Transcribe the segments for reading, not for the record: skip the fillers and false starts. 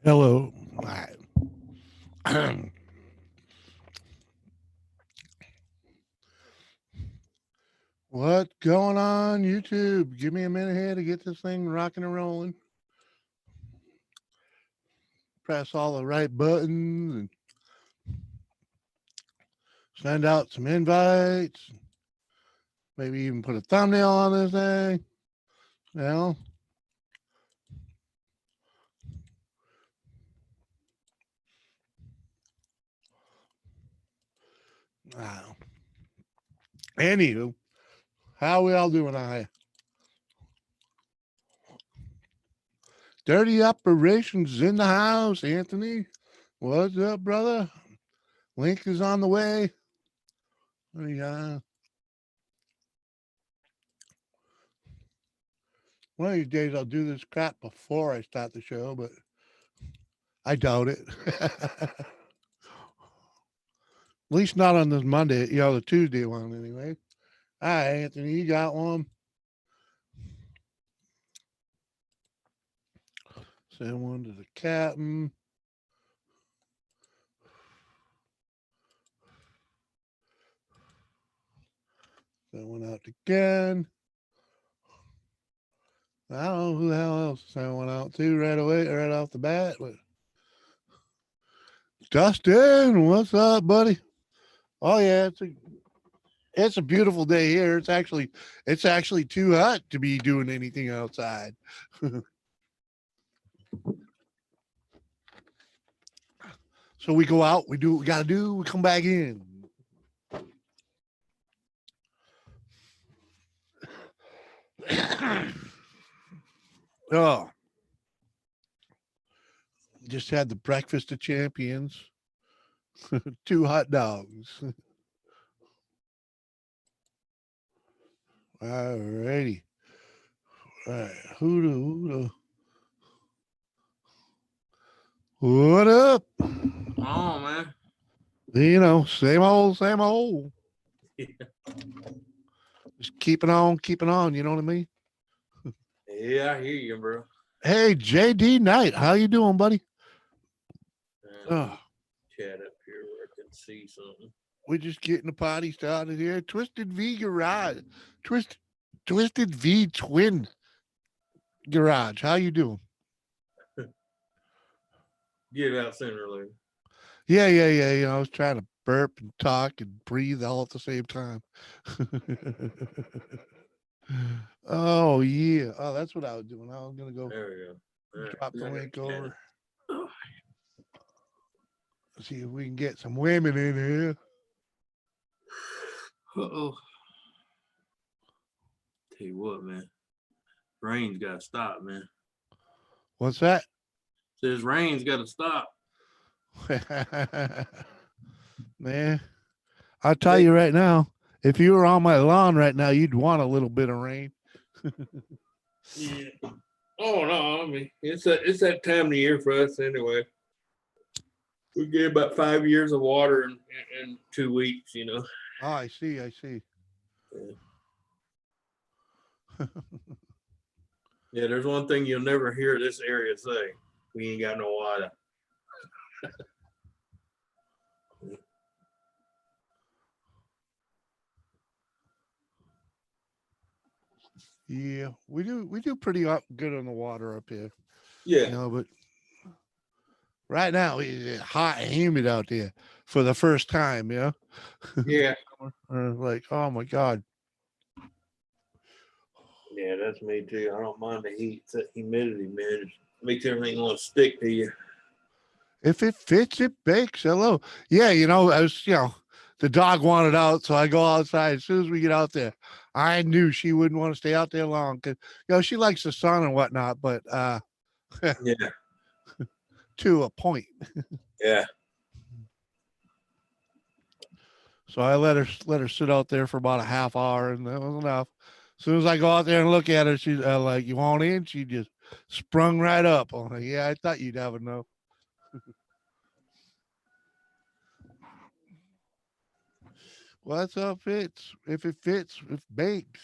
Hello. What's going on, YouTube? Give me a minute here to get this thing rocking and rolling. Press all the right buttons and send out some invites. Maybe even put a thumbnail on this thing. You know, I don't know. Anywho, how we all doing out here? Dirty operations in the house, Anthony. What's up, brother? Link is on the way. Yeah. One of these days I'll do this crap before I start the show, but I doubt it. At least not on this Monday, the Tuesday one anyway. All right, Anthony, you got one. Send one to the captain. Send one out again. I don't know who the hell else to send one out to right away, right off the bat. But Dustin, what's up, buddy? Oh yeah, it's a beautiful day here. It's actually too hot to be doing anything outside. So we go out, we do what we gotta do, we come back in. Oh, just had the breakfast of champions. Two hot dogs. All righty. All right. What up? Oh man. Same old, same old. Yeah, Just keeping on, keeping on. You know what I mean? I hear you, bro. Hey, JD Knight, how you doing, buddy? Let Oh, me chat up here where I can see something. we're just getting the party started here. Twisted V Garage, Twist, Twisted V Twin Garage. How you doing? Get out sooner or later. Yeah. I was trying to burp and talk and breathe all at the same time. Oh yeah. Oh, that's what I was doing. I was gonna go There we go. All right. drop the I got link chatted. over. See if we can get some women in here. Uh-oh. Tell you what, man. Rain's gotta stop, man. What's that? Says rain's gotta stop. Man, I'll tell Hey, you right now, if you were on my lawn right now, you'd want a little bit of rain. yeah. Oh no, I mean it's that time of year for us anyway. We get about 5 years of water in 2 weeks, you know. Oh, I see. I see. Yeah. Yeah, there's one thing you'll never hear this area say. We ain't got no water. Yeah, we do pretty good on the water up here, Yeah. but right now it's hot and humid out there for the first time. Yeah. Like, oh my god. Yeah, that's me too. I don't mind the heat. It's that humidity, man. It makes everything want to stick to you. If it fits, it bakes. Hello. Yeah, I was, the dog wanted out, so I go outside. As soon as we get out there, I knew she wouldn't want to stay out there long because, she likes the sun and whatnot, but Yeah. to a point. Yeah. So I let her sit out there for about a half hour, and that was enough. As soon as I go out there and look at her, she's like, "You want in?" She just sprung right up. I'm like, "Yeah, I thought you'd have enough." Well, that's how it fits. If it fits, it bakes.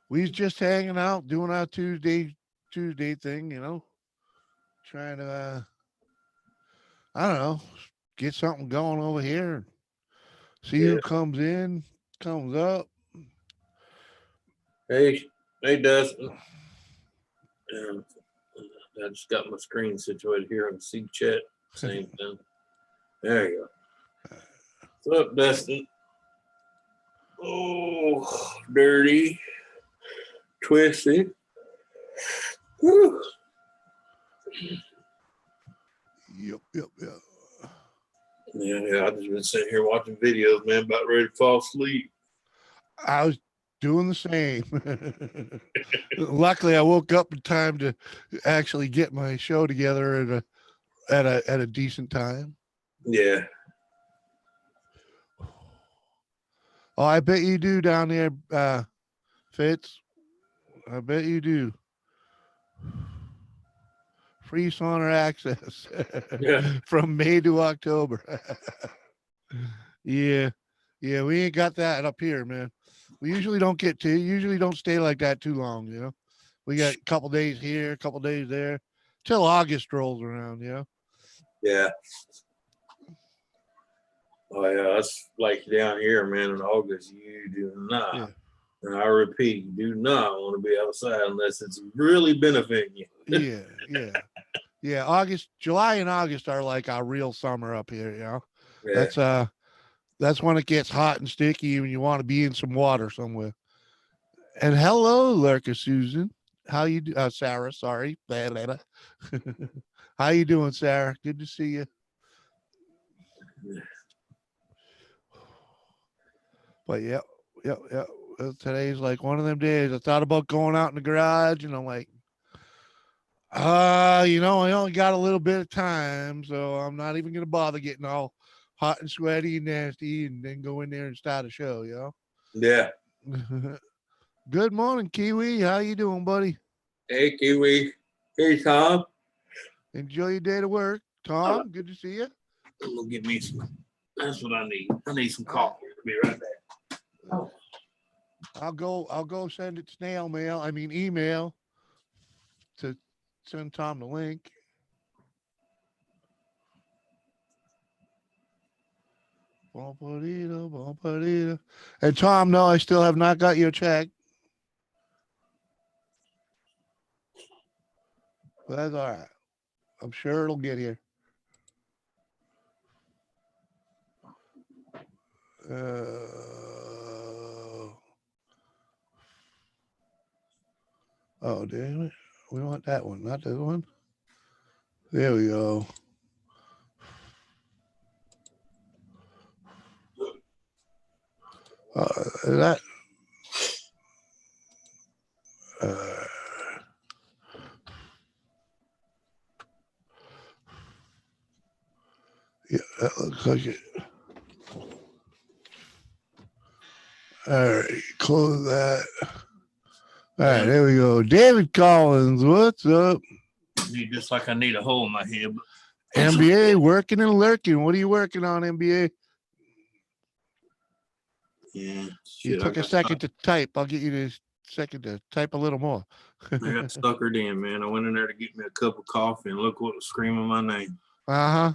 We's just hanging out, doing our Tuesday thing, trying to I don't know, get something going over here. See Yeah. who comes in, comes up. Hey, Dustin. I just got my screen situated here on C chat. Same thing. There you go. What's up, Dustin? Oh, dirty, twisty. Whew. Yep. Yeah. I just been sitting here watching videos, man, about ready to fall asleep. I was doing the same. Luckily, I woke up in time to actually get my show together at a decent time. Yeah. Oh, I bet you do down there, Fitz. I bet you do. Free sauna access Yeah. from May to October. Yeah. Yeah, we ain't got that up here, man. We usually don't usually don't stay like that too long, you know. We got a couple days here, a couple days there, till August rolls around, you know. Yeah. Oh, yeah. That's like down here, man, in August. You do not. Yeah. And I repeat, you do not want to be outside unless it's really benefiting you. Yeah. August, July and August are like our real summer up here, you know. Yeah. That's when it gets hot and sticky and you want to be in some water somewhere. And hello, Lurker Susan. How you do Sarah, sorry. How you doing, Sarah? Good to see you. But yeah. Today's like one of them days. I thought about going out in the garage and I'm like, you know, I only got a little bit of time, so I'm not even gonna bother getting all hot and sweaty and nasty and then go in there and start a show, you know. Yeah. Good morning, Kiwi. How you doing, buddy? Hey, Kiwi. Hey, Tom. Enjoy your day to work. Tom, good to see you. I'm gonna get me some. That's what I need. I need some coffee. I'll be right back. Oh. I'll go send it email to send Tom the link. And Tom, no, I still have not got your check. But that's all right. I'm sure it'll get here. Oh, damn it. We want that one, not this one. There we go. That. Yeah, that looks like it. All right, close that. All right, there we go. David Collins, what's up? Just like I need a hole in my head. NBA working and lurking. What are you working on, NBA? Yeah. You took a second to type. I'll get you a second to type a little more. I got suckered in, man. I went in there to get me a cup of coffee, and look what was screaming my name. Yeah.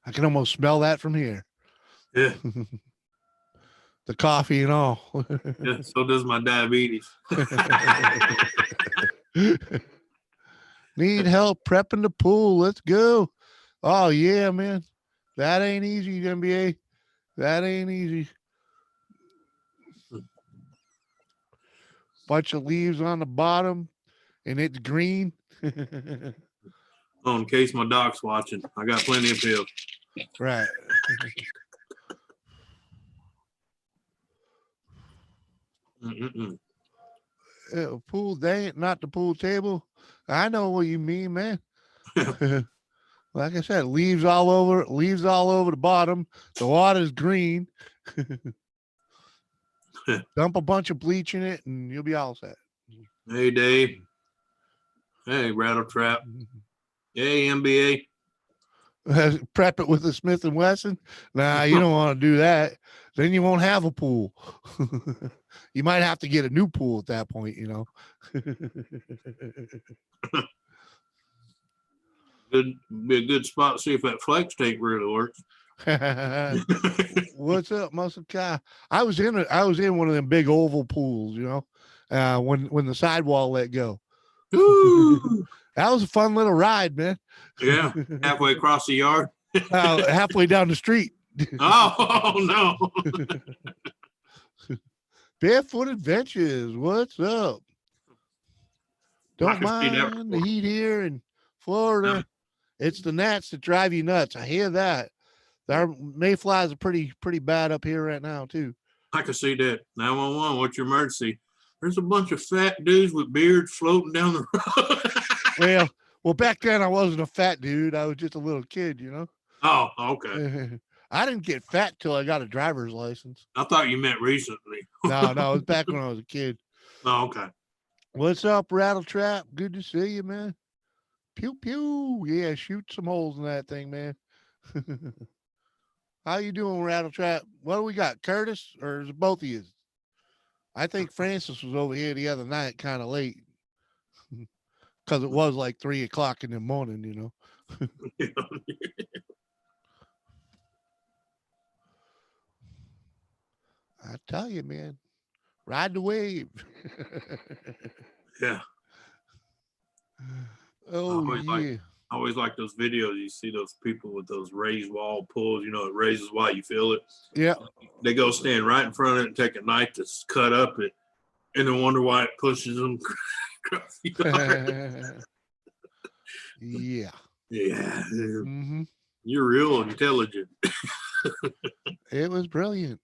I can almost smell that from here. Yeah. The coffee and all. Yeah, so does my diabetes. Need help prepping the pool. Let's go. Oh, yeah, man. That ain't easy, NBA. That ain't easy. Bunch of leaves on the bottom, and it's green. Oh, in case my doc's watching, I got plenty of pills. Right. Pool, dang it, not the pool table. I know what you mean, man. Like I said, leaves all over the bottom. The water's green. Dump a bunch of bleach in it and you'll be all set. Hey, Dave. Hey, Rattle Trap. Hey, NBA. Prep it with a Smith and Wesson. Nah, you don't want to do that. Then you won't have a pool. You might have to get a new pool at that point, you know. Be a good spot to see if that flex tank really works. What's up, Muscle Guy? I was in one of them big oval pools, you know, when the sidewall let go. Ooh, That was a fun little ride, man. yeah, halfway across the yard. Halfway down the street. Oh no! Barefoot Adventures. What's up? I Don't can see that mind the before. heat here in Florida. It's the gnats that drive you nuts. I hear that. Our mayflies are pretty bad up here right now too. I can see that. 911, what's your emergency? There's a bunch of fat dudes with beards floating down the road. Well, back then I wasn't a fat dude. I was just a little kid, you know. Oh, okay. I didn't get fat till I got a driver's license. I thought you meant recently. No, it was back when I was a kid. Oh, okay. What's up, Rattle Trap? Good to see you, man. Pew pew. Yeah, shoot some holes in that thing, man. How you doing, Rattle Trap? What do we got? Curtis, or is it both of you? I think Francis was over here the other night, kind of late, because it was like 3:00 in the morning, you know. I tell you, man, ride the wave. Yeah. Oh yeah. I always like those videos. You see those people with those raised wall pulls. You know, it raises while you feel it. Yeah. They go stand right in front of it and take a knife to cut up it, and then wonder why it pushes them across the yard. Yeah. Yeah. Mm-hmm. You're real intelligent. It was brilliant.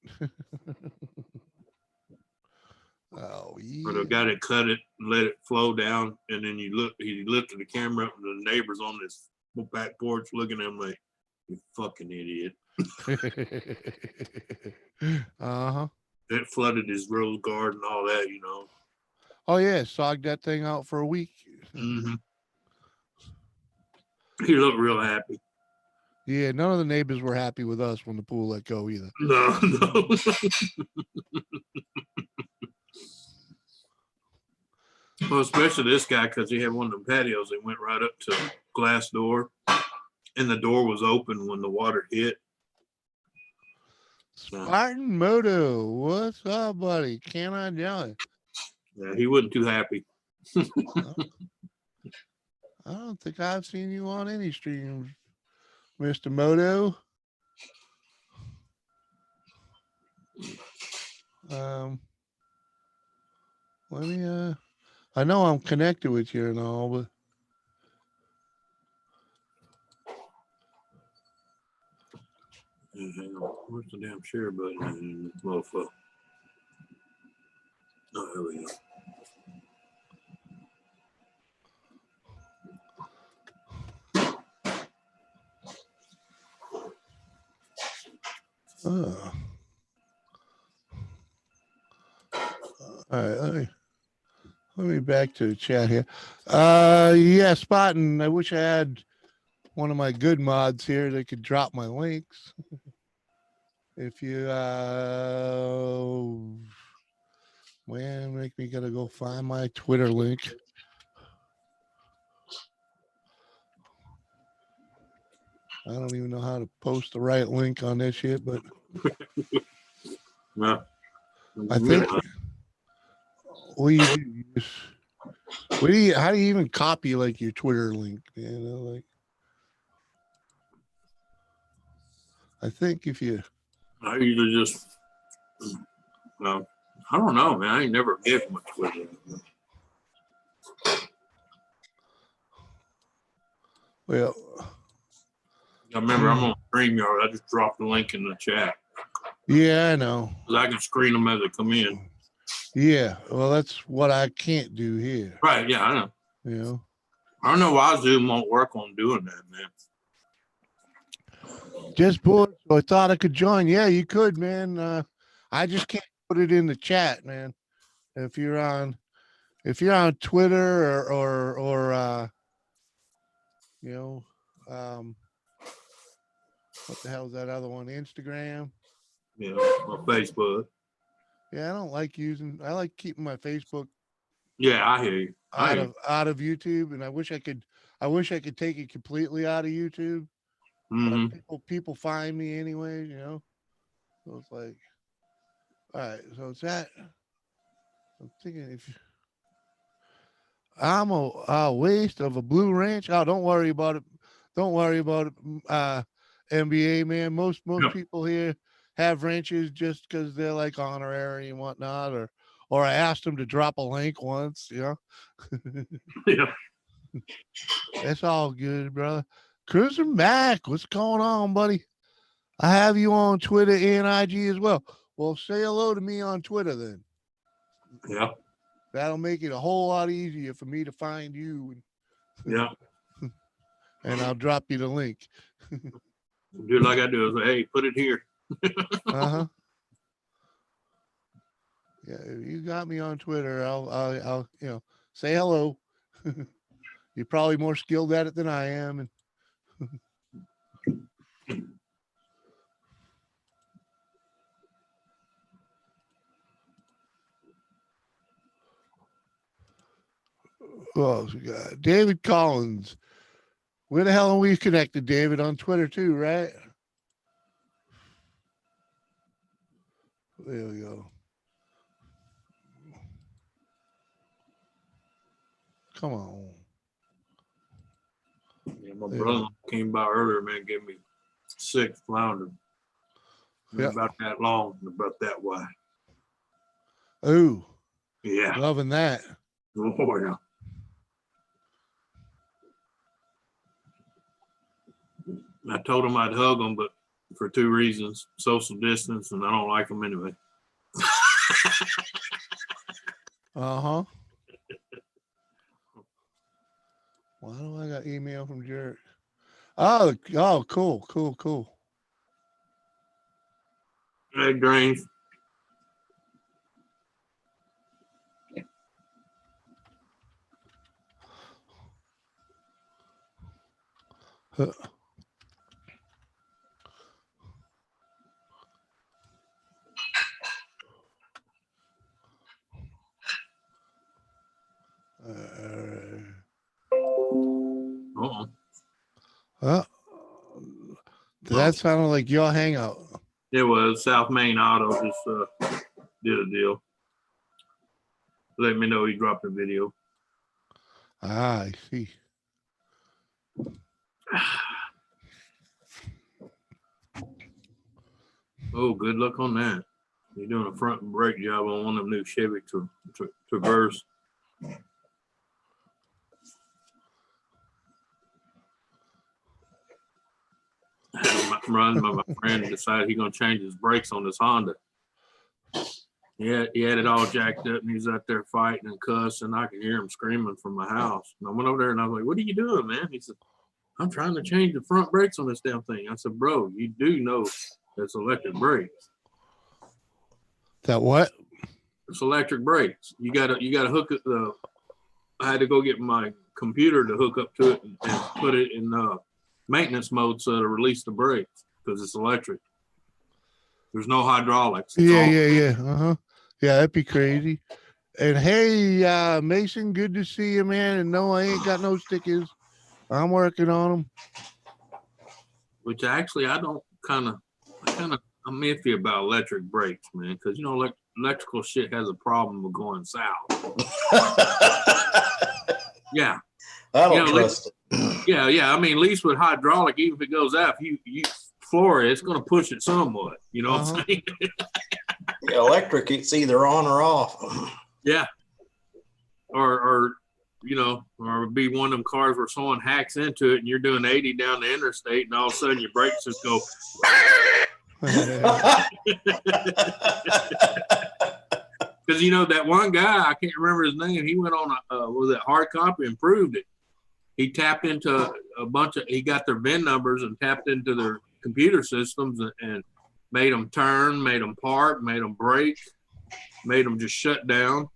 Oh Or yeah. the guy that cut it and let it flow down, and then he lifted the camera up, and the neighbors on this back porch looking at him like, "You fucking idiot." Uh-huh. That flooded his rose garden, all that, you know. Oh yeah, sogged that thing out for a week. Mm-hmm. He looked real happy. Yeah, none of the neighbors were happy with us when the pool let go either. No. Well, especially this guy, because he had one of them patios that went right up to a glass door, and the door was open when the water hit. Spartan Moto, what's up, buddy? Can I tell you? Yeah, he wasn't too happy. I don't think I've seen you on any streams, Mr. Moto. Let me I know I'm connected with you and all, but hang on. Where's the damn share button in this mofo? Oh, here we go. All right, let me back to the chat here. Yeah, Spotting. I wish I had one of my good mods here that could drop my links. If you man, make me gotta go find my Twitter link. I don't even know how to post the right link on this shit, but No. I think what do you do? How do you even copy like your Twitter link? You know, like I think if you I usually just I don't know, man. I ain't never gave much Twitter. well, I remember I'm on StreamYard. I just dropped the link in the chat. Yeah, I know. Because I can screen them as they come in. Yeah, well, that's what I can't do here. Right, yeah, I know. You know, I don't know why Zoom won't work on doing that, man. Just bored, so I thought I could join. Yeah, you could, man. I just can't put it in the chat, man. If you're on Twitter or you know, what the hell is that other one? Instagram. Yeah, my Facebook. Yeah, I don't like using. I like keeping my Facebook Yeah, I hear you. out of YouTube, and I wish I could. I wish I could take it completely out of YouTube. But people find me anyway, you know. So it's like, all right. So it's that. I'm thinking if I'm a waste of a blue ranch. Oh, don't worry about it. Don't worry about it. NBA man. Most Yeah. people here have ranches just because they're like honorary and whatnot, or I asked them to drop a link once. You know, Yeah. that's all good, brother. Cruiser Mac, what's going on, buddy? I have you on Twitter and IG as well. Well, say hello to me on Twitter then. Yeah. That'll make it a whole lot easier for me to find you. Yeah. And I'll drop you the link. Do like I do. I say, hey, put it here. Uh-huh. Yeah, if you got me on Twitter, I'll say hello. You're probably more skilled at it than I am, and who else we got? David Collins. Where the hell are we connected, David? On Twitter too, right? There we go. Come on. Yeah, my brother came by earlier, man, gave me 6 flounder. Yeah. About that long and about that wide. Ooh. Yeah. Loving that. Oh, yeah. I told him I'd hug him, but for 2 reasons: social distance, and I don't like him anyway. Uh-huh. Why do I got email from Jared? Oh, cool. Hey, Grange. That sounded like your hangout. It was South Main Auto just did a deal. Let me know he dropped a video. Ah, I see. Oh, good luck on that. You're doing a front and brake job on one of them new Chevy Traverse. Runs by my friend and decided he's gonna change his brakes on this Honda. Yeah, he had it all jacked up and he's out there fighting and cussing. I could hear him screaming from my house. And I went over there and I was like, "What are you doing, man?" He said, "I'm trying to change the front brakes on this damn thing." I said, "Bro, you do know it's electric brakes." That what? It's electric brakes. You gotta hook it. I had to go get my computer to hook up to it and put it in maintenance mode so to release the brakes because it's electric. There's no hydraulics. Yeah. Uh-huh. Yeah, that'd be crazy. And hey, Mason, good to see you, man. And no, I ain't got no stickers. I'm working on them. Which actually, I'm iffy about electric brakes, man, because electrical shit has a problem with going south. Yeah. I don't trust it. Yeah. I mean, at least with hydraulic, even if it goes out, if you floor it, it's going to push it somewhat. You know what I'm saying? Yeah, electric, it's either on or off. Yeah. Or be one of them cars where someone hacks into it and you're doing 80 down the interstate and all of a sudden your brakes just go. Because that one guy, I can't remember his name, he went on a hard copy and proved it. He tapped into he got their VIN numbers and tapped into their computer systems and made them turn, made them park, made them brake, made them just shut down.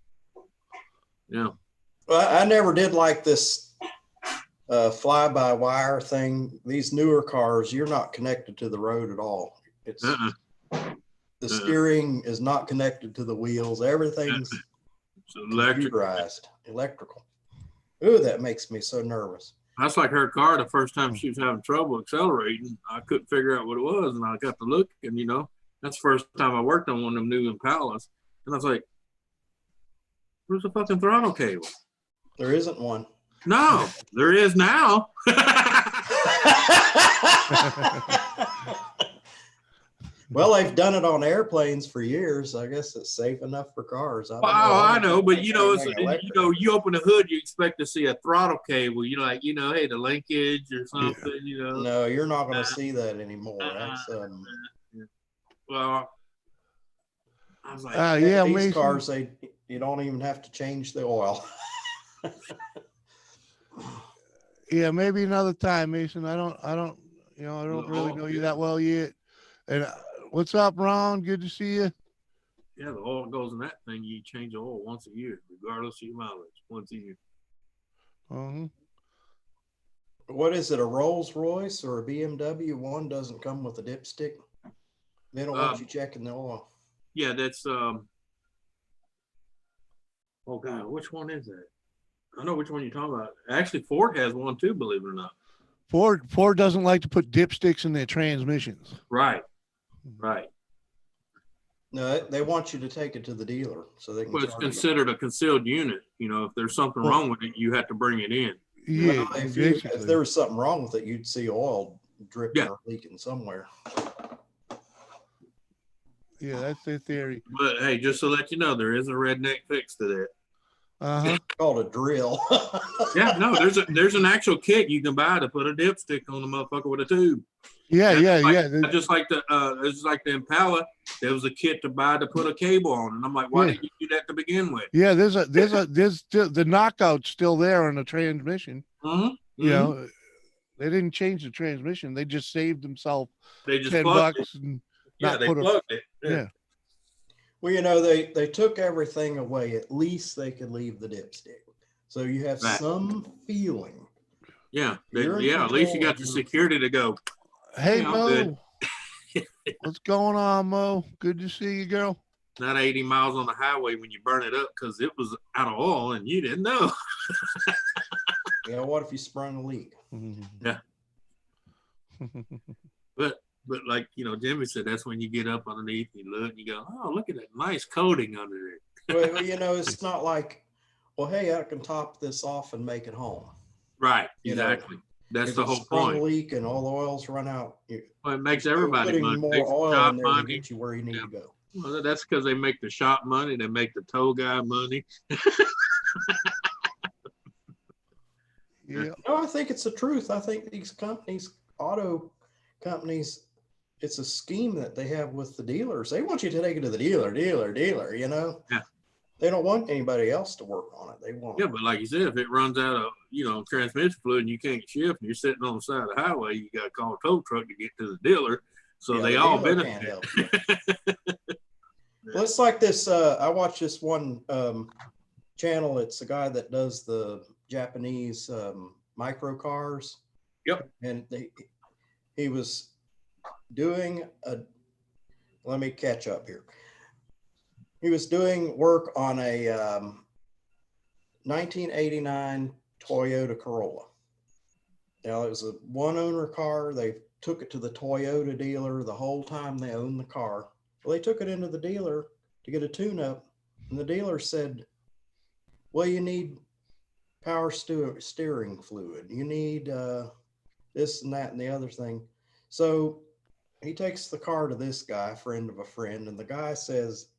Yeah. Well, I never did like this fly-by-wire thing. These newer cars, you're not connected to the road at all. It's the steering is not connected to the wheels. Everything's So electric. computerized, electrical. Ooh, that makes me so nervous. That's like her car. The first time she was having trouble accelerating, I couldn't figure out what it was, and I got to look, and that's the first time I worked on one of them new Impalas, and I was like, "Where's the fucking throttle cable?" There isn't one. No, there is now. Well, they've done it on airplanes for years. I guess it's safe enough for cars. I know, but you Electric. you open the hood, you expect to see a throttle cable. Hey, the linkage or something. No, you're not going to see that anymore. That's Well, I was like, yeah, these Mason. cars, you don't even have to change the oil. Yeah, maybe another time, Mason. I don't really know you that well yet. And what's up, Ron? Good to see you. yeah, the oil goes in that thing. You change the oil once a year, regardless of your mileage, once a year. Uh-huh. What is it, a Rolls Royce or a BMW? One doesn't come with a dipstick. They don't want you checking the oil. Yeah, that's oh God, which one is that? I know which one you're talking about. Actually, Ford has one too, believe it or not. Ford doesn't like to put dipsticks in their transmissions. Right. No, they want you to take it to the dealer so they can. Well, it's charge you. considered a concealed unit. If there's something wrong with it, you have to bring it in. Yeah, Well, if basically. there was something wrong with it, you'd see oil dripping Yeah. or leaking somewhere. Yeah, that's their theory. But hey, just to let you know, there is a redneck fix to that. Uh-huh. It's called a drill. Yeah, no, there's an actual kit you can buy to put a dipstick on the motherfucker with a tube. Yeah. Just like the Impala, there was a kit to buy to put a cable on, and I'm like, why didn't you do that to begin with? Yeah, there's still the knockout's still there on the transmission. Mm-hmm. You know, they didn't change the transmission. They just saved themselves They just $10 plugged it. and Yeah, they plugged it. Yeah. Well, they took everything away. At least they could leave the dipstick. So you have some feeling. Yeah. You're in At least you control got of the your- security to go. Hey, Yeah, I'm Mo. good. What's going on, Mo? Good to see you, girl. Not 80 miles on the highway when you burn it up because it was out of oil and you didn't know. Yeah, what if you sprung a leak? Yeah. But like, Jimmy said, that's when you get up underneath and you look and you go, oh, look at that nice coating under it. Well, it's not like, well, hey, I can top this off and make it home. Right. You know, Exactly. That's if the it's whole sprung a point. leak and all the oil's run out, Well, it makes you're everybody putting money. more Makes the oil shop in there to money. get you where you need to go. Well, that's because they make the shop money. They make the tow guy money. Yeah. No, I think it's the truth. I think these companies, auto companies, it's a scheme that they have with the dealers. They want you to take it to the dealer. Yeah. They don't want anybody else to work on it. They want. Yeah, but like you said, if it runs out of, transmission fluid and you can't shift and you're sitting on the side of the highway, you got to call a tow truck to get to the dealer. So Yeah, they the all dealer can't benefit. help you. Well, it's like this. I watched this one channel. It's a guy that does the Japanese micro cars. Yep. And he was doing let me catch up here. He was doing work on a 1989 Toyota Corolla. Now, it was a one owner car. They took it to the Toyota dealer the whole time they owned the car. Well, they took it into the dealer to get a tune up, and the dealer said, well, you need power steering fluid. You need this and that and the other thing. So he takes the car to this guy, friend of a friend, and the guy says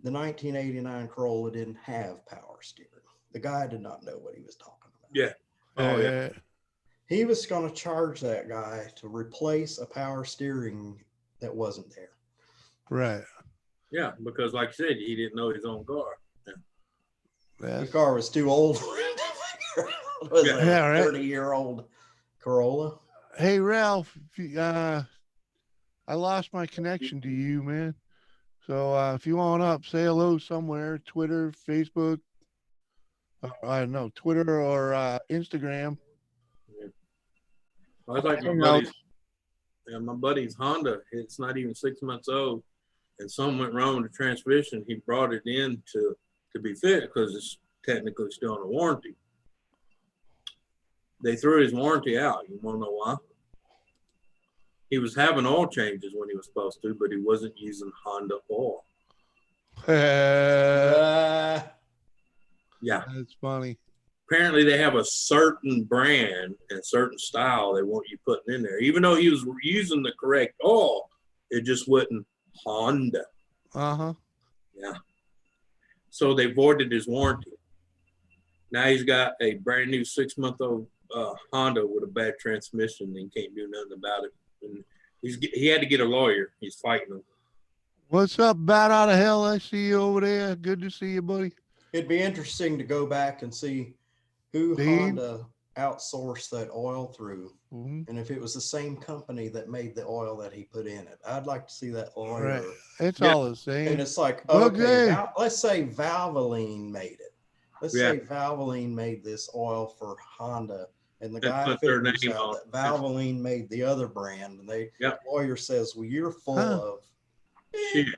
the 1989 Corolla didn't have power steering. The guy did not know what he was talking about. Yeah. Oh, yeah. He was going to charge that guy to replace a power steering that wasn't there. Right. Yeah, because like you said, he didn't know his own car. The car was too old. It was a Yeah, right. 30-year-old Corolla. Hey, Ralph, I lost my connection to you, man. So if you want up, say hello somewhere, Twitter, Facebook. I don't know, Twitter or Instagram. I was like Hang out. my buddy's Honda. It's not even 6 months old, and something went wrong with the transmission. He brought it in to be fixed because it's technically still on a warranty. They threw his warranty out. You want to know why? He was having oil changes when he was supposed to, but he wasn't using Honda oil. Uh, Yeah. That's funny. Apparently they have a certain brand and certain style they want you putting in there. Even though he was using the correct oil, it just wasn't Honda. Uh-huh. Yeah. So they voided his warranty. Now he's got a brand new 6-month-old Honda with a bad transmission and can't do nothing about it. And he had to get a lawyer. He's fighting them. What's up, Bat Out of Hell? I see you over there. Good to see you, buddy. it'd be interesting to go back and see who Steve? Honda outsourced that oil through, Mhm. and if it was the same company that made the oil that he put in it. I'd like to see that lawyer. Right. It's Yeah. all the same. And it's like, Okay. okay, let's say Valvoline made it. Let's Yeah. say Valvoline made this oil for Honda, and the They guy put their figures name out on that it. Valvoline made the other brand, and the Yep. lawyer says, "Well, you're full Huh. of Shit.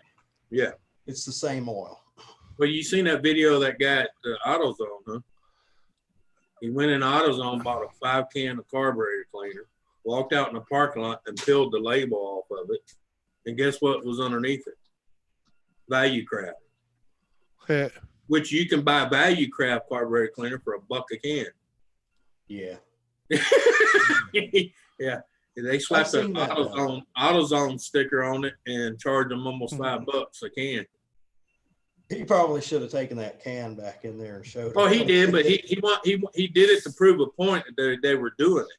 Yeah. it's the same oil." Well, you seen that video of that guy at the AutoZone, huh? He went in AutoZone, bought a 5 can of carburetor cleaner, walked out in the parking lot and peeled the label off of it. And guess what was underneath it? Value Craft, Yeah. which you can buy Value Craft carburetor cleaner for $1 a can. Yeah, Yeah. They slapped the seen that AutoZone sticker on it and charged them almost Mhm. $5 a can. he probably should have taken that can back in there and showed. Oh, it. he did, but he did it to prove a point that they were doing it.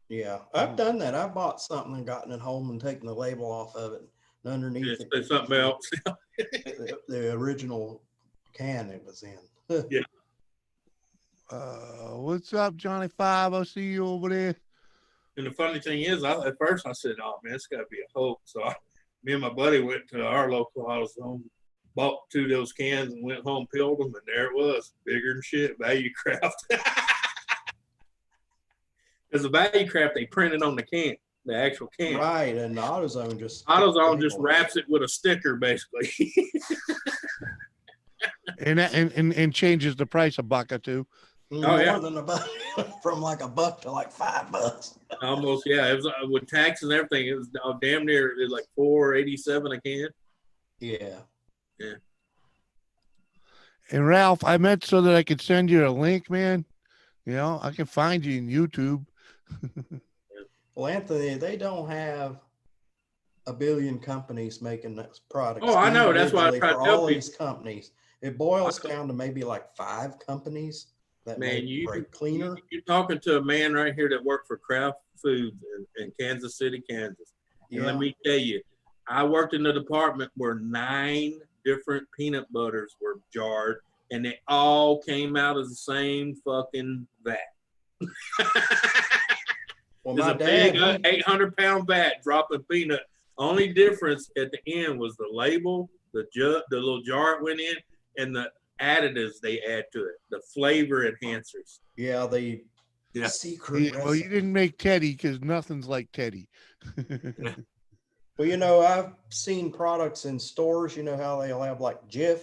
Yeah, I've done that. I bought something and gotten it home and taken the label off of it. And underneath It's it, been something else. the original can it was in. What's up, Johnny Five? I see you over there. And the funny thing is, at first I said, "Oh man, it's got to be a hoax." So me and my buddy went to our local AutoZone, bought 2 of those cans, and went home, peeled them, and there it was, bigger than shit, Value Craft. Because the Value Craft they printed on the can, the actual can. Right, and AutoZone just AutoZone just wraps it with a sticker, basically. And changes the price $1 or $2. more yeah. than $1, from like $1 to like $5. Almost, yeah. It was with tax and everything. It was damn near. It was like $4.87 a can. Yeah. And Ralph, I meant so that I could send you a link, man. You know, I can find you in YouTube. Well, Anthony, they don't have a billion companies making those products. Oh, I know. That's why I individually try to for tell all people. these companies. It boils down to maybe like 5 companies that Man, make brake cleaner. You're talking to a man right here that worked for Kraft Foods in Kansas City, Kansas. And Yeah. let me tell you, I worked in the department where 9 different peanut butters were jarred, and they all came out of the same fucking vat. Well, There's my a big dad, 800-pound vat dropping peanut. Only difference at the end was the label, the little jar it went in, and the additives they add to it, the flavor enhancers. yeah, the Yeah. secret Well, you recipe. didn't make Teddy because nothing's like Teddy. Well, you know, I've seen products in stores, you know how they'll have like Jif,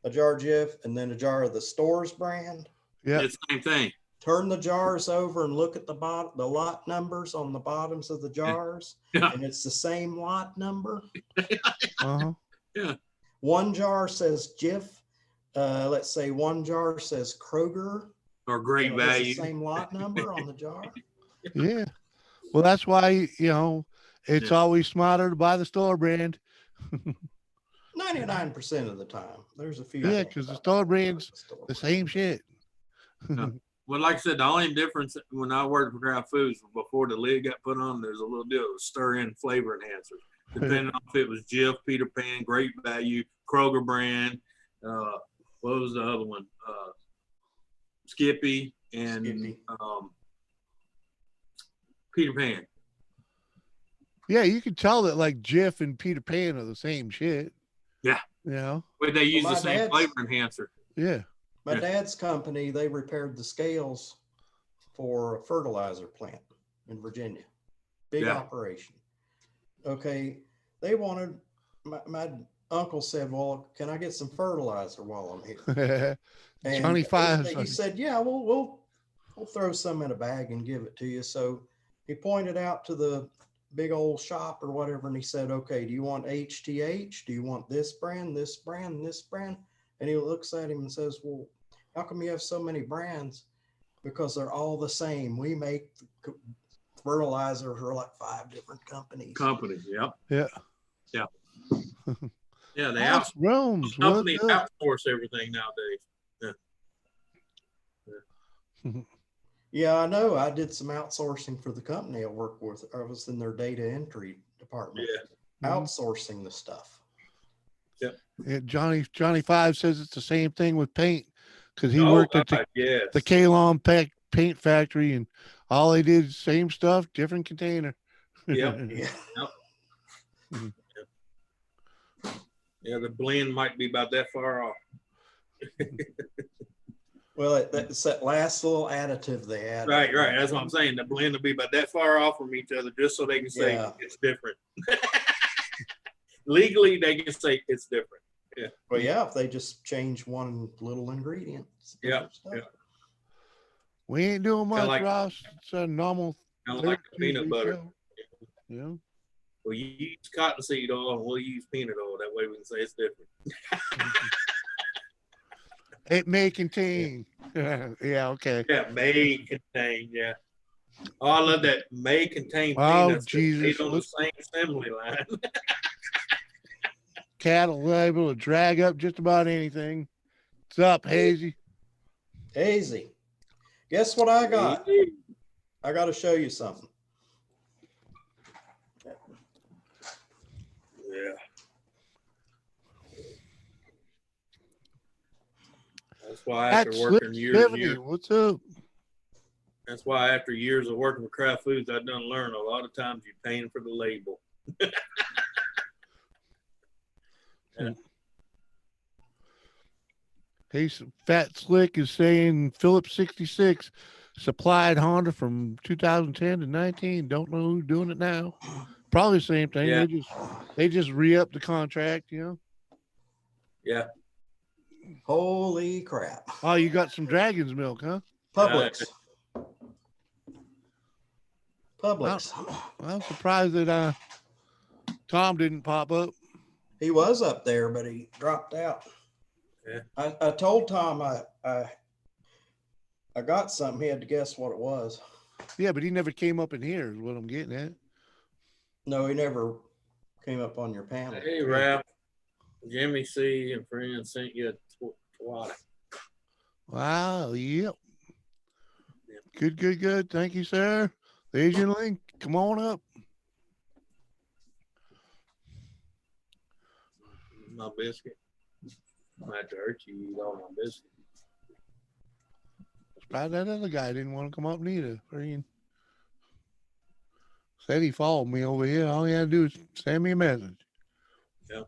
a jar of Jif, and then a jar of the store's brand. Yeah. It's the same thing. Turn the jars over and look at the lot numbers on the bottoms of the jars, Yeah. and it's the same lot number. Uh-huh. One jar says Jif. Let's say one jar says Kroger. Or great You know, it's value. the same lot number on the jar. Yeah. Well, that's why, it's always smarter to buy the store brand. 99% of the time. There's a few. Yeah, things 'cause the about store that brand's store The brand. same shit. Well, like I said, the only difference when I worked for Kraft Foods before the lid got put on, there's a little deal of stir in flavor enhancers, depending on if it was Jif, Peter Pan, Great Value, Kroger brand. What was the other one? Skippy and Skippy. Peter Pan. Yeah, you can tell that like Jif and Peter Pan are the same shit. Yeah. You know? But they use my the same dad's- flavor enhancer. Yeah. My Yeah. dad's company, they repaired the scales for a fertilizer plant in Virginia. Big Yeah. operation. Okay, they wanted, my uncle said, well, can I get some fertilizer while I'm here? And Johnny Five. he said, yeah, we'll throw some in a bag and give it to you. So he pointed out to the big old shop or whatever, and he said, okay, do you want HTH? Do you want this brand, this brand, this brand? And he looks at him and says, well, how come you have so many brands? Because they're all the same. We make fertilizer for like 5 different companies. Companies. Yep. Yeah. Yeah. Yeah. They House rooms. What's companies up? outsource everything nowadays. Yeah, I know. I did some outsourcing for the company I work with. I was in their data entry department, Yeah. outsourcing the stuff. Yeah, Johnny Five says it's the same thing with paint because he Oh, worked at God, yes. the Kalon paint factory, and all they did same stuff, different container. Yep. Yeah. Yeah, the blend might be about that far off. Well, it's that last little additive they add. Right. That's what I'm saying. The blend will be about that far off from each other, just so they can say Yeah. it's different. Legally, they can say it's different. Well, yeah, if they just change one little ingredient. it's Yeah, different stuff. yeah. We ain't doing much, like- Ross. It's a normal Kind of like the peanut Tuesday butter. show. Yeah. Well, you use cottonseed oil, and we'll use peanut oil. That way, we can say it's different. It may contain. Yeah. Okay. Yeah, may contain. Yeah. Oh, I love that. May contain Oh, peanuts. that Jesus, stayed on the look. same assembly line. Cattle liable to drag up just about anything. What's up, Hazy? Hazy. Guess what I got? I got to show you something. Yeah. That's why after That's working Slick years and 70. years, What's up? that's why after years of working with Kraft Foods, I've done learn a lot of times you're paying for the label. He's Fat Slick is saying Phillips 66 supplied Honda from 2010 to 19. Don't know who's doing it now. Probably the same thing. Yeah. They just re-up the contract, you know. Yeah. Holy crap. Oh, you got some dragon's milk, huh? Publix. Publix. I'm surprised that Tom didn't pop up. He was up there, but he dropped out. Yeah. I told Tom I got something. He had to guess what it was. Yeah, but he never came up in here, is what I'm getting at. No, he never came up on your panel. Hey, Ralph, Jimmy C. and friends sent you a twat. Wow, yep. Good. Thank you, sir. There's your link. Come on up. My biscuit. I have to hurt you eat all my biscuit. Surprised that other guy didn't want to come up neither. Freaking said he followed me over here. All he had to do is send me a message. Yeah.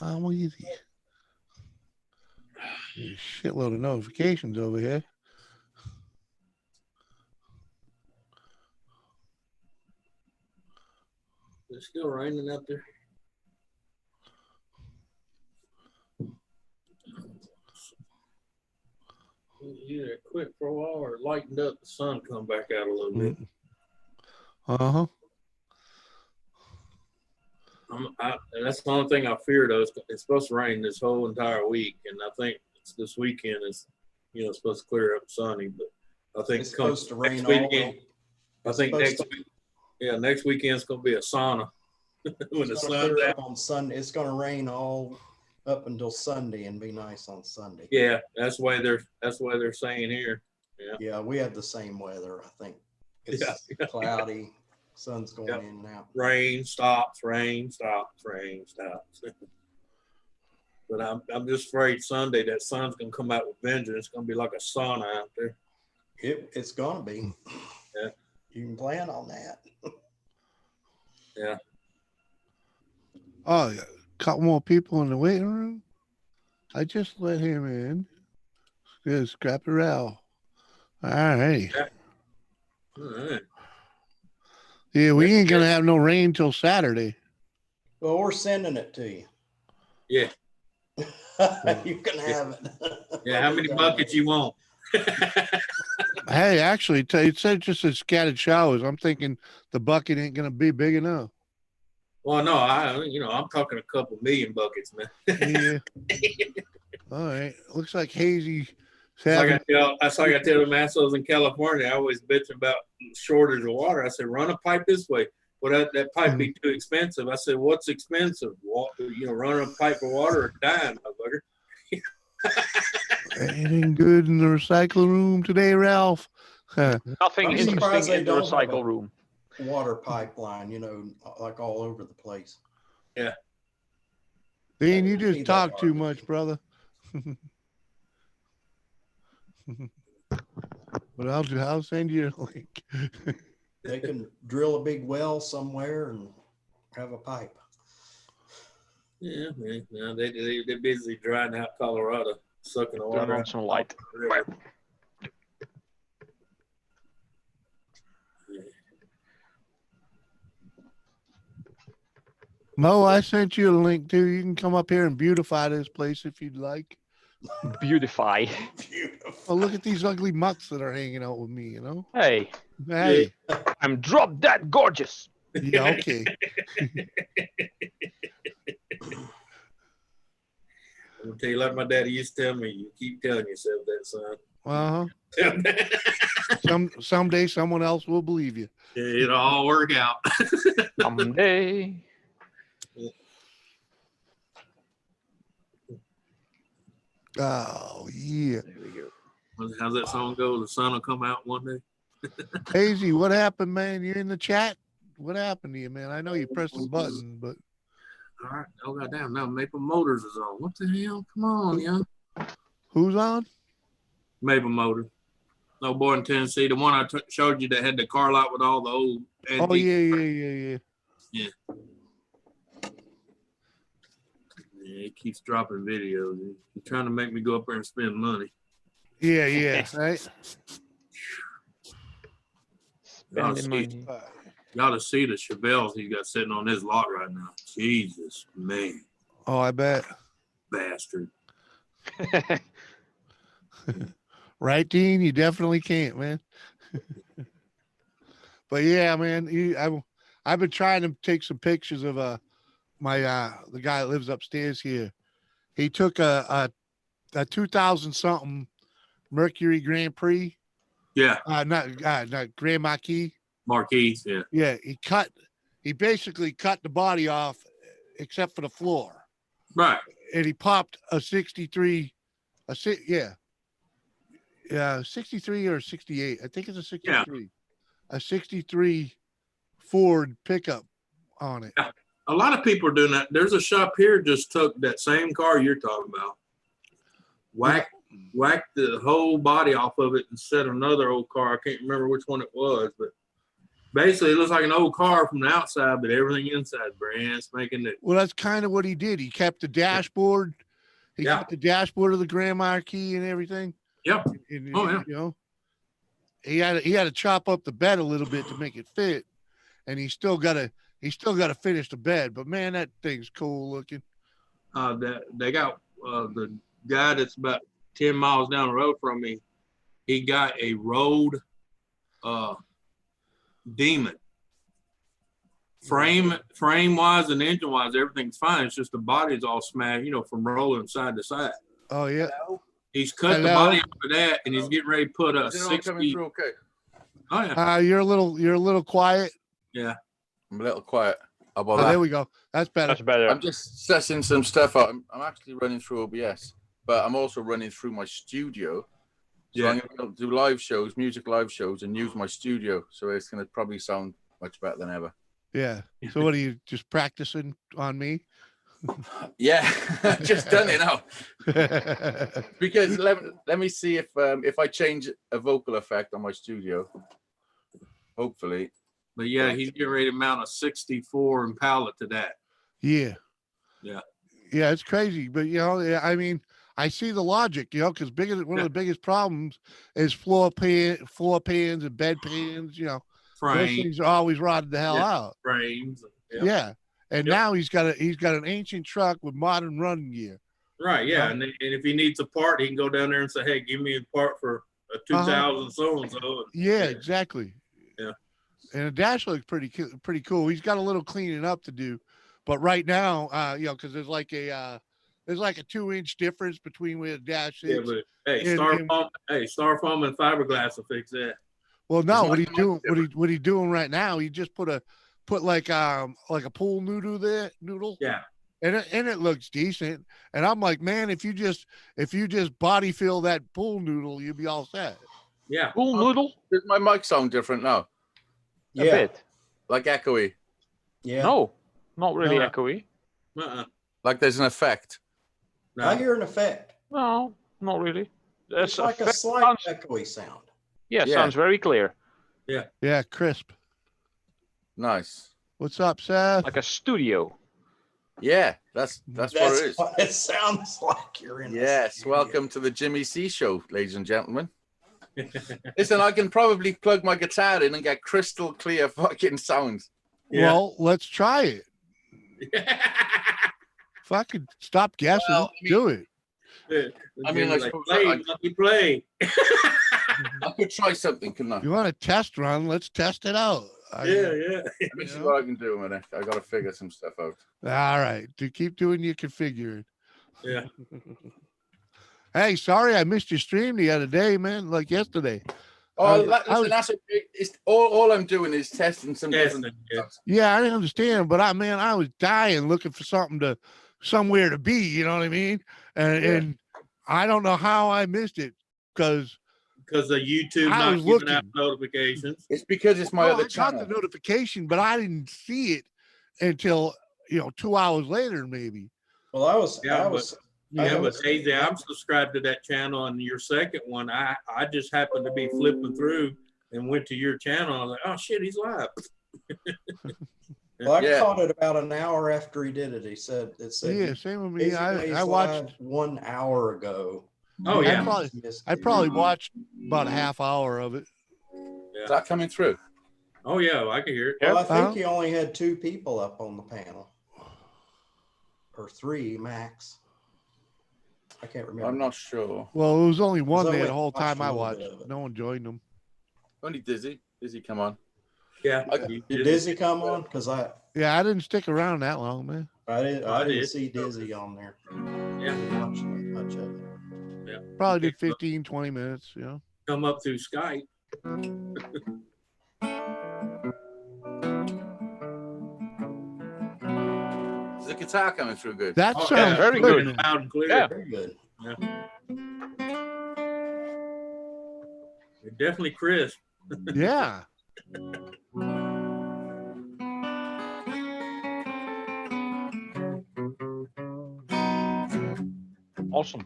I'm easy. There's a shitload of notifications over here. It's still raining out there. Either it quit for a while or it lightened up. The sun come back out a little bit. Uh-huh. And that's the only thing I fear though. It's supposed to rain this whole entire week, and I think it's this weekend is, it's supposed to clear up sunny. But I think It's supposed to rain next all weekend. week. I think Supposed next weekend's gonna be a sauna when the It's gonna sun's clear out. up on Sunday. It's going to rain all up until Sunday and be nice on Sunday. Yeah, that's why they're saying here. Yeah, we had the same weather. I think it's Yeah. cloudy, sun's going Yep. in and out. Rain stops, rain stops, rain stops. But I'm just afraid Sunday that sun's gonna come out with vengeance. It's gonna be like a sauna out there. It's going to be. Yeah. You can plan on that. Oh, yeah. Couple more people in the waiting room. I just let him in. Good, scrap it out. All right. All right. Yeah, we ain't gonna have no rain till Saturday. Well, we're sending it to you. Yeah. You can have it. Yeah. How many buckets you want? Hey, actually, it said just a scattered showers. I'm thinking the bucket ain't gonna be big enough. Well, no, I'm talking a couple million buckets, man. Yeah. All right. Looks like Hazy. That's like I tell the massos in California. I always bitch about shortage of water. I said, run a pipe this way. Well, that pipe be too expensive. I said, what's expensive? Running a pipe of water or dying, motherfucker. Anything good in the recycle room today, Ralph? Nothing I'm interesting surprised they in the don't have recycle a- room. Water pipeline, like all over the place. Dean, you See just that talk too garbage. much, brother. But I'll send you a link. They can drill a big well somewhere and have a pipe. Yeah, man. No, they're busy drying out Colorado, sucking the Turn water on out. some light. the river. Mo, I sent you a link too. You can come up here and beautify this place if you'd like. Beautify. Beautiful. Oh, look at these ugly mucks that are hanging out with me, Hey, Hey. I'm drop dead gorgeous. Yeah, okay. I'm gonna tell you like my daddy used to tell me, you keep telling yourself that, son. Someday someone else will believe you. It'll all work out. Someday. Oh yeah. There we go. How's that song go? The sun will come out one day. Hazy, what happened, man? You're in the chat? What happened to you, man? I know you pressed the button, but All right. Oh goddamn! Now Maple Motors is on. What the hell? Come on, yeah. who's on? Maple Motor. No boy in Tennessee. The one I showed you that had the car lot with all the old. Oh antique- yeah. Yeah, he keeps dropping videos. He's trying to make me go up there and spend money. Yeah, right? Spending money. Y'all to see the Chevelles he's got sitting on his lot right now. Jesus, man, Oh, I bet. bastard. Right, Dean? You definitely can't, man. But yeah, man, I've been trying to take some pictures of the guy that lives upstairs here. He took a 2000 something Mercury Grand Prix. Yeah, Not Grand Marquis. Marquise. Yeah, Yeah, he basically cut the body off except for the floor. right. And he popped a 63, 63 or 68. I think it's a 63. A 63 Ford pickup on it. A lot of people are doing that. There's a shop here just took that same car you're talking about, whacked the whole body off of it and set another old car. I can't remember which one it was, but basically it looks like an old car from the outside, but everything inside brand spanking new. Well, that's kind of what he did. He kept the dashboard. He kept the dashboard of the Grand Marquis and everything. Yep. And, Oh, yeah. You know, he had to chop up the bed a little bit to make it fit, and he still got to finish the bed. But man, that thing's cool looking. They got the guy that's about 10 miles down the road from me. He got a road Demon. Frame wise and engine wise, everything's fine. It's just the body's all smashed, from rolling side to side. Oh yeah. He's cut the body off of that, and he's getting ready to put a 60. Okay. Oh yeah. You're a little quiet. Yeah. I'm a little quiet. How about Oh, that? there we go. That's better. That's better. I'm just setting some stuff out. I'm actually running through OBS, but I'm also running through my studio. So Yeah. I'm going to do live shows, music live shows, and use my studio. So it's going to probably sound much better than ever. Yeah. So what are you just practicing on me? Yeah, just done it now. Because let me see if I change a vocal effect on my studio. Hopefully. But yeah, he's getting ready to mount a 64 Impala to that. Yeah. Yeah. Yeah, it's crazy, but yeah, I mean, I see the logic, because one of the biggest problems is floor pans and bed pans. Those Frame, things are always rotted the hell Yeah. out. frames. Yep. Yeah, and Yep. now he's got an ancient truck with modern running gear. Right, yeah. Yeah. And if he needs a part, he can go down there and say, hey, give me a part for a 2000 so-and-so. Yeah, exactly. Yeah. And the dash looks pretty cool. He's got a little cleaning up to do, but right now, because there's like a 2-inch difference between where the dash Yeah, is. but hey, And- Styrofoam and fiberglass will fix that. Well, no, It's what not he's much doing, different. what he's doing right now, he just put like a pool noodle. Yeah. And it looks decent. And I'm like, man, if you just body fill that pool noodle, you'd be all set. Yeah. Cool noodle. Does my mic sound different now? A Yeah. bit. Like echoey? Yeah. No, not really No. echoey. Uh-uh. Like there's an effect? No. I hear an effect. No, not really. It's There's like a effect slight sounds, echoey sound. yeah, Yeah. sounds very clear. Yeah, crisp. Nice. What's up, Seth? Like a studio. Yeah, that's what it is. what it sounds like. You're in. a Yes, studio. welcome to the Jimmy C Show, ladies and gentlemen. Listen, I can probably plug my guitar in and get crystal clear fucking sounds. Yeah. Well, let's try it. Fucking stop guessing. Well, I mean- Do it. I mean, I like, suppose play, I- Lucky, play. I could try something, couldn't I? You want a test run? Let's test it out. Yeah. Let me see what I can do a minute. I got to figure some stuff out. All right. To keep doing your configuring. Yeah. Hey, sorry I missed your stream the other day, man. Like yesterday. Oh, I listen, was- that's okay. It's all I'm doing is testing some different Testing, yeah. stuff. Yeah, I didn't understand, but I was dying looking for somewhere to be. You know what I mean? And Yeah. and I don't know how I missed it because Because of YouTube I not was giving out looking. notifications. It's because it's my well, other I got channel. the notification, but I didn't see it until 2 hours later, maybe. Well, I was. Yeah, I was. Yeah, but was- Hazy, I'm subscribed to that channel, and your second one, I just happened to be flipping through and went to your channel. I was like, oh shit, he's live. Well, I Yeah. caught it about an hour after he did it. It said. Yeah, same with me. Hazy I Days watched. Live 1 hour ago. Oh I yeah, probably watched about a half hour of it. Is that coming through? oh yeah, I can hear it. Well, I think Uh-huh. he only had 2 people up on the panel, or 3 max. I can't remember. I'm not sure. Well, it was only one I there went the whole and watched time a I little watched. bit of it. No one joined them. Only Dizzy. Dizzy, come on. Yeah, I- Did Dizzy come on? Because I Yeah, I didn't stick around that long, man. didn't. I I didn't did. see Dizzy on there. Yeah. I didn't watch much of it. Probably did 15, 20 minutes. come up through Skype. Is the guitar coming through good? That Oh, sounds very good. good. man. Loud and clear. Yeah. Very good. Definitely crisp. Yeah. Awesome.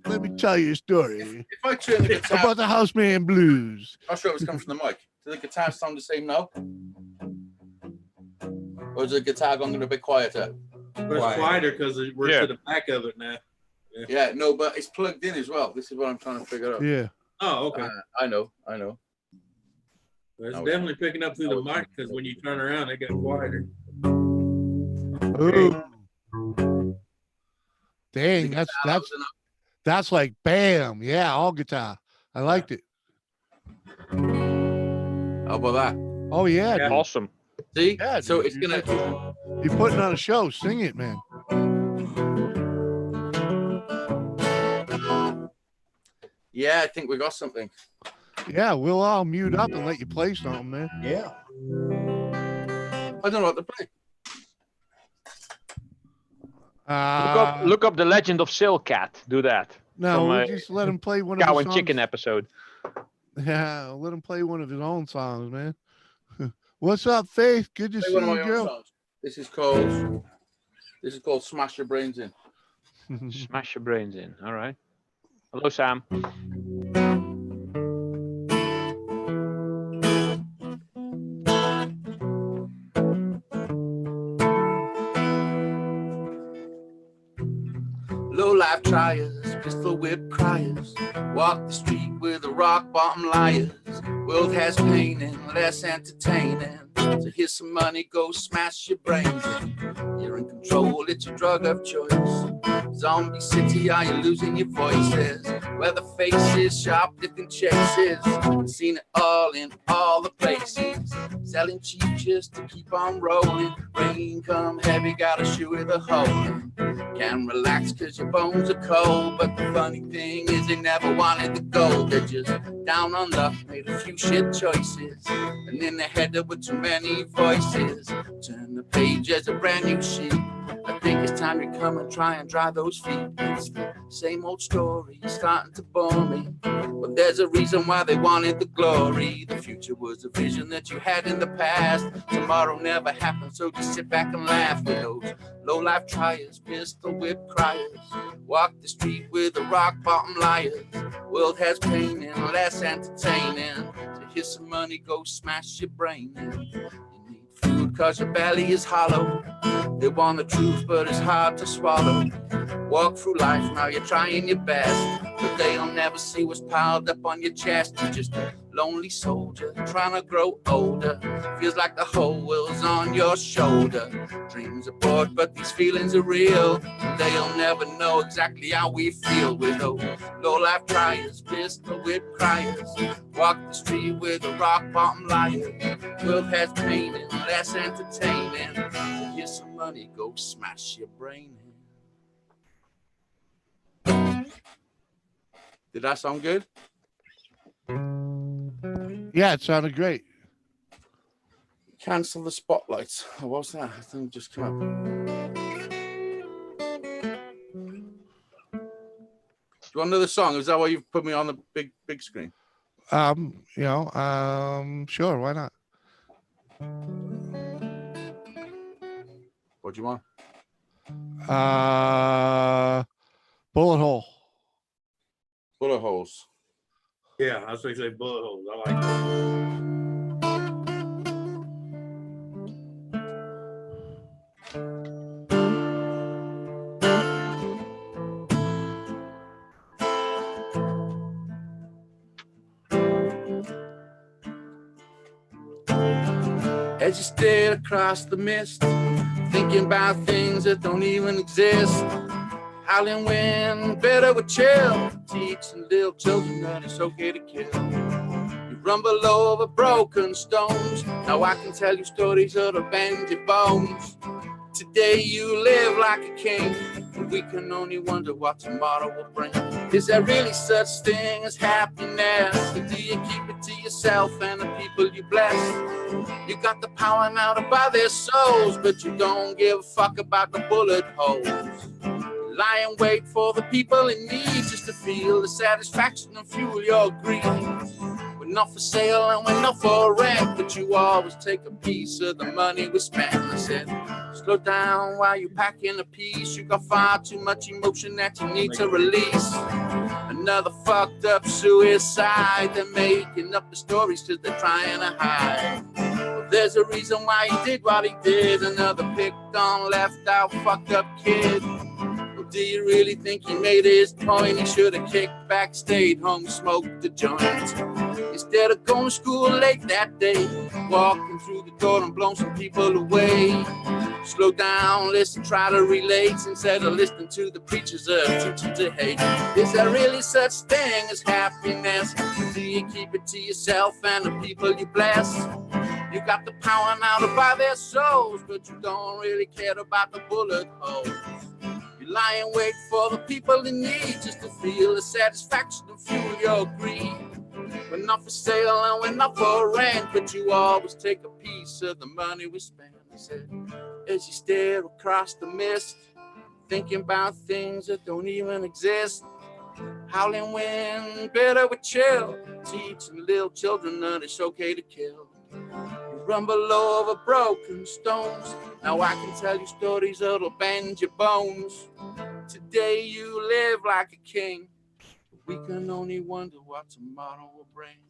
Let me tell you a story If I turn the guitar, about the Houseman Blues. I'm not sure it was coming from the mic. Does the guitar sound the same now? Or is the guitar going a bit quieter? But it's Quiet. quieter because we're Yeah. to the back of it now. Yeah, no, but it's plugged in as well. This is what I'm trying to figure out. Yeah. Oh, okay. I know. It's I was- definitely picking up through I the was- mic because when you turn around, it got quieter. Ooh. Dang, The guitar was enough. that's like bam. Yeah, all guitar. I liked it. How about that? Oh yeah, Yeah. dude. Awesome. See? Yeah, So dude, it's gonna. You're putting on a show. Sing it, man. Yeah, I think we got something. Yeah, we'll all mute up and let you play something, man. Yeah. I don't know what to play. Look up the Legend of Silcat. Do that. No, from, we'll just let him play one of Cow his and songs. Chicken episode. Yeah, let him play one of his own songs, man. What's up, Faith? Good to Play see one of you, my own girl. songs. This is called Smash Your Brains In. Smash your brains in. All right. Hello, Sam. life triers, pistol whip criers, walk the street with the rock bottom liars. World has pain and less entertaining. So here's some money, go smash your brains in. You're in control, it's your drug of choice. Zombie city, are you losing your voices? Where the faces, shoplifting chases. Seen it all in all the places. Selling cheap just to keep on rolling. Rain come heavy, got a shoe with a hole in. Can't relax cause your bones are cold. But the funny thing is they never wanted the gold. They're just down on luck, made a few shit choices. And in their head there were too many voices. Turn the page as a brand new sheet. I think it's time you come and try and dry those feet. It's the same old story, it's starting to bore me. But there's a reason why they wanted the glory. The future was a vision that you had in the past. Tomorrow never happened, so just sit back and laugh with those low-life triers, pistol whip criers. Walk the street with the rock bottom liars. World has pain and less entertaining. So here's some money, go smash your brain in. You need food cause your belly is hollow. They want the truth, but it's hard to swallow. Walk through life, now you're trying your best, but they'll never see what's piled up on your chest. You're just a lonely soldier, trying to grow older. Feels like the whole world's on your shoulder. Dreams are bored, but these feelings are real. They'll never know exactly how we feel with those low-life triers, pistol whip criers. Walk the street with a rock bottom liar. World has pain and less entertaining. So here's some money, go smash your brain in. Did that sound good? Yeah, it sounded great. Cancel the spotlights. Oh, what's that? I think just come up. Do you want another song? Is that why you've put me on the big screen? Sure, why not? What do you want? Bullet hole. Bullet holes. Yeah, I was going to say bullet holes. I like that. As you stare across the mist, thinking about things that don't even exist. Howling wind, better with chill, teaching little children that it's okay to kill. You rumble over broken stones, now I can tell you stories that'll bend your bones. Today you live like a king, and we can only wonder what tomorrow will bring. Is there really such thing as happiness? Or do you keep it to yourself and the people you bless? You got the power now to buy their souls, but you don't give a fuck about the bullet holes. Lie in wait for the people in need just to feel the satisfaction and fuel your greed. We're not for sale and we're not for rent, but you always take a piece of the money we spend. I said, slow down while you're packing a piece. You got far too much emotion that you need to release. Another fucked up suicide. They're making up the stories cause they're trying to hide. Well, there's a reason why he did what he did. Another picked on, left out, fucked up kid. Well, do you really think he made his point? He should have kicked back, stayed home, smoked the joint. Instead of going to school late that day, walking through the door and blowing some people away. Slow down, listen, try to relate instead of listening to the preachers of teaching to hate. Is there really such thing as happiness? Or do you keep it to yourself and the people you bless? You got the power now to buy their souls, but you don't really care about the bullet holes. You lie in wait for the people in need just to feel the satisfaction and fuel your greed. We're not for sale and we're not for rent, but you always take a piece of the money we spend. I said, as you stare across the mist, thinking about things that don't even exist. Howling wind, better with chill, teaching little children that it's okay to kill. You rumble over broken stones, now I can tell you stories that'll bend your bones. Today you live like a king, we can only wonder what tomorrow will bring.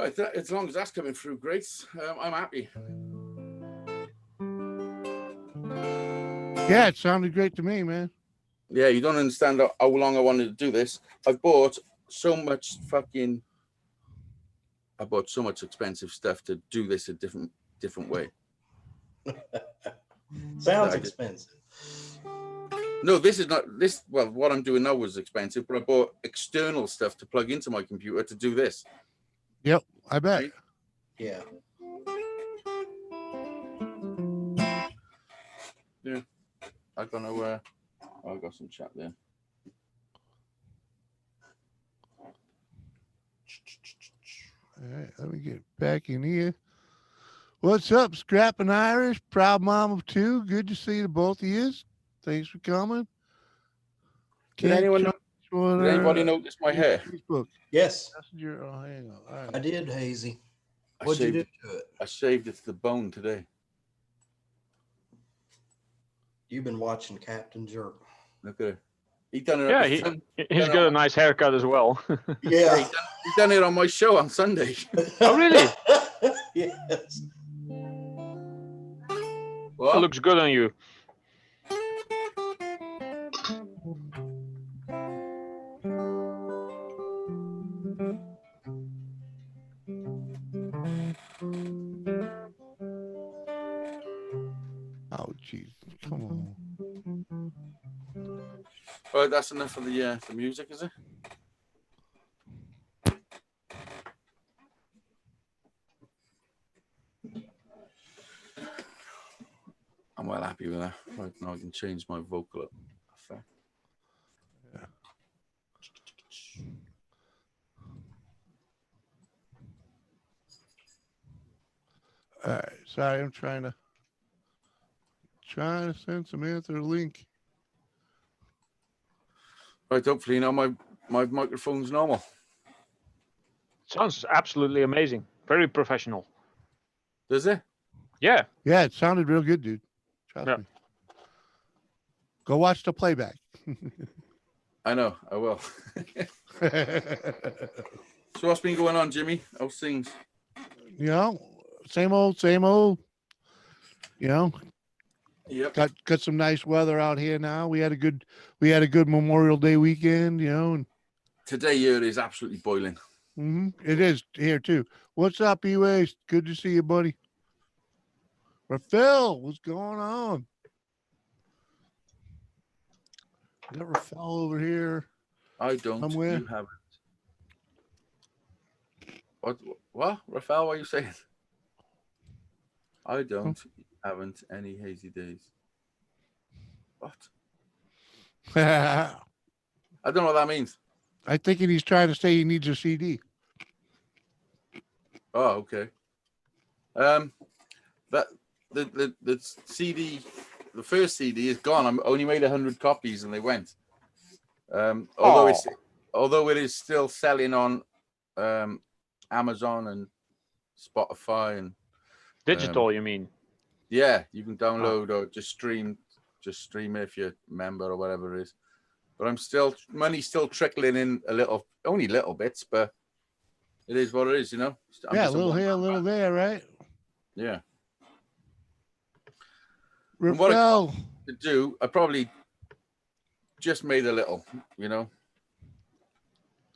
Right, as long as that's coming through, Grace, I'm happy. Yeah, it sounded great to me, man. Yeah, you don't understand how long I wanted to do this. I bought so much expensive stuff to do this a different way. Sounds I did. expensive. No, this is not this. Well, what I'm doing now was expensive, but I bought external stuff to plug into my computer to do this. Yep, I bet. Right? Yeah. Yeah, I don't know where. I got some chat there. All right, let me get back in here. What's up, Scrapping Irish? Proud mom of two. Good to see the both of you. Thanks for coming. Did anybody notice my hair? Facebook. Yes, Messenger. Oh, hang on. All I right. did, Hazy. I What'd you shaved do to it? I shaved it to the bone today. You've been watching Captain Jerk. Look at it. He done it. Yeah, he's got a nice haircut as well. Yeah. He done it on my show on Sunday. Oh, really? Yes. It What? looks good on you. Oh, jeez. Come on. All right, that's enough of the music, is it? I'm well happy with that. Right now I can change my vocal effect. All right. Sorry, I'm trying to send Samantha a link. Right, hopefully now my microphone's normal. Sounds absolutely amazing. Very professional. Does it? Yeah. Yeah, it sounded real good, dude. Trust Yeah. me. Go watch the playback. I know, I will. So what's been going on, Jimmy? How's things? You know, same old, same old. You know, Yep. got some nice weather out here now. We had a good Memorial Day weekend, you know, and Today here is absolutely boiling. it is here too. What's up, E-Waste? Good to see you, buddy. Rafael, what's going on? Got Rafael over here. I don't. Somewhere. You haven't. What? Rafael, what are you saying? I don't. Haven't any hazy days. What? I I don't know what that means. thinking he's trying to say he needs a CD. Oh, okay. That the CD, the first CD is gone. I only made 100 copies and they went. Although it is still selling on Amazon and Spotify and Digital, you mean? yeah, you can download or just stream it if you're a member or whatever it is. But money's still trickling in only little bits, but it is what it is, you know. I'm Yeah, a just little here, a little there, right? Yeah. Rafael. To do, I probably just made a little, you know,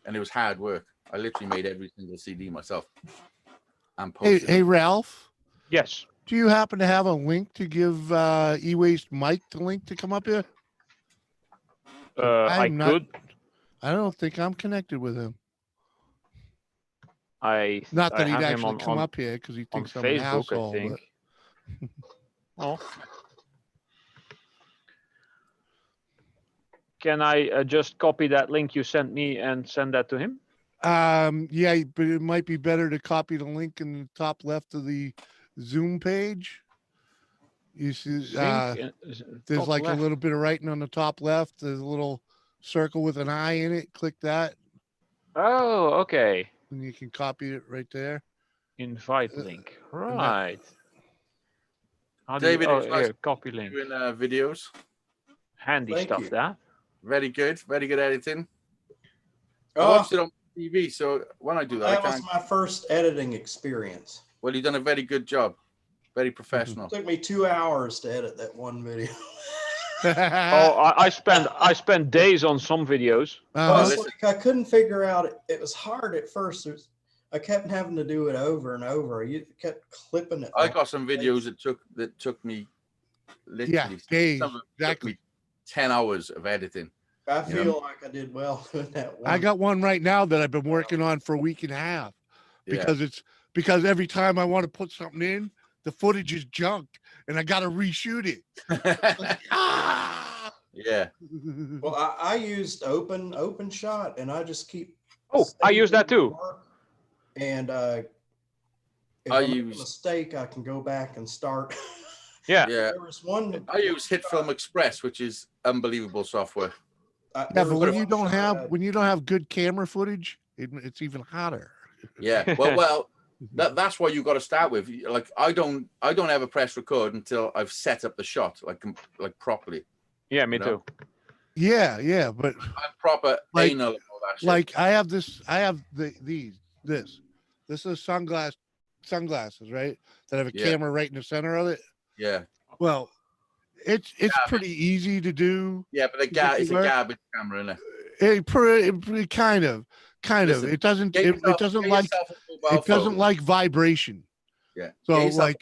and it was hard work. I literally made every single CD myself and posted Hey, it. Ralph. Yes. Do you happen to have a link to give E-Waste Mike the link to come up here? I could. I don't think I'm connected with him. I Not that he'd have him actually come on up here because he on thinks I'm an Facebook, asshole. I think. Oh. Can I just copy that link you sent me and send that to him? Yeah, but it might be better to copy the link in the top left of the Zoom page. You see, there's like a little bit of writing on the top left. There's a little circle with an eye in it. Click that, Oh, okay. and you can copy it right there. Invite link. Right. How do David, you, it was nice here, copy link. doing videos. Handy Thank stuff, you. that. Very good editing. I Oh, watched it TV, so when I do that, I That was can't. my first editing experience. Well, you've done a very good job. Very professional. It took me 2 hours to edit that one video. Oh, I spend days on some videos. Well, it's listen. like I couldn't figure out. It was hard at first. I kept having to do it over and over. You kept clipping it. I got some videos that took me literally Yeah, days, some of them took exactly. me 10 hours of editing. I feel like I did well doing that one. I got one right now that I've been working on for a week and a half Yeah. because every time I want to put something in, the footage is junk and I got to reshoot it. Ah! Yeah. Well, I used open shot, and I just keep. Oh, I use that saving too. mark. And if I I make a use- mistake, I can go back and start. Yeah. Yeah. There was one. I use HitFilm Express, which is unbelievable software. Yeah, there but was when one you don't shot have I- when you don't have good camera footage, it's even hotter. Yeah. Well, that's what you got to start with. Like I don't ever press record until I've set up the shot like properly. Yeah, me You know? too. Yeah, but I'm proper Like- anal and all that shit. like I have this is sunglasses, right? That have a Yeah. camera right in the center of it. Yeah. Well, it's pretty easy to do. Yeah, but Does it it's a work? garbage camera, isn't it? It kind of. Listen, It doesn't. Get It yourself- doesn't get like. yourself a mobile It doesn't phone. like vibration. Yeah. So Get yourself like,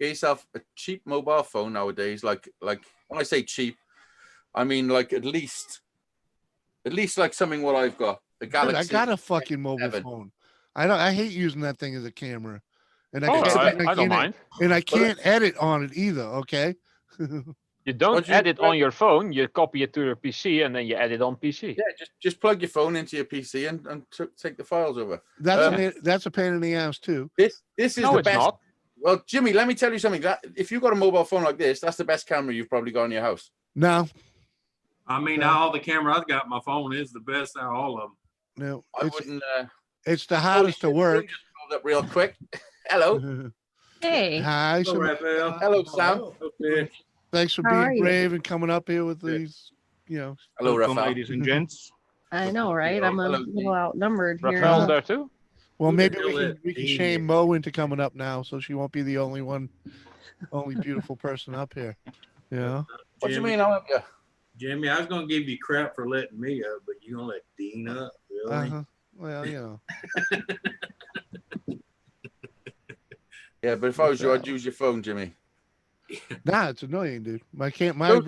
get yourself a cheap mobile phone nowadays. Like when I say cheap, I mean like at least like something what I've got. A dude, Galaxy. I got a fucking mobile 7. phone. I hate using that thing as a camera, and I Oh, can't. I don't mind. And I can't edit on it either. Okay. You don't What you- edit on your phone. You copy it to your PC and then you edit on PC. Yeah, just plug your phone into your PC and take the files over. That's a pain in the ass too. This is No, the it's best. not. Well, Jimmy, let me tell you something. That if you got a mobile phone like this, that's the best camera you've probably got in your house. No, I mean, Yeah. all the camera I've got, on my phone is the best out of all of them. no, I it's wouldn't. it's the Holy hardest to shit, work. Jim just called up real quick. Hello, Hey, Hi, Hello, Raphael. hello, Sam. Okay. thanks for How are being you? brave and coming up here with Good. these. Hello, Welcome, Rafael. ladies and gents. I know, right? I'm a Hello, little outnumbered here. Rafael there too. Well, Who the maybe hell we is can Dean shame here? Mo into coming up now, so she won't be the only beautiful person up here. Yeah. What do you Jimmy, mean? I'll help you. Jimmy, I was gonna give you crap for letting me up, but you gonna let Dean up? Really? Uh-huh. Well, you know. Yeah, but if I was you, I'd use your phone, Jimmy. Nah, it's annoying, dude. My can't. My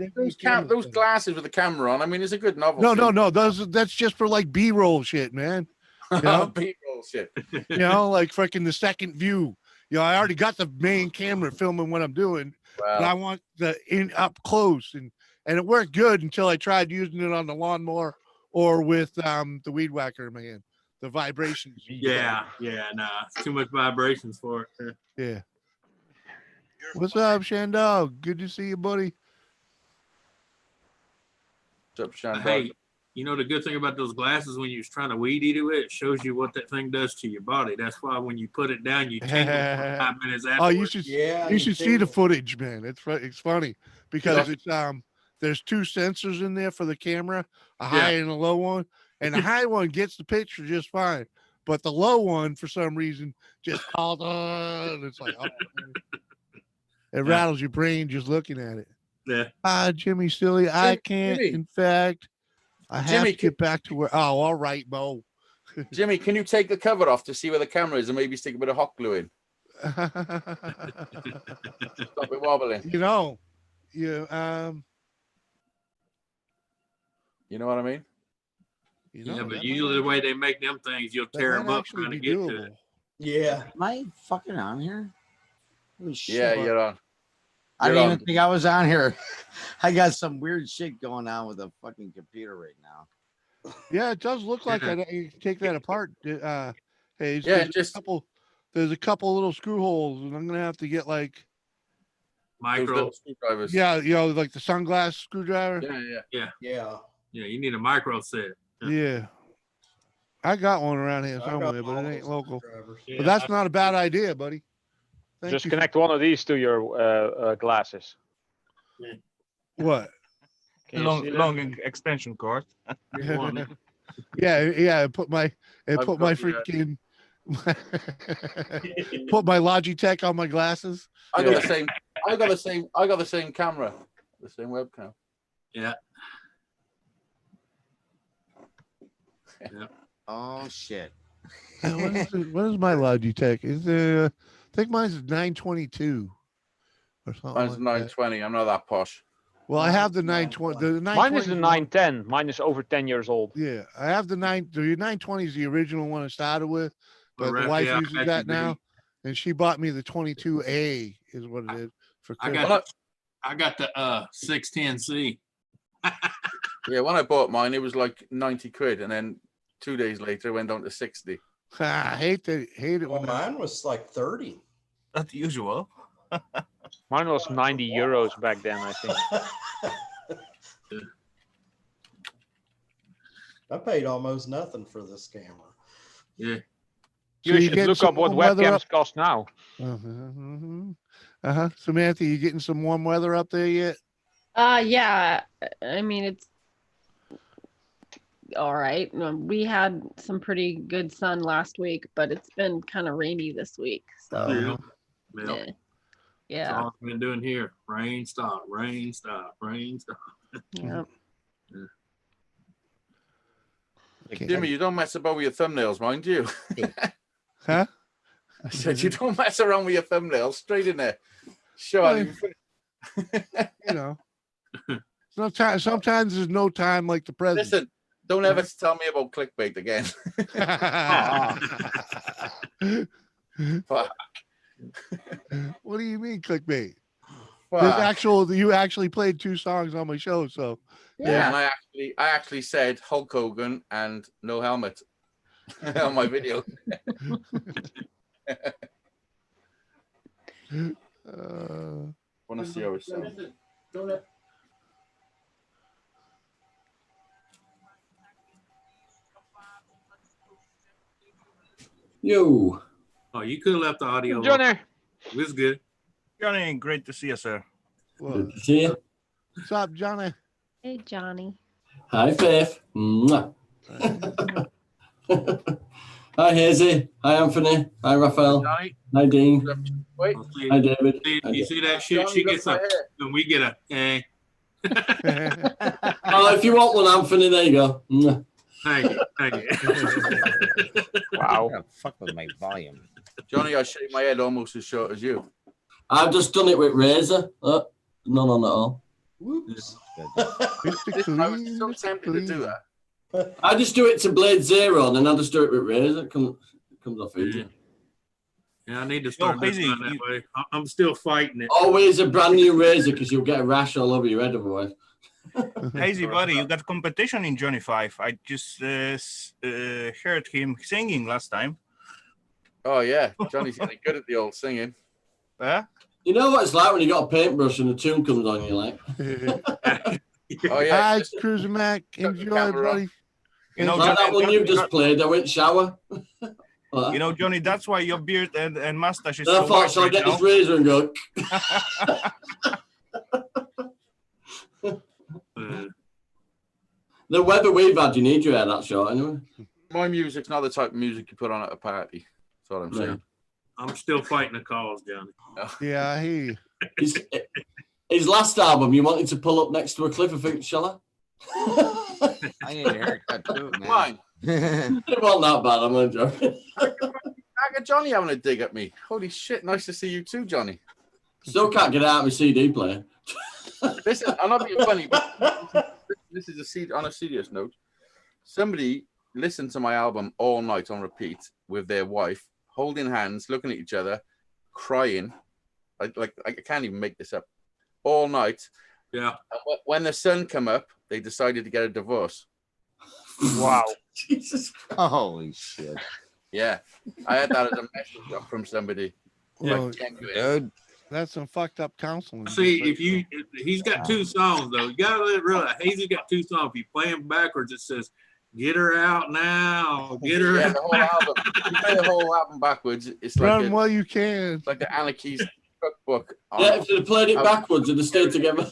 Those glasses with the camera on. I mean, it's a good novel. No. That's just for like B-roll shit, man. know? B-roll shit. You know, like freaking the second view. You know, I already got the main camera filming what I'm doing, but I Wow. want the in up close, and it worked good until I tried using it on the lawnmower or with the weed whacker in my hand. The vibrations. Yeah, nah, it's too much vibrations for it. Yeah. What's up, Shandog? Good to see you, buddy. What's up, Sean? Hey, you know the good thing about those glasses when you're trying to weed eat it, it shows you what that thing does to your body. That's why when you put it down, you tingle for 5 minutes afterwards. Oh, you should Yeah, you should see the tingle. footage, man. It's funny because it's there's two sensors in there for the camera, a high and a low one, and the high one gets the picture just fine, but the low one for some reason just calls on. It's like it rattles your brain just looking at it. Yeah. Jimmy, silly, I Jimmy, can't. Jimmy. In fact, I have Jimmy, to get back to where. Oh, all right, Mo. Jimmy, can you take the cover off to see where the camera is and maybe stick a bit of hot glue in? Stop it wobbling. You know, You know what I mean? Yeah, but that usually the way they make them things, you'll that tear might them up actually trying to be get to doable. it. Yeah. Am I fucking on here? Holy shit. Yeah, you're on. I you're didn't on. even think I was on here. I got some weird shit going on with the fucking computer right now. Yeah, it does look like Yeah. you can take that apart. Hey, Yeah, there's a couple little screw holes, and I'm gonna have to get like, Those Micro. little screwdrivers. yeah, like the sunglass screwdriver. Yeah. Yeah. Yeah, you need a micro set. Yeah. I got one around here I got somewhere, but all it ain't those local. screwdrivers. Yeah, But that's not a bad idea, buddy. Thank Just you. connect one of these to your glasses. What? Can you see that? extension cord. You want it. Yeah. Put my I've put my got that. freaking put my Logitech on my glasses. I got Yeah. the same. I got the same camera, the same webcam. Yeah. Oh shit. What is my Logitech? I think mine's 922 or something. Mine's like 920. I'm not that posh. Well, I have the Mine's 920. The 920 Mine is the 910. Mine is over 10 years old. Yeah, I have the 920 is the original one I started with, but the Right, wife yeah, I uses got that you, now, baby. and she bought me the 22A is what it is for I Christmas. got I got the 610C. Yeah, when I bought mine, it was like 90 quid, and then 2 days later, it went down to 60. I hate it Well, when mine was like 30. Not usual. Mine was 90 euros back then, I think. I paid almost nothing for this camera. Yeah. So You you should getting look some up what warm weather up? webcams cost now. Samantha, you getting some warm weather up there yet? Yeah. I mean, it's all right. We had some pretty good sun last week, but it's been kind of rainy this week. So Yeah. yeah. That's Yeah. all I've been doing here. Rain, stop, rain, stop, rain, stop. Yeah. Jimmy, you don't mess about with your thumbnails, mind you. Huh? I said you don't mess around with your thumbnails. Straight in there. Sure. Well, you know. Sometimes there's no time like the present. Listen, don't ever tell me about clickbait again. Fuck. What do you mean clickbait? Fuck. You actually played 2 songs on my show, so Yeah, and I actually said Hulk Hogan and no helmet on my video. Want to see how it sounds? Yo. Oh, you could have left the audio. Johnny. It was good. Johnny, great to see you, sir. Good to see you. What's up, Johnny? Hey, Johnny. Hi, Faith. Mwah. Hi, Hazy. Hi, Anthony. Hi, Raphael. Johnny, Hi, Dean. wait. Hi, David. You see that shit? Johnny, She gets look a, right here. and we get a, eh. Oh, if you want one, Anthony, there you go. Mwah. Thank you. Thank you. Wow. Oh, fuck with my volume. Johnny, I shave my head almost as short as you. I've just done it with razor. None on at all. Whoops. Listen, I was so tempted to do that. I just do it to Blade Zero, and then I just do it with razor. It comes off easy. Yeah, I need to start busy. doing that way. I'm still fighting it. Always a brand new razor because you'll get a rash all over your head otherwise. Hazy buddy, you got competition in Johnny 5. I just heard him singing last time. Oh yeah, Johnny's getting good at the old singing. Huh? You know what it's like when you got a paintbrush and a tune comes on you, like. Oh yeah. Hi, Cruiser Mac. Got the Enjoy, camera on. buddy. You know, Like that Johnny, one you just played, I went shower. Like you know, Johnny, that's why your beard and mustache is then I so thought, white shall I right get now. this razor and go? The weather we've had, you need your hair that short anyway. My music's not the type of music you put on at a party. That's what I'm saying. I'm still fighting the cause, Johnny. Yeah, I hear you. His last album, you wanted to pull up next to a cliff, I think, shall I? I need a haircut too, man. Mine. It wasn't that bad, I'm only joking. I got Johnny having a dig at me. Holy shit, nice to see you too, Johnny. Still can't get out of my CD player. Listen, I'm not being funny, but this is on a serious note. Somebody listened to my album all night on repeat with their wife, holding hands, looking at each other, crying. I can't even make this up. All night. Yeah. And when the sun came up, they decided to get a divorce. Wow. Jesus Christ. Holy shit. Yeah. I had that as a message from somebody. Well, Like, genuine. Dude. that's some fucked up counseling. See, he's got 2 songs though. You gotta realize Hazy got 2 songs. If you play them backwards, it says, "Get her out now, get her Yeah, out." the whole album. You play the whole album backwards. It's Run like while you can. it's like the Anarchy's cookbook. Yeah, if they'd played it backwards, they'd have stayed together.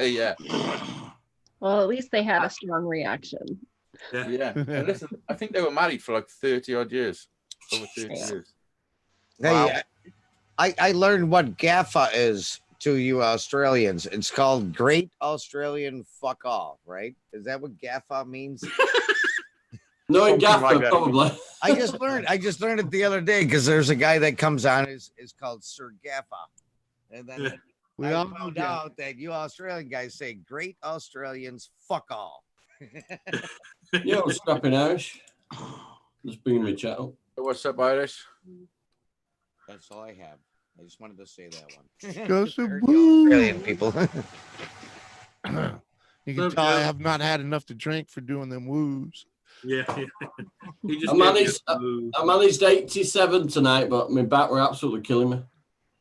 Yeah. Well, at least they had a strong reaction. Yeah. And listen, I think they were married for like 30 odd years. Over 30 years. Hey, I learned what GAFA is to you Australians. It's called Great Australian Fuck Off, right? Is that what GAFA means? No, in Something Gaffer, like that. probably. I just learned it the other day because there's a guy that comes on is called Sir Gaffa. And then We I all know found Gaff. out that you Australian guys say Great Australians Fuck All. Yeah, I was scrapping Irish. Just bringing me chat up. What's up, Irish? That's all I have. I just wanted to say that one. Go some Heard you Australian woo. people. You can tell I have not had enough to drink for doing them woos. Yeah. He just I managed 87 tonight, but my back were absolutely killing me.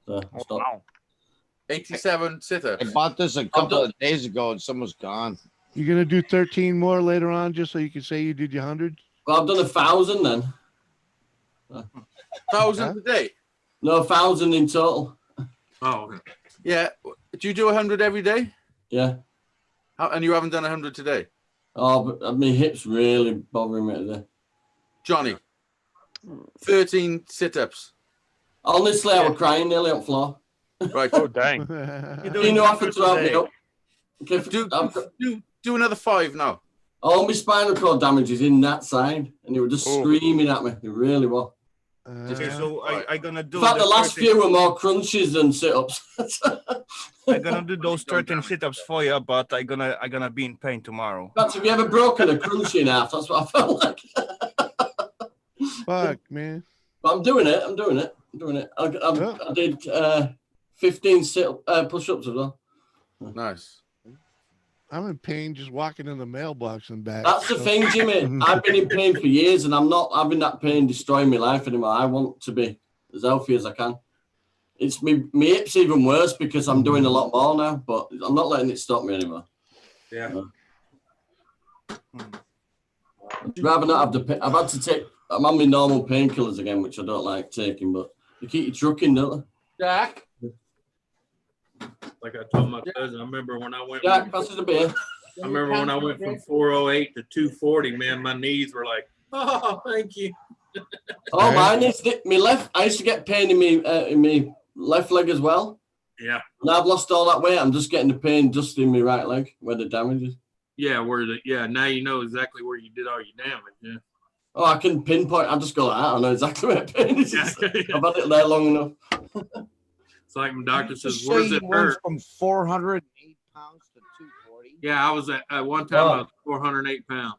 So, Oh, stop. wow. 87 sit-ups. I bought this a couple of days ago and someone's gone. You're gonna do 13 more later on, just so you can say you did your 100. Well, I've done 1,000 then. 1,000 a day? No, 1,000 in total. Oh, okay. Yeah. Do you do 100 every day? Yeah. And you haven't done 100 today? Oh, but my hips really bothering me today. Johnny, 13 sit-ups. Honestly, I was crying nearly on the floor. Right. Oh, dang. You know, offered to help me up. Do another 5 now. All my spinal cord damage is in that side, and they were just screaming at me. They really were. Okay, so I gonna do. In fact, the last 13 few were more crunches than sit-ups. I'm gonna do those 13 sit-ups for you, but I gonna be in pain tomorrow. But have you ever broken a crunchie in half? That's what I felt like. Fuck, man. But I'm doing it. I did 15 push-ups as well. Nice. I'm in pain just walking in the mailbox and back. That's the thing, Jimmy. I've been in pain for years, and I'm not having that pain destroying my life anymore. I want to be as healthy as I can. It's me hips even worse because I'm doing a lot more now, but I'm not letting it stop me anymore. Yeah. I'd rather not have the pain. I've had to take. I'm on my normal painkillers again, which I don't like taking, but they keep you trucking, don't they? Jack. Like I told my cousin, I remember when I went. Jack, pass us a beer. I remember when I went from 408 to 240. Man, my knees were like, oh, thank you. Oh, mine is my left. I used to get pain in my left leg as well. Yeah. Now I've lost all that weight. I'm just getting the pain just in my right leg where the damage is. Yeah, now you know exactly where you did all your damage. Yeah. Oh, I can pinpoint. I just go like that. I know exactly where pain is. Yeah. I've had it there long enough. It's like my doctor says, Just where say does it you went hurt? from 408 pounds to 240. Yeah, I was at one time I was 408 pounds.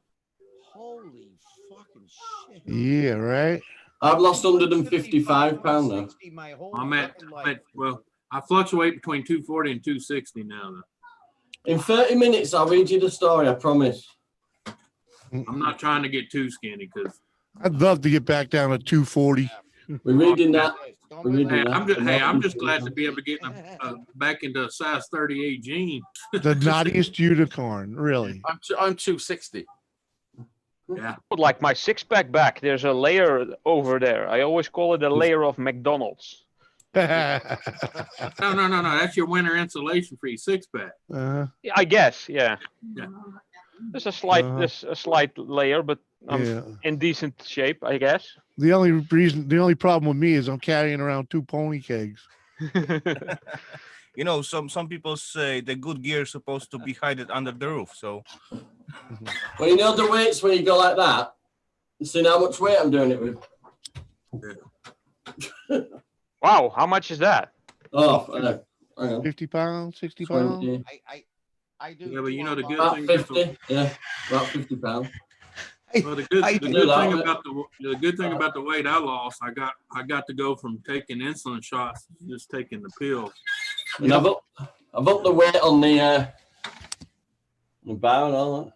Holy fucking shit. Yeah, right. I've lost 155 pounds now. I'm at well, I fluctuate between 240 and 260 now. Though. In 30 minutes, I'll read you the story. I promise. I'm not trying to get too skinny because I'd love to get back down to 240. We're reading that. I'm just glad to be able to get back into a size 38 jean. The naughtiest unicorn, really. I'm 260. Yeah. Put like my six-pack back. There's a layer over there. I always call it a layer of McDonald's. No. That's your winter insulation for your six pack. Uh, Yeah, I guess, yeah. Yeah. There's a slight layer, but I'm Yeah. in decent shape, I guess. the only problem with me is I'm carrying around 2 pony kegs. You know, some people say the good gear is supposed to be hidden under the roof. So Well, you know the weights when you go like that. You see how much weight I'm doing it with. Wow, how much is that? Oh, hang on. 50 pounds, 60 pounds. 20. I do. Yeah, but you know the good About thing. 50. Yeah, about 50 pounds. Well, the good I thing do like it. about the good thing about the weight I lost, I got to go from taking insulin shots to just taking the pills. And I've upped the weight on the bar and all that.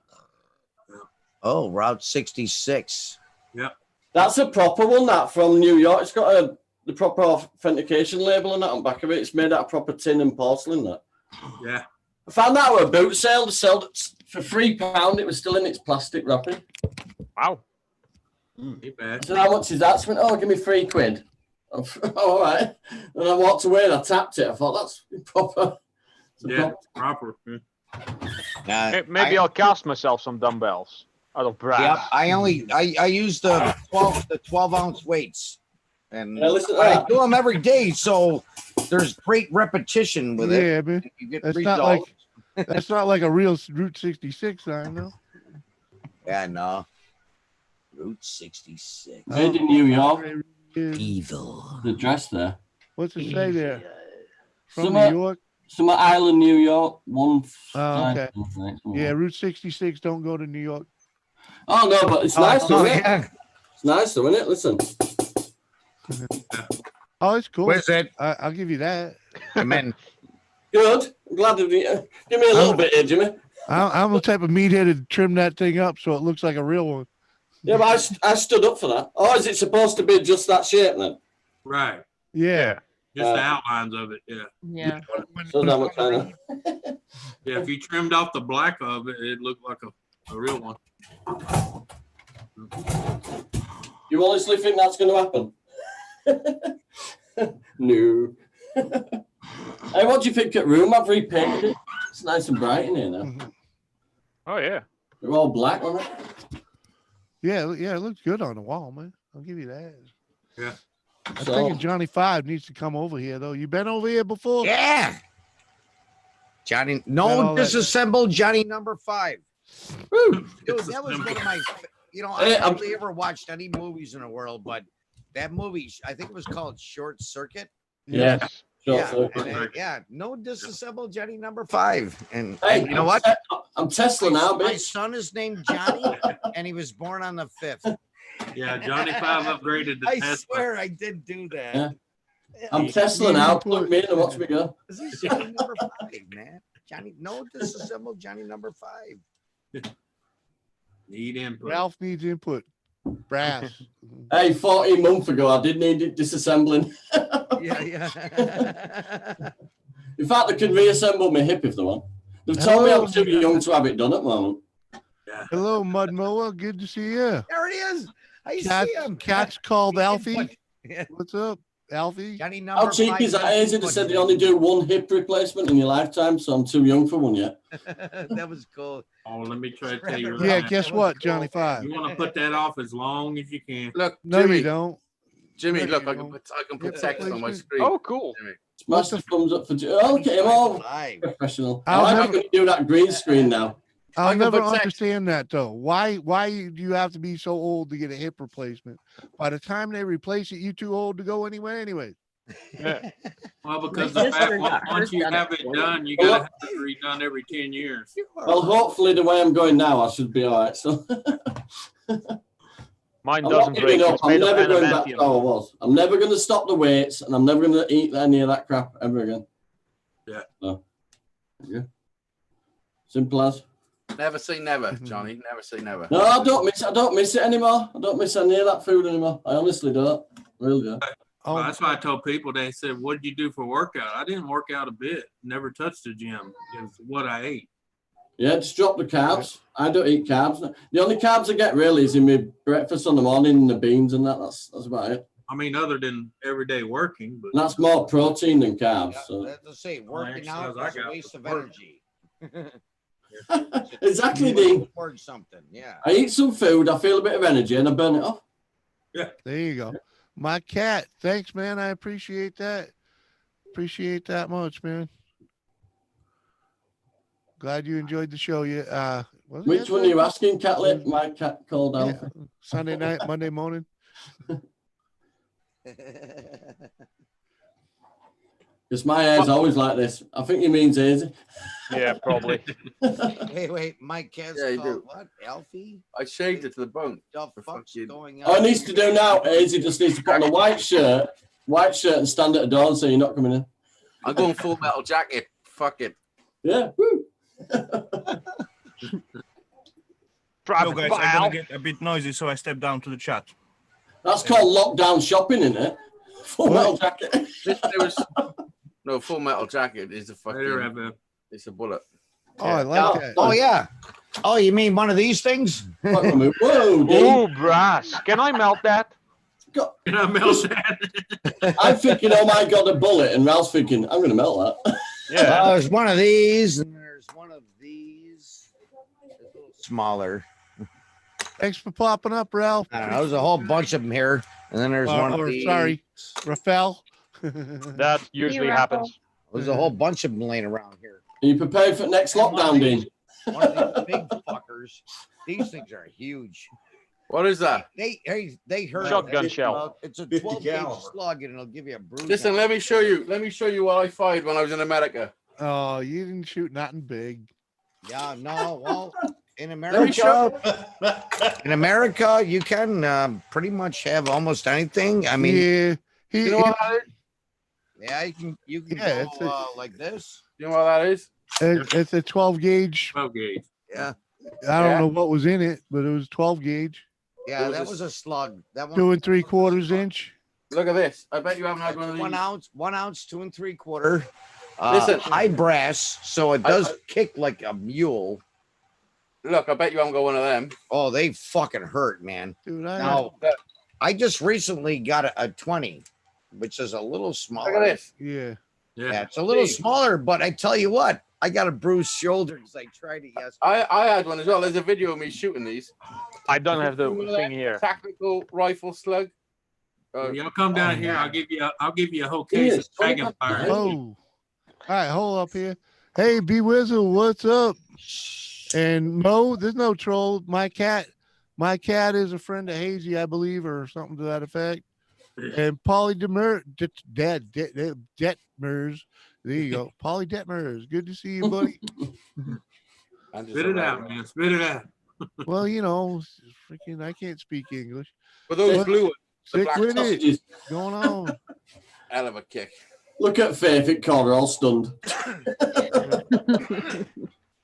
Oh, Route 66. Yeah. That's a proper one, that from New York. It's got the proper authentication label on that on the back of it. It's made out of proper tin and porcelain, that. Yeah. I found that at a boot sale. They sold it for £3. It was still in its plastic wrapping. Wow. Ain't bad. I said, how much is that? She went, oh, give me £3. All right. And I walked away and I tapped it. I thought, that's proper. Yeah, it's proper. Yeah. Maybe I'll cast myself some dumbbells out of brass. Yeah, I use the 12 ounce weights, and Yeah, listen to I that. do them every day. So there's great repetition with it. Yeah, man. You get That's results. not like that's not like a real Route 66 I know. Yeah, no. Route 66. Made in New York. Evil. The dress there. What's it say there? From Summer- New York? Summer Island, New York. Oh, okay. Yeah, Route 66 don't go to New York. Oh no, but it's nice, Oh, isn't it? yeah. It's nice, though, isn't it? Listen. Oh, it's cool. Where's it? I'll give you that. I'm in. Good. I'm glad to give me a little bit here, Jimmy. I'm the type of meathead to trim that thing up so it looks like a real one. Yeah, but I stood up for that. Oh, is it supposed to be just that shape then? Right. Yeah. Just the outlines of it. Yeah. Yeah. So that much I know. Yeah. If you trimmed off the black of it, it looked like a real one. You honestly think that's going to happen? No. Hey, what do you think at room? I've repainted it. It's nice and bright in here now. Oh yeah. They're all black, aren't they? Yeah, it looks good on the wall, man. I'll give you that. Yeah. I'm So- thinking Johnny Five needs to come over here though. You been over here before? Yeah. Johnny, Got no all that- disassembled Johnny number 5. Dude, that was one of my, I Hey, hardly ever watched any movies in the world, but that movie, I think it was called Short Circuit. Yes. Sure, Yeah, so- yeah, no disassembled Johnny number 5. And Hey, you know what? I'm Tesla now, My bitch. son is named Johnny, and he was born on the 5th. Yeah. Johnny Five upgraded to I Tesla. swear I did do that. Yeah. I'm Tesla now. Plug me in and watch me go. This is Johnny number 5, man. Johnny, no disassembled Johnny number 5. Need input. Ralph needs input. Brass. Hey, 14 months ago, I did need it disassembling. Yeah. In fact, they can reassemble my hip if they want. They've told me I'm too young to have it done at the moment. Hello, Mud Mower. Good to see you. There he is. I Cat, see him. Cat's called Alfie. Yeah. What's up, Alfie? Johnny How number cheap 5 is that? Is it? They said they only do one hip replacement in your lifetime, so I'm too young for one yet. That was cool. Oh, let me try to tell you. Yeah, right now. guess what, Johnny Five? You want to put that off as long as you can. Look, No, Jimmy, you don't. Jimmy, No, look, you I can don't. put Yeah, text on my placement. screen. Oh, cool. Jimmy. Smash the thumbs up for okay, I'm all 5. professional. I'll I'm never- not going to do that green screen now. I'll can never put text. understand that though. Why do you have to be so old to get a hip replacement? By the time they replace it, you too old to go anywhere anyway. Yeah. Well, because My the fact sister got once hers you done have at it 40. done, you gotta have it redone every 10 years. Well, hopefully the way I'm going now, I should be all right. So Mine I'm not doesn't break. giving up. It's I'm made of never going back to adamantium. how I was. I'm never going to stop the weights, and I'm never going to eat any of that crap ever again. Yeah. So, yeah. Simple as. Never say never, Johnny. Never say never. No, I don't miss. I don't miss it anymore. I don't miss any of that food anymore. I honestly don't. Really don't. Well, that's why I told people, they said, what did you do for workout? I didn't work out a bit. Never touched the gym. It's what I ate. Yeah, just drop the carbs. I don't eat carbs. The only carbs I get really is in my breakfast on the morning and the beans and that. That's about it. I mean, other than everyday working, but And that's more protein than carbs. So. That's to say, working out exercise I is a got waste of was work. energy. Exactly, Dean. Word something, yeah. I eat some food, I feel a bit of energy, and I burn it off. There you go. My cat. Thanks, man. I appreciate that. Appreciate that much, man. Glad you enjoyed the show. Yeah. Which one are you asking, Catlet? My cat called Yeah. Alpha. Sunday night, Monday morning. Because my hair's always like this. I think he means easy. Yeah, probably. Wait, my cat's Yeah, you called do. what? Alfie? I shaved it to the bone. The For fuck's fucking- going All on? he needs to do now is he just needs to put on a white shirt and stand at the door and say you're not coming in. I'm going full metal jacket. Fuck it. Yeah. Woo. So Private guys, I'm Val. gonna get a bit noisy, so I step down to the chat. That's called lockdown shopping, isn't it? Full metal jacket. There was no full metal jacket. Is a later fucking. have a It's a bullet. Oh, I like that. Oh, yeah. Oh, you mean one of these things? Whoa, Dean. Oh, brass. Can I melt that? Can I melt that? I'm thinking, oh my God, a bullet. And Ralph's thinking, I'm going to melt that. Yeah. There's one of these, and there's one of these. smaller. Thanks for popping up, Ralph. I don't know. There's a whole bunch of them here, and then there's one. Of Or these. sorry, Rafael. That usually Raffle. happens. There's a whole bunch of them laying around here. Are you prepared for next lockdown, Dean? One of these big fuckers. These things are huge. What is that? They hurt. Shotgun It's, shell. It's a 50 12 gauge caliber. slug, and it'll give you a bruise. Listen, let me show you. Let me show you what I fired when I was in America. Oh, you didn't shoot nothing big. Yeah, no. Well, in me America, show- you can pretty much have almost anything. I mean, Yeah, You know what that is? yeah, you can Yeah, go it's like this. You know what that is? it's a 12 gauge. 12 gauge. Yeah, I don't Yeah. know what was in it, but it was 12 gauge, yeah, It that was was a slug. That one. 2 3/4 inch. Look at this. I bet you haven't had one of these. 1 ounce, 1 ounce, 2 3/4. Listen. High brass, so it does kick like a mule. Look, I bet you haven't got one of them. Oh, they fucking hurt, man. Dude, Now, I just recently got a 20, which is a little smaller. Look at this. yeah. Yeah, it's a little Gee. smaller, but I tell you what, I got a bruised shoulder because I tried it yesterday. I had one as well. There's a video of me shooting these. I don't have the Remember thing that here. Tactical rifle slug. Y'all come down here. I'll give you a whole case Yes, of dragon 25%. fire. Oh, all right, hold up here. Hey, B Wizzle, what's up? And Mo, there's no troll. My cat is a friend of Hazy, I believe, or something to that effect. And Polly Detmers, there you go. Polly Detmers, good to see you, buddy. Spit it out, man. Spit it out. Well, you know, freaking, I can't speak English. For those What? blue ones, the Sick black with it. Sausages. Going on. hell of a kick. Look at Faith at corner, all stunned.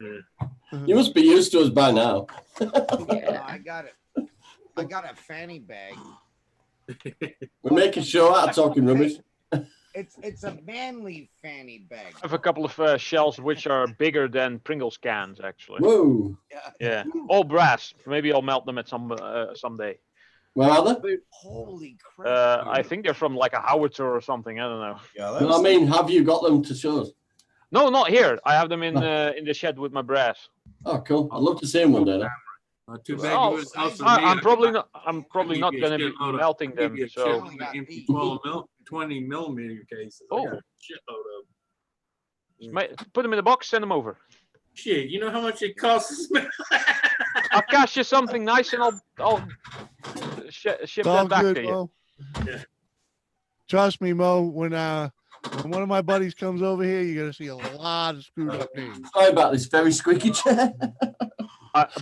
You must be used to us by now. I got it. I got a fanny bag. We're making sure out of talking rubbish. It's a manly fanny bag. I have a couple of shells which are bigger than Pringles cans, actually. Whoa. Yeah, all brass. Maybe I'll melt them at someday. Where are they? Holy crap. I think they're from like a howitzer or something. I don't know. Yeah, No, I mean, have you got them to show us? No, not here. I have them in the shed with my brass. Oh, cool. I'd love to see them one day. Too bad Oh, you was also I'm me. probably not. I'm probably Give not you a going to be shitload of- melting give them. you a So shitload of empty 20 millimeter cases. I Oh. got a shitload of put them in the box. Send them over. shit. You know how much it costs? I'll cash you something nice, and I'll ship It's that all back good, to you. Mo. Yeah. Trust me, Mo. When one of my buddies comes over here, you're gonna see a lot of screwed up names. Sorry about this very squeaky chair.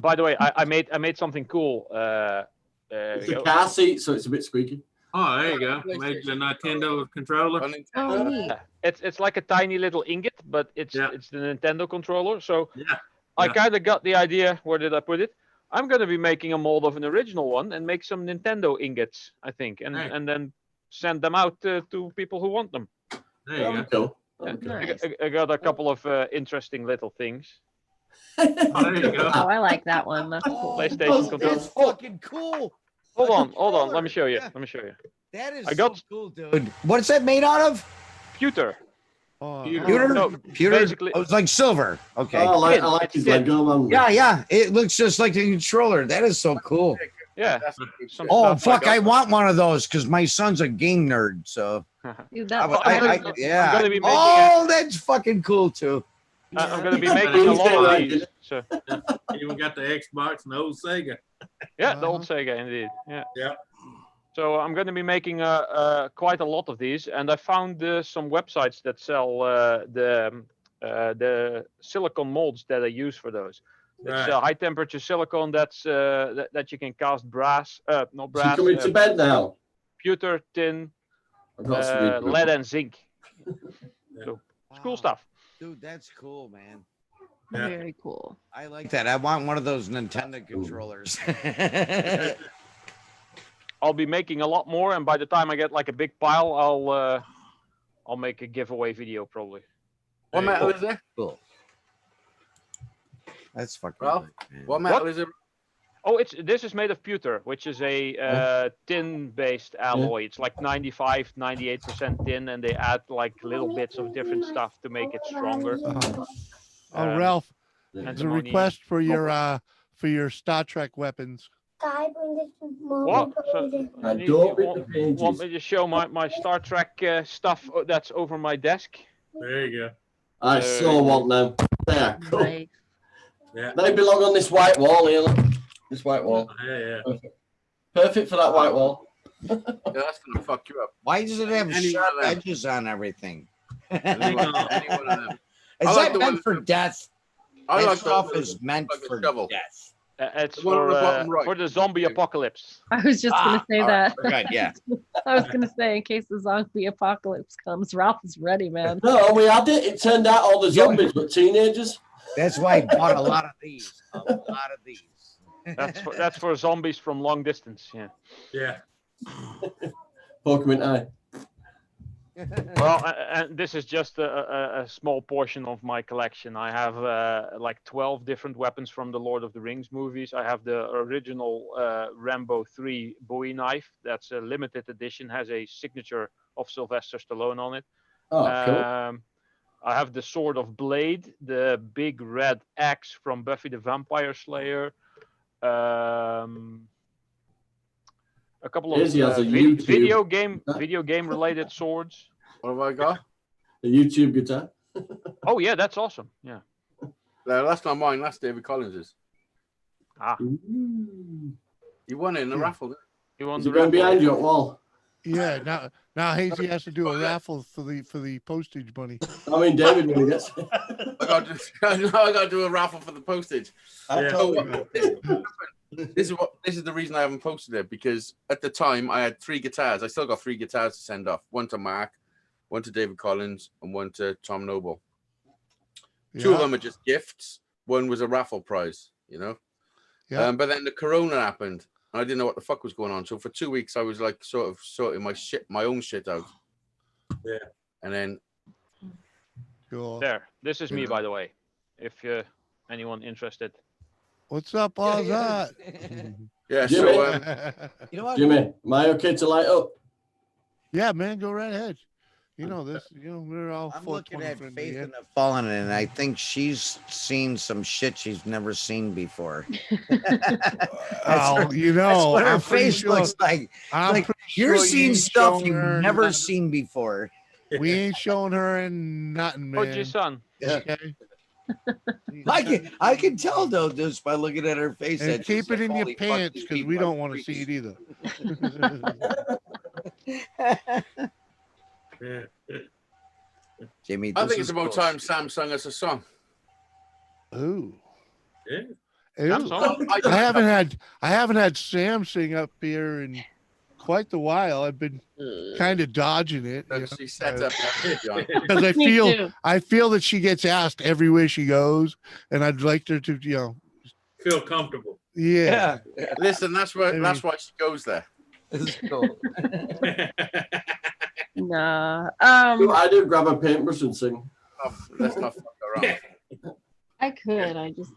By the way, I made something cool. There It's we a go. car seat, so it's a bit squeaky. Oh, there you go. Made the Nintendo controller. Oh, neat. It's like a tiny little ingot, but it's the Nintendo controller. So Yeah. I Yeah. kind of got the idea. Where did I put it? I'm gonna be making a mold of an original one and make some Nintendo ingots, I think, and Hey. and then send them out to people who want them. There you go. Cool. Yeah. Nice. I got a couple of interesting little things. Oh, there you go. Oh, I like that one. That's cool. PlayStation That's controller. fucking cool. Hold A on. Let controller. me show you. Yeah. Let me show you. That is I got- so cool, dude. What is that made out of? Pewter. Oh, Pewter. No, Pewter? basically- Oh, it's like silver. Okay. Oh, I like his Tin. Lego man. Yeah. It looks just like the controller. That is so cool. Yeah. That's a good Some shit. Oh, stuff fuck. I got. want one of those because my son's a game nerd. So, Dude, I, that's I, awesome. yeah. I'm gonna be making Oh, that's fucking cool, too. I'm gonna be making a lot of these. So, Even got the Xbox and the old Sega. yeah, the old Sega, indeed. Yeah. Yeah. So I'm going to be making quite a lot of these, and I found some websites that sell the silicone molds that I use for those. It's Right. high temperature silicone that you can cast brass, not So brass, coming to bed now. pewter, tin, I've got to read lead, and zinc. So it's cool Wow. stuff. Dude, that's cool, man. Yeah. Very cool. I like that. I want one of those Nintendo controllers. I'll be making a lot more, and by the time I get like a big pile, I'll make a giveaway video probably. What metal is it? Cool. That's fucking Ralph? good, man. What metal is it? Oh, this is made of pewter, which is a tin-based alloy. It's like 95, 98% tin, and they add like little bits of different stuff to make it stronger. Oh, Um, Ralph, and there's a antimony. request for your for your Star Trek weapons. What? So, I you don't read the want pages. me to show my Star Trek stuff that's over my desk? There you go. I so want them. There, cool. Nice. Yeah. They belong on this white wall here. Look. This white wall. Yeah. Perfect for that white wall. Yeah, that's gonna fuck you up. Why does it have Any sharp one of them. edges on everything? Any one of them. Is I like that the meant one- for death? I That like the stuff one is meant like a for shovel. death. It's The one on for, the bottom right. for the zombie apocalypse. I was just gonna say all right, that. good, yeah. I was gonna say in case the zombie apocalypse comes, Ralph is ready, man. No, we had it. It turned out all the zombies were teenagers. That's why I bought a lot of these. A lot of these. That's for zombies from long distance. Yeah. Yeah. Pokemon Eye. Well, and this is just a small portion of my collection. I have like 12 different weapons from the Lord of the Rings movies. I have the original Rambo 3 Bowie knife. That's a limited edition, has a signature of Sylvester Stallone on it. Oh, cool. I have the Sword of Blade, the big red axe from Buffy the Vampire Slayer. A couple of Izzy has a YouTube. video game related swords. What have I got? The YouTube guitar. Oh yeah, that's awesome. Yeah. No, that's not mine. That's David Collins's. Ah, Ooh. He won it in the raffle. Didn't you want Is the it going raffle? behind you at wall? Yeah, now Hazy has to do a raffle for the postage money. I mean, David, when he gets. he? I got to do a raffle for the postage. I Yeah. told you. This is the reason I haven't posted it, because at the time I had 3 guitars. I still got 3 guitars to send off. One to Mark, one to David Collins, and one to Tom Noble. 2 of them are just gifts. One was a raffle prize, you know. Yeah. But then the Corona happened, and I didn't know what the fuck was going on. So for 2 weeks, I was like sort of sorting my own shit out. Yeah. And then Cool. There. This is me, by the way. If anyone interested. What's up, all that? yeah, Jimmy. so You know what? Jimmy, am I okay to light up? Yeah, man, go right ahead. You know this. You know we're all I'm 420 looking at friendly Faith here. in the Fallen, and I think she's seen some shit she's never seen before. Oh, you That's know, what her I'm pretty face sure- looks like. I'm Like, pretty You're sure you seeing ain't stuff showing you've her never nothing. seen before. We ain't showing her in nothing, Oh, man. your son. Okay? I can tell though just by looking at her face. And that she's keep it like, in your "Holy fuck, pants these because people we are don't want to freaks." see it either. Yeah. Jimmy, I this think is it's about cool. time Sam sung us a song. Ooh. Yeah. Ooh. Samsung? I haven't had Sam sing up here in quite the while. I've been kind of dodging it. You know, She set up that John. because Me too. I feel that she gets asked everywhere she goes, and I'd like her to, Feel comfortable. yeah. Listen, that's why she goes there. This is cool. Nah. I do grab a paintbrush and sing. Oh, let's not fuck around. I could. I just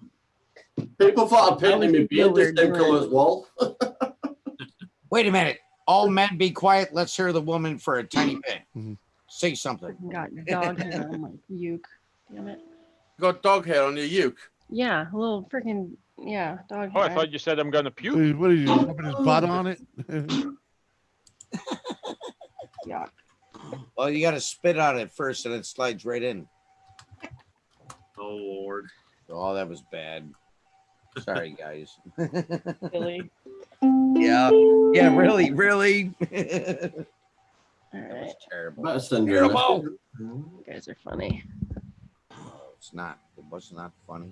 People thought I painted my beard the Weird same doing color it. as wall. Wait a minute. All men be quiet. Let's hear the woman for a tiny bit. Mhm. Say something. freaking got dog hair on my uke. Damn it. You got dog hair on your uke. Yeah, a little freaking dog Oh, hair. I thought you said I'm gonna puke. What are you rubbing his butt on it? Yeah. Well, you got to spit on it first, and it slides right in. Oh Lord. Oh, that was bad. Sorry, guys. Really. Yeah, really. All That right. was terrible. Better send Hear 'em you out. You guys are funny. Oh, it's not. It was not funny.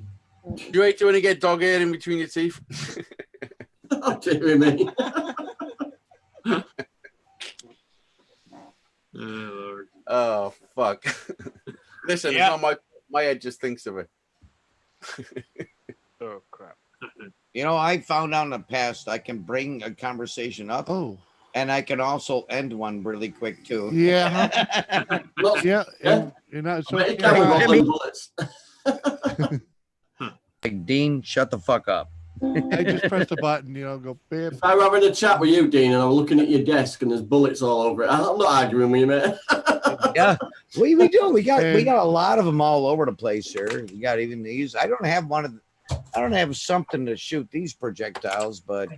You hate when you get dog hair in between your teeth. Oh, dear me. Oh Lord. Oh fuck. Listen, Yeah. it's not my head just thinks of it. Oh crap. You know, I found out in the past I can bring a conversation up, Oh, and I can also end one really quick too. yeah. Look, Yeah. Yeah. You're not so. I bet you can with all Jimmy. them bullets. Like, Dean, shut the fuck up. I just press the button, go, bam. If I were having a chat with you, Dean, and I'm looking at your desk and there's bullets all over it, I'm not arguing with you, mate. Yeah, we do. We got a lot of them all over the place here. We got even these. I don't have one of. I don't have something to shoot these projectiles, but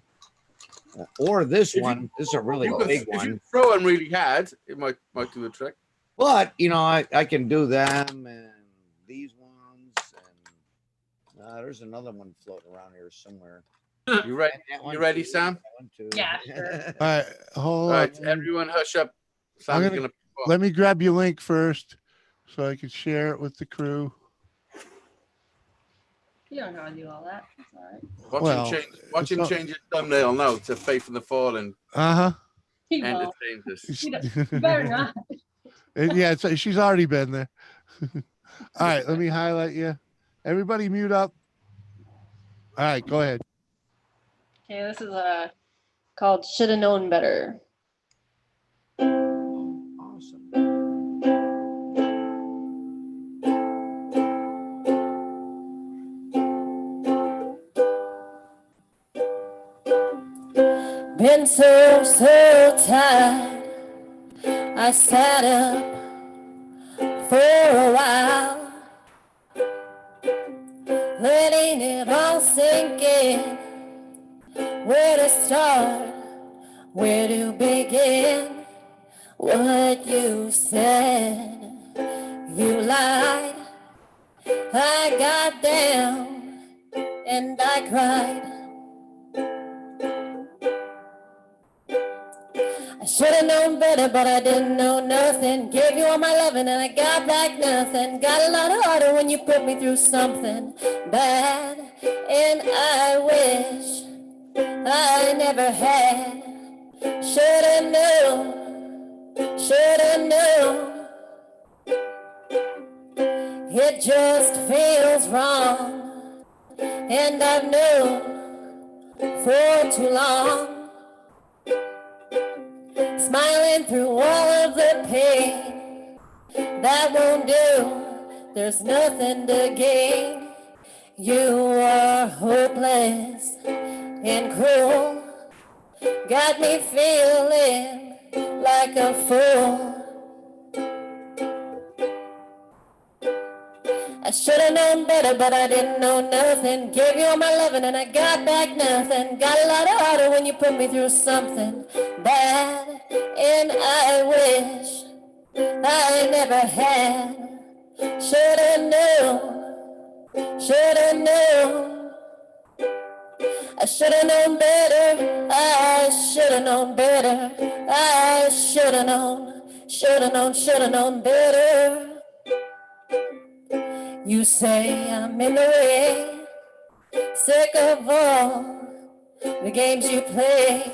or this If you- one. This is a really You can- big if you one. throw them really hard, it might do the trick. But you know, I can do them and these ones, and there's another one floating around here somewhere. You ready? That one You ready, too, Sam? that one too. Yeah, sure. All right, hold All on. right, everyone, hush up. Sam's gonna- gonna. Let me grab your link first so I can share it with the crew. You don't know how to do all that. It's all right. Watch Well, him change. Watch it's him not- change his thumbnail now to Faith in the Fallen. Uh-huh. He won't. Entertains us. You better not. Yeah, she's already been there. All right, let me highlight you. Everybody mute up. All right, go ahead. Okay, this is called Shoulda Known Better. Awesome. Been so tired. I sat up for a while, letting it all sink in. Where to start? Where to begin? What you said, you lied. I got down and I cried. I should have known better, but I didn't know nothing. Gave you all my loving and I got back nothing. Got a lot harder when you put me through something bad. And I wish I never had. Shoulda known, shoulda known. It just feels wrong. And I've known for too long. Smiling through all of the pain, that won't do, there's nothing to gain. You are hopeless and cruel, got me feeling like a fool. I should've known better, but I didn't know nothing. Gave you all my loving and I got back nothing. Got a lot harder when you put me through something bad. And I wish I never had. Should've known, should've known. I should've known better, I should've known better. I should've known, should've known, should've known better. You say I'm in the way, sick of all the games you play.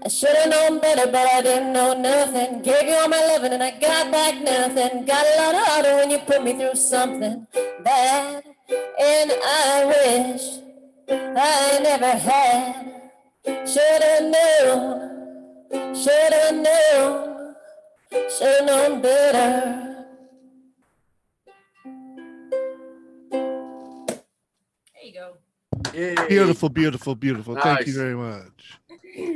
I should've known better, but I didn't know nothing. Gave you all my loving and I got back nothing. Got a lot harder when you put me through something bad. And I wish I never had. Should've known, should've known. Should've known better. There you go. Yay. Beautiful, beautiful, beautiful. Thank you Nice. very much.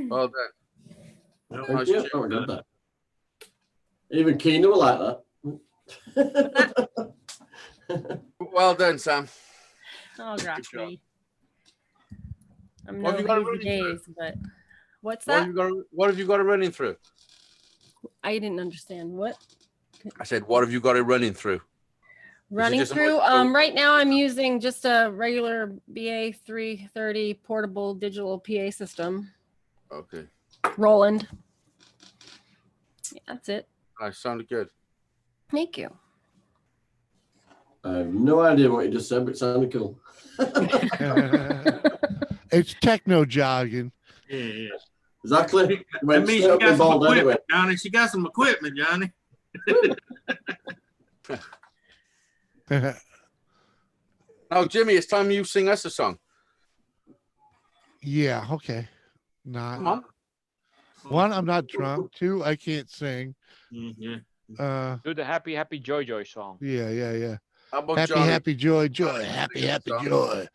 Well done. Thank you. Oh, I got that. Even Keena will like that. Well done, Sam. Oh, job. grazie. I'm What no have you got busy running days, but what's What that? have you got? What have you got it running through? I didn't understand what. I said, what have you got it running through? Running just a through. microphone? Right now I'm using just a regular BA 330 portable digital PA system. Okay. Roland. Yeah, that's it. Nice. Sounded good. Thank you. I have no idea what you just said, but it sounded cool. It's techno jogging. Yeah. Exactly. That Went means straight she up got the some ball equipment, anyway. Johnny. She got some equipment, Johnny. Now, Jimmy, it's time you sing us a song. Yeah, okay. Come Not on. one, I'm not drunk. Two, I can't sing. Yeah. Do the happy, happy joy joy song. Yeah. How about Happy, Johnny? happy, joy, joy. Happy, happy, joy.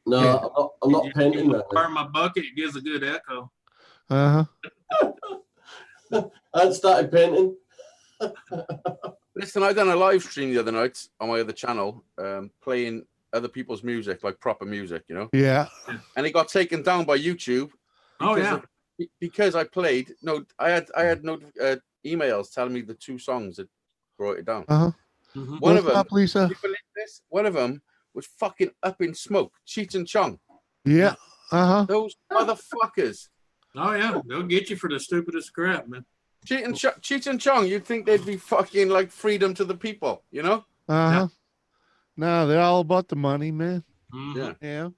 No, Yeah. I'm not painting that. Burn my bucket. It gives a good echo. Uh-huh. I hadn't started painting. Listen, I done a live stream the other night on my other channel, playing other people's music, like proper music, you know. Yeah. And it got taken down by YouTube. Oh, yeah. Because I played. No, I had emails telling me the 2 songs that brought it down. Uh-huh. Mhm. One of What's them, up, Lisa? can you believe this? One of them was fucking up in smoke. Cheech and Chong. Yeah. Uh-huh. Those motherfuckers. Oh, yeah. They'll get you for the stupidest crap, man. Cheech and Chong, you'd think they'd be fucking like freedom to the people, you know? Uh-huh. No, they're all about the money, man. Mhm. Yeah.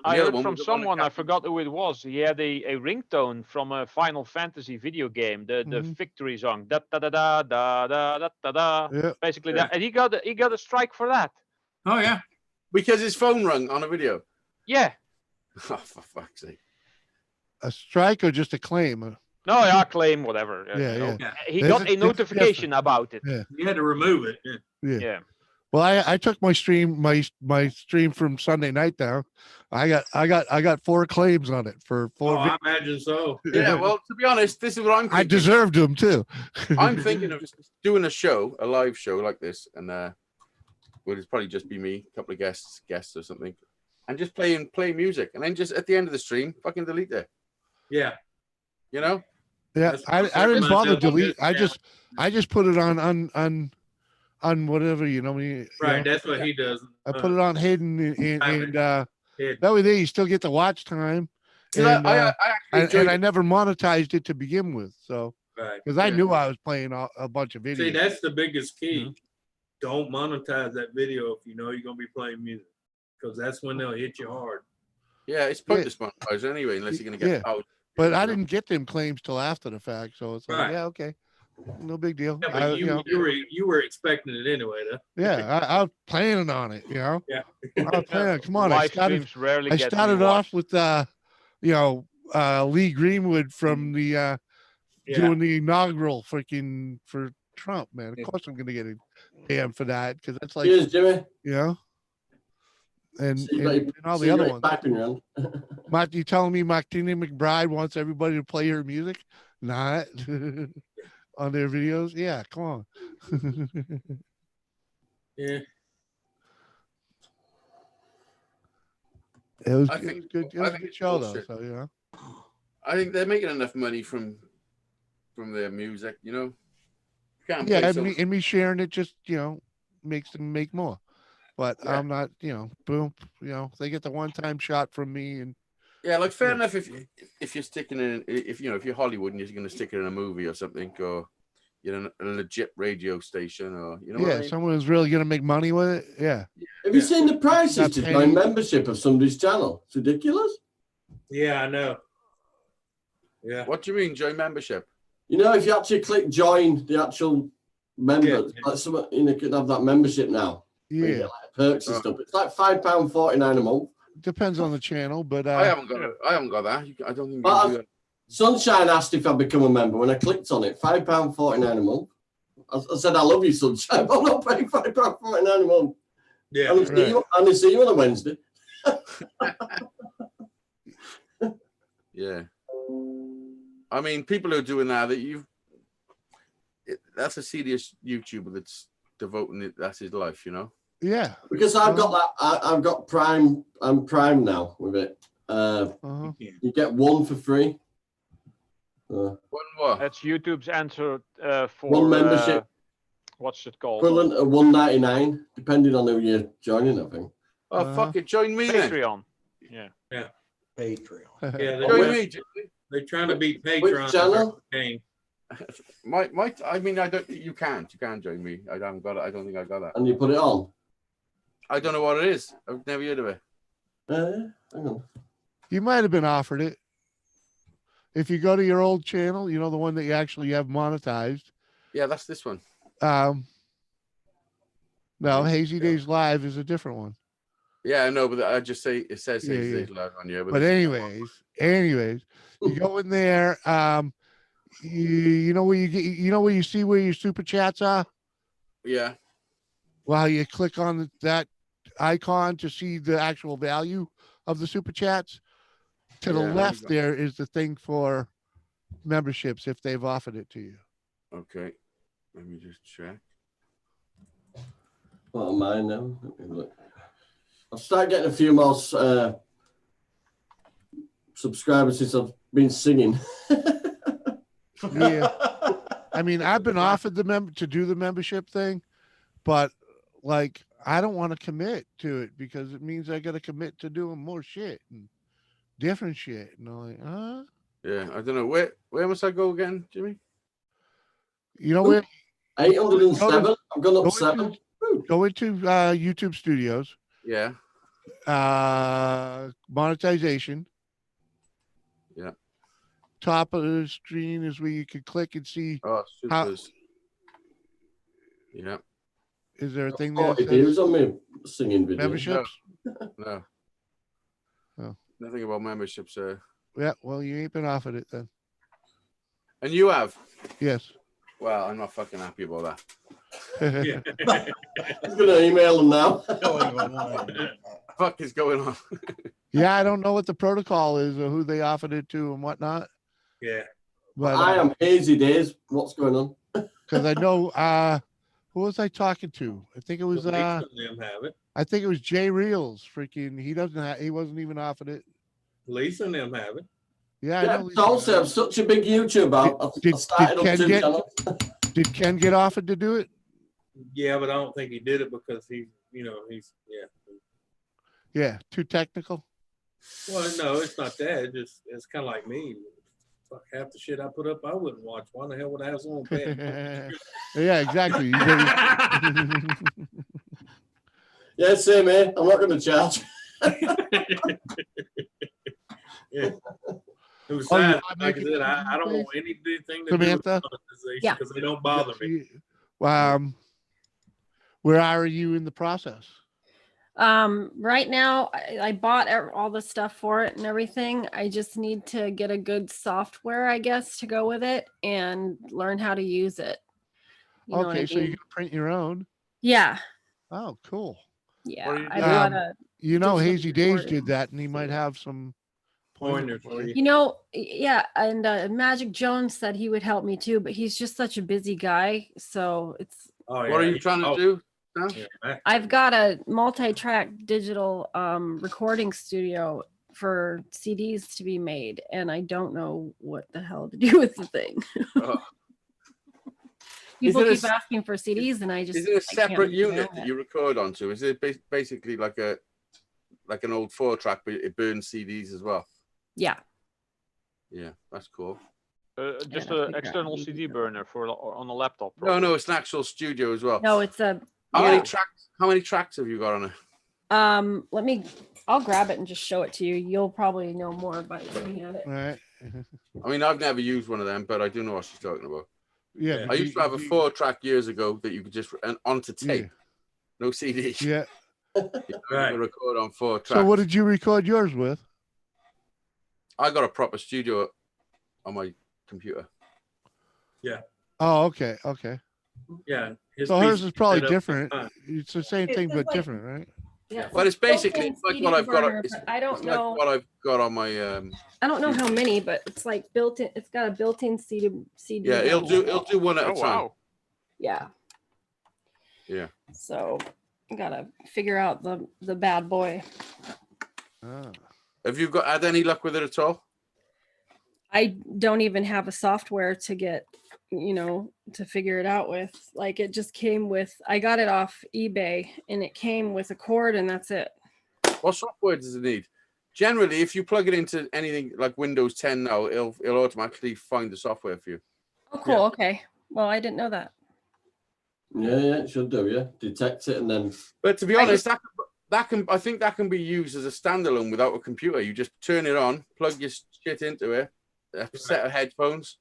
I The other heard one from was the one that someone, I got- forgot who it was. He had a ringtone from a Final Fantasy video game, the Mhm. victory song. Da da da da da da da da da. Yeah. Basically that, and he got a strike for that. Oh, yeah. Because his phone rung on a video. Yeah. Oh, for fuck's sake. A strike or just a claim? No, I claim whatever. Yeah, you know. yeah. He There's got a- a there's a notification about it. Yeah. You had to remove it. Yeah. Yeah. Well, I took my stream from Sunday night down. I got 4 claims on it for 4. Oh, I imagine so. Yeah, well, to be honest, this is what I'm thinking. I deserved them too. I'm thinking of doing a live show like this, and would it probably just be me, a couple of guests or something, and just play music, and then just at the end of the stream, fucking delete it. Yeah. You know? Yeah, That's I perfect. didn't bother Myself, delete. yeah. I just put it on whatever, you know. Right. That's what he does. I put it on hidden and Hidden. that way there you still get the watch time. See, And, I actually enjoyed and I it. never monetized it to begin with, so Right. because I Yeah. knew I was playing a bunch of videos. See, that's the biggest key. Mhm. Don't monetize that video if you know you're gonna be playing music, because that's when they'll hit you hard. Yeah, it's pointless monetize anyway, unless you're gonna get out. But I didn't get them claims till after the fact, so it's like, Right. yeah, okay, no big deal. Yeah, but you were expecting it anyway, though. Yeah, I was planning on it, you know. Yeah. I was planning. Come on, I Live started. streams rarely I get started off rewatched. with Lee Greenwood from the Yeah. doing the inaugural freaking for Trump, man. Of Yeah. course I'm gonna get a damn for that because that's like Cheers, Jimmy. you know. And, See, and, babe. and all See the other you ones. piping around. Mark, you telling me Martina McBride wants everybody to play her music? Not on their videos? Yeah, come on. Yeah. It was, I it think- was good. It I was a think good it's show though. bullshit. So you know. I think they're making enough money from their music, you know. Can't Yeah, play and so- me sharing it just makes them make more. But Yeah. I'm not, boom, they get the one-time shot from me, and Yeah, like fair enough if you're sticking in if you're Hollywood and you're going to stick it in a movie or something, or a legit radio station, or you know what I yeah, mean? someone is really gonna make money with it. Yeah, Have you seen the prices Not to paying. join membership of somebody's channel? It's ridiculous. Yeah, I know. Yeah. What do you mean, join membership? You know, if you actually click join the actual member, Yeah. like some, you can have that membership now. where you yeah. get, like, perks and Oh. stuff. It's like £5.49 a month. Depends on the channel, but I haven't got it. I haven't got that. I don't think. You Well, can do that. Sunshine asked if I'd become a member. When I clicked on it, £5.49 a month. I said, I love you, Sunshine, but I'm not paying £5.49 a month. Yeah. And I see you on a Wednesday. Yeah. I mean, people who are doing that that's a serious YouTuber that's devoting it. That's his life, you know. yeah. Because I've got that, I've got Prime. I'm Prime now with it. Uh-huh. You get one for free. One what? That's YouTube's answer for One membership. What's it called? Equivalent of $1.99, depending on who you're joining, I think. Oh fuck it, join me then. Patreon. Yeah. Patreon. Yeah, Join me. they're trying to beat Which Patreon. channel? Game. I mean, I don't. You can't join me. I haven't got it. I don't think I got it. And you put it on. I don't know what it is. I've never heard of it. Hang on. You might have been offered it. If you go to your old channel, the one that you actually have monetized. Yeah, that's this one. No, Hazy Days Live is a different one. Yeah, I know, but I just say it says Yeah, Hazy yeah. Days Live on here. But anyways, you go in there. You know where you get. You know where you see where your super chats are. Yeah. Well, you click on that icon to see the actual value of the super chats. To the Yeah, let me left, go. there is the thing for memberships if they've offered it to you. Okay. Let me just check. What am I now? Let me look. I've started getting a few more subscribers since I've been singing. Yeah. I mean, I've been offered to do the membership thing, but like I don't want to commit to it because it means I got to commit to doing more shit and different shit. And I'm like, Yeah, I don't know where must I go again, Jimmy? you know where? 807. I've gone up 7. Go into YouTube Studios. Yeah. Monetization. Yeah. Top of the screen is where you can click and see. Oh, how, supers. Yeah. is there a thing there? 40 that views says on me singing video. memberships? No. Oh. Nothing about memberships, sir. Yeah. Well, you ain't been offered it then. And you have? Yes. Well, I'm not fucking happy about that. I'm gonna email them now. Fuck is going on? Yeah, I don't know what the protocol is or who they offered it to and whatnot. Yeah. But I am hazy days. What's going on? because I know who was I talking to? I think it was Them have it. I think it was Jay Reels. Freaking, he wasn't even offered it. Lisa and them have it. Yeah, I Yeah, know. also, I'm such a big YouTuber. I started up Ken 2 get- channels. Did Ken get offered to do it? Yeah, but I don't think he did it because he's Yeah, too technical. Well, no, it's not that. It's kind of like me. Fuck, half the shit I put up, I wouldn't watch. Why the hell would I have someone paying? Yeah, exactly. You better- Yeah, same here. I'm not going to charge. Yeah. And Oh, besides, you're not like I making said, I don't want anything to do with Samantha? monetization Yeah. because they don't bother me. Where are you in the process? Right now I bought all the stuff for it and everything. I just need to get a good software, I guess, to go with it and learn how to use it. You know what Okay, I so you mean? can print your own. Yeah. Oh, cool. Yeah. What are you I doing? bought a You know, digital Hazy Days recording. did that, and he might have some Pointers for you. You know, yeah, and Magic Jones said he would help me too, but he's just such a busy guy. So it's Oh, What are you trying to do? Now? Yeah. I've got a multi-track digital recording studio for CDs to be made, and I don't know what the hell to do with the thing. Oh. People Is it a keep s- asking for CDs, and I just Is it a I can't separate do unit that. that you record onto? Is it basically like an old 4-track, but it burns CDs as well? Yeah. Yeah, that's cool. Just Yeah, an external CD burner for on a laptop. No, it's an actual studio as well. No, it's a. How yeah. many tracks have you got on it? I'll grab it and just show it to you. You'll probably know more by looking at it. All right. I mean, I've never used one of them, but I do know what she's talking about. Yeah. I used to have a 4-track years ago that you could just and onto tape, no CD. Yeah. Right. Record on 4 tracks. So what did you record yours with? I got a proper studio on my computer. Yeah. Oh, okay. Okay. Yeah. His So hers piece is probably set up- different. It's the same thing, but like- different, right? Yeah. But it's basically built-in like CD what I've got. burner, It's, but I don't it's know. like what I've got on my. I don't know how many, but it's like built in. It's got a built-in CD. Yeah, it'll do one at a Oh time. wow! Yeah. Yeah. So I gotta figure out the bad boy. Ah. Have you had any luck with it at all? I don't even have a software to get, to figure it out with. Like it just came with. I got it off eBay, and it came with a cord, and that's it. What software does it need? Generally, if you plug it into anything like Windows 10 now, it'll automatically find the software for you. Oh, cool. Okay. Well, I didn't know that. Yeah, it should do. Yeah, detect it and then. But to be honest, I think that can be used as a standalone without a computer. You just turn it on, plug your shit into it, a set of headphones.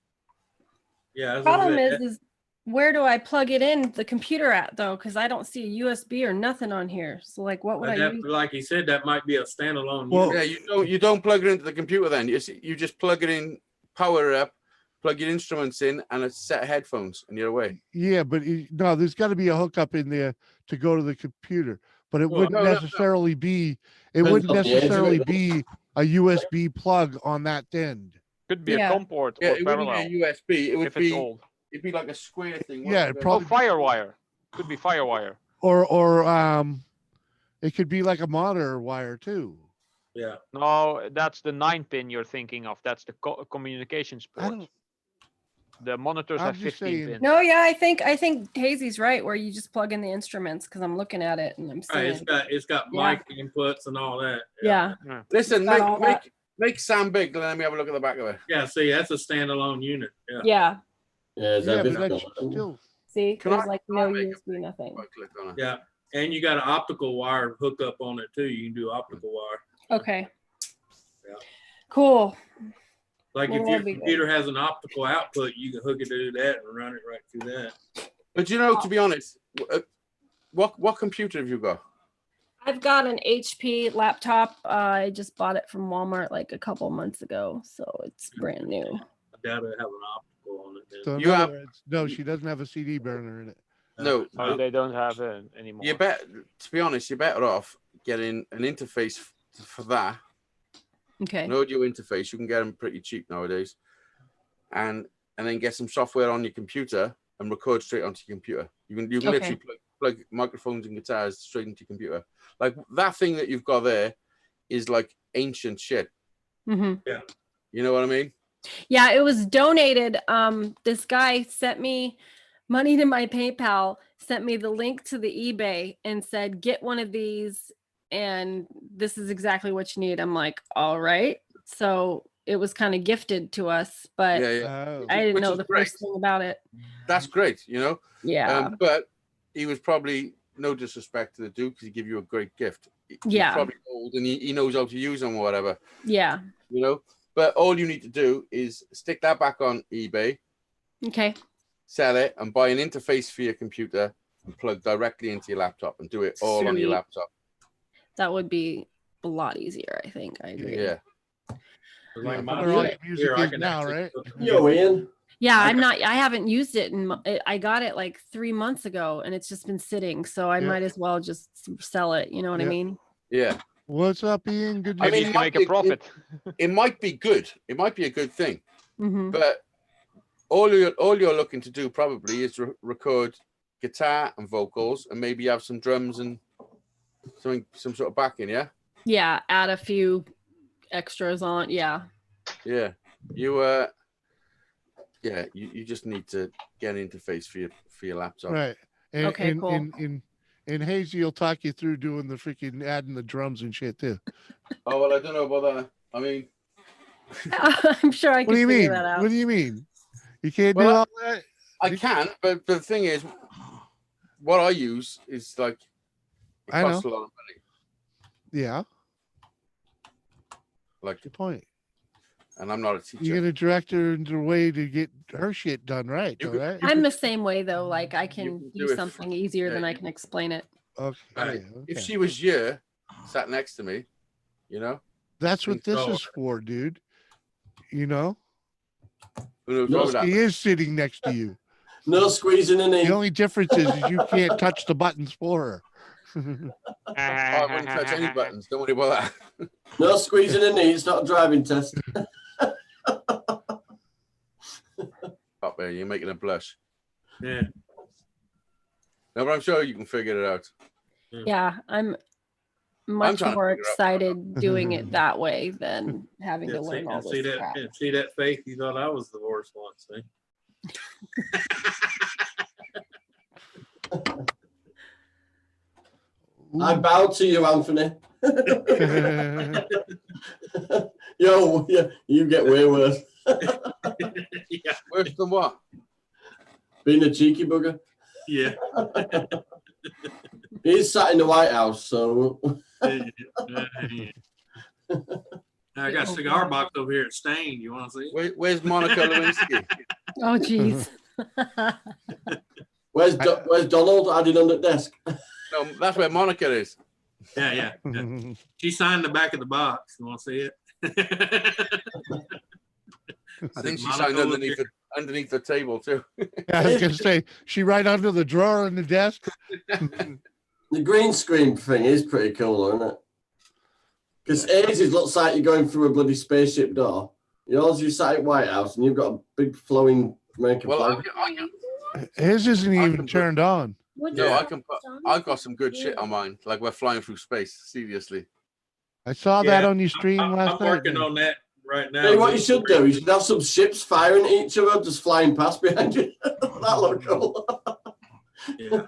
Yeah. The problem is where do I plug it in the computer at though? Because I don't see a USB or nothing on here. So like, what would I use? Like he said, that might be a standalone. Well- unit. Yeah, you don't plug it into the computer then. You just plug it in, power it up, plug your instruments in, and a set of headphones, and you're away. Yeah, but no, there's got to be a hookup in there to go to the computer. But it Well, wouldn't no. necessarily be. It Depends wouldn't on the edge of necessarily it. be a USB plug on that end. Could be Yeah. a COM port Yeah, or it wouldn't parallel be a USB. It would if it's be old. it'd be like a square thing. Yeah, it Oh, probably. FireWire. Could be FireWire. or it could be like a monitor wire too. Yeah. No, that's the 9-pin you're thinking of. That's the communications I port. don't. The monitors I'm have just 15 saying- pins. No, yeah, I think Hazy's right where you just plug in the instruments because I'm looking at it and I'm Right, seeing. it's got Yeah. mic inputs and all that. Yeah. Listen, It's got all that. make Sam big. Let me have a look at the back of it. Yeah, see, that's a standalone unit. Yeah. Yeah. Yeah, is Yeah, that but difficult? that's still. See, Can there's I- like can no I make USB, nothing. Right click on it. Yeah. And you got an optical wire hookup on it too. You can do optical wire. Okay. Yeah. Cool. Like Well, if your that'd be good. computer has an optical output, you can hook it to that and run it right through that. But you know, to be honest, what computer have you got? I've got an HP laptop. I just bought it from Walmart like a couple months ago, so it's brand new. I doubt it have an optical on it. Then. So in You other have- words, no, she doesn't have a CD burner in it. No, No, they don't have it anymore. you bet. To be honest, you're better off getting an interface for that. Okay. An audio interface. You can get them pretty cheap nowadays, and then get some software on your computer and record straight onto your computer. You can Okay. literally plug microphones and guitars straight into your computer. Like that thing that you've got there is like ancient shit. hmm You know what I mean? Yeah, it was donated. This guy sent me money to my PayPal, sent me the link to the eBay, and said, "Get one of these, and this is exactly what you need." I'm like, "All right." So it was kind of gifted to us, but Yeah, yeah. Oh. I didn't Which know is the great. first thing about it. That's great. You know. Yeah. But he was probably, no disrespect to the Duke, because he gave you a great gift. He's Yeah. probably old and he knows how to use them or whatever. Yeah. You know. But all you need to do is stick that back on eBay, Okay. sell it, and buy an interface for your computer and plug directly into your laptop and do it all on your Sweet. laptop. That would be a lot easier, I think. I agree. Yeah. Like Yeah, my wonder all music your music here, I is can now, actually right? hook it Yo, Ian. Yeah, I haven't used it and I got it like 3 months ago and it's just been sitting. So I Yeah. might as well just sell it. You know what I Yeah. mean? Yeah. What's up, Ian? Good to I Maybe see you mean, can make a profit. It might be good. It might be a good thing. hmm But all you're looking to do probably is record guitar and vocals and maybe have some drums and some sort of backing. Yeah. Yeah, add a few extras on. Yeah. Yeah. You just need to get an interface for your laptop. Right. And, Okay, and, cool. and Hazy will talk you through doing the freaking adding the drums and shit too. Oh well, I don't know about that. I mean, I'm sure I What do you can figure mean? that out. What do you mean? You can't do Well, all that? I can, but the thing is, what I use is like it I costs know. a lot of money. Yeah. Like, Good point. and I'm not a teacher. You're gonna direct her into a way to get her shit done right, You though, could- right? I'm the same way though. Like I can can do do it. something easier Yeah, than I you- can explain it. Okay. Right. yeah, If okay. she was here, sat next to me, you know, That's what this so. is for, dude. You know, who knows No, what would he happen? is sitting next to you. No squeezing in. The only difference is you can't touch the buttons for her. Oh, I wouldn't touch any buttons. Don't worry about that. No squeezing in. It's not a driving test. Up there, you're making a blush. Yeah. No, but I'm sure you can figure it out. Yeah, I'm much trying to more figure out- excited doing it that way than having Yeah, to learn all see this that? crap. Yeah, see that faith? You thought I was the worst one. See? I bow to you, Anthony. Yo, yeah, you get way worse. Yeah. Worse than what? Being a cheeky bugger. Yeah. He's sat in the White House, so I got a cigar box over here at Stain. You want to see it? Where's Monica Lewinsky? Oh, geez. where's Donald hiding under the desk? No, that's where Monica is. Yeah, yeah. Yeah. She signed the back of the box. You want to see it? I think she Monica signed look underneath the table too. I was gonna say she right under the drawer in the desk. The green screen thing is pretty cool, isn't it? Because Aziz looks like you're going through a bloody spaceship door. Yours, you sat at White House and you've got a big flowing American Well, flag. His isn't I even can- turned on. No, I've got some good shit on mine. Like we're flying through space. Seriously. I saw that Yeah, on your stream I'm last night. working on that right now. Hey, what you should do, you should have some ships firing at each other, just flying past behind you. That look cool. Yeah.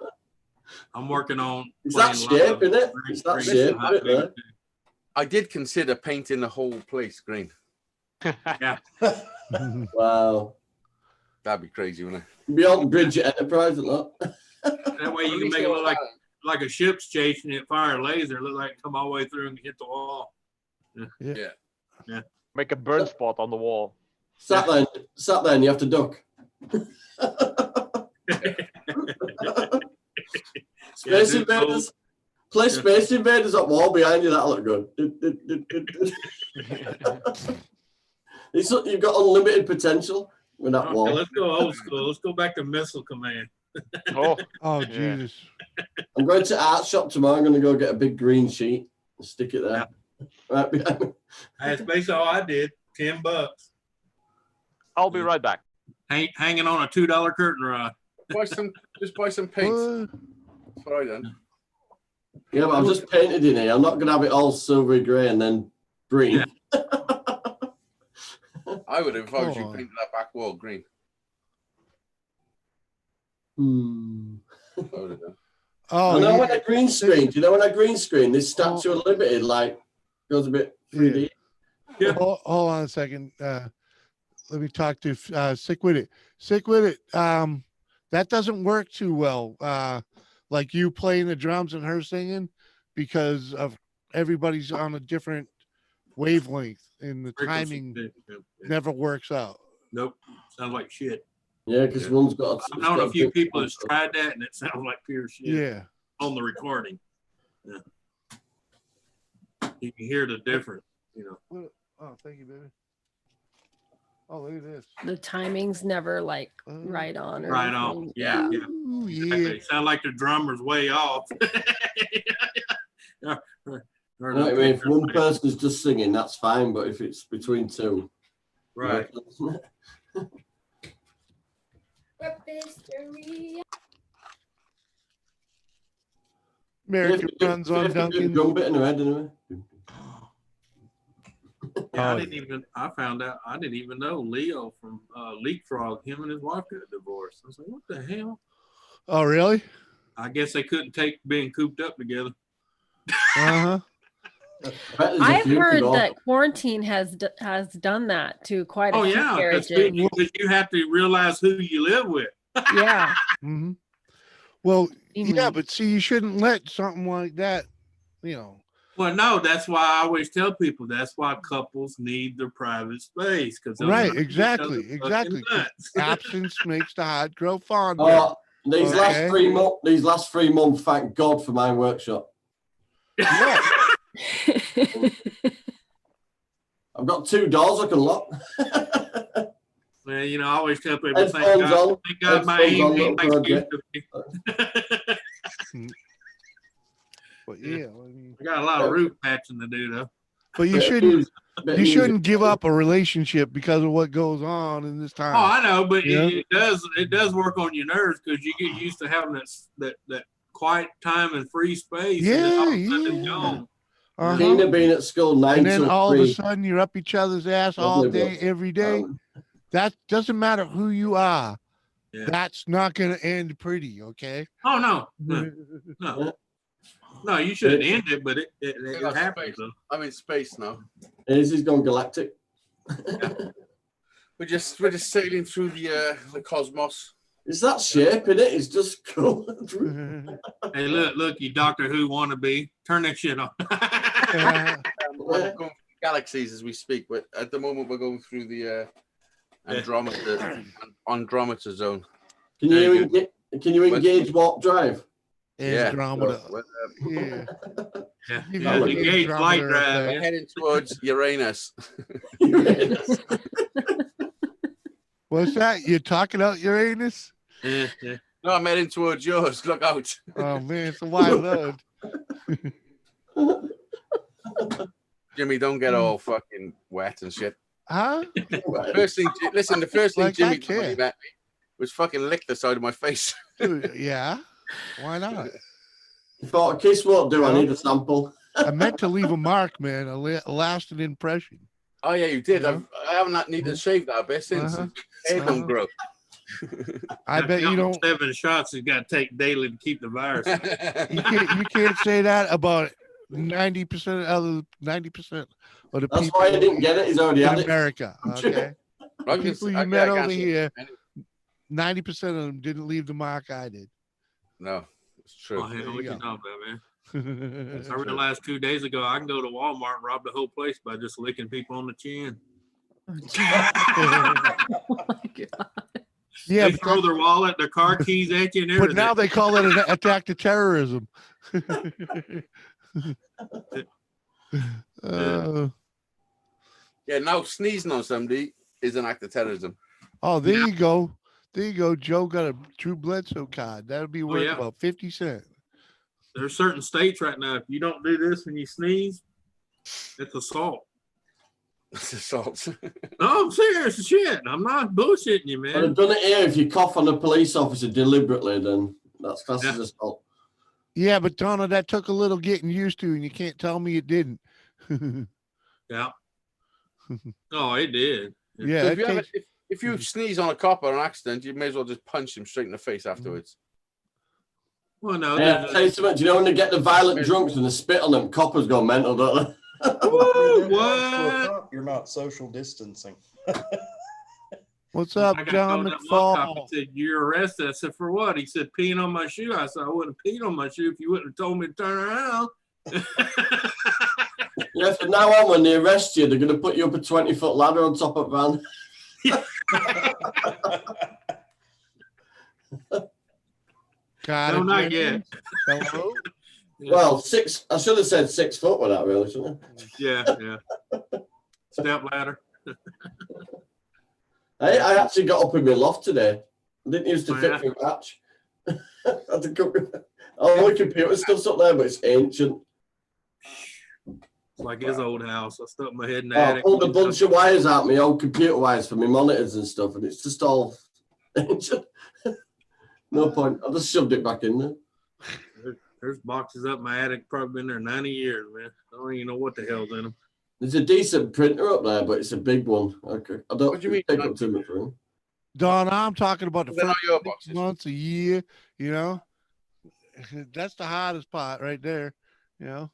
I'm working on. It's that shape, isn't it? It's that shape, isn't it? I did consider painting the whole place green. Yeah. Wow. That'd be crazy, wouldn't it? Beyond Bridget Enterprise and that. That way you can make it look like a ship's chasing it, fire a laser, look like it come all the way through and hit the wall. Yeah. Yeah. Make a burn spot on the wall. Sat there and you have to duck. Space Invaders. Play Space Invaders at wall behind you, that'll look good. You've got unlimited potential with that Okay, wall. let's go old school. Let's go back to Missile Command. Oh, Jesus. I'm going to art shop tomorrow. I'm going to go get a big green sheet and stick it there. Right behind me. That's basically all I did. $10. I'll be right back. Hanging on a $2 curtain rod. Just buy some paint. That's what I done. Yeah, but I've just painted in here. I'm not going to have it all silvery grey and then green. I would have if I was you painted that back wall green. I would have done. Oh, I know when a green screen. Do you know when a green screen? This Statue of Liberty like goes a bit 3D. Yeah. Hold on a second. Let me talk to Sick With It. Sick With It. That doesn't work too well. Like you playing the drums and her singing, because of everybody's on a different wavelength and the timing never works out. Nope. Sounds like shit. Yeah, because one's got. I've known a few people that's tried that, and it sounds like pure shit. Yeah. On the recording. Yeah. You can hear the difference, you know. Oh, thank you, baby. Oh, look at this. The timing's never like right on. Or Right on. anything. Yeah. Exactly. Sound like the drummer's way off. I mean, if one person's just singing, that's fine. But if it's between two, right? American runs on Duncan. Drum bit in her head, anyway. Yeah, I found out, I didn't even know Leo from Leapfrog, him and his wife got divorced. I was like, what the hell? Oh, really? I guess they couldn't take being cooped up together. Uh-huh. I've heard that quarantine has done that to quite a few marriages. Because you have to realize who you live with. Yeah. Mm-hmm. Well, yeah, but see, you shouldn't let something like that, you know. Well, no, that's why I always tell people that's why couples need their private space. Right, exactly. Absence makes the heart grow fonder. Oh, these last 3 months, thank God for my workshop. Yeah. I've got 2 doors I can lock. Well, you know, I always tell people, thank God my evening makes use of me. But yeah, I mean, I got a lot of roof patching to do though. But you shouldn't give up a relationship because of what goes on in this time. Oh, I know, but it does work on your nerves because you get used to having that quiet time and free space. Yeah, and then all of a sudden it's gone. Nina being at school 9 and then till all 3. of a sudden you're up each other's ass all day, every day. That doesn't matter who you are. Yeah. That's not going to end pretty, okay? Oh no, you shouldn't end it, but it happens. I'm in space now. He's gone galactic. We're just sailing through the cosmos. It's that shape, isn't it? It's just cool. Hey, look, you Doctor Who wannabe. Turn that shit on. We're going through galaxies as we speak, but at the moment we're going through the Andromeda zone. Can you engage warp drive? Andromeda. Yeah. Engage light drive. We're heading towards Uranus. What's that? You're talking about Uranus? Yeah. No, I'm heading towards yours. Look out. Oh man, it's a wide load. Jimmy, don't get all fucking wet and shit. Huh? The first thing Jimmy told me about me was fucking lick the side of my face. Yeah. Why not? You thought a kiss won't do. I No. need a sample. I meant to leave a mark, man, a lasting impression. Oh yeah, you did. Yeah. I haven't had need to shave that a bit since. Uh-huh. Hair don't Uh-huh. grow. I bet you don't. 7 shots he's got to take daily to keep the virus. You can't say that about 90% of the 90% of the That's people why he didn't get it. He's already in had it. America. Okay, Right, people I you met can't over see here, it. 90% of them didn't leave the mark I did. No, it's true. Oh, hell, There what you you go. know about, man? I realized 2 days ago I can go to Walmart and rob the whole place by just licking people on the chin. Yeah, They but, throw their wallet, their car keys at you, and everything. but now they call it an attack to terrorism. Yeah, now sneezing on somebody is an act of terrorism. Oh, there you go. There you go. Joe got a Drew Bledsoe card. That'll be worth yeah. about 50 cents. There's certain states right now, if you don't do this when you sneeze, it's assault. It's assault. No, I'm serious as shit. I'm not bullshitting you, But man. I've done it here. If you cough on a police officer deliberately, then that's classed as assault. Yeah, but Donna, that took a little getting used to, and you can't tell me it didn't. Yeah. Oh, it did. Yeah, So it if you, takes- if you sneeze on a cop or an accident, you may as well just punch him straight in the face afterwards. Well, no. Yeah, there's a- tell you something. Do you know when they get the violent drunks and they spit on them, coppers go mental, don't they? Woo, To a what? cop, you're not social distancing. What's up, I got John told that one cop, McFall? he said, "You're arrested." I said, "For what?" He said, "Peeing on my shoe." I said, "I wouldn't have peed on my shoe if you wouldn't have told me to turn around." Yeah, from now on, when they arrest you, they're going to put you up a 20-foot ladder on top of a van. Got No, it, not Jenkins? yet. Hello? Well, 6. I should have said 6 foot with that, really, shouldn't I? Yeah. Step ladder. I actually got up in my loft today. I didn't used to Oh, fit yeah? through patch. Had to come. Oh, my computer stuff's up there, but it's ancient. It's like his old house. I stuck my head in the I attic. pulled a bunch of wires out, my old computer wires for my monitors and stuff, and it's just all ancient. No point. I just shoved it back in there. There's boxes up my attic, probably been there 90 years, man. I don't even know what the hell's in them. There's a decent printer up there, but it's a big one. Okay. I don't What do you mean? take up too much room. Don, I'm talking about the They're not first your 6 boxes. months, a year, you know? That's the hardest part right there, you know?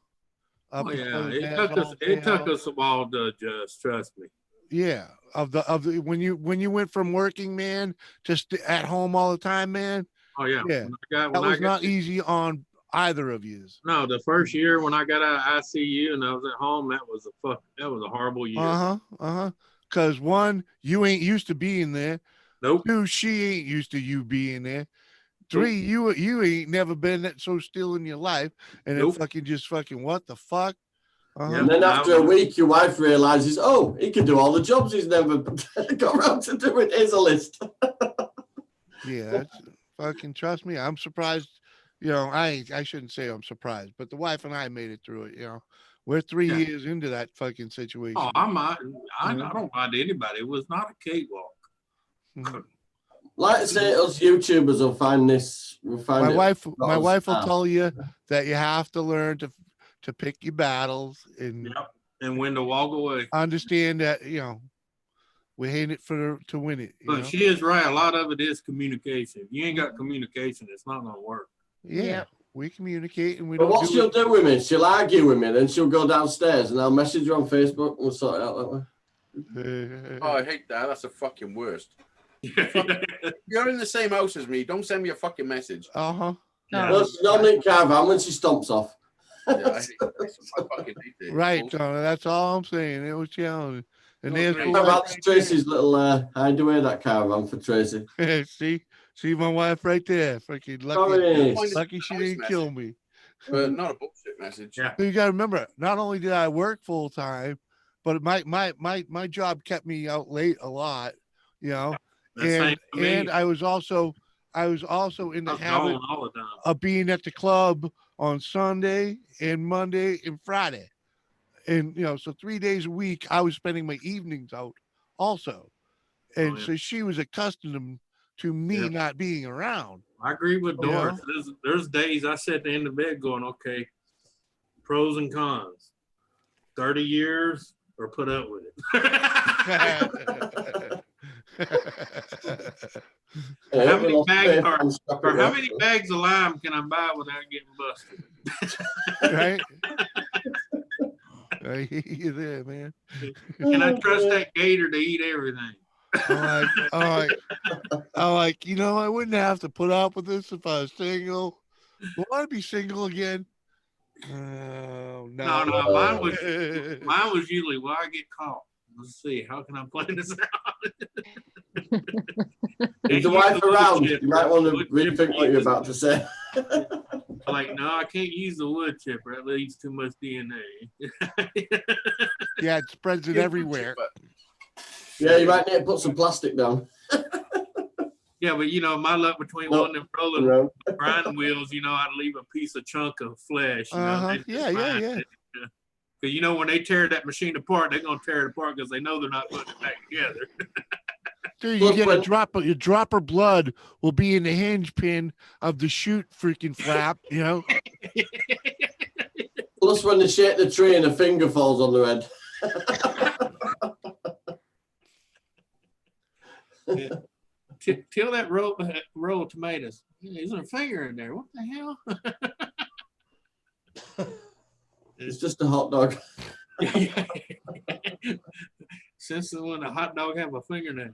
Up Oh, until yeah. the dad's all It took down. us a while to adjust, trust me. Yeah, of the when you went from working man to at home all the time, man. Oh, yeah. Yeah, That that was not easy on either of yous. No, the first year when I got out of ICU and I was at home, that was a horrible year. Because one, you ain't used to being there. Nope. 2, she ain't used to you being there. 3, you ain't never been that so still in your life, and Nope. then just what the fuck. Yeah. And then after a week, your wife realizes, oh, he can do all the jobs he's never got around to doing. Here's a list. Yeah, that's, fucking trust me. I'm surprised. You know, I shouldn't say I'm surprised, but the wife and I made it through it. You know, we're 3 Yeah. years into that fucking situation. Oh, I don't mind anybody. It was not a cakewalk. Mhm. Like I say, us YouTubers will find this. We'll find My it wife not as will hard. tell you that you have to learn to pick your battles and Yep. And when to walk away. understand that, you know, we're in it to win it. You But know? she is right. A lot of it is communication. If you ain't got communication, it's not gonna work. Yeah, Yep. we communicate and we But don't what do she'll it. do with me, she'll argue with me, then she'll go downstairs and I'll message her on Facebook and we'll sort it out that way. Oh, I hate that. That's the fucking worst. You're in the same house as me. Don't send me a fucking message. Uh-huh. Yeah. Well, she's on the caravan when she stomps off. Yeah, I hate that. I fucking hate it. Right, Bullshit. Donna, that's all I'm saying. It was challenging. And Okay. there's How about Tracy's little hideaway, that caravan for Tracy? see my wife right there. Freaking Sorry. lucky she didn't kill me. But not a bullshit message. Yeah. So you gotta remember, not only did I work full time, but my job kept me out late a lot, you know. The same for me. And I was also in the I was habit gone all the time. of being at the club on Sunday and Monday and Friday. And you know, so 3 days a week I was spending my evenings out also. And yeah. so she was accustomed to me Yeah. not being around. I agree with Yeah. Doris. There's days I sit at the end of bed going, okay, pros and cons. 30 years or put up with it. How many bags how many bags of lime can I buy without getting busted? Right? I hear you there, man. Can I trust that gator to eat everything? I'm like, you know, I wouldn't have to put up with this if I was single. Will I be single again? No. No, mine was usually, well, I get caught. Let's see, how can I plan this out? Is the wife around? You might want to rethink what you're about to say. Like, no, I can't use the wood chipper. That leaves too much DNA. Yeah, it spreads it everywhere. Yeah, you might need to put some plastic down. Yeah, but you know, my luck between one of them rolling grinding wheels, you know, I'd leave a piece of chunk of flesh. You know, Yeah. Because you know, when they tear that machine apart, they're gonna tear it apart because they know they're not putting it back together. Dude, you get a drop of your dropper blood will be in the hinge pin of the chute freaking flap, you know. Plus, when they shake the tree and a finger falls on their head. Till that row of tomatoes. Is there a finger in there? What the hell? It's just a hot dog. Since when a hot dog have a fingernail?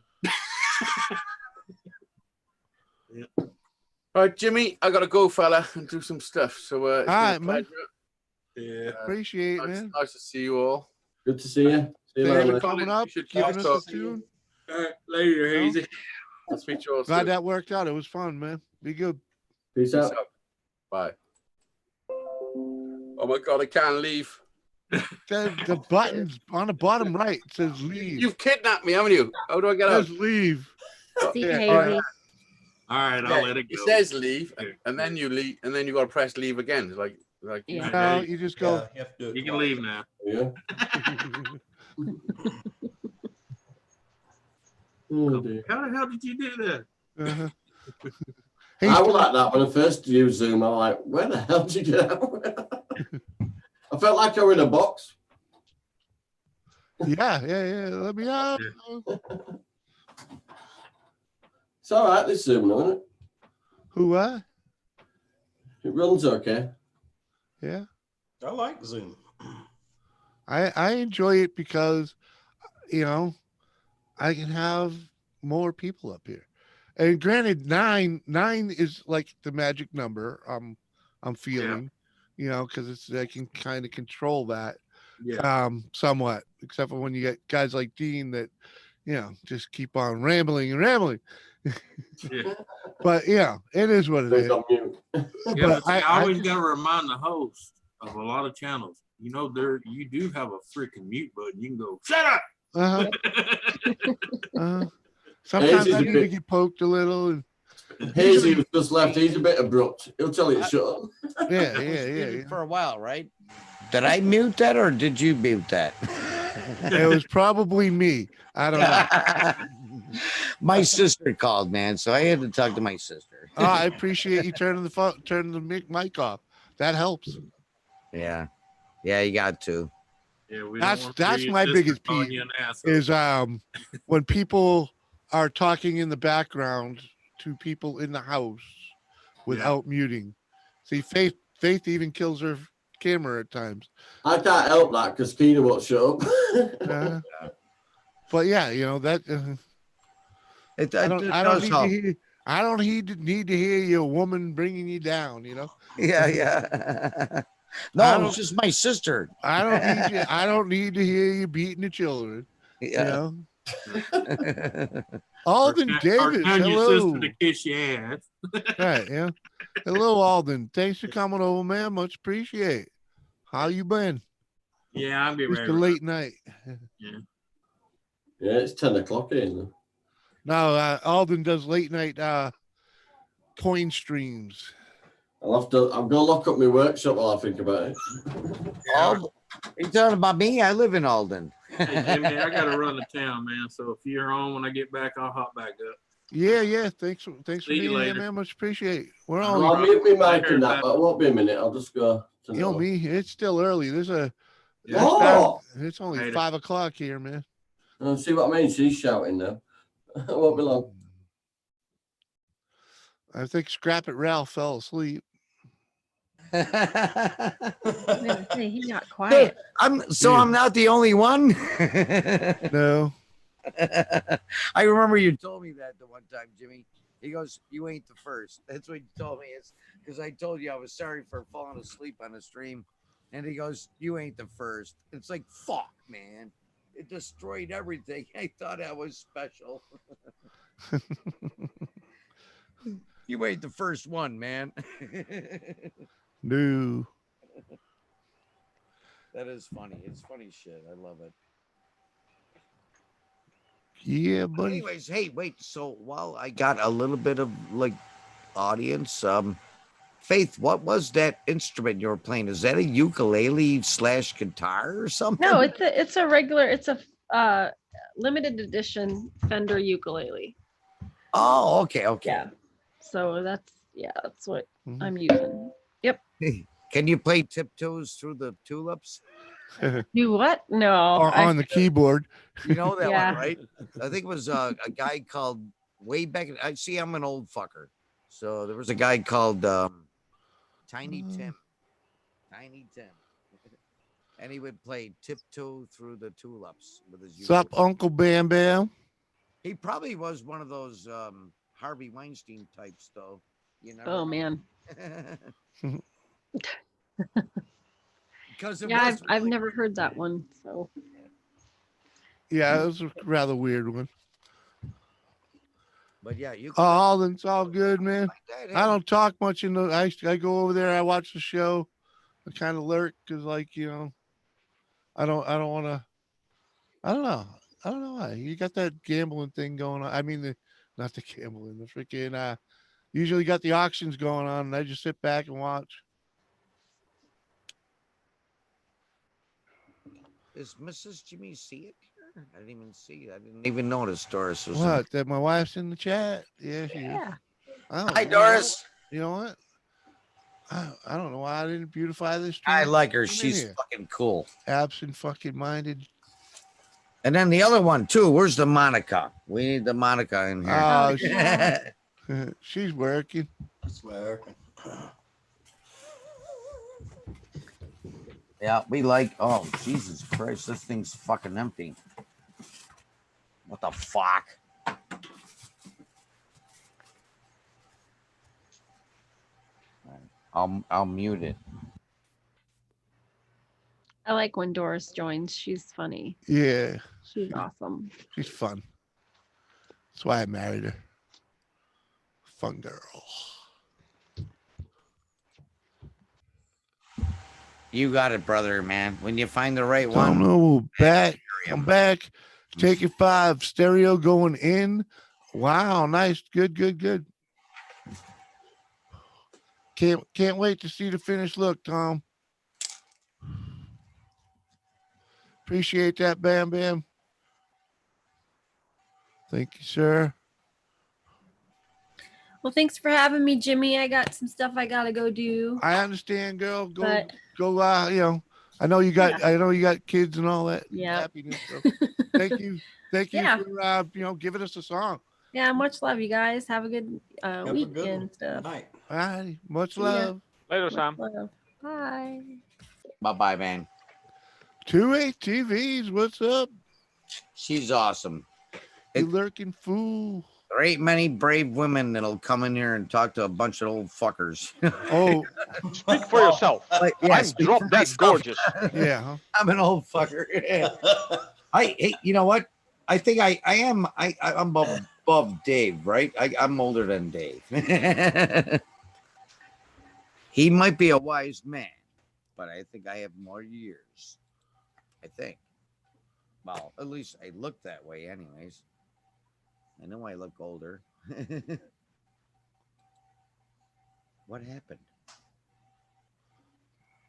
Yeah. All right, Jimmy, I gotta go, fella, and do some stuff. So, all right, man. Yeah, appreciate it, man. Nice to see you all. Good to see you. See you Thanks later. for coming up, giving us a tune. All right, later, Hazy. I'll speak to you all Glad soon. that worked out. It was fun, man. Be good. Peace out. Bye. Oh my God, I can't leave. The buttons on the bottom right says leave. You've kidnapped me, haven't you? How do I get out? It says leave. See, Yeah. Hazy. All right. All right, Yeah, I'll let it go. It says leave, and then you leave, and then you gotta press leave again. It's like Yeah. No, you just go. you have to do it You can twice. leave now. Yeah. Oh, dear. How the hell did you do that? Uh-huh. I was like that when I first used Zoom. I'm like, where the hell did you get out? I felt like I was in a box. Yeah. Let me out. It's all right, this Zoom, isn't it? Who what? It runs okay. Yeah. I like Zoom. I enjoy it because, you know, I can have more people up here. And granted, nine is like the magic number. I'm feeling, you know, because it's I can kind of control that, somewhat. Except for when you get guys like Dean that, you know, just keep on rambling and rambling. Yeah. But yeah, it is what it is. Yeah, But but see, I I always got to remind the host of a lot of channels. You know, you do have a freaking mute button. You can go, shut up. Sometimes Hazy's I a need to bit- get poked a little. And Hazy was just left. He's a bit abrupt. He'll tell you to shut up. yeah. For a while, right? Did I mute that or did you mute that? It was probably me. I don't know. My sister called, man, so I had to talk to my sister. Oh, I appreciate you turning the mic off. That helps. Yeah, you got to. Yeah, we That's my biggest peeve is when people are talking in the background to people in the house without muting. See, Faith even kills her camera at times. I can't help that because Tina won't shut up. But yeah, you know that. I don't need to hear your woman bringing you down. You know. Yeah. No, it's just my sister. I don't need to hear you beating the children. Yeah. You know. Alden Davis, Tell your hello. sister to kiss your ass. Right, yeah. Hello, Alden. Thanks for coming over, man. Much appreciate. How you been? Yeah, I'm getting Just ready. a late night. Yeah. Yeah, it's 10 o'clock here. Isn't it? No, Alden does late night coin streams. I'm gonna lock up my workshop while I think about it. Alden, you talking about me? I live in Alden. Hey, Jimmy, I got to run to town, man. So if you're on when I get back, I'll hop back up. Yeah. Thanks for See you being here, later. man. Much appreciate. We're I'll only, mute my mic Later, and that, bye. but it won't be a minute. I'll just go. you know me. It's still early. There's a. Yeah. Oh! It's only Later. 5 o'clock here, man. See what I mean? She's shouting now. It won't be long. I think Scrap It Ralph fell asleep. Hey, he got quiet. I'm Yeah. not the only one. No. I remember you told me that the one time, Jimmy. He goes, "You ain't the first." That's what he told me. It's because I told you I was sorry for falling asleep on the stream, and he goes, "You ain't the first." It's like, fuck, man. It destroyed everything. I thought I was special. You ain't the first one, man. No. That is funny. It's funny shit. I love it. Yeah, buddy. Anyways, hey, wait. So while I got a little bit of like audience, Faith, what was that instrument you were playing? Is that a ukulele / guitar or something? No, it's a regular. It's a limited edition Fender ukulele. Oh, okay. Yeah. So that's what Mhm. I'm using. Yep. Can you play Tiptoes Through the Tulips? Do what? No. Or on the keyboard. You know that Yeah. one, right? I think it was a guy called way back. I see. I'm an old fucker. So there was a guy called Tiny Tim. Tiny Tim. And he would play Tiptoe Through the Tulips with his Sup, ukulele. Uncle Bam Bam? He probably was one of those Harvey Weinstein types, though. You know. Oh man. Because it Yeah, was I've really- never heard that one. So Yeah, it was a rather weird one. But yeah, you. Oh, it's all good, man. that, I don't talk much in the. I go over there. I watch the show. I kind of lurk because, like, you know, I don't want to. I don't know. I don't know why. You got that gambling thing going on. I mean, not the gambling. The freaking. Usually got the auctions going on, and I just sit back and watch. Is Mrs. Jimmy see it here? I didn't even see it. I didn't even notice Doris was. What? That my wife's in the chat? Yeah, she is. yeah. Oh, Hi, Doris. You know what? I don't know why I didn't beautify this. I stream. like her. Come in She's here. fucking cool. Absent fucking minded. And then the other one too. Where's the Monica? We need the Monica in here. Oh, yeah. she's working. It's working. Yeah, we like. Oh, Jesus Christ! This thing's fucking empty. What the fuck? I'll mute it. I like when Doris joins. She's funny. Yeah, She's awesome. she's fun. That's why I married her. Fun girl. You got it, brother, man. When you find the right So one. no, back. I'm back. Take it 5. Stereo going in. Wow, nice. Good. Can't wait to see the finished look, Tom. Appreciate that, Bam Bam. Thank you, sir. Well, thanks for having me, Jimmy. I got some stuff I gotta go do. I understand, girl. Go, But go. You know, I know you got kids and all that. Yeah. Happiness. So thank you Yeah. for giving us a song. yeah, much love, you guys. Have a good Have a week good and one. stuff. Night. All right, much See ya. love. Later, Much Sam. love. Bye. Bye, man. 2-8 TVs. What's up? She's awesome. You lurking fool. There ain't many brave women that'll come in here and talk to a bunch of old fuckers. Oh, Speak for yourself. Yeah, I'm speak drop for dead myself. gorgeous. yeah. Huh? I'm an old fucker. Hey, you know what? I think I'm above Dave, right? I'm older than Dave. He might be a wise man, but I think I have more years. I think. Well, at least I look that way anyways. I know I look older. What happened?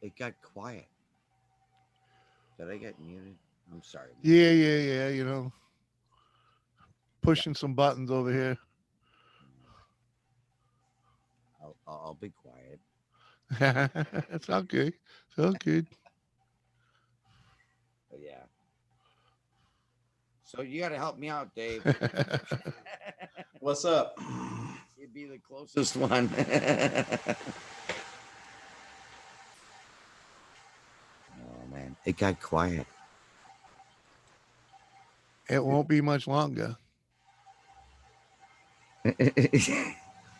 It got quiet. Did I get muted? I'm sorry. Yeah. You know, pushing some buttons over here. I'll be quiet. It's all good. It's all good. But yeah. So you got to help me out, Dave. What's up? You'd be the closest one. Oh man, it got quiet. It won't be much longer.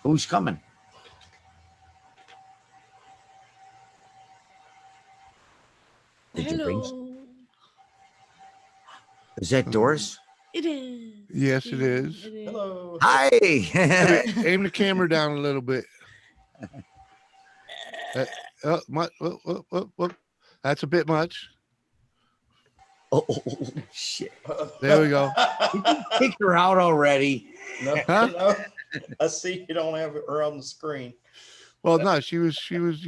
Who's coming? Did you bring? Hello. Is that Doris? It is. Yes, it is. It is. Hello. Hi. Aim the camera down a little bit. That's a bit much. Oh, shit. There we go. Kick her out already. No, Huh? no. I see you don't have her on the screen. Well, no, she was, she was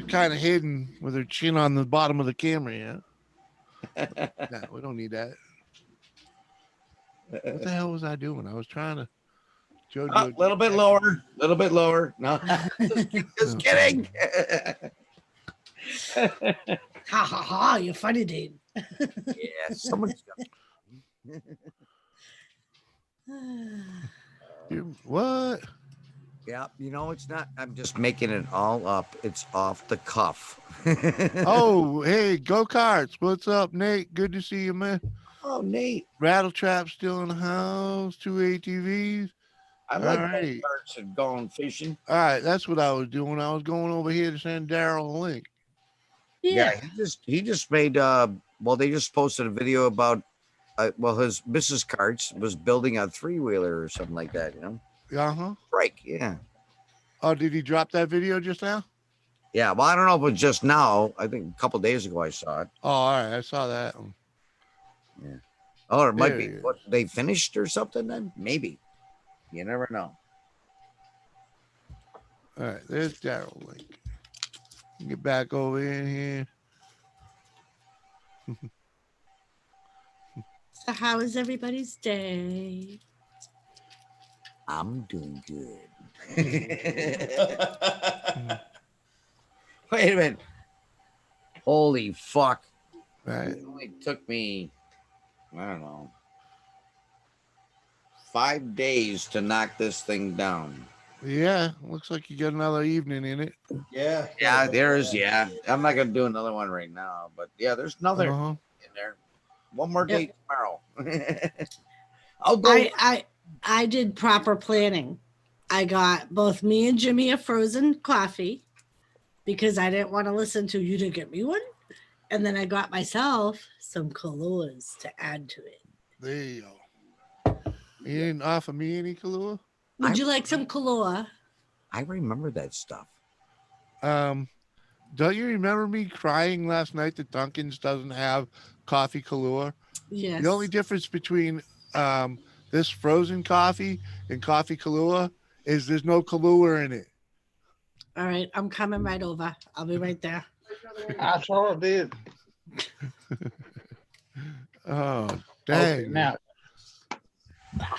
kind of hidden with her chin on the bottom of the camera. Yeah. No, we don't need that. What the hell was I doing? I was trying to. A little bit lower. A little bit lower. No, just kidding. Ha ha ha! You're funny, Dean. Yeah, someone's got. What? Yeah, you know, it's not. I'm just making it all up. It's off the cuff. Oh, hey, go karts. What's up, Nate? Good to see you, man. Oh, Nate. Rattletrap still in the house. 2 ATVs. I like All right. carts and going fishing. All right, that's what I was doing. I was going over here to send Daryl a link. Yeah, he just made well, they just posted a video about well, his Mrs. Carts was building a 3-wheeler or something like that, you know. Uh-huh. Break, yeah. Oh, did he drop that video just now? Yeah, well, I don't know if it was just now. I think a couple days ago I saw it. Oh, all right, I saw that. Yeah. Oh, it might There be he is. what they finished or something then? Maybe. You never know. All right, there's Daryl link. Get back over in here. So, how is everybody's day? I'm doing good. Wait a minute. Holy fuck. Right. It only took me, I don't know, 5 days to knock this thing down. Yeah, looks like you got another evening in it. Yeah. Yeah, there's, yeah. I'm not going to do another one right now, but yeah, there's another Uh-huh. in there. One more day tomorrow. I'll go. I did proper planning. I got both me and Jimmy a frozen coffee because I didn't want to listen to you to get me one. And then I got myself some Kahlúas to add to it. There you go. You didn't offer me any Kahlua? Would you like some Kahlúa? I remember that stuff. Don't you remember me crying last night that Dunkin's doesn't have coffee Kahlua? Yes. The only difference between this frozen coffee and coffee Kahlua is there's no Kahlua in it. All right, I'm coming right over. I'll be right there. I saw it did. Oh, dang. Okay, now,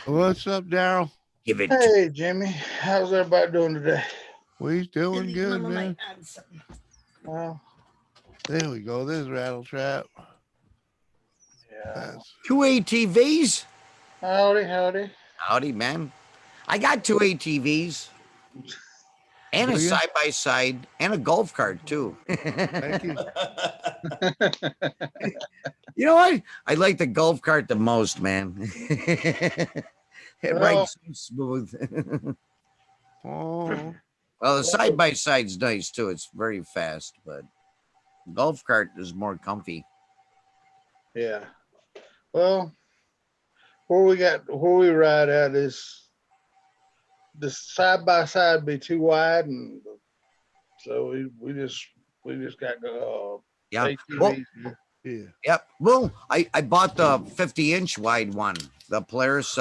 What's up, Daryl? Give it. hey Jimmy, how's everybody doing today? We's doing Jimmy's good, mama man. might add something. Well, There we go. There's Rattletrap. yeah. That's, 2 ATVs? Howdy, howdy. Howdy, man. I got 2 ATVs and a Do ya? side-by-side and a golf cart, too. thank you. You know what? I like the golf cart the most, man. It Well- rides so smooth. Oh, Well, the side-by-side's nice, too. It's very fast, but golf cart is more comfy. Yeah. Well, where we ride at is the side by side be too wide, and so we just got Yeah. ATVs. Well, yeah. yep. Well, I bought the 50-inch wide one. The Polaris,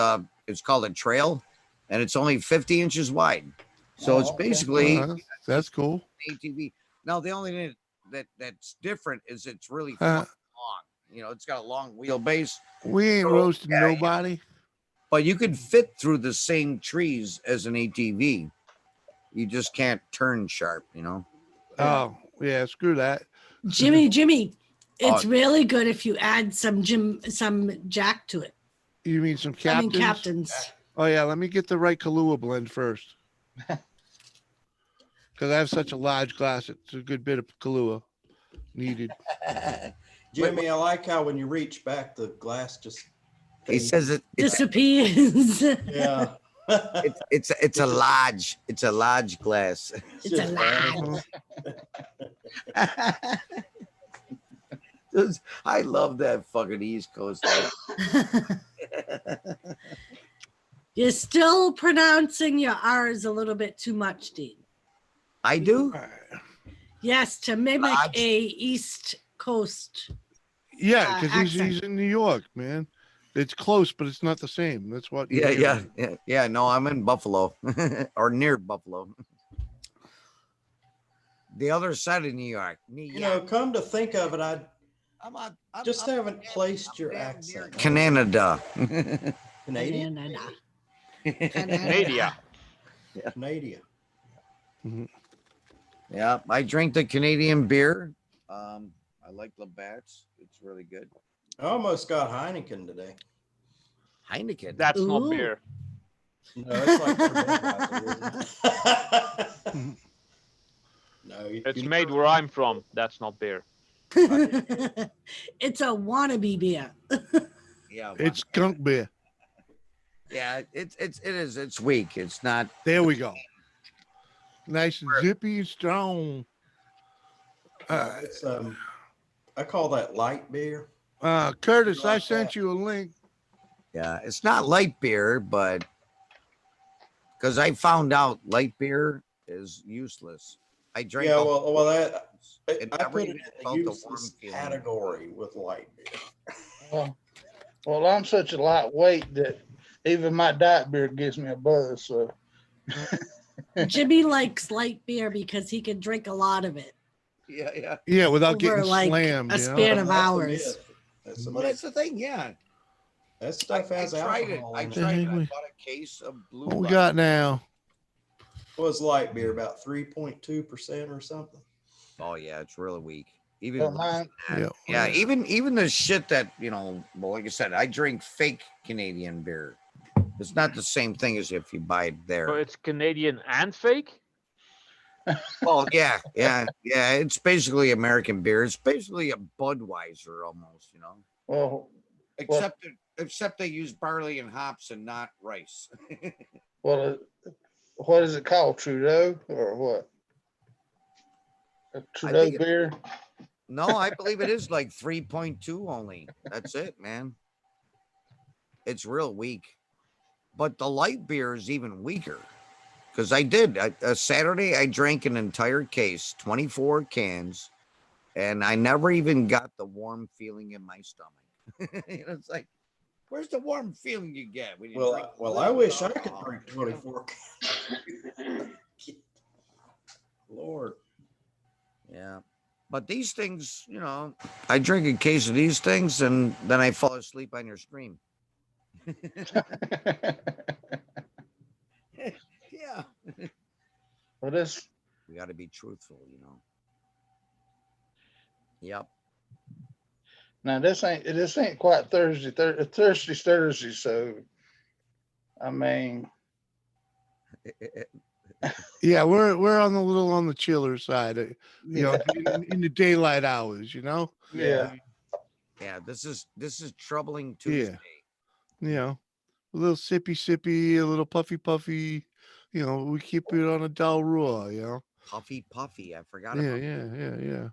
it's called a Trail, and it's only 50 inches wide. So it's okay. basically That's cool. ATV. Now, the only thing that's different is it's really Uh, long. You know, it's got a long wheelbase, We ain't So, roasting yeah, nobody. but you could fit through the same trees as an ATV. You just can't turn sharp, Oh, yeah, screw that. Jimmy, it's Oh. really good if you add some Jack to it. You mean some I mean, captains? captains. Oh, yeah, let me get the right Kahlua blend first. Because I have such a large glass, it's a good bit of Kahlua needed. Jimmy, I like how when you reach back, the glass just. He says it's Disappears. Yeah. it's a large glass. It's a large. I love that fucking East Coast. You're still pronouncing your R's a little bit too much, Dean. I do. Yes, to mimic Large. a East Coast. Yeah, because accent. he's in New York, man. It's close, but it's not the same. That's what. Yeah. No, I'm in Buffalo or near Buffalo. The other side of New York. You know, come to think of it, I just haven't placed your accent. Canada. Canadian? Canada. Canada. Yeah, I drink the Canadian beer. I like Labatt's. It's really good. I almost got Heineken today. Heineken. That's not Ooh. beer. No, it's like Budweiser. No, It's made where I'm from. That's not beer. It's a wannabe beer. Yeah, It's skunk beer. yeah. It is. It's weak. It's not. There we go. Nice and zippy and strong. It's, I call that light beer. Curtis, I sent you a link. Yeah, it's not light beer, but because I found out light beer is useless. I drank. Yeah, a- well, that It I never put it even in felt the the warm useless feeling. category with light beer. Well, I'm such a lightweight that even my diet beer gives me a buzz. So Jimmy likes light beer because he can drink a lot of it. Yeah. Yeah, without Over, getting like, slammed. a you know? span of That's a hours. myth. That's a Well, myth. that's the thing. Yeah. That stuff has tried it. alcohol I in it. tried it. I we- bought a case of Blue. What we Light. got now? Was light beer about 3.2% or something? Oh yeah, it's really weak. Even Well, less mine- than that. Yeah. Even the shit that well, like I said, I drink fake Canadian beer. It's not the same thing as if you buy it So there. it's Canadian and fake? Well, yeah. It's basically American beer. It's basically a Budweiser almost, well, Except they use barley and hops and not rice. well, what is it called? Trudeau or what? A Trudeau think it- beer? No, I believe it is like 3.2 only. That's it, man. It's real weak. But the light beer is even weaker. Because I did. Saturday, I drank an entire case, 24 cans, and I never even got the warm feeling in my stomach. It's like, where's the warm feeling you get when you drink? Well, I wish I could drink 24. Lord. Yeah. But these things, I drink a case of these things and then I fall asleep on your stream. Yeah. Well, this We got to be truthful, Yep. now this ain't quite Thursday. Thursday's Thursday, so I mean, Yeah, we're on the chiller side. In the daylight hours. yeah. Yeah, this is troubling Tuesday. A little sippy, a little puffy. We keep it on a dull raw. Puffy. I forgot Yeah, about yeah.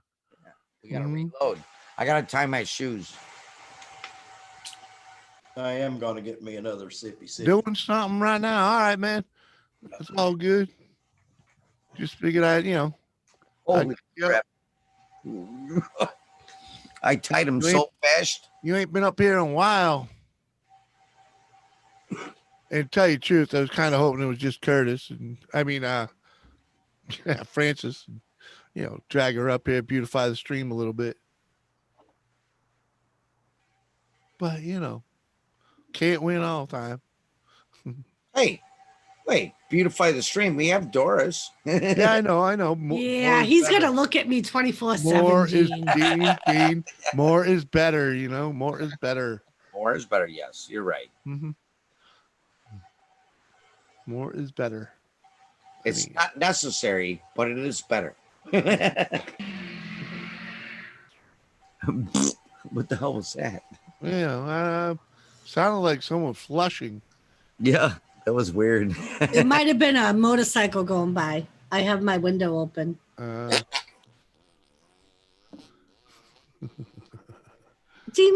We gotta Mhm. reload. I gotta tie my shoes. I am going to get me another sippy sip. Doing something right now. All right, man. That's all good. Just figured Holy yeah. crap. I tied him You so fast. You ain't been up here in a while. And to tell you the truth, I was kind of hoping it was just Curtis Francis, drag her up here, beautify the stream a little bit. But, can't win all the time. Hey, Wait, beautify the stream. We have Doris. Yeah, I know. Yeah, more is he's better. gonna look at me 24/7. More is Gene. Dean. More is better. You know, more is better. More is better. Yes, you're right. Mm-hmm. More is better. It's not necessary, but it is better. What the hell was that? Yeah, sounded like someone flushing. Yeah, that was weird. It might have been a motorcycle going by. I have my window open. Dean,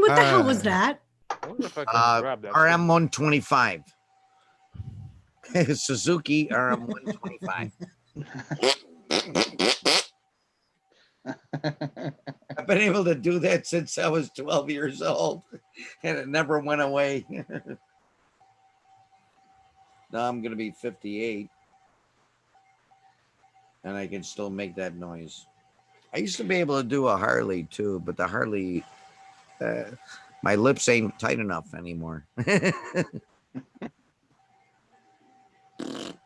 what the hell was that? I wonder if I can grab that. RM 125. Suzuki RM 125. I've been able to do that since I was 12 years old, and it never went away. Now I'm going to be 58, and I can still make that noise. I used to be able to do a Harley too, but the Harley, my lips ain't tight enough anymore.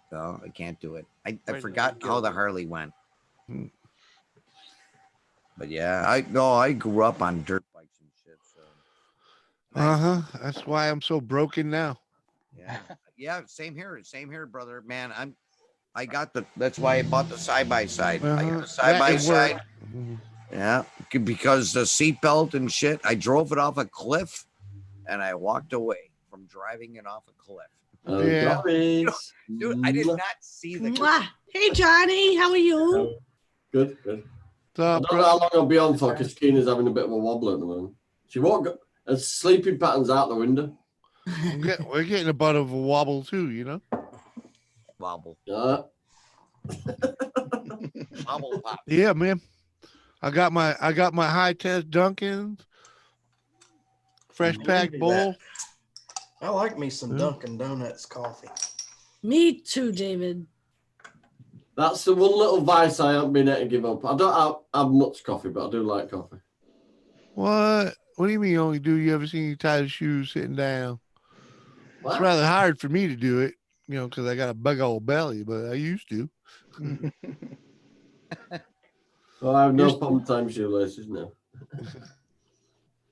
No, I can't do it. I forgot how the Harley went. But yeah, I grew up on dirt bikes and shit. So That's why I'm so broken now. yeah, same here, brother. Man, that's why I bought the side by side. I got a side by side. Yeah, because the seatbelt and shit. I drove it off a cliff, and I walked away from driving it off a cliff. Yeah. Dude, I did not see the. Mwah. Hey, Johnny, how are you? Good. I don't know how long I'll be on for because Keena's having a bit of a wobble at the moment. She won't go. Her sleeping pattern's out the window. We're getting a bit of a wobble too, you know. Wobble. Yeah. Wobble pop. Yeah, man. I got my high test Dunkin' fresh pack Needed bowl. that. I like me some Dunkin' Donuts coffee. Me too, David. That's the one little vice I haven't been able to give up. I don't have much coffee, but I do like coffee. What? What do you mean you only do? You ever seen you tie the shoes sitting down? What? It's rather hard for me to do it, you know, because I got a big old belly, but I used to. Well, I have no problem tying shoelaces now.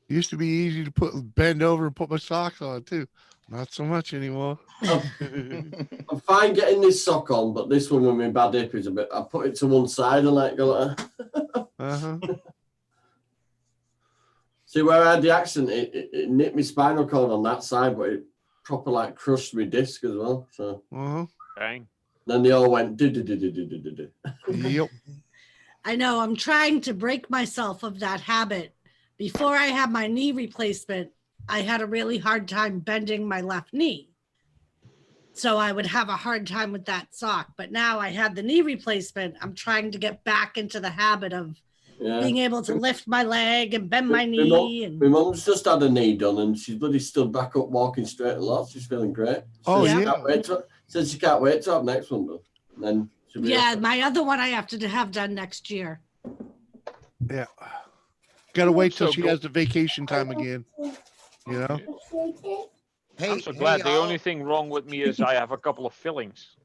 Used to be easy to bend over and put my socks on too. Not so much anymore. I'm fine getting this sock on, but this one with my bad hip is a bit. I put it to one side and let it go like that. See where I had the accident, it nipped my spinal cord on that side, but it proper like crushed my disc as well. So Dang. then they all went do. Yep. I know. I'm trying to break myself of that habit. Before I had my knee replacement, I had a really hard time bending my left knee. So I would have a hard time with that sock. But now I had the knee replacement. I'm trying to get back into the habit of being able to lift my leg and bend my knee. My mum's just had a knee done and she's bloody still back up walking straight a lot. She's feeling great. Oh, Says she yeah. can't wait says she can't wait to have next one done. And then she'll be Yeah, my other one I have to have done next year. Yeah. Got to wait till So she go- has the vacation time again. You know? Hey, I'm so glad. The y'all. only thing wrong with me is I have a couple of fillings.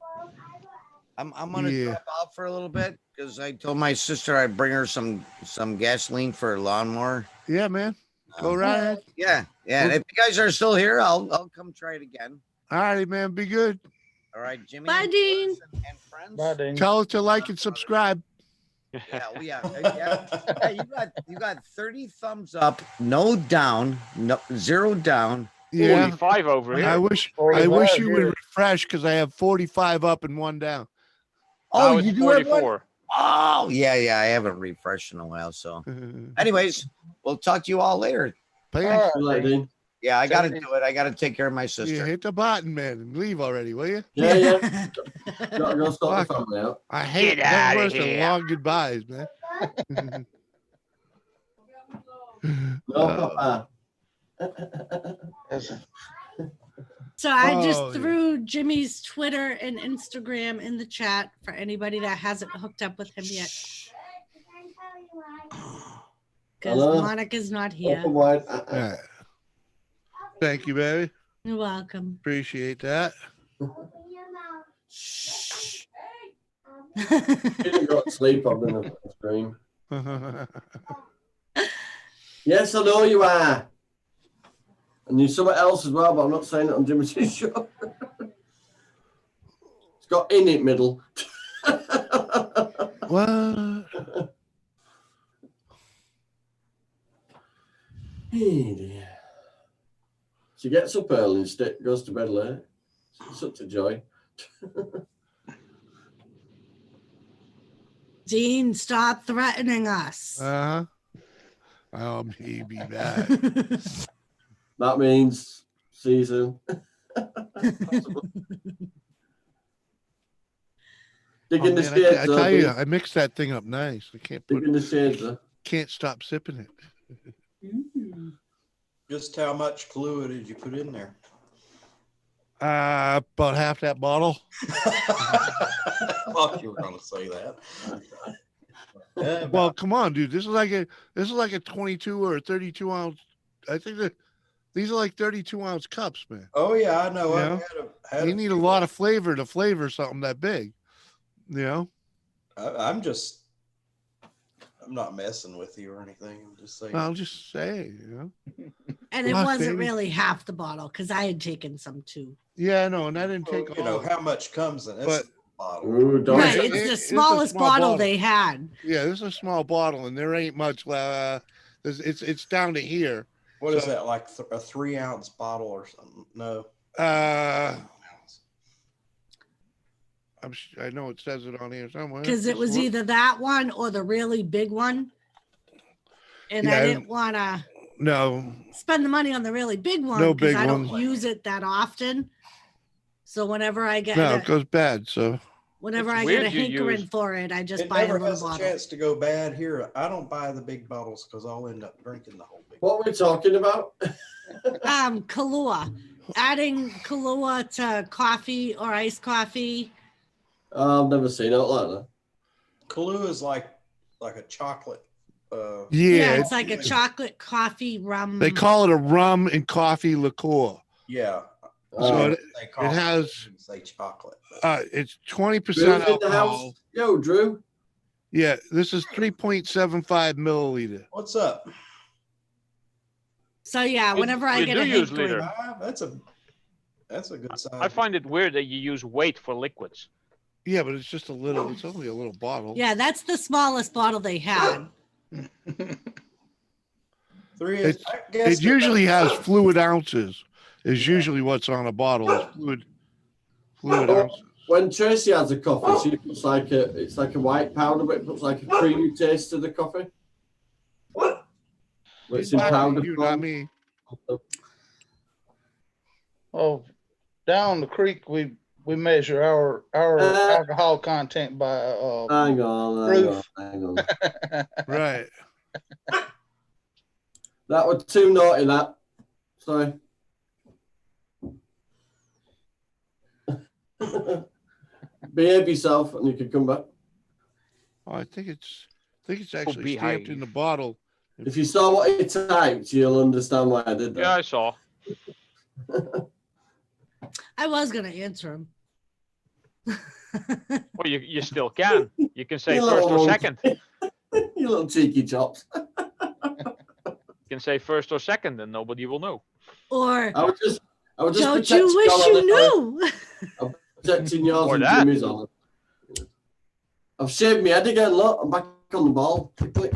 I'm gonna Yeah. drop out for a little bit because I told my sister I'd bring her some gasoline for a lawnmower. Yeah, man. Go right ahead. Yeah. And if you guys are still here, I'll come try it again. All righty, man. Be good. All right, Jimmy. Bye, Dean. And friends. Bye, Dean. Tell us to like and subscribe. Yeah, you got 30 thumbs up, no down, no 0 down. Yeah. 45 over here. I wish 45 you would here. refresh because I have 45 up and 1 down. Oh, Now it's you do have one? 44. Oh, yeah. I haven't refreshed in a while. So, anyways, we'll talk to you all later. Peace. All right. Good luck, Dean. Yeah, I got to do it. I got to take care of my sister. Yeah, hit the button, man, and leave already, will you? Yeah. Gotta go sort the Fuck. family out. I hate Get outta them worse than here. long goodbyes, man. No, Papa. Yes. So I just Oh, yeah. threw Jimmy's Twitter and Instagram in the chat for anybody that hasn't hooked up with him yet. Because Hello? Monica's not here. Open wide. All right. Thank you, baby. You're welcome. Appreciate that. Didn't go to sleep. I'm gonna scream. Yes, I know you are. And you're somewhere else as well, but I'm not saying it on Jimmy's show. It's got in it middle. What? Hey dear. She gets up early and goes to bed late. It's such a joy. Dean, stop threatening us. Uh-huh. Oh, maybe that. That means season. Digging the Man, shades. I tell you, I mixed that thing up nice. I can't put Digging the shades. Can't stop sipping it. Just how much Kahlua did you put in there? About half that bottle. I thought you were going to say that. Well, come on, dude. This is like a 22 or a 32 ounce. I think that these are like 32 ounce cups, man. Oh yeah, I know. You know? You need a lot of flavor to flavor something that big. You know. I'm not messing with you or anything. I'm just saying. I'll just say, you know. And it Look, wasn't baby. really half the bottle because I had taken some too. Yeah, no, and I didn't take You know all. how much comes in this But- bottle. Ooh, don't Right, It- it's the it's a smallest small bottle they had. Yeah, this is a small bottle, and there ain't much. It's down to here. What is So- that? Like a 3 ounce bottle or something? No. I know it says it on here somewhere. Because it was Look. either that one or the really big one. And Yeah, I didn't want to No, spend the money on the really big one No because big I don't one. use it that often. So whenever I get no, a, it goes bad. So whenever It's I get a weird you hankering use- for it, I just It buy a never little has a bottle. chance to go bad here. I don't buy the big bottles because I'll end up drinking the whole big. What are we talking about? Kahlua. Adding Kahlua to coffee or iced coffee. I've never seen it like that. Kahlua is like a chocolate. yeah, It's like a chocolate coffee rum. they call it a rum and coffee liqueur. Yeah. So it They call has say chocolate. it's Drew's 20% in the alcohol. house. Yo, Drew. Yeah, this is 3.75 milliliter. What's up? So yeah, whenever I you get do a use hankering, liter. That's a good size. I find it weird that you use weight for liquids. Yeah, but it's just a little. It's only a little bottle. yeah, that's the smallest bottle they had. It, I guess it usually has fluid ounces. Is usually what's on a bottle. Is fluid ounces. When Tracy has a coffee, she puts it's like a white powder, but it puts like a creamy taste to the coffee. But it's in powder You, not form. me. Oh, down the creek, we measure our alcohol content by Hang on, proof. hang on. Right. That was too naughty, that. Sorry. Behave yourself and you can come back. Oh, I think it's actually behave. stamped in the bottle. If you saw what it typed, you'll understand why I did that. Yeah, I saw. I was gonna answer him. Well, you still can. You can say You first little or monkey. second. You little cheeky chops. You can say first or second, and nobody will know. Or I was just don't protecting you wish your you honor. knew? I'm protecting yours Or and that. Jimmy's on. I've shaved my head again. Look, I'm back on the ball. Quickly.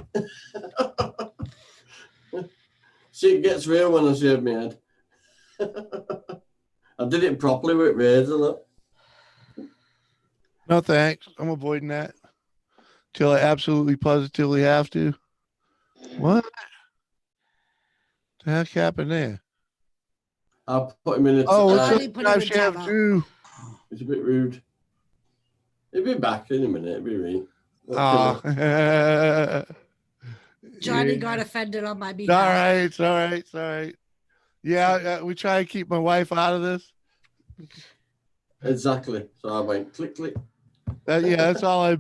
Shit gets real when I shave my head. I did it properly with razor. Look. No thanks. I'm avoiding that till I absolutely positively have to. What? The heck happened there? I'll put him in a. Oh, I it's didn't a put him live in chef timeout. too. It's a bit rude. He'll be back in a minute. He'll be right. Ah. Johnny Yeah. got offended on my It's behalf. all right. It's all right. It's all right. Yeah, we try to keep my wife out of this. Exactly. So I went click click. Yeah, that's all I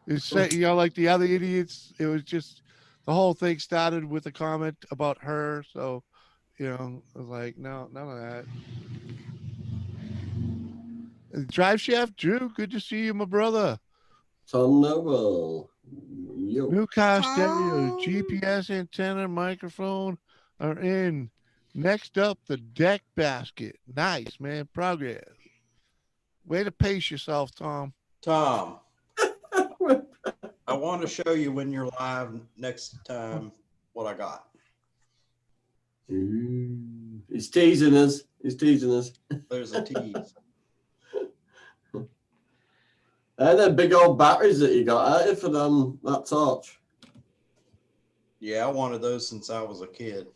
is say. You know, like the other idiots, it was just the whole thing started with a comment about her. So, you know, I was like, no, none of that. Drive Shaft Drew, good to see you, my brother. Tom Noble. Yo. New car stereo, Tom. GPS antenna, microphone are in. Next up, the deck basket. Nice, man. Progress. Way to pace yourself, Tom. Tom, I want to show you when you're live next time what I got. Ooh, he's teasing us. He's teasing us. There's a tease. And the big old batteries that you got out for them, that torch. Yeah, I wanted those since I was a kid.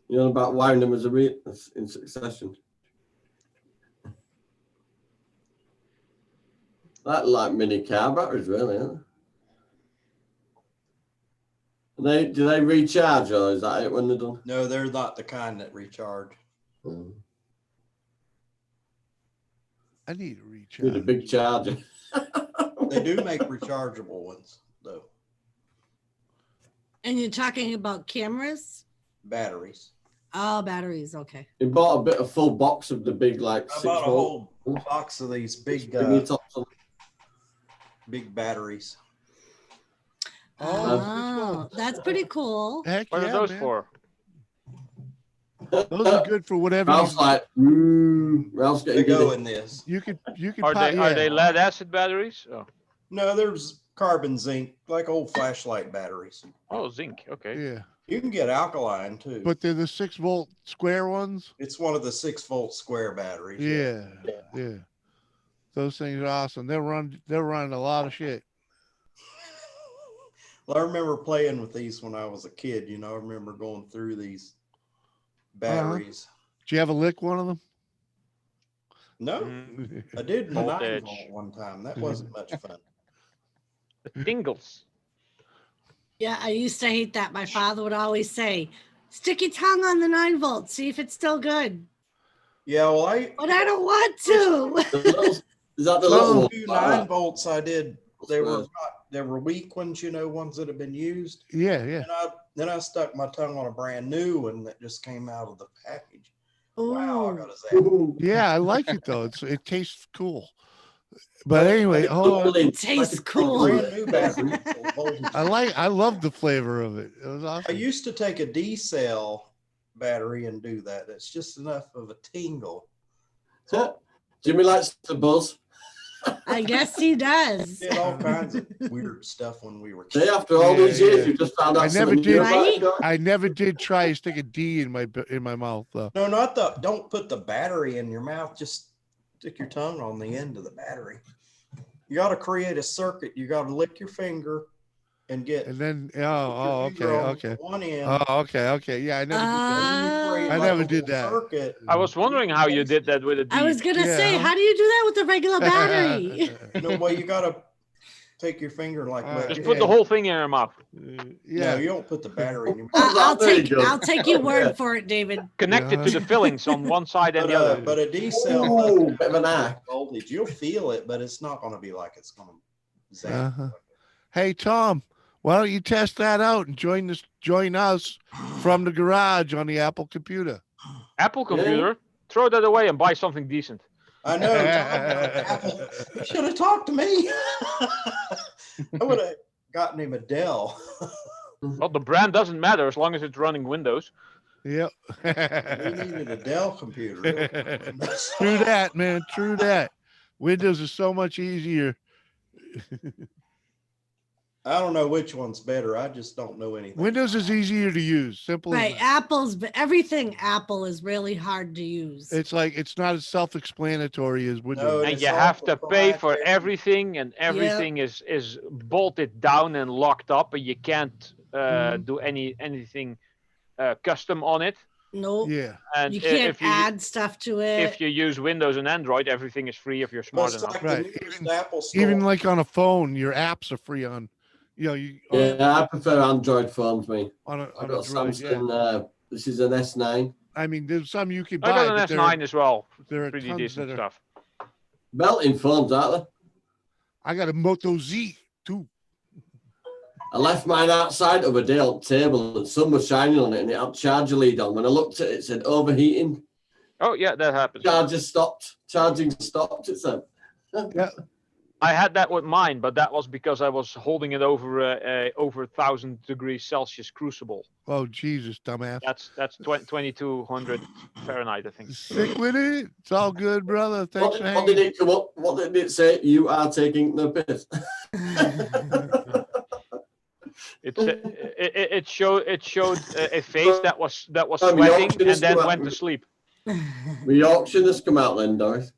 You know about wiring them as in succession. That like mini car batteries, really, aren't they? Do they recharge, or is that it when they're done? No, they're not the kind that recharge. I need a recharge. Need a big charger. They do make rechargeable ones, though. And you're talking about cameras? Batteries. Oh, batteries. Okay. He bought a full box of the big, like, I 6 bought a volt. whole box of these big, big batteries. Oh, that's pretty cool. Heck What yeah, are those man. for? Those are good for whatever. Ralph's like, Ralph's They getting go giddy. in this. You could Are they lead acid batteries? Oh, No, there's carbon zinc, like old flashlight batteries. oh zinc. Okay. Yeah. You can get alkaline too. But they're the 6 volt square ones. It's one of the 6 volt square batteries. Yeah. Yeah. Those things are awesome. They're running a lot of shit. Well, I remember playing with these when I was a kid. You know, I remember going through these batteries. Did you ever lick one of them? No, Mm, I did in the 9 Voltage. volt one time. That wasn't much fun. the tingles. Yeah, I used to hate that. My father would always say, stick your tongue on the 9 volts, see if it's still good. Yeah, well, But I don't want to. Is that the those little two one? 9 volts I did. They were Nice. they were weak ones, you know, ones that have been used. Yeah, yeah. And then I stuck my tongue on a brand new one that just came out of the package. Wow, I Ooh. gotta say. Ooh. Yeah, I like it though. It tastes cool. But anyway, hold on. It tastes cool. Brand new battery. I love the flavor of it. It was I awesome. used to take a D cell battery and do that. It's just enough of a tingle. Jimmy likes the buzz. I guess he does. Did all kinds of weird stuff when we were See, kids. after all these Yeah, years, yeah. you just found out I never something new did. about it, guys. I never did try to stick a D in my mouth though. No, not the. Don't put the battery in your mouth. Just stick your tongue on the end of the battery. You got to create a circuit. You got to lick your finger and get. And then your okay, finger on okay. One end. Oh, okay. Yeah, I never did that. and you create I like never a did little that. Circuit. I was wondering how you did that with a D. I was gonna Yeah. say, how do you do that with a regular battery? No, well, you got to take your finger and like. wet Just your put the hand. whole thing in your mouth. Yeah. No, you don't put the battery in your mouth. I'll There you take go. I'll take your word for it, David. Connect it to the fillings on one side and the other. But a D cell Ooh, bit of an eye. voltage, you'll feel it, but it's not going to be like it's going to zap. Uh-huh. Hey Tom, why don't you test that out and join us from the garage on the Apple computer? Apple computer. Throw that away and buy something decent. I know. Apple, you should have talked to me. I would have gotten him a Dell. Well, the brand doesn't matter as long as it's running Windows. Yep. We needed a Dell computer. True that, man. True that. Windows is so much easier. I don't know which one's better. I just don't know anything. Windows is easier to use. Simple as Right, that. everything Apple is really hard to use. It's like it's not as self-explanatory as Windows. No, And it's you all have to pay for proprietary. everything, and everything is bolted down and locked up, and you can't do anything custom on it. Nope. Yeah. And You can't if you add stuff to it. if you use Windows and Android, everything is free if you're Well, smart it's enough. like Right. the newest Apple store. Even like on a phone, your apps are free on, you know, you Yeah, I prefer Android phones, me. on a I've on a got Droid, yeah. Samsung. This is an S9. I mean, there's some you can I buy. got but an S9 as well. there are Pretty tons decent that are. stuff. Belting phones, aren't I got a Moto Z too. I left mine outside the other day on the table and the sun was shining on it and it had charger lead on. When I looked at it, it said overheating. Oh yeah, that happens. Charging stopped. It said. Yeah. I had that with mine, but that was because I was holding it over over 1,000 degrees Celsius crucible. Oh Jesus, dumbass. That's 2,200 Fahrenheit, I think. Stick with it. It's all good, brother. Thanks for What hanging. did it come up? What did it say? You are taking the piss. It showed a face that was Oh, the sweating auction and has then come went out. to sleep. The auction has come out then, Doris.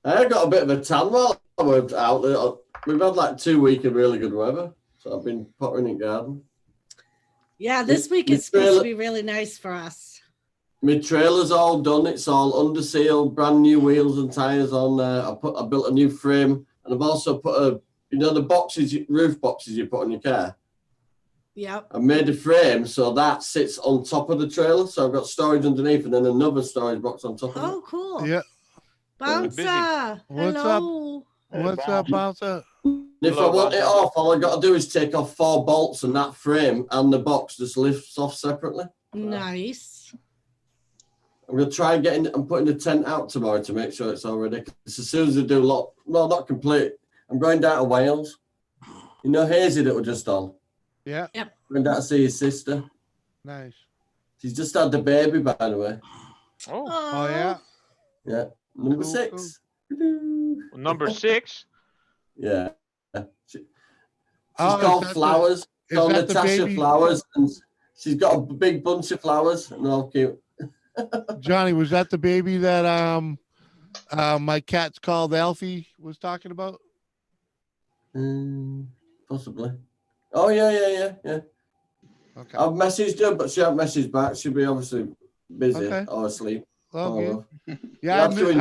I got a bit of a tan while I was out there. We've had like 2 weeks of really good weather, so I've been pottering in garden. Yeah, this week My is supposed trailer- to be really nice for us. My trailer's all done. It's all under seal, brand new wheels and tires on there. I built a new frame, and I've also put the boxes, roof boxes you put on your car. Yep. I made a frame so that sits on top of the trailer. So I've got storage underneath and then another storage box on top of it. Oh, cool. Yeah. Bouncer. What's Hello. up? What's up, Bouncer? If I want it off, all I got to do is take off 4 bolts, and that frame and the box just lifts off separately. Nice. I'm gonna try and I'm putting the tent out tomorrow to make sure it's all ready. 'Cause as soon as I do not complete. I'm going down to Wales. You know Hazy that we're just on. Yeah. Yep. Going down to see his sister. Nice. She's just had the baby, by the way. Oh yeah. Yeah. Number 6. Number 6. Yeah. She's Oh, is called that the- Flowers. is Called that the Natasha baby- Flowers, and she's got a big bunch of flowers, and they're all cute. Johnny, was that the baby that my cat's called Alfie was talking about? Possibly. Oh yeah. Okay. I've messaged her, but she hasn't messaged back. She'll be obviously busy Okay. or asleep. Oh, Oh, good. You Yeah, have to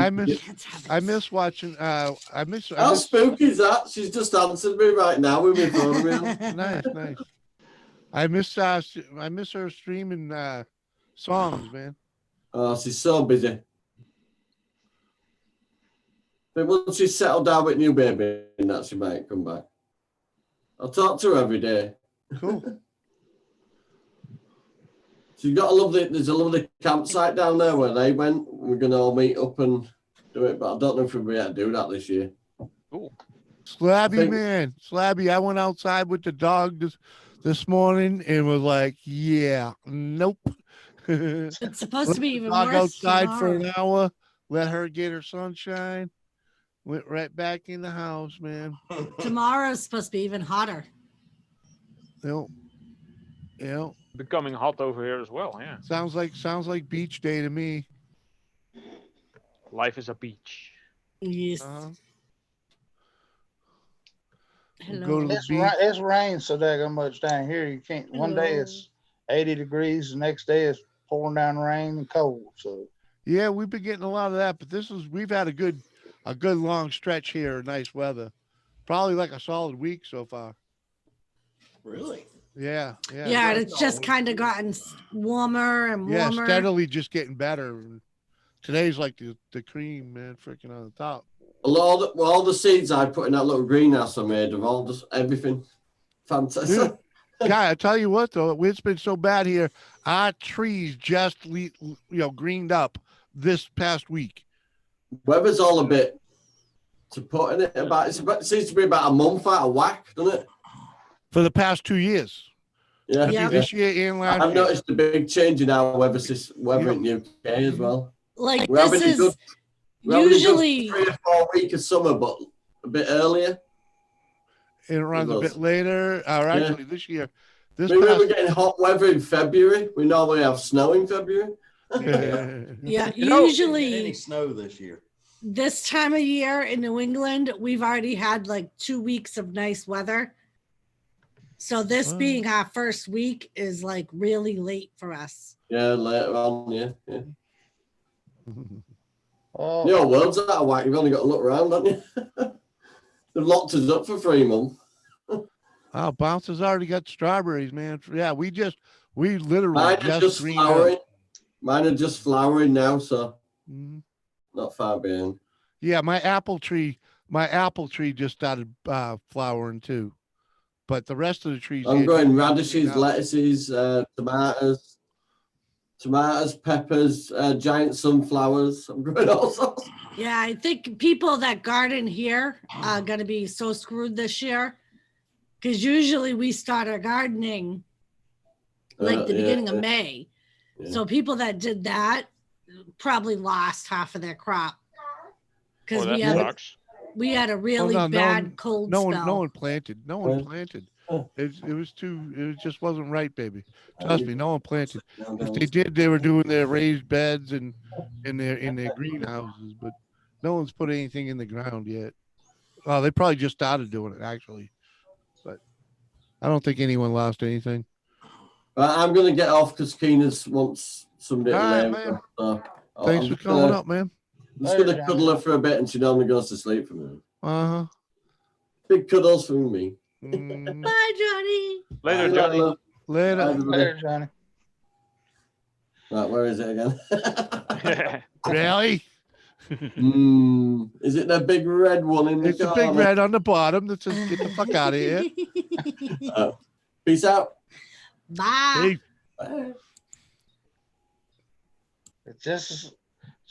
I miss watching. I miss. How spooky is that? She's just answered me right now with my phone. Nice. I miss her streaming songs, man. Oh, she's so busy. But once she's settled down with new baby, and that she might come back. I'll talk to her every day. Cool. She's got there's a lovely campsite down there where they went. We're gonna all meet up and do it, but I don't know if we'll be able to do that this year. Cool. Slabby, man. Slabby, I went outside with the dog this morning and was like, yeah, nope. It's supposed to be even dog worse outside for tomorrow. an hour, let her get her sunshine, went right back in the house, man. Tomorrow's supposed to be even hotter. Yep. Becoming hot over here as well. Yeah. Sounds like beach day to me. Life is a beach. Yes. Uh-huh. Hello. Go to the It's, beach. it's rained so daggone much down here. You can't. One day it's 80 degrees, the next day it's pouring down rain and cold. So Yeah, we've been getting a lot of that, but we've had a good long stretch here, nice weather. Probably like a solid week so far. Really? Yeah. Yeah, and it's just kind of gotten warmer and Yeah, warmer. steadily just getting better. Today's like the cream, man, freaking on the top. All the seeds I put in that little greenhouse I made of all just everything. Fantastic. Dude, guy, I tell you what though, it's been so bad here. Our trees just greened up this past week. Weather's all a bit to put in it. It seems to be about a month out of whack, doesn't it? For the past 2 years. Yeah. Could be this year and last I've year. noticed a big change in our weather in the UK as well. Like We're this having a is good- we're having a good usually 3 or 4 weeks of summer, but a bit earlier. It runs a It bit does. later. Or Yeah. actually this year. This Maybe past we're getting hot weather in February. We normally have snow in February. yeah, Any usually snow this year? this time of year in New England, we've already had like 2 weeks of nice weather. So this Oh. being our first week is like really late for us. Yeah, later on, yeah. oh, Your world's out of whack. You've only got to look around, haven't you? They've locked us up for 3 months. Oh, Bouncer's already got strawberries, man. Yeah, we literally Mine are just just greened flowering. up. Mine are just flowering now, so Mhm. not far behind. Yeah, my apple tree just started flowering too. But the rest of the trees. I'm here growing just radishes, greened up. lettuces, tomatoes. tomatoes, peppers, giant sunflowers. I'm growing all sorts. Yeah, I think people that garden here are going to be so screwed this year because usually we start our gardening like the beginning of May. Yeah. So people that did that probably lost half of their crop because we had a really bad cold no spell. no one planted. No one planted. It just wasn't right, baby. Trust me, no one planted. If they did, they were doing their raised beds and in their greenhouses, but no one's put anything in the ground yet. Oh, they probably just started doing it actually, but I don't think anyone lost anything. I'm gonna get off because Keenan wants somebody All to right, lay man. with. Thanks for coming up, man. I'm just gonna cuddle her for a bit, and she normally goes to sleep for me. Uh-huh. Big cuddles from me. Bye, Johnny. Later, Johnny. Later, Johnny. Right, where is it again? Really? Is it the big red one in the It's the big red on the bottom that says "Get the fuck out of here." Peace out. Bye. It's just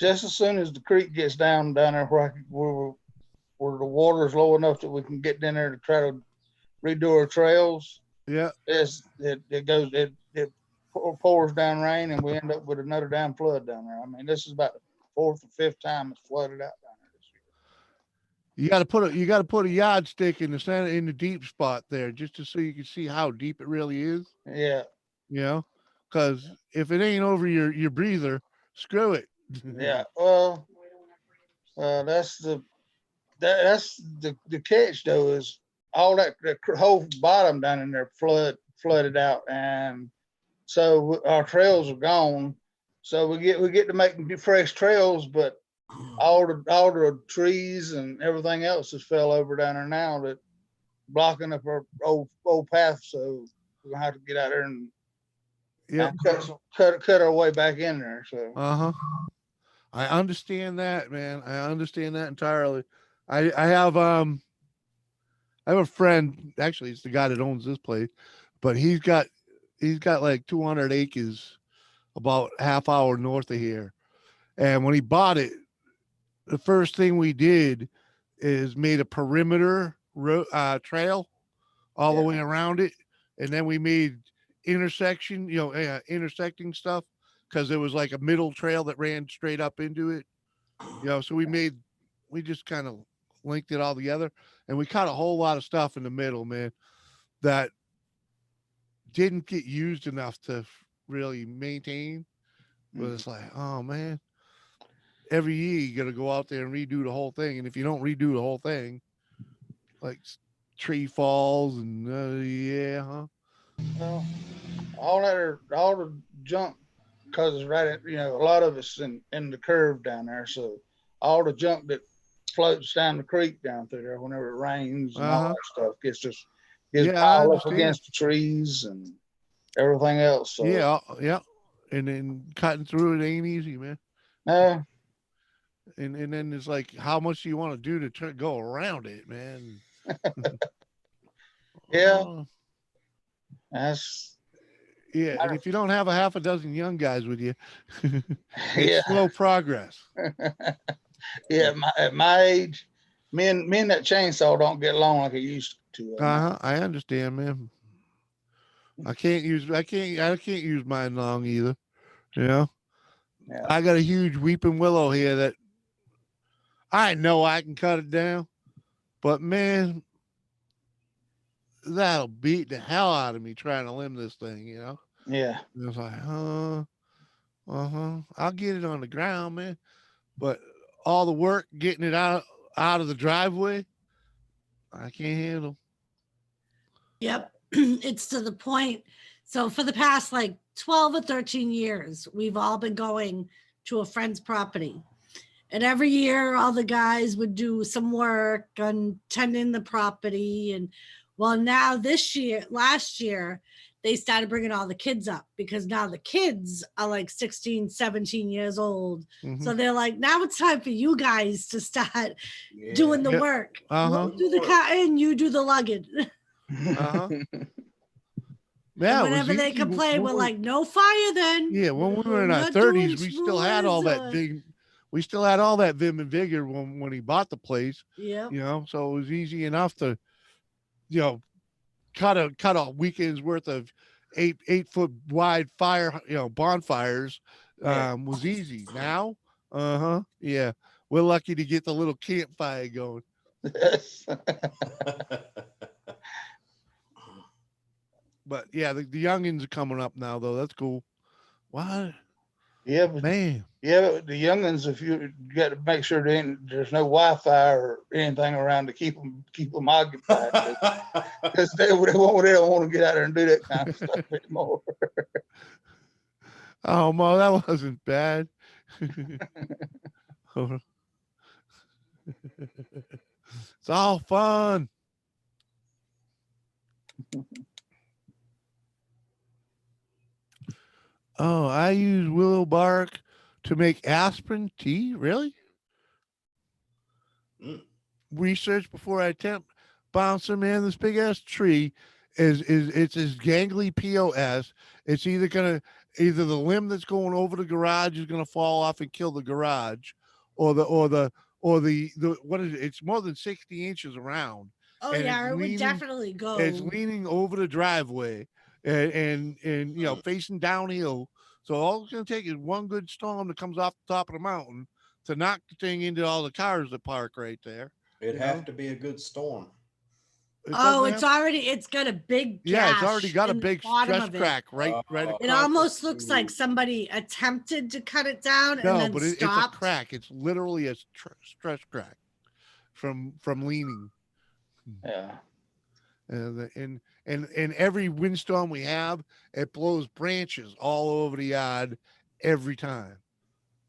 as soon as the creek gets down there where the water's low enough that we can get down there to try to redo our trails. Yeah. It pours down rain and we end up with another damn flood down there. I mean, this is about the 4th or 5th time it's flooded out down there this year. You got to put a yardstick in the center in the deep spot there just so you can see how deep it really is. Yeah. You know, because if it ain't over your breather, screw it. Yeah. Well, that's the catch though, is all that the whole bottom down in there flooded out, and so our trails are gone. So we get to make fresh trails, but all the trees and everything else has fell over down there now, that blocking up our old path. So we're gonna have to get out there and cut our way back in there. So I understand that, man. I understand that entirely. I have a friend, actually it's the guy that owns this place, but he's got like 200 acres about half hour north of here. And when he bought it, the first thing we did is made a perimeter trail all the way around it. And then we made intersecting stuff, because there was like a middle trail that ran straight up into it. So we just kind of linked it all together, and we caught a whole lot of stuff in the middle, man, that didn't get used enough to really maintain. But it's like, oh man, every year you got to go out there and redo the whole thing. And if you don't redo the whole thing, like tree falls and Well, all the junk, because it's right at, a lot of it's in the curve down there. So all the junk that floats down the creek down through there whenever it rains and all that stuff gets piled up against the trees and everything else. So yeah. And then cutting through it ain't easy, man. No. And then it's like, how much do you want to do to go around it, man? Yeah. That's. Yeah, and if you don't have a half a dozen young guys with you, it's Yeah. slow progress. Yeah, at my age, men that chainsaw don't get along like it used to. I understand, man. I can't use mine long either. Yeah. I got a huge weeping willow here that I know I can cut it down, but man, that'll beat the hell out of me trying to limb this thing, Yeah. It's like, I'll get it on the ground, man. But all the work getting it out of the driveway, I can't handle. Yep. It's to the point. So for the past like 12 or 13 years, we've all been going to a friend's property. And every year, all the guys would do some work on tending the property. And well, now last year, they started bringing all the kids up, because now the kids are like 16, 17 years old. So they're like, now it's time for you guys to start doing the work. We'll do the cutting, you do the lugging. Man, Yeah, it was whenever they easy complain, we're when we- like, no fire then. Yeah, when we were We're in our not doing 30s, we still had all that s'mores, vim. We still had all that vim and vigor when he bought the place. Yep. You know, so it was easy enough to, you know, cut a weekend's worth of 8 foot wide fire, you know, bonfires. Yeah. Was easy. Now, yeah, we're lucky to get the little campfire going. Yes. But yeah, the youngins are coming up now, though. That's cool. What? Yeah, but Man. yeah, but the youngins, if you got to make sure there's no Wi-Fi or anything around to keep them occupied, because they don't want to get out there and do that kind of stuff anymore. Oh, Mo, that wasn't bad. It's all fun. Oh, I use willow bark to make aspirin tea. Really? Research before I attempt. Bouncer, man, this big ass tree it's as gangly POS. It's either the limb that's going over the garage is gonna fall off and kill the garage, or the what is it? It's more than 60 inches around. Oh and yeah, it's it would leaning- definitely go. It's leaning over the driveway and you know, facing downhill. So all it's gonna take is one good storm that comes off the top of the mountain to knock the thing into all the cars that park right there. It'd have to be a good storm. Oh, it's got a big Yeah, it's already gash got a in the big bottom stress of it. crack right It across the almost looks like somebody attempted to cut it down and No, then but it's a stopped. crack. It's literally a stress crack from leaning. Yeah. And every windstorm we have, it blows branches all over the yard every time.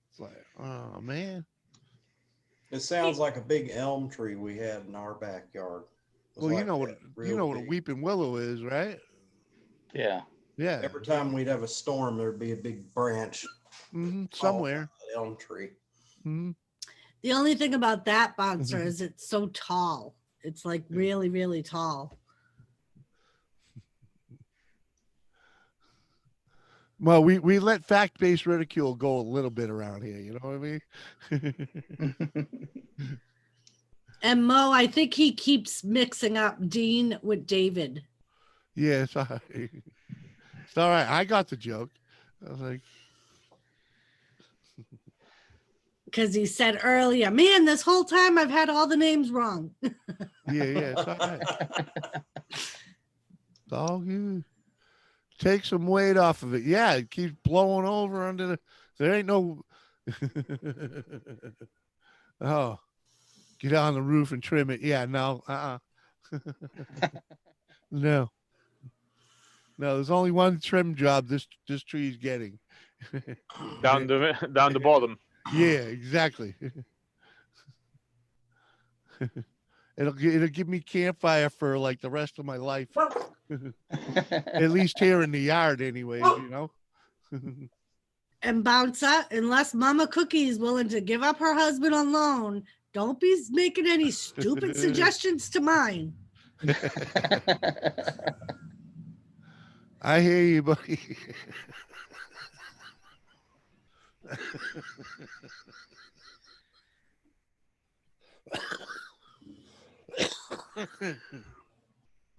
It's like, oh man. It sounds like a big elm tree we had in our backyard. It was Well, like you know that, what real a big. weeping willow is, right? Yeah. Yeah. Every time we'd have a storm, there'd be a big branch somewhere. off the elm tree. The only thing about that bouncer is it's so tall. It's like really, really tall. Well, we let fact-based ridicule go a little bit around here. You know what I mean? And Mo, I think he keeps mixing up Dean with David. Yeah, it's all right. It's all right. I got the joke. I was like, Because he said earlier, man, this whole time I've had all the names wrong. yeah, it's all right. It's all good. Take some weight off of it. Yeah, it keeps blowing over under the. There ain't no. Oh, get on the roof and trim it. Yeah, no, no. No, there's only one trim job this tree's getting. Down the bottom. Yeah, exactly. It'll give me campfire for like the rest of my life. At least here in the yard, anyways, you know. And Bouncer, unless Mama Cookie is willing to give up her husband on loan, don't be making any stupid suggestions to mine. I hear you, buddy.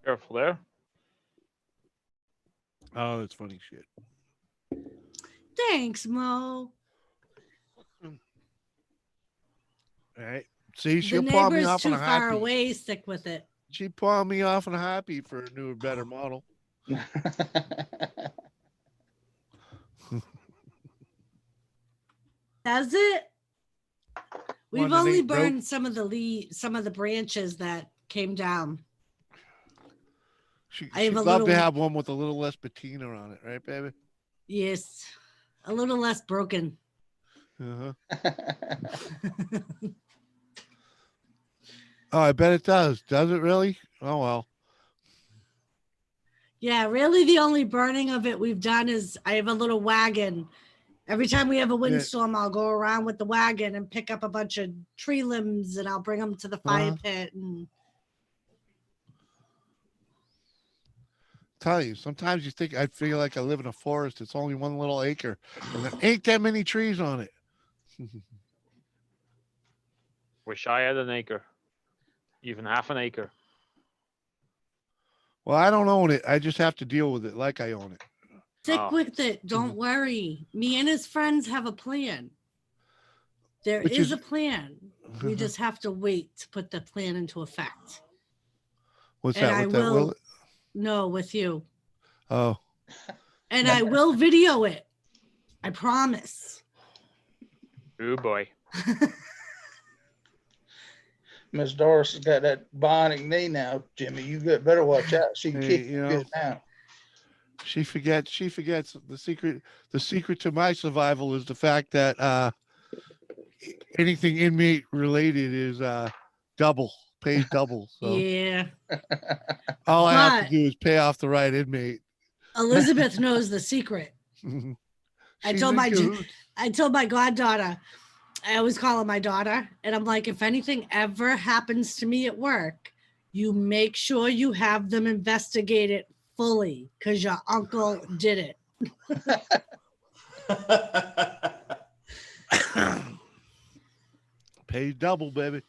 Careful there. Oh, that's funny shit. Thanks, Mo. All right. See, The she'll paw me neighbor's off too on a far happy. away. Stick with it. She paw me off on a happy for a newer, better model. Does it? We've One that only ain't broke. burned some of the branches that came down. She'd I have a love little- to have one with a little less patina on it, right, baby? Yes, a little less broken. Uh-huh. Oh, I bet it does. Does it really? Oh well. Yeah, really the only burning of it we've done is I have a little wagon. Every time we have a windstorm, I'll go around with the wagon and pick up a bunch of tree limbs and I'll bring them to the fire pit. And telling you, sometimes you think I feel like I live in a forest. It's only one little acre, and there ain't that many trees on it. Wish I had an acre, even half an acre. Well, I don't own it. I just have to deal with it like I own it. Stick Oh. with it. Don't worry. Me and his friends have a plan. There Which is is- a plan. We just have to wait to put the plan into effect. What's And that? I With that will, will? no, with you. Oh, And I will video it. I promise. Oh boy. Miss Doris has got that bionic knee now, Jimmy. You better watch out. She can Hey, kick you you know. good now. she forgets the secret. The secret to my survival is the fact that anything inmate related is pays double. So Yeah. all I have to But- do is pay off the right inmate. Elizabeth knows the secret. I She's told in my cahoots. I told my goddaughter, I always call her my daughter, and I'm like, if anything ever happens to me at work, you make sure you have them investigate it fully because your uncle did it. Pays double, baby.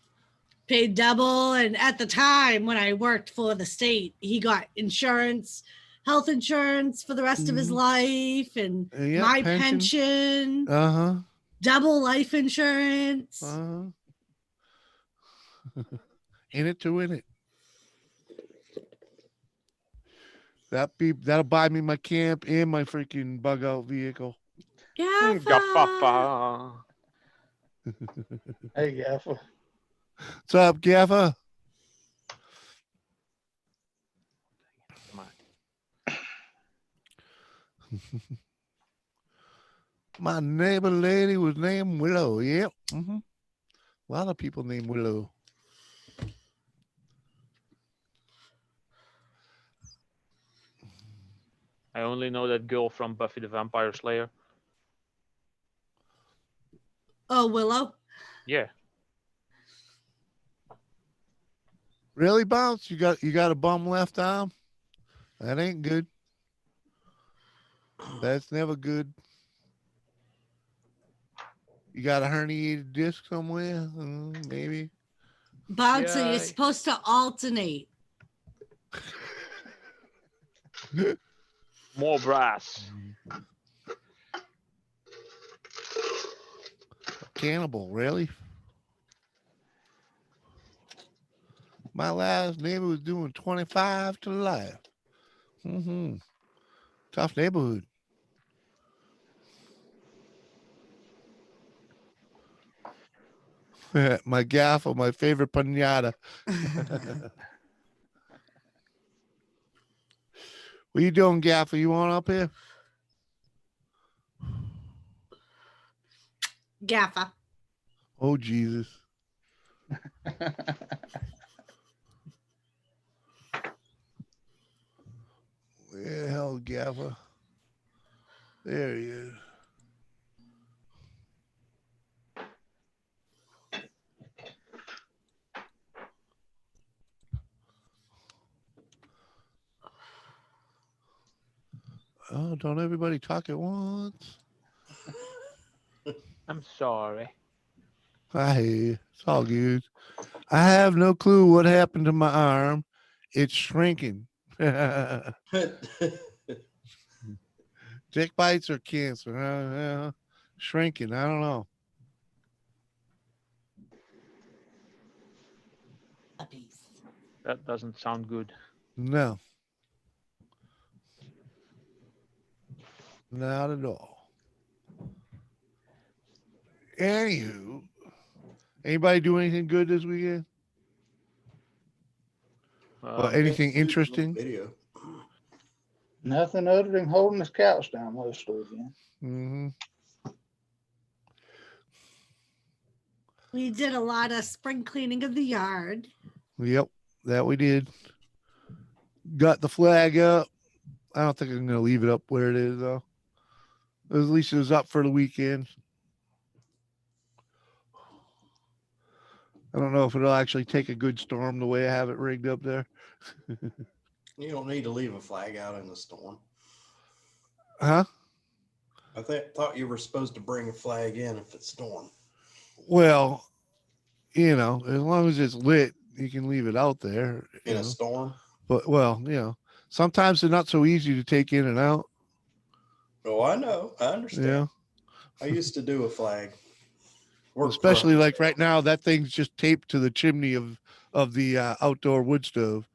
Paid double, and at the time when I worked for the state, he got insurance, health insurance for the rest of his life, and Yeah, my pension. pension, Uh-huh. double life insurance. In it to win it. That'll buy me my camp and my freaking bug out vehicle. Yeah. Gaffa. Hey, Gaffer. What's up, Gaffer? Come on. My neighbor lady was named Willow. Yep. A lot of people named Willow. I only know that girl from Buffy the Vampire Slayer. Oh, Willow. Yeah. Really, Bounce? You got a bum left arm? That ain't good. That's never good. You got a herniated disc somewhere? Maybe. Bouncer, Yeah. you're supposed to alternate. More brass. Cannibal, really? My last neighbor was doing 25 to life. Tough neighborhood. My gaffer, my favorite pinata. What you doing, Gaffer? You on up here? Gaffer. Oh, Jesus. Where the hell, Gaffer? There he is. Oh, don't everybody talk at once. I'm sorry. I hear you. It's all good. I have no clue what happened to my arm. It's shrinking. Dick bites or cancer? Shrinking. I don't know. That doesn't sound good. No. Not at all. Anywho, anybody do anything good this weekend? Well, anything interesting? Video. Nothing other than holding this couch down most of the weekend. Mm-hmm. We did a lot of spring cleaning of the yard. Yep, that we did. Got the flag up. I don't think I'm gonna leave it up where it is though. At least it was up for the weekend. I don't know if it'll actually take a good storm the way I have it rigged up there. You don't need to leave a flag out in the storm. Huh? I thought you were supposed to bring a flag in if it's storm. Well, you know, as long as it's lit, you can leave it out there. In you a know. storm? But well, you know, sometimes they're not so easy to take in and out. Oh, I know. I understand. Yeah. I used to do a flag. Worked for a Especially like right now, that thing's just taped to the chimney of the outdoor wood stove.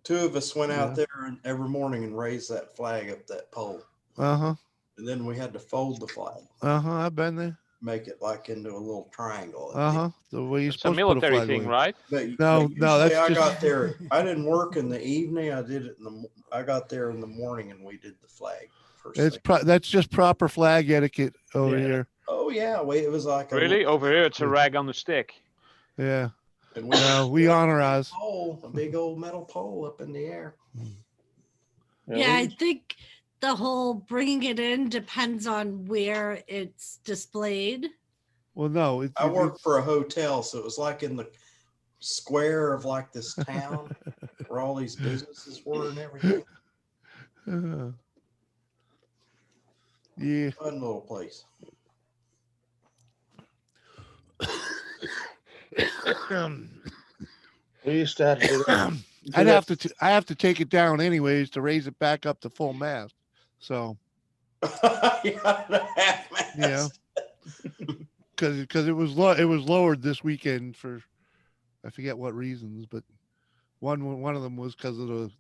Two of us went out Yeah. there every morning and raised that flag up that pole. Uh-huh. And then we had to fold the flag, Uh-huh. I've been there. make it like into a little triangle. Uh-huh. The way you're It's a supposed to put a military flag thing, away. right? No, no, that's I just got there. I didn't work in the evening. I did it I got there in the morning and we did the flag first it's thing. that's just proper flag etiquette over here. Oh yeah, it was like Really? Over here, it's a rag on the stick. Yeah. And No, we honor ours. a big old metal pole up in the air. Yeah, I think the whole bringing it in depends on where it's displayed. Well, no, I worked for a hotel, so it was like in the square of like this town where all these businesses were and everything. Yeah. Fun little place. We used to have to do that. I have to take it down anyways to raise it back up to full mast. So yeah, because it was lowered this weekend for I forget what reasons, but one of them was because of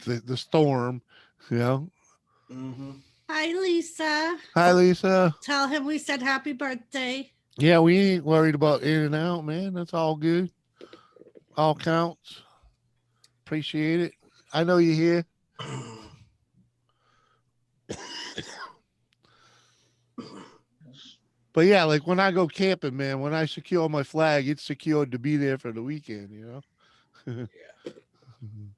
the storm. You know. Mm-hmm. Hi, Lisa. Hi, Lisa. Tell him we said happy birthday. Yeah, we ain't worried about in and out, man. That's all good. All counts. Appreciate it. I know you're here. But yeah, like when I go camping, man, when I secure my flag, it's secured to be there for the weekend, you know?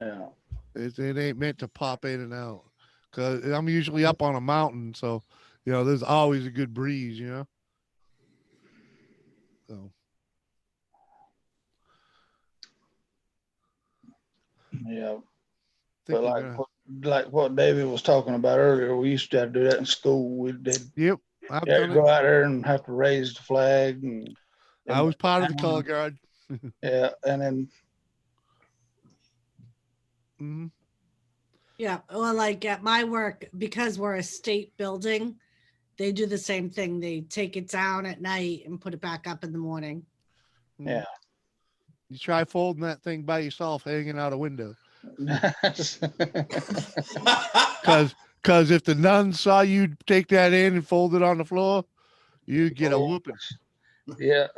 Yeah. It ain't meant to pop in and out. Cause I'm usually up on a mountain, so you know, there's always a good breeze, you know. So Yeah. think But we're like gonna- like what David was talking about earlier, we used to have to do that in school. We did. Yep. I've Yeah, done go it. out there and have to raise the flag. And I was part of the color guard. Yeah, and then Mhm. Yeah. Well, like at my work, because we're a state building, they do the same thing. They take it down at night and put it back up in the morning. Yeah. You try folding that thing by yourself, hanging out a window. Because if the nuns saw you take that in and fold it on the floor, you get a whooping. Yeah.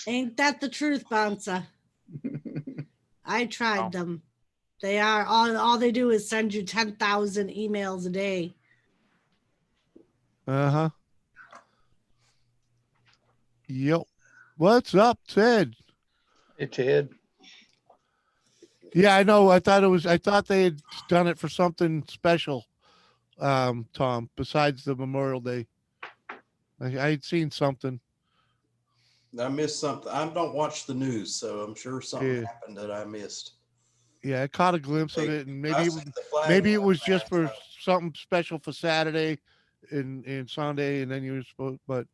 Ain't that the truth, Bouncer? I tried them. They are all they do is send you 10,000 emails a day. Uh-huh. Yep. What's up, Ted? Hey, Ted. Yeah, I know. I thought they had done it for something special, Tom, besides the Memorial Day. I had seen something. I missed something. I don't watch the news, so I'm sure something Yeah. happened that I missed. Yeah, I caught a glimpse of Hey, it, and I seen the flag maybe it on was the just for mast. something special for Saturday and Sunday, and then you were supposed. But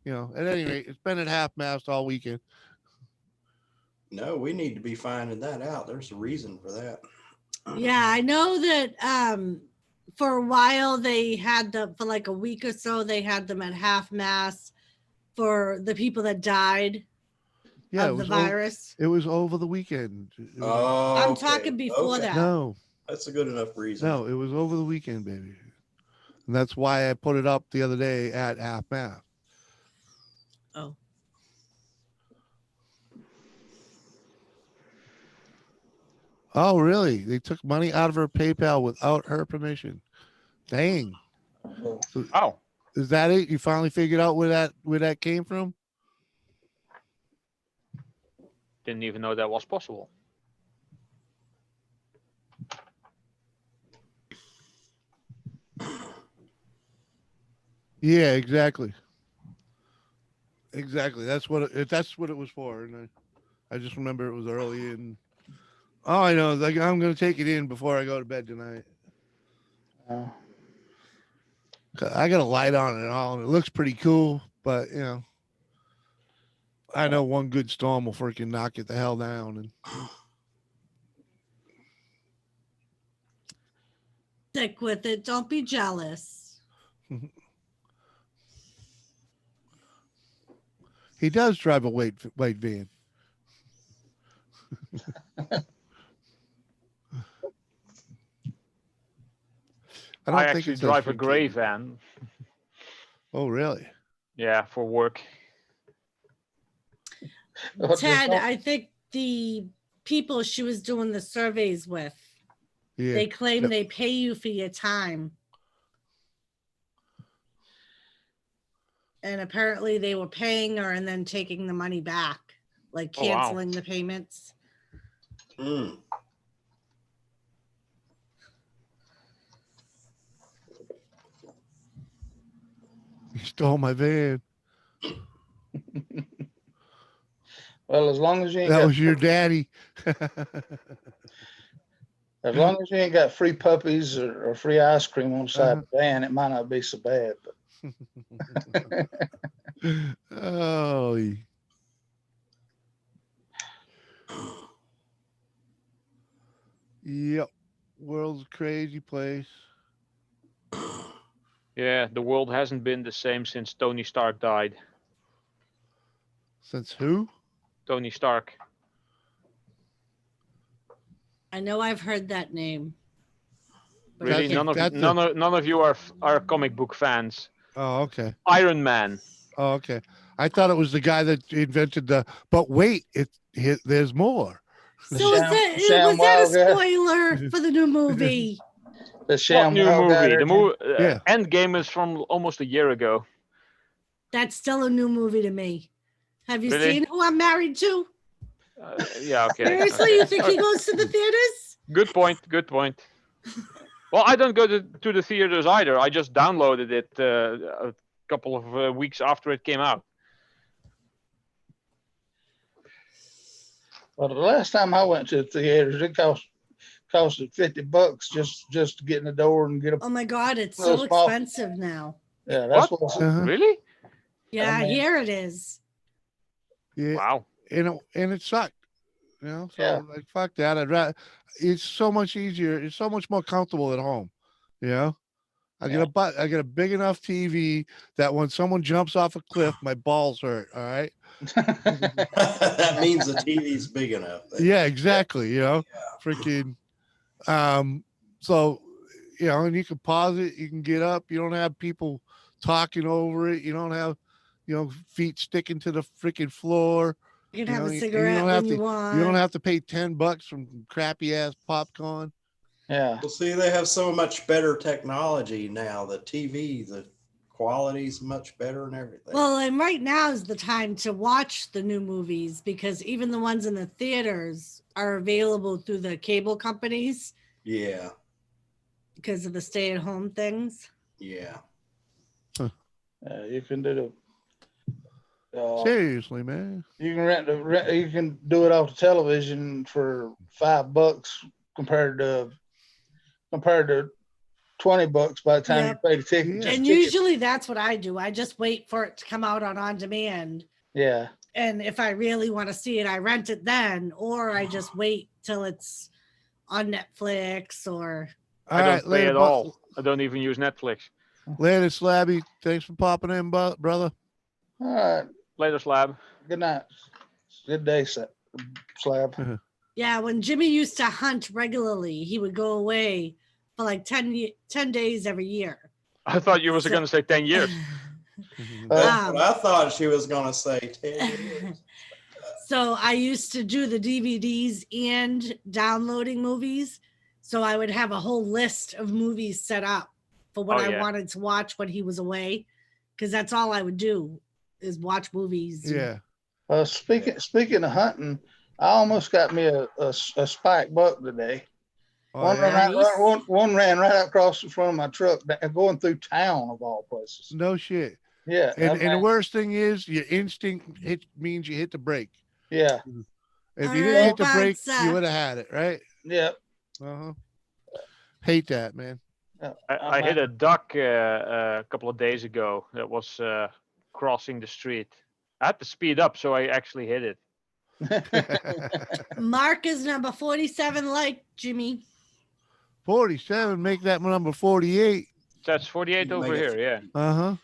you know, at any rate, it's been at half mast all weekend. No, we need to be finding that out. There's a reason for that. Yeah, I know that for a while they had them for like a week or so, they had them at half mast for the people that died Yeah, of the virus. It was over the weekend. It was- Oh, I'm talking before that. No, That's a good enough reason. no, it was over the weekend, baby. And that's why I put it up the other day at half mast. Oh. Oh, really? They took money out of her PayPal without her permission. Dang. So Oh, is that it? You finally figured out where that came from? didn't even know that was possible. Yeah, exactly. Exactly. That's what it was for. And I just remember it was early in All I know is like I'm gonna take it in before I go to bed tonight. Oh. I got a light on it and all, and it looks pretty cool. But you know, I know one good storm will freaking knock it the hell down. And Stick with it. Don't be jealous. he does drive a white van. I actually it says drive a 15. gray van. Oh, really? Yeah, for work. Ted, I think the people she was doing the surveys with, Yeah. they claim they pay you for your time. And apparently they were paying her and then taking the money back, like Oh, wow. canceling the payments. You stole my van. Well, as long as you ain't That got, was your daddy. as long as you ain't got free puppies or free ice cream on the side of the van, it might not be so bad. But Oh. Yep. World's a crazy place. Yeah, the world hasn't been the same since Tony Stark died. Since who? Tony Stark. I know I've heard that name. but I Really, can't- none of you are comic book fans. Oh, okay. Iron Man. Oh, okay. I thought it was the guy that invented the. But wait, there's more. So was that a spoiler for the new movie? What new movie? The movie Yeah. Endgame is from almost a year ago. That's still a new movie to me. Have you Really? seen Who I'm Married To? Yeah, okay. Seriously, okay. you think he goes to the theaters? Good point. Good point. Well, I don't go to the theaters either. I just downloaded it a couple of weeks after it came out. Well, the last time I went to the theaters, it costed $50 just to get in the door and get a. Oh my God, it's Little so small- expensive now. Yeah, that's What? what. Really? Yeah, I mean- here it is. Yeah. Wow. And it sucked. You know, so Yeah. like fuck that. I'd rather. It's so much easier. It's so much more comfortable at home. You know, I get a big enough TV that when someone jumps off a cliff, my balls hurt. All right. That means the TV's big enough. Yeah, exactly. You know, freaking. So, you know, and you can pause it. You can get up. You don't have people talking over it. You don't have, you know, feet sticking to the freaking floor. You can have know, a and cigarette don't when have you to, want. You don't have to pay $10 from crappy ass popcorn. Yeah. Well, see, they have so much better technology now. The TV, the quality's much better and everything. Well, and right now is the time to watch the new movies because even the ones in the theaters are available through the cable companies Yeah, because of the stay-at-home things. yeah. You can do the. Seriously, man. You can rent. You can do it off the television for $5 compared to $20 by the time Yep. you pay the ticket. And usually that's what I do. I just wait for it to come out on demand. Yeah. And if I really want to see it, I rent it then, or I just wait till it's on Netflix or. I don't pay at all. I don't even use Netflix. Later, Slabby. Thanks for popping in, brother. All right. Later, Slab. Good night. Good day, Slab. Yeah, when Jimmy used to hunt regularly, he would go away for like 10 days every year. I thought you was going to say 10 years. That's what I thought she was going to say. 10 years. So I used to do the DVDs and downloading movies. So I would have a whole list of movies set up for what Oh, I yeah. wanted to watch when he was away. Because that's all I would do is watch movies. Yeah. Speaking of hunting, I almost got me a spike buck today. Oh, One, yeah? one ran right across the front of my truck, going through town of all places. No shit. Yeah. And the worst thing is your instinct means you hit the brake. Yeah. If All you didn't right, hit the brake, Bonsa. you would have had it, right? Yep. Uh-huh. Hate that, man. I hit a duck a couple of days ago that was crossing the street. I had to speed up, so I actually hit it. Mark is number 47, like Jimmy. 47, make that number 48. That's 48 over here, yeah. Uh-huh.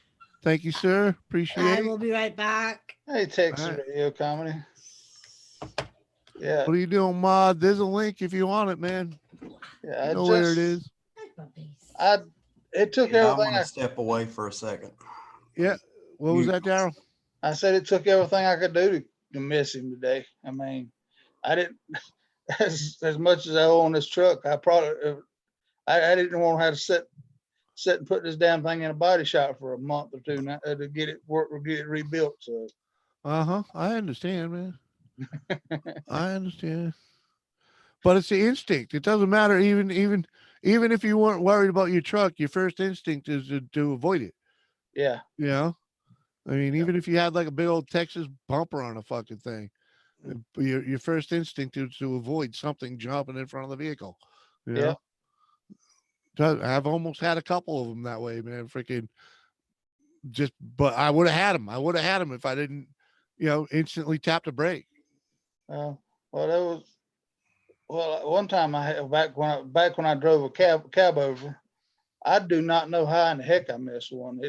Thank you, sir. Appreciate I it. will be right back. Hey, Texas All right. Radio Comedy. Yeah. What are you doing, Mod? There's a link if you want it, man. Yeah. You know where it is. It took Yeah, I everything. want to step away for a second. Yeah. What was that, Daryl? I said it took everything I could do to miss him today. I mean, I didn't as much as I owe on this truck. I probably I didn't want to have to sit and put this damn thing in a body shop for a month or two now, to get it rebuilt. So Uh-huh. I understand, man. I understand. But it's the instinct. It doesn't matter. Even if you weren't worried about your truck, your first instinct is to avoid it. yeah, You know? I mean, even if you had like a big old Texas bumper on a fucking thing, your first instinct is to avoid something jumping in front of the vehicle. You know? I've almost had a couple of them that way, man. Freaking but I would have had them. I would have had them if I didn't, instantly tap the brake. well, that was one time I had back when I drove a cab over. I do not know how in the heck I missed one.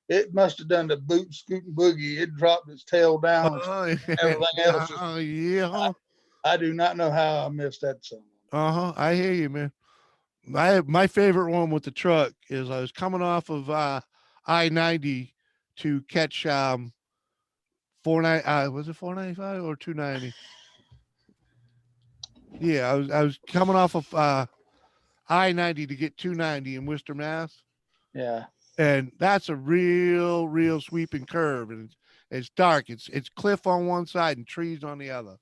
It must have done the boot scooting boogie. It dropped its tail down. Everything else. Oh yeah. I do not know how I missed that song. Uh-huh. I hear you, man. My favorite one with the truck is I was coming off of I-90 to catch 490 was it 495 or 290? Yeah, I was coming off of I-90 to get 290 in Worcester, Mass. Yeah. And that's a real sweeping curve, and it's dark. It's cliff on one side and trees on the other.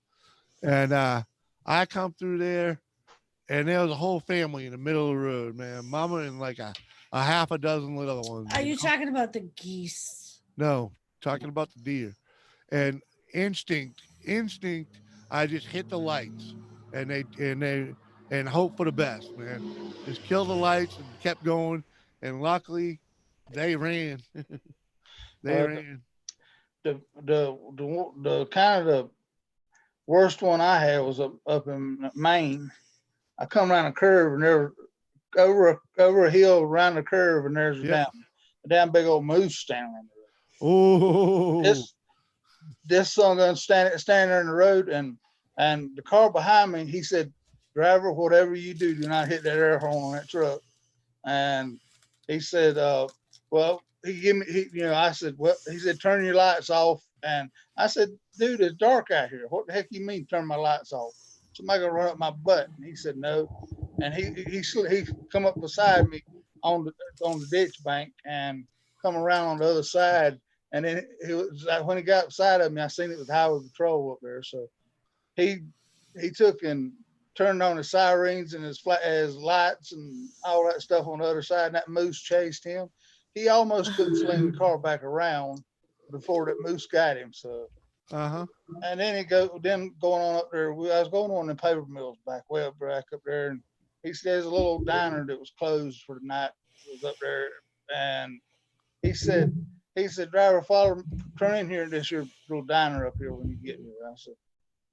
And I come through there, and there was a whole family in the middle of the road, man. Mama and like a half a dozen little ones. Are you talking about the geese? No, talking about the deer. And instinct, I just hit the lights and hope for the best, man. Just kill the lights and kept going. And luckily they ran. Ran. The kind of the worst one I had was up in Maine. I come around a curve and there over a hill around the curve, and there's a damn big old moose standing on the road. Oh, this son gonna standing there in the road, and the car behind me, he said, "Driver, whatever you do not hit that air horn on that truck." And he said, well, I said, well, he said, "Turn your lights off." And I said, "Dude, it's dark out here. What the heck you mean turn my lights off? Somebody gonna run up my butt?" And he said, "No." And he come up beside me on the ditch bank and come around on the other side. And then when he got beside of me, I seen it was highway patrol up there. So he took and turned on his sirens and his lights and all that stuff on the other side. And that moose chased him. He almost couldn't sling the car back around before that moose got him. So. And then going on up there, I was going on the paper mills back up there, and he said there's a little diner that was closed for the night. It was up there, and he said, "Driver, turn in here in this your little diner up here when you get here." I said,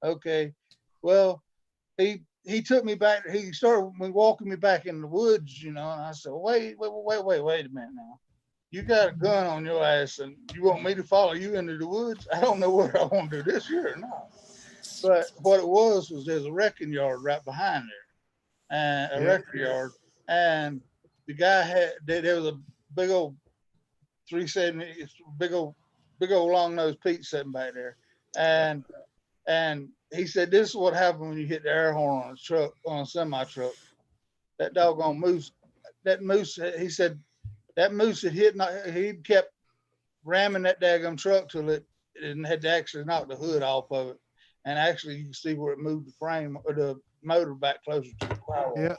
"Okay." Well, he took me back. He started walking me back in the woods, and I said, wait a minute now. You got a gun on your ass and you want me to follow you into the woods? I don't know whether I want to do this here or not. But what it was there's a wrecking yard right behind there. And wrecking yard. And the guy there was a big old 370, big old long nosed Pete sitting back there. And he said, "This is what happened when you hit the air horn on a truck, on a semi truck. That doggone moose, he said, that moose had he kept ramming that daggum truck till it had to actually knock the hood off of it. And actually you can see where it moved the frame or the motor back closer to the firewall."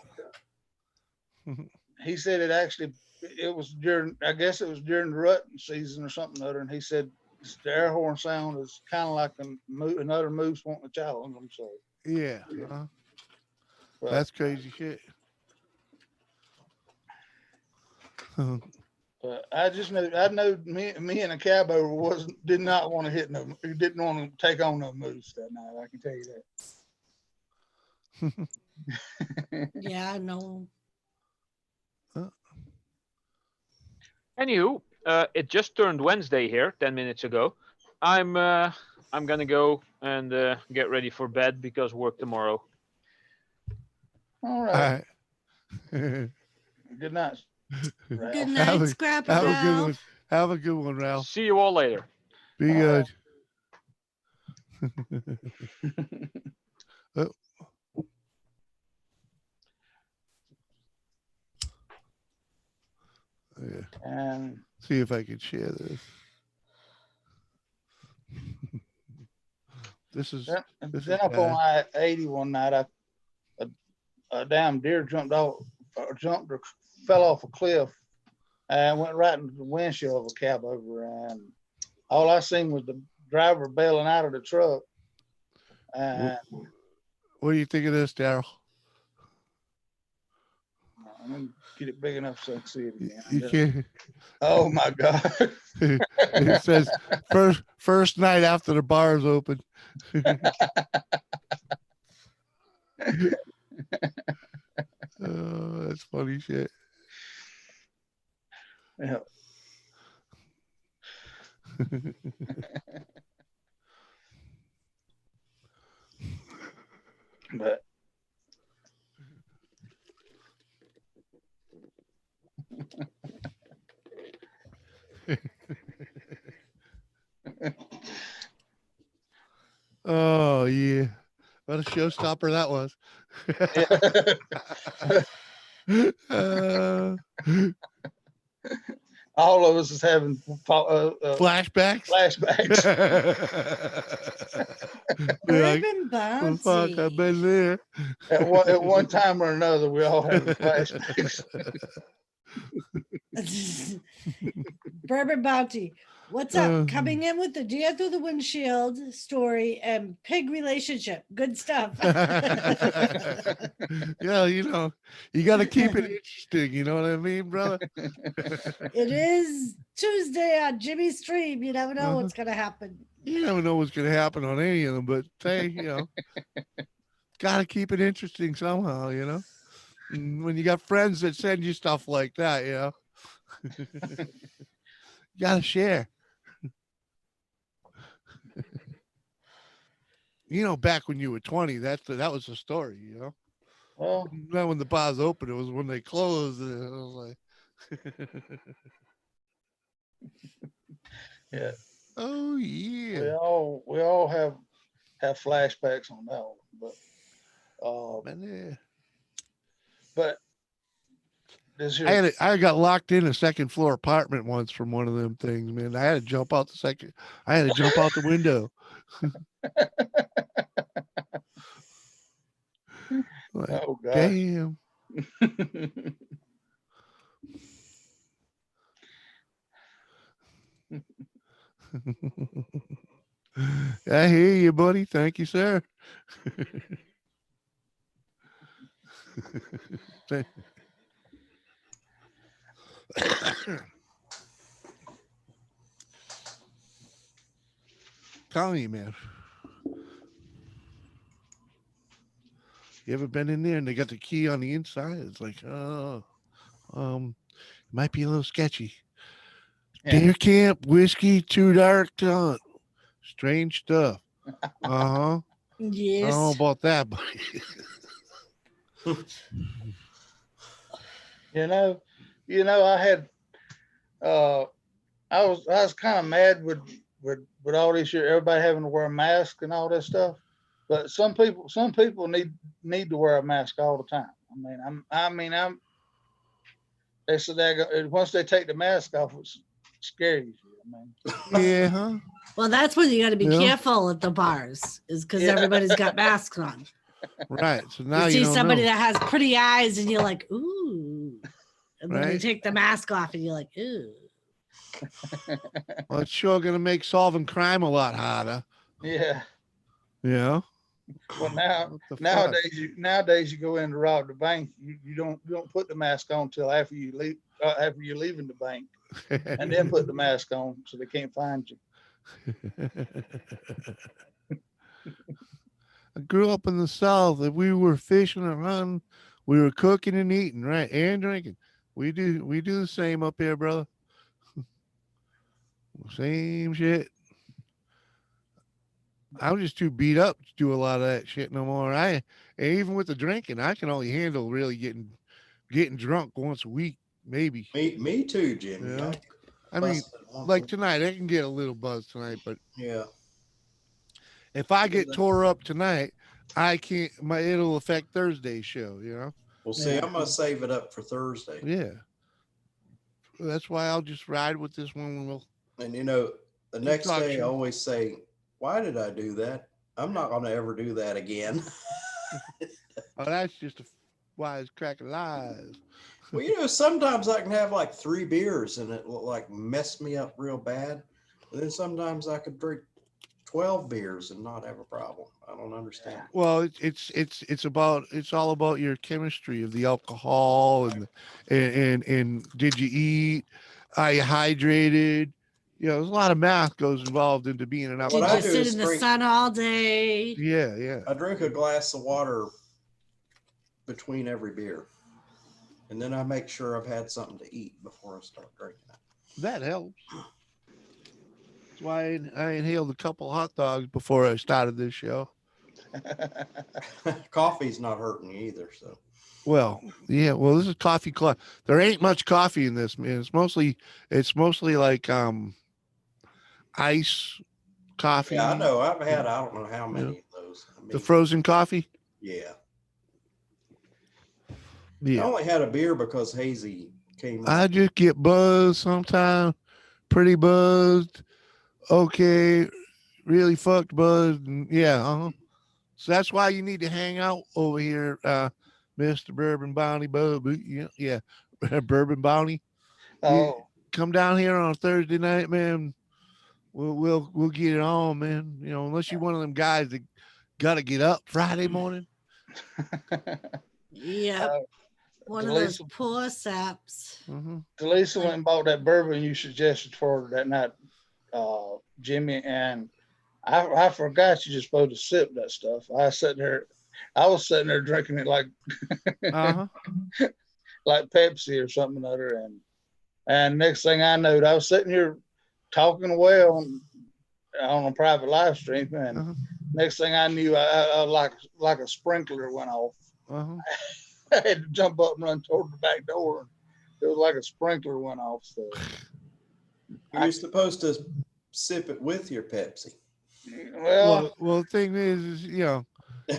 Yeah. He said it was during the rutting season or something other. And he said the air horn sound is kind of like another moose wanting to challenge them. So Yeah. but, That's crazy shit. but I just know me and a cab over did not want to hit no, didn't want to take on no moose that night. I can tell you that. Yeah, no. Anywho, it just turned Wednesday here 10 minutes ago. I'm gonna go and get ready for bed because work tomorrow. All All right. right. Good night. Ralph. Good Have night, a- Scrappy Have a good one. Ralph. Have a good one, Ralph. See you all later. Be good. Oh. Yeah. And See if I can share this. This is then, this then is up on bad. I-80 one night, a damn deer jumped or fell off a cliff and went right into the windshield of a cab over. And all I seen was the driver bailing out of the truck. And What do you think of this, Daryl? I'm gonna get it big enough so I can see it again. You can't. Oh my God. It says first night after the bars open. Oh, that's funny shit. Yeah. But Oh yeah, what a showstopper that was. all of us is having Flashbacks. flashbacks. Be like, Urban "Oh, fuck, Bouncy. I've been there. At one time or another, we all have flashbacks. Bourbon Bounty. What's up? Coming in with the deer through the windshield story and pig relationship. Good stuff. Yeah, you know, you got to keep it interesting. You know what I mean, brother? It is Tuesday on Jimmy's stream. You never know what's going to happen. You never know what's going to happen on any of them, but hey, you know, got to keep it interesting somehow, you know? And when you got friends that send you stuff like that, you know, you got to share. You know, back when you were 20, that was the story, you know? Well, Not when the bars opened, it was when they closed. And it was like, yeah. Oh yeah. We all have flashbacks on that one, but this here, I got locked in a second floor apartment once from one of them things, man. I had to jump out the window. Like, oh God. damn. I hear you, buddy. Thank you, sir. Tell me, man. You ever been in there and they got the key on the inside? It's like, might be a little sketchy. Yeah. Deer camp, whiskey, too dark to hunt. Strange stuff. Uh-huh. Yes. I don't know about that, but you know, I had, I was kind of mad with all this year, everybody having to wear a mask and all that stuff. But some people need to wear a mask all the time. They said that once they take the mask off, it's scary. yeah, huh? Well, that's when you got to be Yeah. careful at the bars, is because everybody's got masks on. Right. So now You see don't somebody know. that has pretty eyes, and you're like, ooh. And then you Right. take the mask off, and you're like, ooh. Well, it's sure gonna make solving crime a lot harder. Yeah. Yeah. Well, now What the fuck? nowadays you go in to rob the bank. You don't put the mask on till after you leave after you're leaving the bank, and then put the mask on so they can't find you. I grew up in the South. If we were fishing and hunting, we were cooking and eating, right, and drinking. We do the same up here, brother. Same shit. I'm just too beat up to do a lot of that shit no more. And even with the drinking, I can only handle really getting drunk once a week, maybe. Me too, Jimmy. Yeah. I mean, busted once like a- tonight, I can get a little buzz tonight, but yeah. if I get tore up tonight, I can't. It'll affect Thursday's show. You know. Well, see, I'm gonna save it up for Thursday. Yeah. That's why I'll just ride with this one. We'll. And you know, the Keep next day I talking. always say, "Why did I do that? I'm not gonna ever do that again." Oh, that's just a wise crack of lies. Well, you know, sometimes I can have like 3 beers and it will like mess me up real bad. And then sometimes I could drink 12 beers and not have a problem. I don't understand. Well, it's all about your chemistry of the alcohol and did you eat? Are you hydrated? You know, there's a lot of math goes involved into being an Did alcoholic. you sit in the sun all day? Yeah. I drink a glass of water between every beer. And then I make sure I've had something to eat before I start drinking it. That helps. That's why I inhaled a couple hot dogs before I started this show. Coffee's not hurting you either, so. Well, yeah. Well, this is coffee club. There ain't much coffee in this, man. It's mostly like ice coffee. Yeah, I know. I've had I don't know how many of those. I mean, The frozen coffee. yeah. Yeah. I only had a beer because Hazy came. I just get buzzed sometimes, pretty buzzed. Okay, really fucked buzzed. And yeah, So that's why you need to hang out over here, Mr. Bourbon Bounty Bub. Yeah, Bourbon Bounty. Oh, Come down here on a Thursday night, man. We'll get it on, man. You know, unless you're one of them guys that gotta get up Friday morning. Yep. One of those poor saps. Delisa went and bought that bourbon you suggested for her that night, Jimmy, and I forgot you're supposed to sip that stuff. I was sitting there drinking it like like Pepsi or something other, and next thing I knew, I was sitting here talking away on a private live stream, and next thing I knew, I like a sprinkler went off. I had to jump up and run toward the back door. It was like a sprinkler went off. So You're supposed to sip it with your Pepsi. Well, the thing is you know,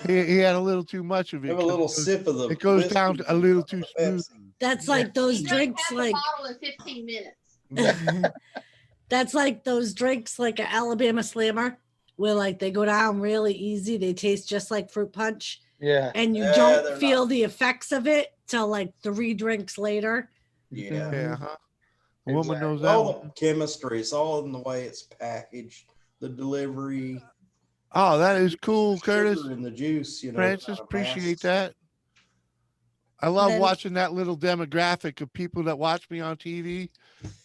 he had a little too much of it. Have a little sip of the. It goes down to a little too smooth. That's like those drinks, like bottle in 15 minutes. that's like those drinks, like an Alabama Slammer, where like they go down really easy. They taste just like fruit punch. Yeah. And you Yeah, don't they're feel the effects of it till like 3 drinks later. Yeah. Yeah. A woman knows that. All the chemistry, it's all in the way it's packaged, the delivery. Oh, that is cool, Curtis. Sugar in the juice, you know. Francis, kind of appreciate masks. that. I love Then- watching that little demographic of people that watch me on TV.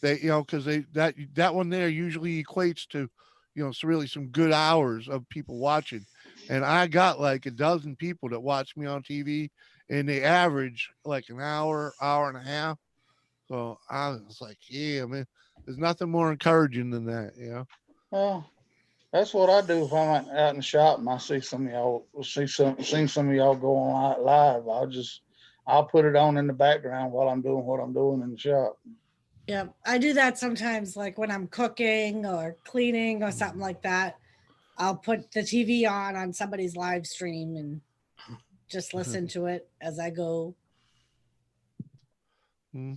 They, you know, because that one there usually equates to, you know, really some good hours of people watching. And I got like a dozen people that watch me on TV, and they average like an hour and a half. So I was like, yeah, man, there's nothing more encouraging than that, you know. Well, that's what I do if I'm out in the shop and I see some of y'all seen some of y'all go on live. I'll put it on in the background while I'm doing what I'm doing in the shop. Yeah, I do that sometimes, like when I'm cooking or cleaning or something like that. I'll put the TV on somebody's live stream and just listen to it as I go. Yeah,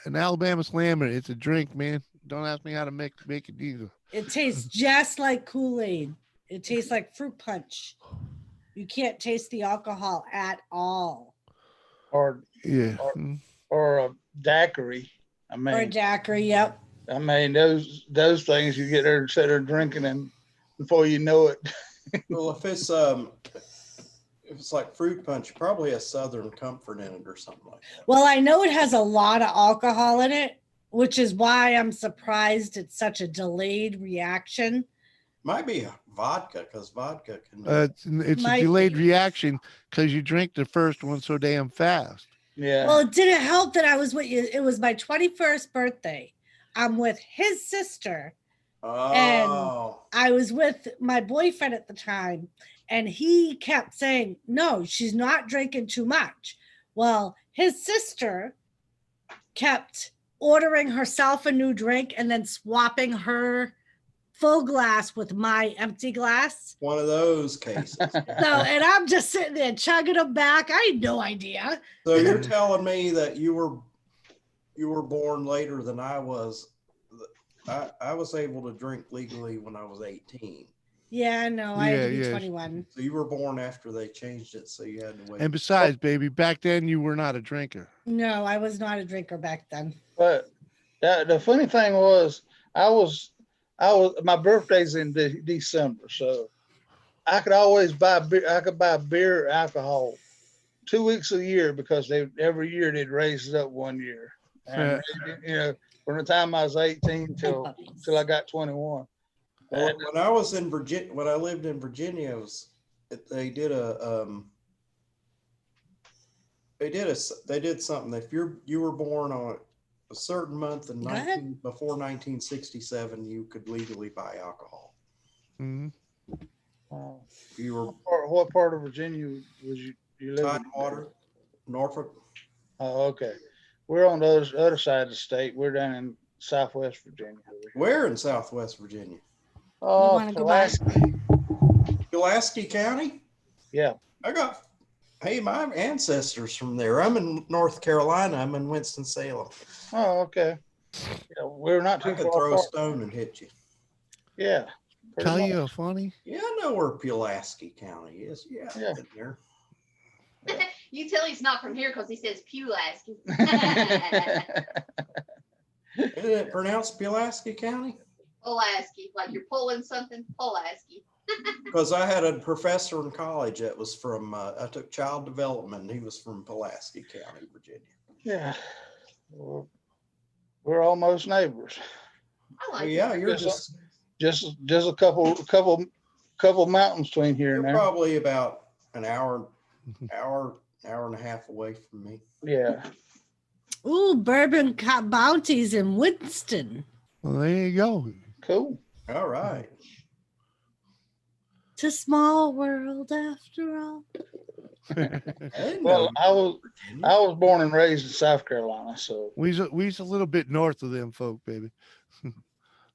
an Alabama Slammer, it's a drink, man. Don't ask me how to make it either. It tastes just like Kool-Aid. It tastes like fruit punch. You can't taste the alcohol at all. Or Yeah. or a daiquiri. I Or mean, daiquiri, yep. I mean, those things you get there and sit there drinking, and before you know it. Well, if it's like fruit punch, probably a Southern Comfort in it or something like that. Well, I know it has a lot of alcohol in it, which is why I'm surprised it's such a delayed reaction. Might be a vodka, because vodka can. It's a Might delayed be. reaction because you drink the first one so damn fast. Yeah. Well, it didn't help that I was with you. It was my 21st birthday. I'm with his sister. And Oh, I was with my boyfriend at the time, and he kept saying, no, she's not drinking too much. Well, his sister kept ordering herself a new drink and then swapping her full glass with my empty glass. one of those cases. So, and I'm just sitting there chugging them back. I had no idea. So you're telling me that you were born later than I was. I was able to drink legally when I was 18. Yeah, no, I had to be Yeah, yeah. 21. So you were born after they changed it, so you had to wait. And besides, baby, back then you were not a drinker. No, I was not a drinker back then. But the funny thing was, my birthday's in December, so I could always buy beer. I could buy beer, alcohol, 2 weeks a year because every year they'd raise it up 1 year. And you know, from the time I was 18 till I got 21. Well, when I was in Virginia, when I lived in Virginia, they did something. If you were born on a certain month in before 1967, you could legally buy alcohol. Mm-hmm. You were What part of Virginia was you live in? Tidewater, Norfolk. Oh, okay. We're on the other side of the state. We're down in Southwest Virginia. Where in Southwest Virginia? Oh, wanna go back? Pulaski County? Yeah. Hey, my ancestors from there. I'm in North Carolina. I'm in Winston-Salem. Oh, okay. Yeah, we're not too I could far throw a apart. stone and hit you. Yeah. pretty Tell much. you a funny. Yeah, I know where Pulaski County is. Yeah, I've been there. You tell he's not from here because he says Pulaski. Isn't it pronounced Pulaski County? Pulaski, like you're pulling something, Pulaski. Because I had a professor in college that was from, I took child development, and he was from Pulaski County, Virginia. Yeah. Well, we're almost neighbors. I Well, like yeah, it. you're Just just, a couple mountains between here you're and there. probably about an hour and a half away from me. Yeah. Ooh, bourbon bounties in Winston. Well, there you go. Cool. All right. It's a small world after all. Well, I was born and raised in South Carolina, so We's a little bit north of them folk, baby.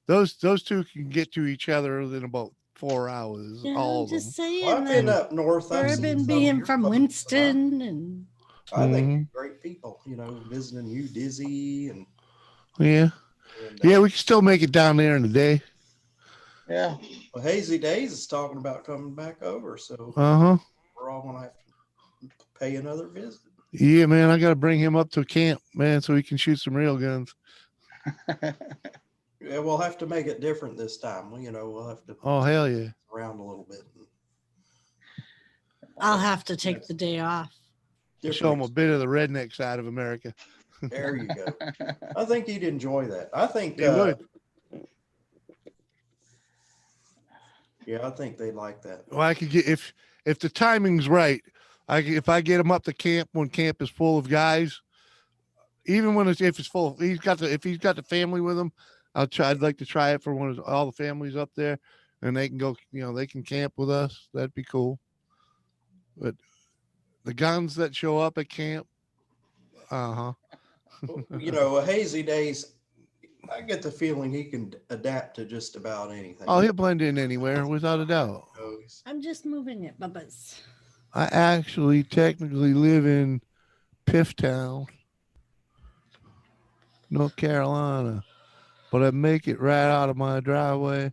those two can get to each other in about 4 hours. Yeah, all I'm of them. just saying. Well, I've been up north. I've seen some Bourbon of being your from folks, Winston and I think Mhm. you're great people, visiting you, Dizzy, and Yeah. Yeah, we can still make it down there in the day. yeah. well, Hazy Days is talking about coming back over, so Uh-huh. we're all gonna have to pay another visit. Yeah, man, I gotta bring him up to camp, man, so he can shoot some real guns. Yeah, we'll have to make it different this time. We'll have to Oh, hell yeah. around a little bit. I'll have to take the day off. Show him a bit of the redneck side of America. There you go. I think he'd enjoy that. I think He would. Yeah, I think they'd like that. Well, I could get if the timing's right. If I get him up to camp when camp is full of guys, even if it's full, if he's got the family with him, I'd like to try it for all the families up there, and they can go. They can camp with us. That'd be cool. But the guns that show up at camp, Hazy Days, I get the feeling he can adapt to just about anything. Oh, he'll blend in anywhere without a doubt. I'm just moving it, Bubba's. I actually technically live in Pifftown, North Carolina, but I make it right out of my driveway.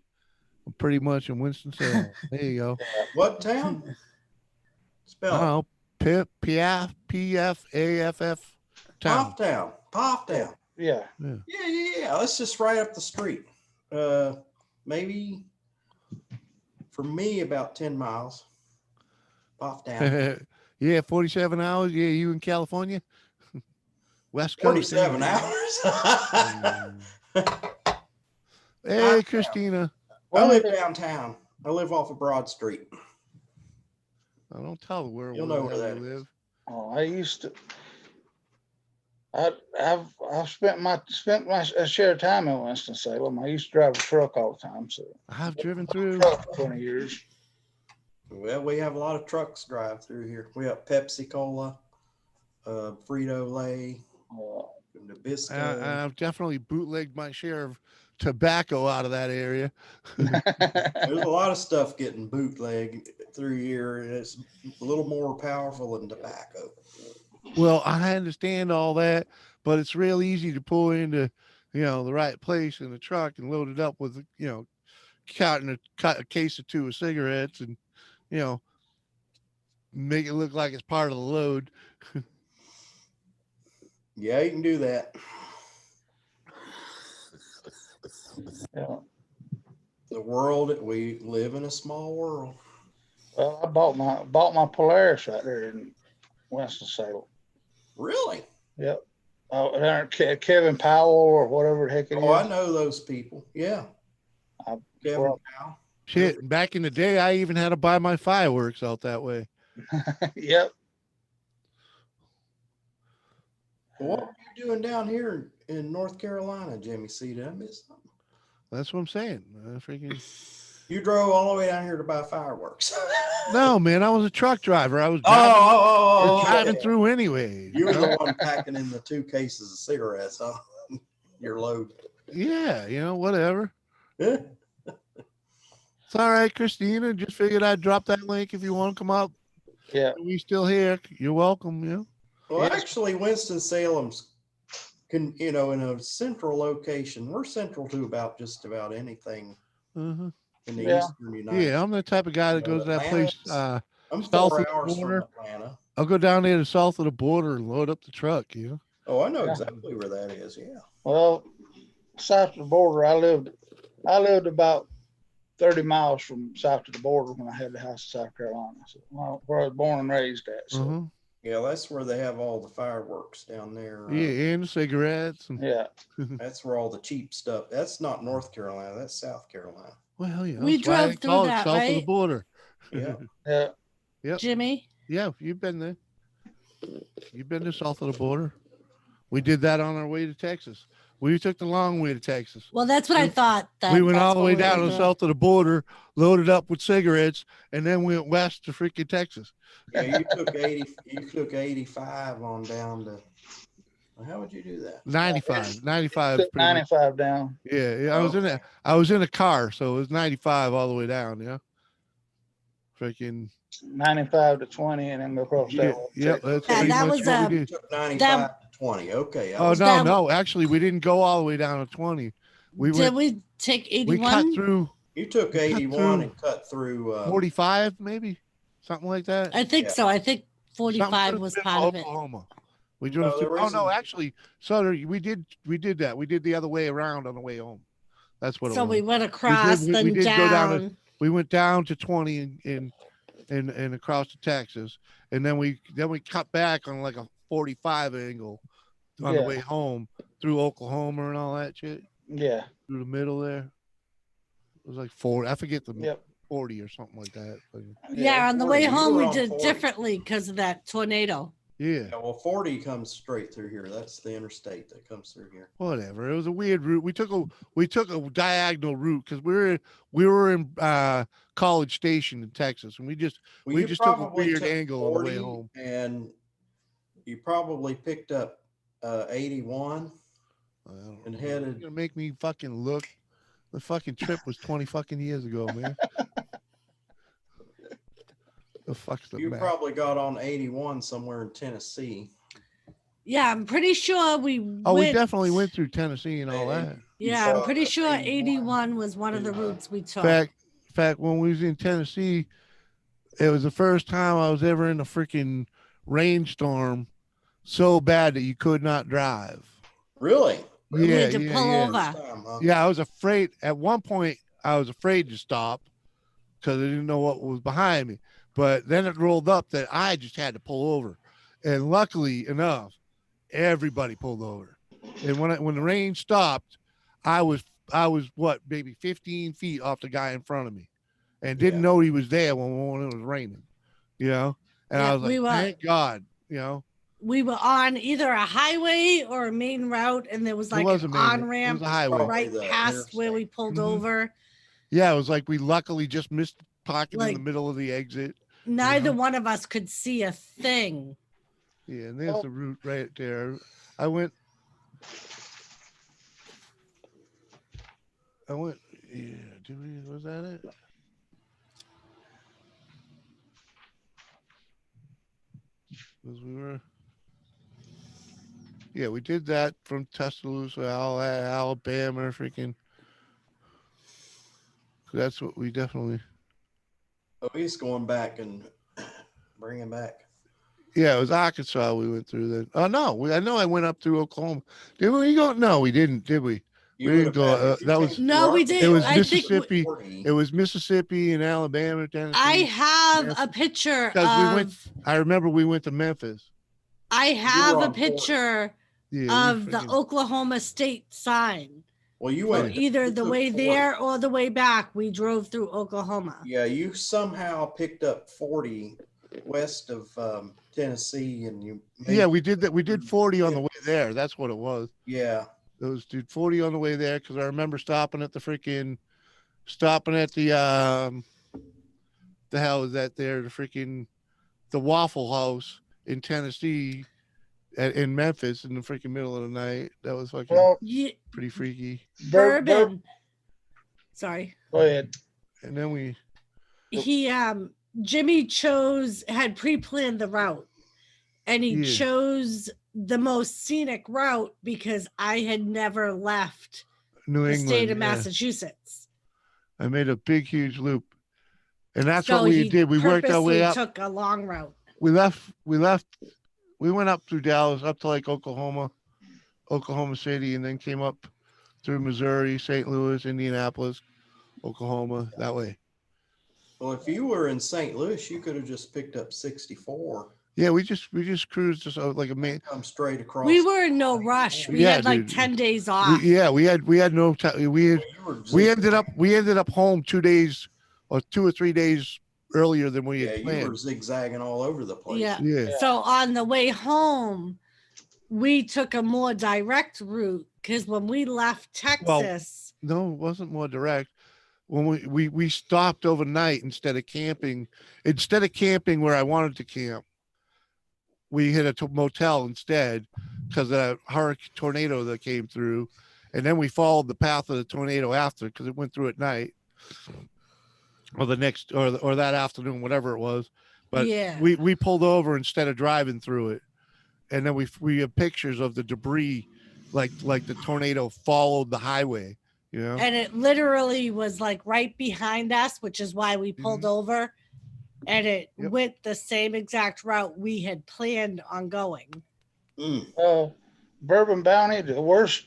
I'm pretty much in Winston-Salem. There you go. What town? I Spell don't know. P-F-A-F-F town. Pofftown. Yeah. Yeah. That's just right up the street. Maybe for me about 10 miles. Off down. Yeah, 47 hours. Yeah, you in California? West Coast. 47 hours. Hey, I- Christina. I live downtown. I live off of Broad Street. I don't tell her where You'll know where the that hell you is. live. Oh, I used to. I've spent my share of time in Winston-Salem. I used to drive a truck all the time, so I've driven through truck for 20 years. Well, we have a lot of trucks drive through here. We have Pepsi Cola, Frito-Lay, Nabisco. I've definitely bootlegged my share of tobacco out of that area. There's a lot of stuff getting bootlegged through here, and it's a little more powerful than tobacco. Well, I understand all that, but it's real easy to pull into, the right place in the truck and load it up with, cut a case or two of cigarettes and, make it look like it's part of the load. Yeah, you can do that. Yeah. The world, we live in a small world. Well, I bought my Polaris right there in Winston-Salem. Really? Yep. Oh, there, Kevin Powell or whatever the heck it is. Oh, I know those people. Yeah. Kevin Powell. Shit, back in the day, I even had to buy my fireworks out that way. Yep. What are you doing down here in North Carolina, Jimmy C? Did I miss something? That's what I'm saying. Freaking. You drove all the way down here to buy fireworks. No, man, I was a truck driver. I was driving through anyway. You were the one packing in the 2 cases of cigarettes, huh? Your load. Yeah, whatever. It's all right, Christina. Just figured I'd drop that link if you want to come up. Yeah. We still here. You're welcome. Well, actually, Winston-Salem's in a central location. We're central to just about anything in the eastern United States. Yeah, I'm the type of guy that goes to that place I'm south 4 of the hours from border. Atlanta. I'll go down there to south of the border and load up the truck. Oh, I know exactly where that is. Yeah. Well, south of the border, I lived about 30 miles from south of the border when I had the house in South Carolina. So, where I was born and raised at. So. Yeah, that's where they have all the fireworks down there. Yeah, and cigarettes. Yeah. That's where all the cheap stuff. That's not North Carolina. That's South Carolina. Well, yeah. We that's why they drove through call it that, south of the right? border. Yeah. Yeah. Yep. Jimmy? Yeah, you've been there. You've been to south of the border. We did that on our way to Texas. We took the long way to Texas. Well, that's what I thought. We went that's all the what way we were down to doing. south of the border, loaded up with cigarettes, and then went west to freaking Texas. Yeah, you took 80. You took 85 on down to. How would you do that? 95. 95. Took 95 down. Yeah, I was in a car, so it was 95 all the way down. Yeah. Freaking 95 to 20 and then go across that way. Yep. That's Yeah, pretty that much was what we did. Took 95 to 20. Okay. Oh no! Actually, we didn't go all the way down to 20. Did we take 81? We cut through. You took 81 and cut through 45, maybe something like that. I think so. I think 45 Something was through part of it. Oklahoma. We drove there through. Oh no, isn't- actually, so we did that. We did the other way around on the way home. That's what. So it was. we went across, we then did down. go down to, we went down to 20 and across to Texas, and then we cut back on like a 45 angle on the Yeah. way home through Oklahoma and all that shit. Yeah. Through the middle there. It was like 40. I forget the Yep. 40 or something like that. But Yeah, on the way you home, were we on did 40. differently because of that tornado. yeah, Yeah, well, 40 comes straight through here. That's the interstate that comes through here. whatever. It was a weird route. We took a diagonal route because we were in College Station in Texas, and we just Well, you took a probably weird took angle on the way 40 home. And you probably picked up 81 and You're headed. gonna make me fucking look. The fucking trip was 20 fucking years ago, man. The fuck's the You map? probably got on 81 somewhere in Tennessee. Yeah, I'm pretty sure we Oh, we went. definitely went through Tennessee and all that. Yeah, I'm saw pretty that sure 81 81 was one of the routes we took. In fact, when we was in Tennessee, it was the first time I was ever in a freaking rainstorm so bad that you could not drive. Really? We Yeah, had to yeah, pull yeah. over. Yeah, I was afraid. At one point, I was afraid to stop because I didn't know what was behind me. But then it rolled up that I just had to pull over, and luckily enough, everybody pulled over. And when the rain stopped, I was what, maybe 15 feet off the guy in front of me, and didn't know he was there when it was raining, you know. And I Yeah, was like, thank God, you know. We were on either a highway or a main route, and there was like was an a main- it on was ramp a highway. right past where we pulled over. Yeah, it was like we luckily just missed pocket in Like, the middle of the exit. Neither one of us could see a thing. Yeah, and there's the route right there. I went. Yeah, was that it? Because we were. Yeah, we did that from Tuscaloosa, Alabama, freaking. That's what we definitely. Oh, he's going back and bringing back. Yeah, it was Arkansas we went through then. Oh no, I know I went up through Oklahoma. Did we go? No, we didn't. Did we? You We didn't would have go. had- if you That came was No, we through did. It was I think Mississippi. It was Mississippi and Alabama, Tennessee. I have a picture Because we went. of. I remember we went to Memphis. I have were a on board. picture Yeah, of the Oklahoma State sign. Well, you So went either you the took way 40. there or the way back. We drove through Oklahoma. Yeah, you somehow picked up 40 west of Tennessee, and you. Yeah, we did that. We did 40 on the way there. That's what it was. Yeah. Those did 40 on the way there because I remember stopping at the hell is that there? The Waffle House in Tennessee, in Memphis, in the freaking middle of the night. That was fucking pretty freaky. Bourbon. Sorry. Go ahead. And then we. Jimmy had pre-planned the route, and he Yeah. chose the most scenic route because I had never left New the England, state of yeah. Massachusetts. I made a big, huge loop, and that's So what we he did. We worked our way purposely up. Took a long route. We went up through Dallas, up to like Oklahoma City, and then came up through Missouri, St. Louis, Indianapolis, Oklahoma, that way. Well, if you were in St. Louis, you could have just picked up 64. Yeah, we just cruised just like a man. Come straight across. We were in no rush. We Yeah, had like dude. 10 days off. We had no time. We ended up home 2 days or 2 or 3 days earlier than we Yeah, had you planned. were zigzagging all over the place. Yeah. Yeah. So on the way home, we took a more direct route because when we left Texas, No, it wasn't more direct. When we stopped overnight instead of camping where I wanted to camp, we hit a motel instead because of a hurricane tornado that came through, and then we followed the path of the tornado after because it went through at night, or the next or that afternoon, whatever it was. But Yeah. we pulled over instead of driving through it, and then we have pictures of the debris, like the tornado followed the highway. You know, and it literally was like right behind us, which is why we pulled over, and it went the same exact route we had planned on going. Bourbon Bounty, the worst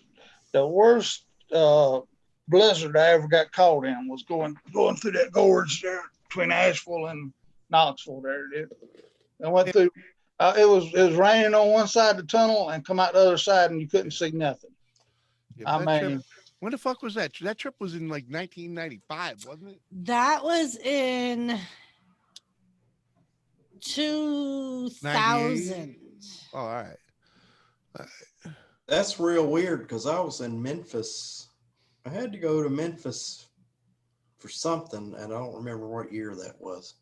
blizzard I ever got caught in was going through that gorge there between Asheville and Knoxville. There it is. I went through. It was raining on one side of the tunnel and come out the other side, and you couldn't see nothing. Yeah, I that trip- mean, when the fuck was that? That trip was in like 1995, wasn't it? That was in 2000. Oh, all right. That's real weird because I was in Memphis. I had to go to Memphis for something, and I don't remember what year that was.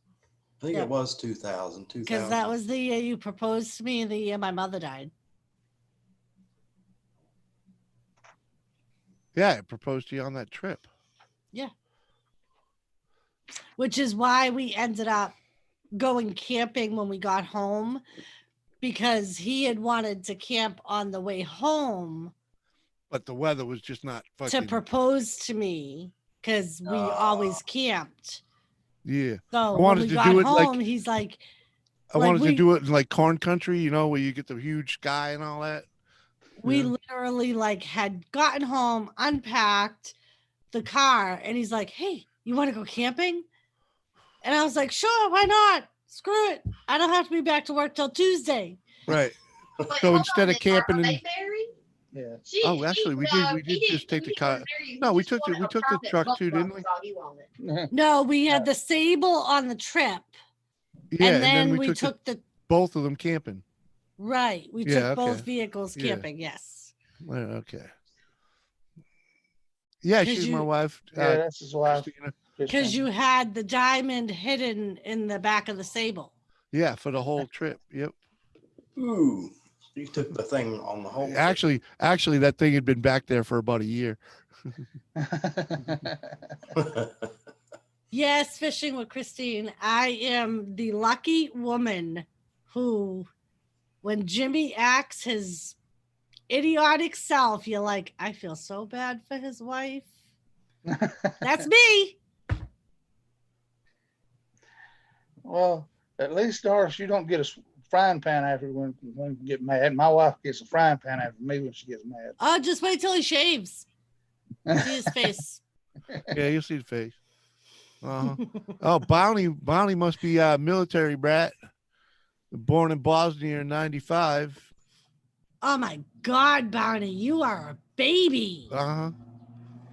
I think Yeah. it was 2000. Because that was the year you proposed to me and the year my mother died. Yeah, I proposed to you on that trip. Yeah. Which is why we ended up going camping when we got home, because he had wanted to camp on the way home But the weather was just not to fucking. propose to me because we always camped. Yeah. So I when wanted we to got do it home, like he's like, I like wanted we- to do it in like corn country, you know, where you get the huge sky and all that. We Yeah. literally like had gotten home, unpacked the car, and he's like, "Hey, you want to go camping?" And I was like, "Sure, why not? Screw it. I don't have to be back to work till Tuesday." Right. Wait, So hold instead on, of camping are in, they married? Yeah. She, oh, actually, we did just take the car. No, we took the truck too, didn't we? No, we had the Sable on the trip. Yeah, and then we took the both of them camping. right. We Yeah, took both okay. vehicles Yeah. camping. Yes. Okay. Yeah, 'Cause she's my you- wife. Yeah, that's his wife. Christina. Because you had the diamond hidden in the back of the Sable. Yeah, for the whole trip. Yep. Ooh, you took the thing on the whole. Actually, that thing had been back there for about a year. Yes, fishing with Christine. I am the lucky woman who, when Jimmy acts his idiotic self, you're like, I feel so bad for his wife. That's me. Well, at least, Doris, you don't get a frying pan after when you get mad. My wife gets a frying pan after me when she gets mad. Oh, just wait till he shaves. See his face. Yeah, you see the face. Uh-huh. Oh, Bounty must be a military brat. Born in Bosnia in '95. Oh my God, Bounty, you are a baby. Uh-huh.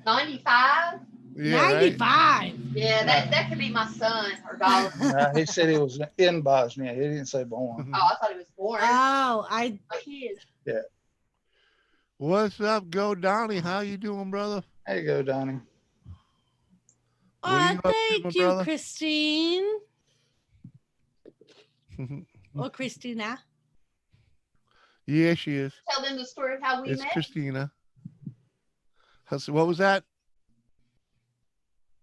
95? Yeah, right? 95. Yeah, that could be my son or daughter. He said he was in Bosnia. He didn't say born. Oh, I thought he was born. Oh, My kid. Yeah. What's up, Go Donnie? How you doing, brother? There you go, Donnie. What are Oh, you up to, my thank you, brother? Christine. Or Christina. Yeah, she is. Tell them the story of how we It's met. Christina. What was that?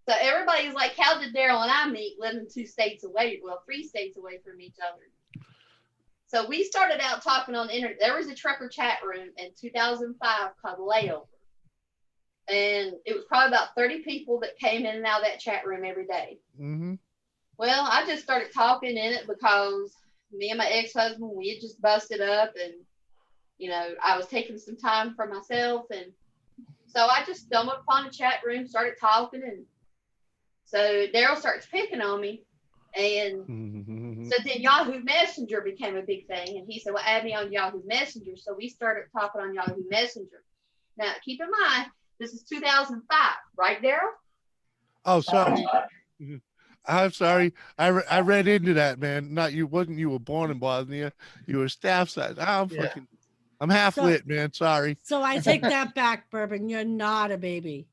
So everybody's like, how did Daryl and I meet living 2 states away? Well, 3 states away from each other. So we started out talking on the internet. There was a trucker chat room in 2005 called Layover. And it was probably about 30 people that came in and out of that chat room every day. Mm-hmm. Well, I just started talking in it because me and my ex-husband, we had just busted up and, you know, I was taking some time for myself. And so I just stumbled upon a chat room, started talking. And so Daryl starts picking on me. And so then Yahoo Messenger became a big thing. And he said, well, add me on Yahoo Messenger. So we started talking on Yahoo Messenger. Now, keep in mind, this is 2005, right, Daryl? Oh, sorry. I'm sorry. I read into that, man. Not you. Wasn't you were born in Bosnia? You were staff side. I'm half So- lit, man. Sorry. So I take that back, Bourbon. You're not a baby.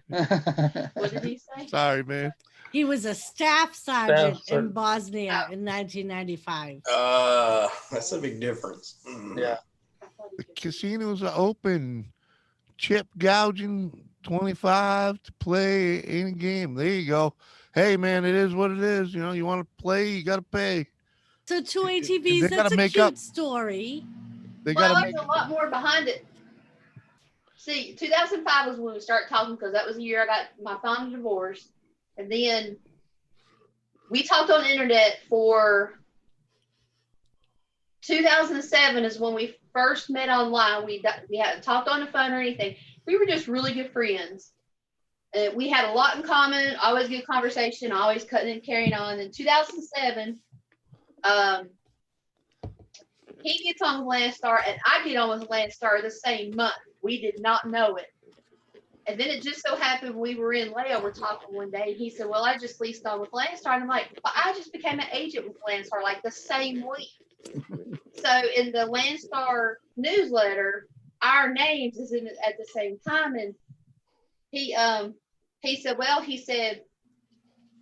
What did he say? Sorry, man. He was a staff sergeant in sergeant. Bosnia in 1995. That's a big difference. Yeah. The casinos are open. Chip gouging 25 to play any game. There you go. Hey, man, it is what it is. You know, you want to play, you got to pay. So two They ATVs, gotta that's a make cute up. story. They Well, got to there's make a lot more behind it. See, 2005 was when we started talking because that was the year I got my final divorce. And then we talked on the internet for 2007 is when we first met online. We hadn't talked on the phone or anything. We were just really good friends. We had a lot in common, always good conversation, always cutting and carrying on. In 2007, he gets on with Landstar and I get on with Landstar the same month. We did not know it. And then it just so happened we were in layover talking one day. He said, well, I just leased on with Landstar. And I'm like, well, I just became an agent with Landstar like the same week. So in the Landstar newsletter, our names is in it at the same time. And he said, well, he said,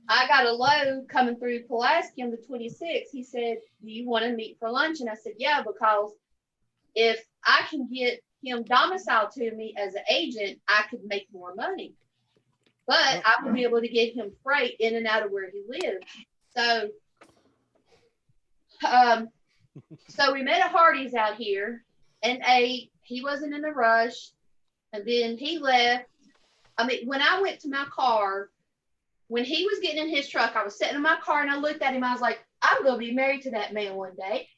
I got a load coming through Pulaski on the 26th. He said, do you want to meet for lunch? And I said, yeah, because if I can get him domiciled to me as an agent, I could make more money. But I would be able to get him freight in and out of where he lived. So, so we met at Hardee's out here and ate. He wasn't in a rush. And then he left. I mean, when I went to my car, when he was getting in his truck, I was sitting in my car and I looked at him. I was like, I'm going to be married to that man one day.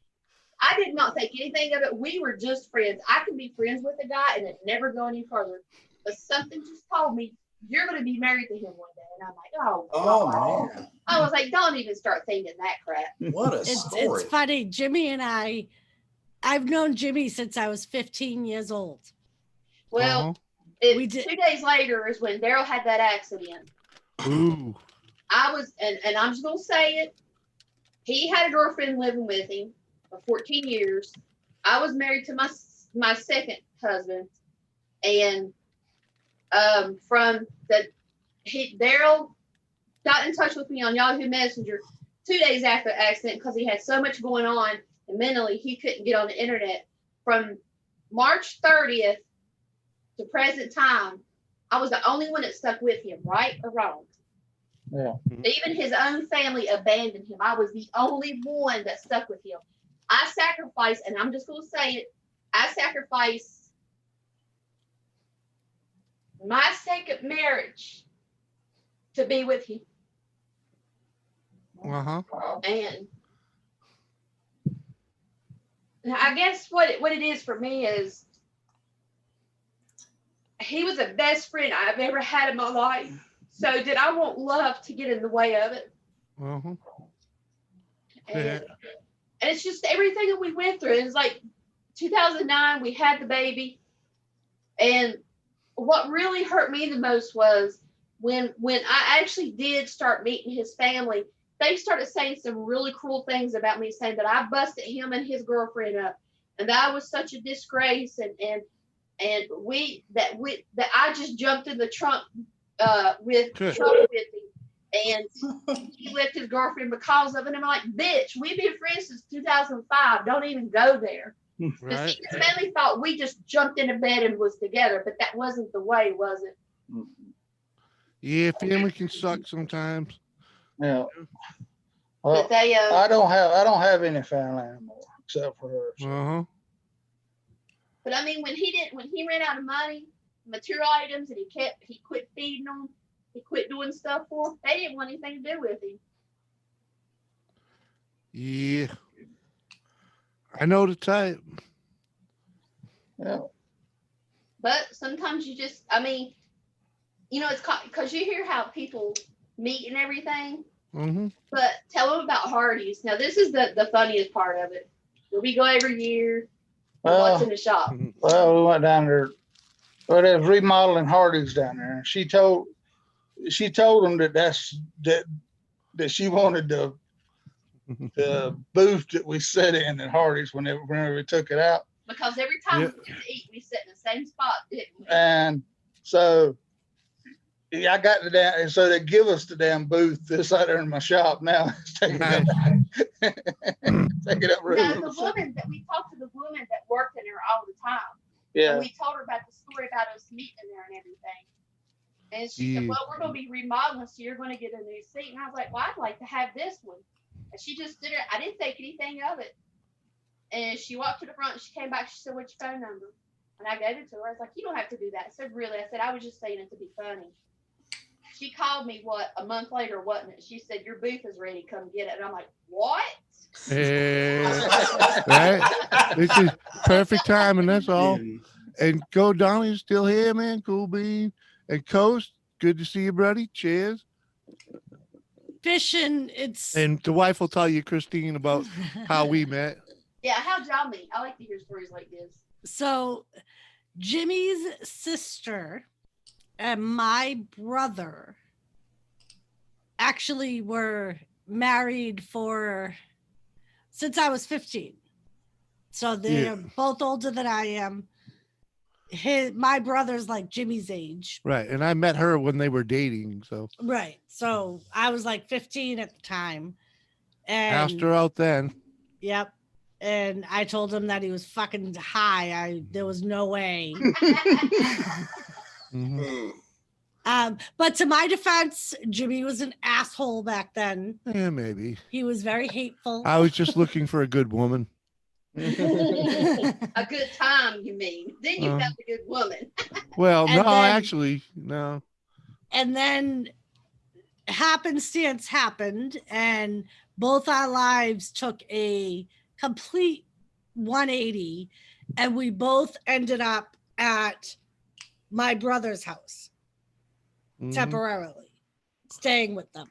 I did not think anything of it. We were just friends. I could be friends with a guy and it never go any further. But something just told me you're going to be married to him one day, and I'm like, oh, Oh man, I was like, don't even start thinking that crap. what a It's story! funny. Jimmy and I've known Jimmy since I was 15 years old. Well, We did- 2 days later is when Daryl had that accident. Ooh. I was, and I'm just gonna say it. He had a girlfriend living with him for 14 years. I was married to my second husband, and from the Daryl got in touch with me on Yahoo Messenger 2 days after the accident because he had so much going on and mentally he couldn't get on the internet. From March 30th to present time, I was the only one that stuck with him, right or wrong. Yeah. Even his own family abandoned him. I was the only one that stuck with him. I sacrificed, and I'm just going to say it, I sacrificed my second marriage to be with him. Uh-huh. And I guess what it is for me is he was the best friend I've ever had in my life. So did I want love to get in the way of it? Uh-huh. And it's just everything that we went through. It's like 2009, we had the baby. And what really hurt me the most was when I actually did start meeting his family, they started saying some really cruel things about me, saying that I busted him and his girlfriend up, and that I was such a disgrace, and that I just jumped in the trunk with trouble with him, and he left his girlfriend because of it. And I'm like, bitch, we've been friends since 2005. Don't even go there. Right. His family thought we just jumped into bed and was together, but that wasn't the way, was it? Yeah, family can suck sometimes. Yeah. But Well, they, I don't have any family anymore except for her. So. Uh-huh. But I mean, when he ran out of money, material items, and he quit feeding them, he quit doing stuff for them, they didn't want anything to do with him. Yeah. I know the type. Yeah. But sometimes you just, I mean, you know, it's because you hear how people meet and everything. Mm-hmm. But tell them about Hardee's. Now, this is the funniest part of it. We go every year. What's in the shop? Well, we went down there. Well, they was remodeling Hardee's down there, and she told them that she wanted the booth that we sat in at Hardee's whenever we took it out. Because every time we went to eat, we sat in the same spot, didn't we? And so I got the damn, and so they give us the damn booth that's out there in my shop now. It's taking up, taking up room. Now, the woman that we talked to, the woman that worked in there all the time. Yeah. And we told her about the story about us meeting there and everything. And she said, well, we're going to be remodeling, so you're going to get a new seat. And I was like, well, I'd like to have this one. And she just did it. I didn't think anything of it. And she walked to the front. She came back. She said, what's your phone number? And I gave it to her. I was like, you don't have to do that. I said, really? I said, I was just saying it to be funny. She called me, a month later, wasn't it? She said, your booth is ready. Come get it. And I'm like, what? Right? This is perfect timing, that's all. And Go Donnie's still here, man. Cool bean. And Coast, good to see you, buddy. Cheers. Fishing, it's And the wife will tell you, Christine, about how we met. Yeah, how'd y'all meet? I like to hear stories like this. so Jimmy's sister and my brother actually were married since I was 15. So they're both older than I am. My brother's like Jimmy's age. Right. And I met her when they were dating. So Right. So I was like 15 at the time. And asked her out then. Yep. And I told him that he was fucking high. There was no way. But to my defense, Jimmy was an asshole back then. Yeah, maybe. He was very hateful. I was just looking for a good woman. A good time, you mean? Then you found a good woman. Well, And no, then- actually, no. And then happenstance happened, and both our lives took a complete 180, and we both ended up at my brother's house temporarily, staying with them.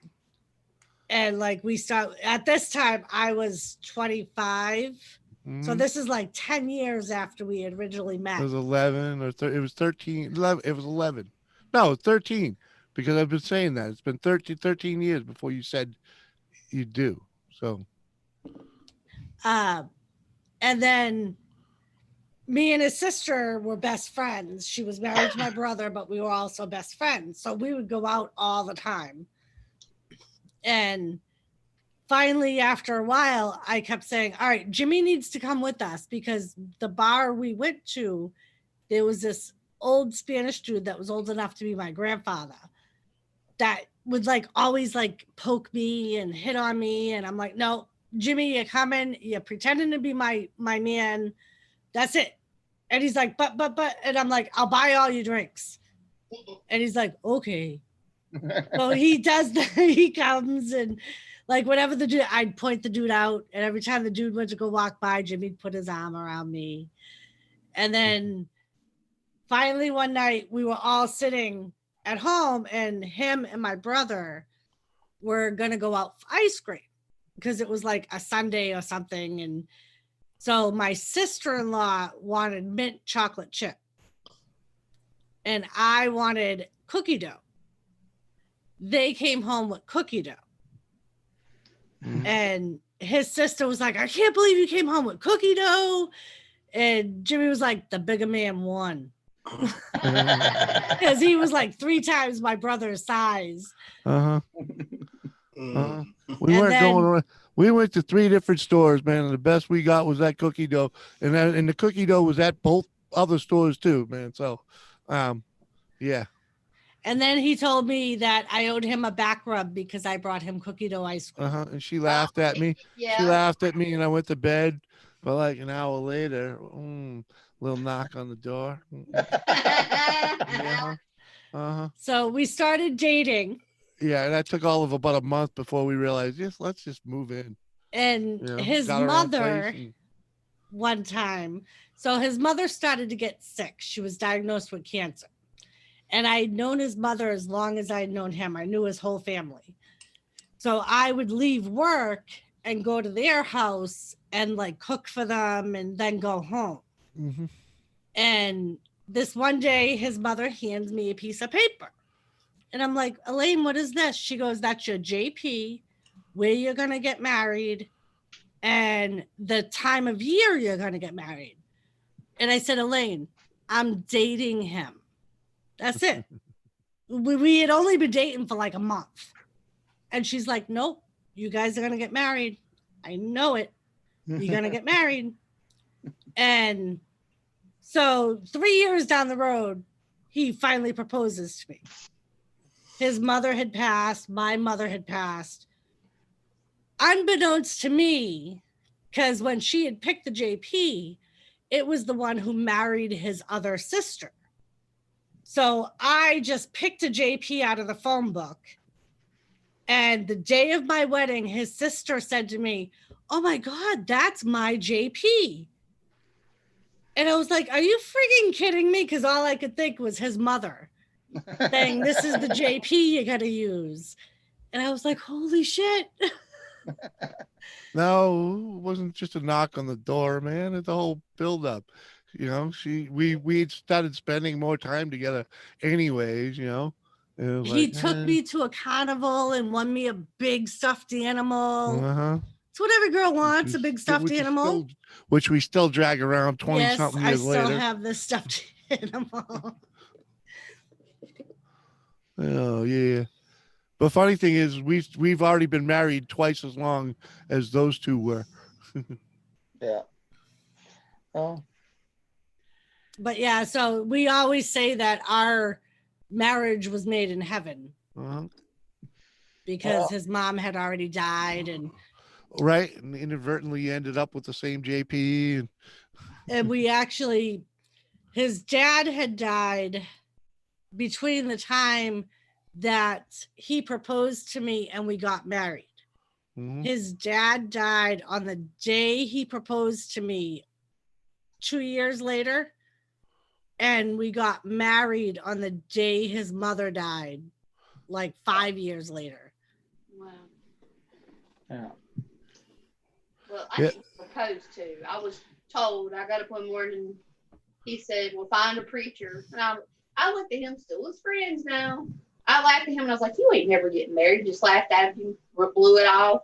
And like we start at this time, I was 25. So this is like 10 years after we had originally met. It was 11 or it was 13. 11, it was 11. No, 13, because I've been saying that. It's been 13 years before you said you do. So. And then me and his sister were best friends. She was married to my brother, but we were also best friends. So we would go out all the time. And finally, after a while, I kept saying, all right, Jimmy needs to come with us, because the bar we went to, there was this old Spanish dude that was old enough to be my grandfather that would like always like poke me and hit on me. And I'm like, no, Jimmy, you're coming, you're pretending to be my man. That's it. And he's like, but, and I'm like, I'll buy all your drinks. And he's like, okay. So he does that. He comes and like whatever the dude, I'd point the dude out. And every time the dude went to go walk by, Jimmy'd put his arm around me. And then finally one night we were all sitting at home, and him and my brother were going to go out for ice cream because it was like a Sunday or something. And so my sister-in-law wanted mint chocolate chip and I wanted cookie dough. They came home with cookie dough. And his sister was like, I can't believe you came home with cookie dough. And Jimmy was like, the bigger man won. Because he was like 3 times my brother's size. We weren't going around. We went to 3 different stores, man, and the best we got was that cookie dough. And the cookie dough was at both other stores too, man. So yeah. And then he told me that I owed him a back rub because I brought him cookie dough ice cream. And she laughed at me. Yeah. She laughed at me, and I went to bed. But like an hour later, little knock on the door. So we started dating. Yeah, and that took all of about a month before we realized, yes, let's just move in. And You know, his got our own mother, place and- one time, so his mother started to get sick. She was diagnosed with cancer. And I'd known his mother as long as I'd known him. I knew his whole family. So I would leave work and go to their house and like cook for them and then go home. And this one day, his mother hands me a piece of paper. And I'm like, Elaine, what is this? She goes, that's your JP, where you're going to get married, and the time of year you're going to get married. And I said, Elaine, I'm dating him. That's it. We had only been dating for like a month. And she's like, nope, you guys are going to get married. I know it. You're going to get married. And so 3 years down the road, he finally proposes to me. His mother had passed. My mother had passed. Unbeknownst to me, because when she had picked the JP, it was the one who married his other sister. So I just picked a JP out of the phone book. And the day of my wedding, his sister said to me, oh my God, that's my JP. And I was like, are you freaking kidding me? Because all I could think was his mother saying, this is the JP you got to use. And I was like, holy shit. No, it wasn't just a knock on the door, man. It's a whole build-up. You know, we started spending more time together anyways, you know. It was He like, took me to a carnival and won me a big stuffed animal. It's what every girl wants, a big stuffed which is animal. which we still drag around 20 Yes, something I years still later. have this stuffed animal. Oh yeah. But funny thing is we've already been married twice as long as those two were. Yeah. Oh. But yeah, so we always say that our marriage was made in heaven because Well- his mom had already died, and Right. And inadvertently you ended up with the same JP and we actually, his dad had died between the time that he proposed to me and we got married. Mhm. His dad died on the day he proposed to me 2 years later, and we got married on the day his mother died, like 5 years later. Wow. Yeah. Well, I didn't propose to. I was told. I got up one morning. He said, "Well, find a preacher." And I looked at him, still as friends now. I laughed at him and I was like, "You ain't never getting married." Just laughed at him, blew it off.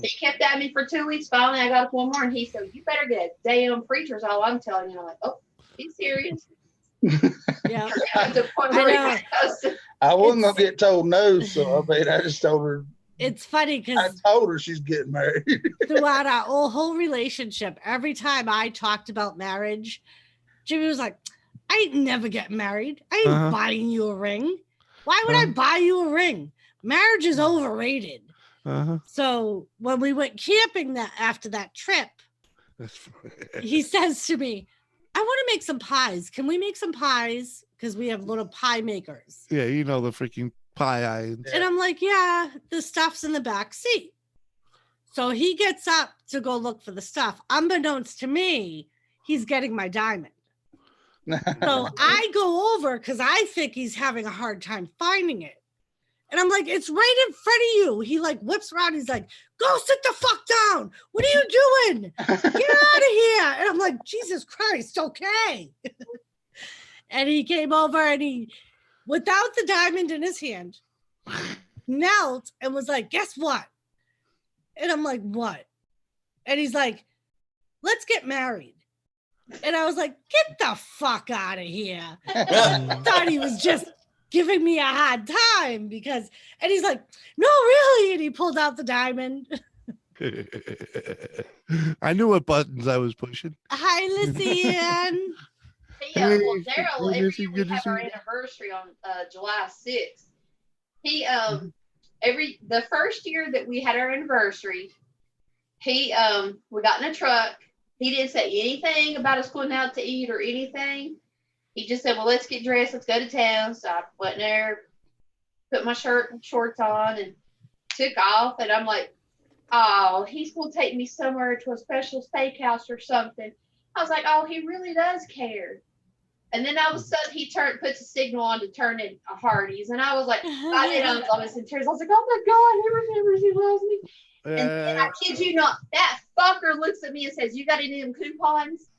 He kept at me for 2 weeks. Finally, I got up one morning. He said, "You better get a damn preacher." Is all I'm telling you. And I'm like, "Oh, he's serious." Yeah. I wasn't gonna get told no, so I mean, I just told her. It's funny because I told her she's getting married. throughout our whole relationship, every time I talked about marriage, Jimmy was like, "I ain't never getting married. I ain't buying you a ring. Why would I buy you a ring? Marriage is overrated." So when we went camping after that trip, he says to me, "I want to make some pies. Can we make some pies? Because we have little pie makers." Yeah, you know the freaking pie eye. And I'm like, "Yeah, the stuff's in the back seat." So he gets up to go look for the stuff. Unbeknownst to me, he's getting my diamond. So I go over because I think he's having a hard time finding it. And I'm like, "It's right in front of you." He like whips around. He's like, "Go sit the fuck down. What are you doing? Get out of here." And I'm like, "Jesus Christ, okay." And he came over and he, without the diamond in his hand, knelt and was like, "Guess what?" And I'm like, "What?" And he's like, "Let's get married." And I was like, "Get the fuck out of here." I thought he was just giving me a hard time because, and he's like, "No, really." And he pulled out the diamond. I knew what buttons I was pushing. "Hi, Lucian." Well, Daryl, every year we have our anniversary on July 6th. He the first year that we had our anniversary, we got in a truck. He didn't say anything about us going out to eat or anything. He just said, "Well, let's get dressed. Let's go to town." So I went in there, put my shirt and shorts on and took off. And I'm like, "Oh, he's going to take me somewhere to a special steakhouse or something." I was like, "Oh, he really does care." And then all of a sudden he puts a signal on to turn in a Hardee's. And I was like, I did almost in tears. I was like, "Oh my God, he remembers he loves me." And then I kid you not, that fucker looks at me and says, "You got any of them coupons?"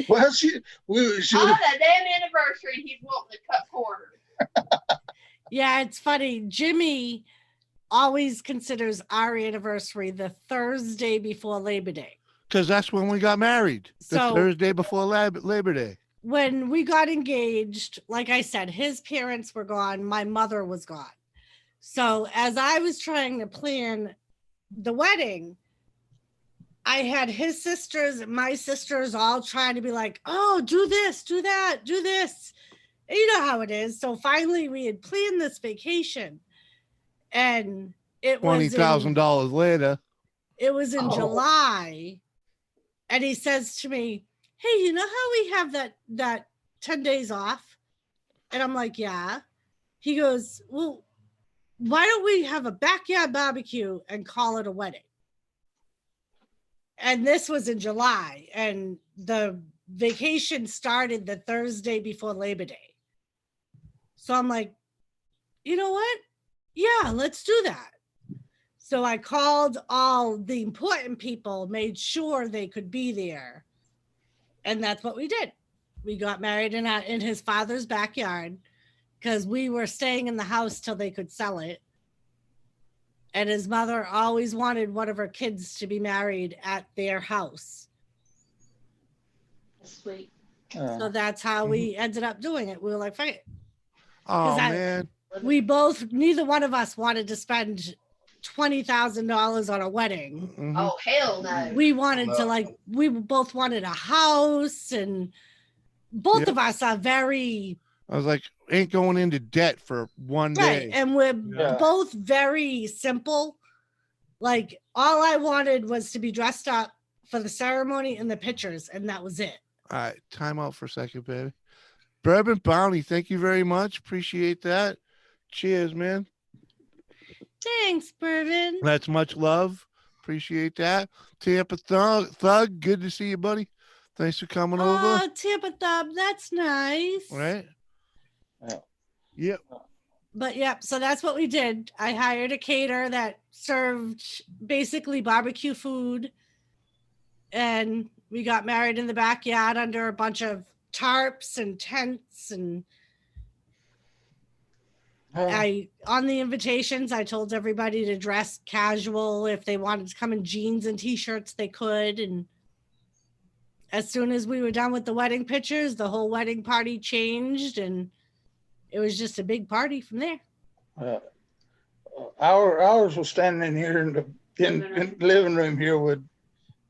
Well, on a damn anniversary, he's wanting to cut corners. Yeah, it's funny. Jimmy always considers our anniversary the Thursday before Labor Day. Because that's when we got married. The So- Thursday before Labor Day. When we got engaged, like I said, his parents were gone, my mother was gone. So as I was trying to plan the wedding, I had his sisters and my sisters all trying to be like, "Oh, do this, do that, do this." And you know how it is. So finally we had planned this vacation and it was $20,000 later. It was in July. And he says to me, "Hey, you know how we have that 10 days off?" And I'm like, "Yeah." He goes, "Well, why don't we have a backyard barbecue and call it a wedding?" And this was in July, and the vacation started the Thursday before Labor Day. So I'm like, "You know what? Yeah, let's do that." So I called all the important people, made sure they could be there. And that's what we did. We got married in his father's backyard because we were staying in the house till they could sell it. And his mother always wanted one of her kids to be married at their house. Sweet. So that's how we ended up doing it. We were like, "Fuck it." Oh, man. Neither one of us wanted to spend $20,000 on a wedding. Oh, hell no. We wanted to we both wanted a house, and both of us are very I was like, ain't going into debt for one right. day. And we're both very simple. Like all I wanted was to be dressed up for the ceremony and the pictures, and that was it. All right, time out for a second, baby. Bourbon Bounty, thank you very much. Appreciate that. Cheers, man. Thanks, Bourbon. That's much love. Appreciate that. Tampa Thug, good to see you, buddy. Thanks for coming over. Oh, Tampa Thumb, that's nice. Right? Yep. But yep, so that's what we did. I hired a caterer that served basically barbecue food, and we got married in the backyard under a bunch of tarps and tents. And I, on the invitations, I told everybody to dress casual. If they wanted to come in jeans and t-shirts, they could. And as soon as we were done with the wedding pictures, the whole wedding party changed, and it was just a big party from there. Ours was standing in here in the living room here with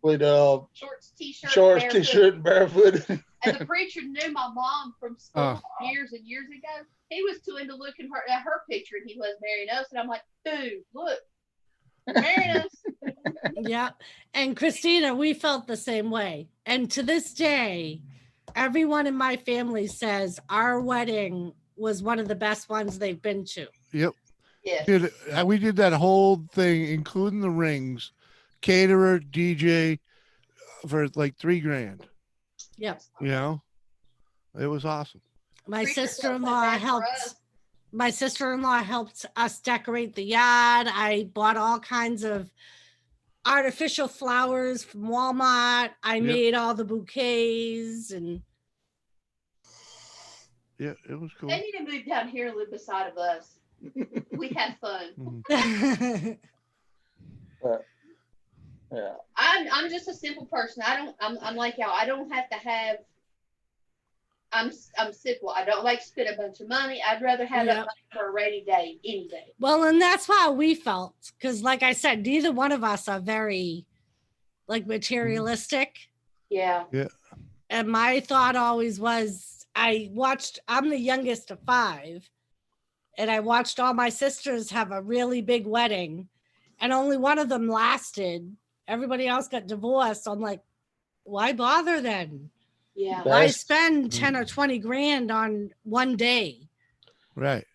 Shorts, t-shirt, shorts, barefoot. t-shirt, barefoot. And the preacher knew my mom from school years and years ago. He was too into looking at her picture, and he was marrying us. And I'm like, dude, look, marrying us. Yeah. And Christina, we felt the same way. And to this day, everyone in my family says our wedding was one of the best ones they've been to. Yep. Yeah. We did that whole thing, including the rings, caterer, DJ, for like $3,000. Yep. You know, it was awesome. My sister-in-law helped. My sister-in-law helped us decorate the yard. I bought all kinds of artificial flowers from Walmart. I made all the bouquets, and yeah, it was cool. They need to move down here and live beside of us. We had fun. Yeah. I'm just a simple person. I'm like y'all. I don't have to have. I'm simple. I don't like to spend a bunch of money. I'd rather have that money for a rainy day any day. well, and that's how we felt. Because, like I said, neither one of us are very like materialistic. Yeah. Yeah. And my thought always was, I'm the youngest of 5, and I watched all my sisters have a really big wedding, and only one of them lasted. Everybody else got divorced. I'm like, why bother then? Yeah. Why spend 10 or 20 grand on one day? Right.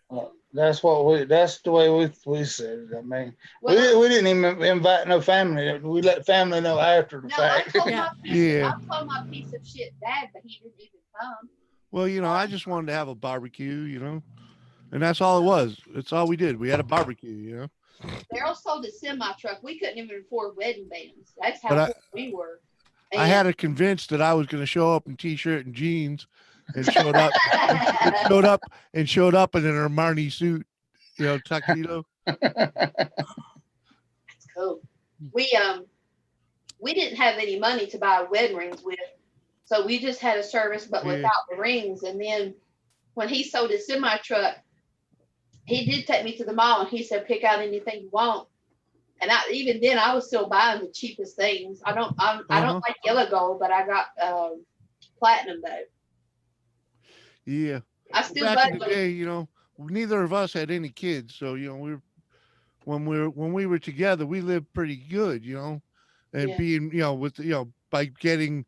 That's the way we said it. I mean, we didn't even invite no family. We let family know after the fact. Yeah. I told my piece of shit dad, but he didn't even come. Well, you know, I just wanted to have a barbecue, you know, and that's all it was. It's all we did. We had a barbecue, you know. Daryl sold a semi truck. We couldn't even afford wedding bands. That's how But poor we were. I had her convinced that I was going to show up in t-shirt and jeans, and showed up, and showed up in an Armani suit, you know, tuxedo. That's cool. We didn't have any money to buy wedding rings with, so we just had a service, but without the rings. And then when he sold his semi truck, he did take me to the mall, and he said, "Pick out anything you want." And even then, I was still buying the cheapest things. I don't like yellow gold, but I got platinum though. Yeah. I still back in the budget. day, you know, neither of us had any kids, so you know, when we were together, we lived pretty good, you know, and being, you know, with by getting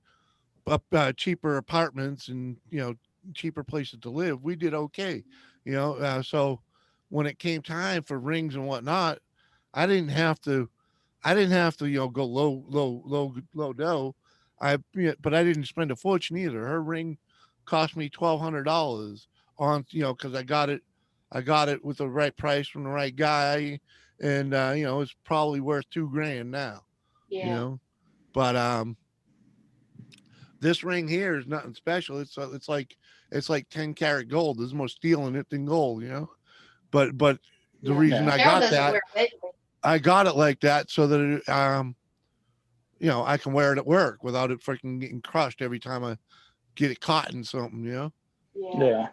up cheaper apartments and, you know, cheaper places to live, we did okay, you know. So when it came time for rings and whatnot, I didn't have to, you know, go low dough. But I didn't spend a fortune either. Her ring cost me $1,200 on, you know, because I got it with the right price from the right guy, and you know, it's probably worth $2,000 now. Yeah. You know, but this ring here is nothing special. It's like 10-karat gold. There's more steel in it than gold, you know. But the reason I got that, I got it like that so that it, you know, I can wear it at work without it freaking getting crushed every time I get it caught in something, you know. Yeah.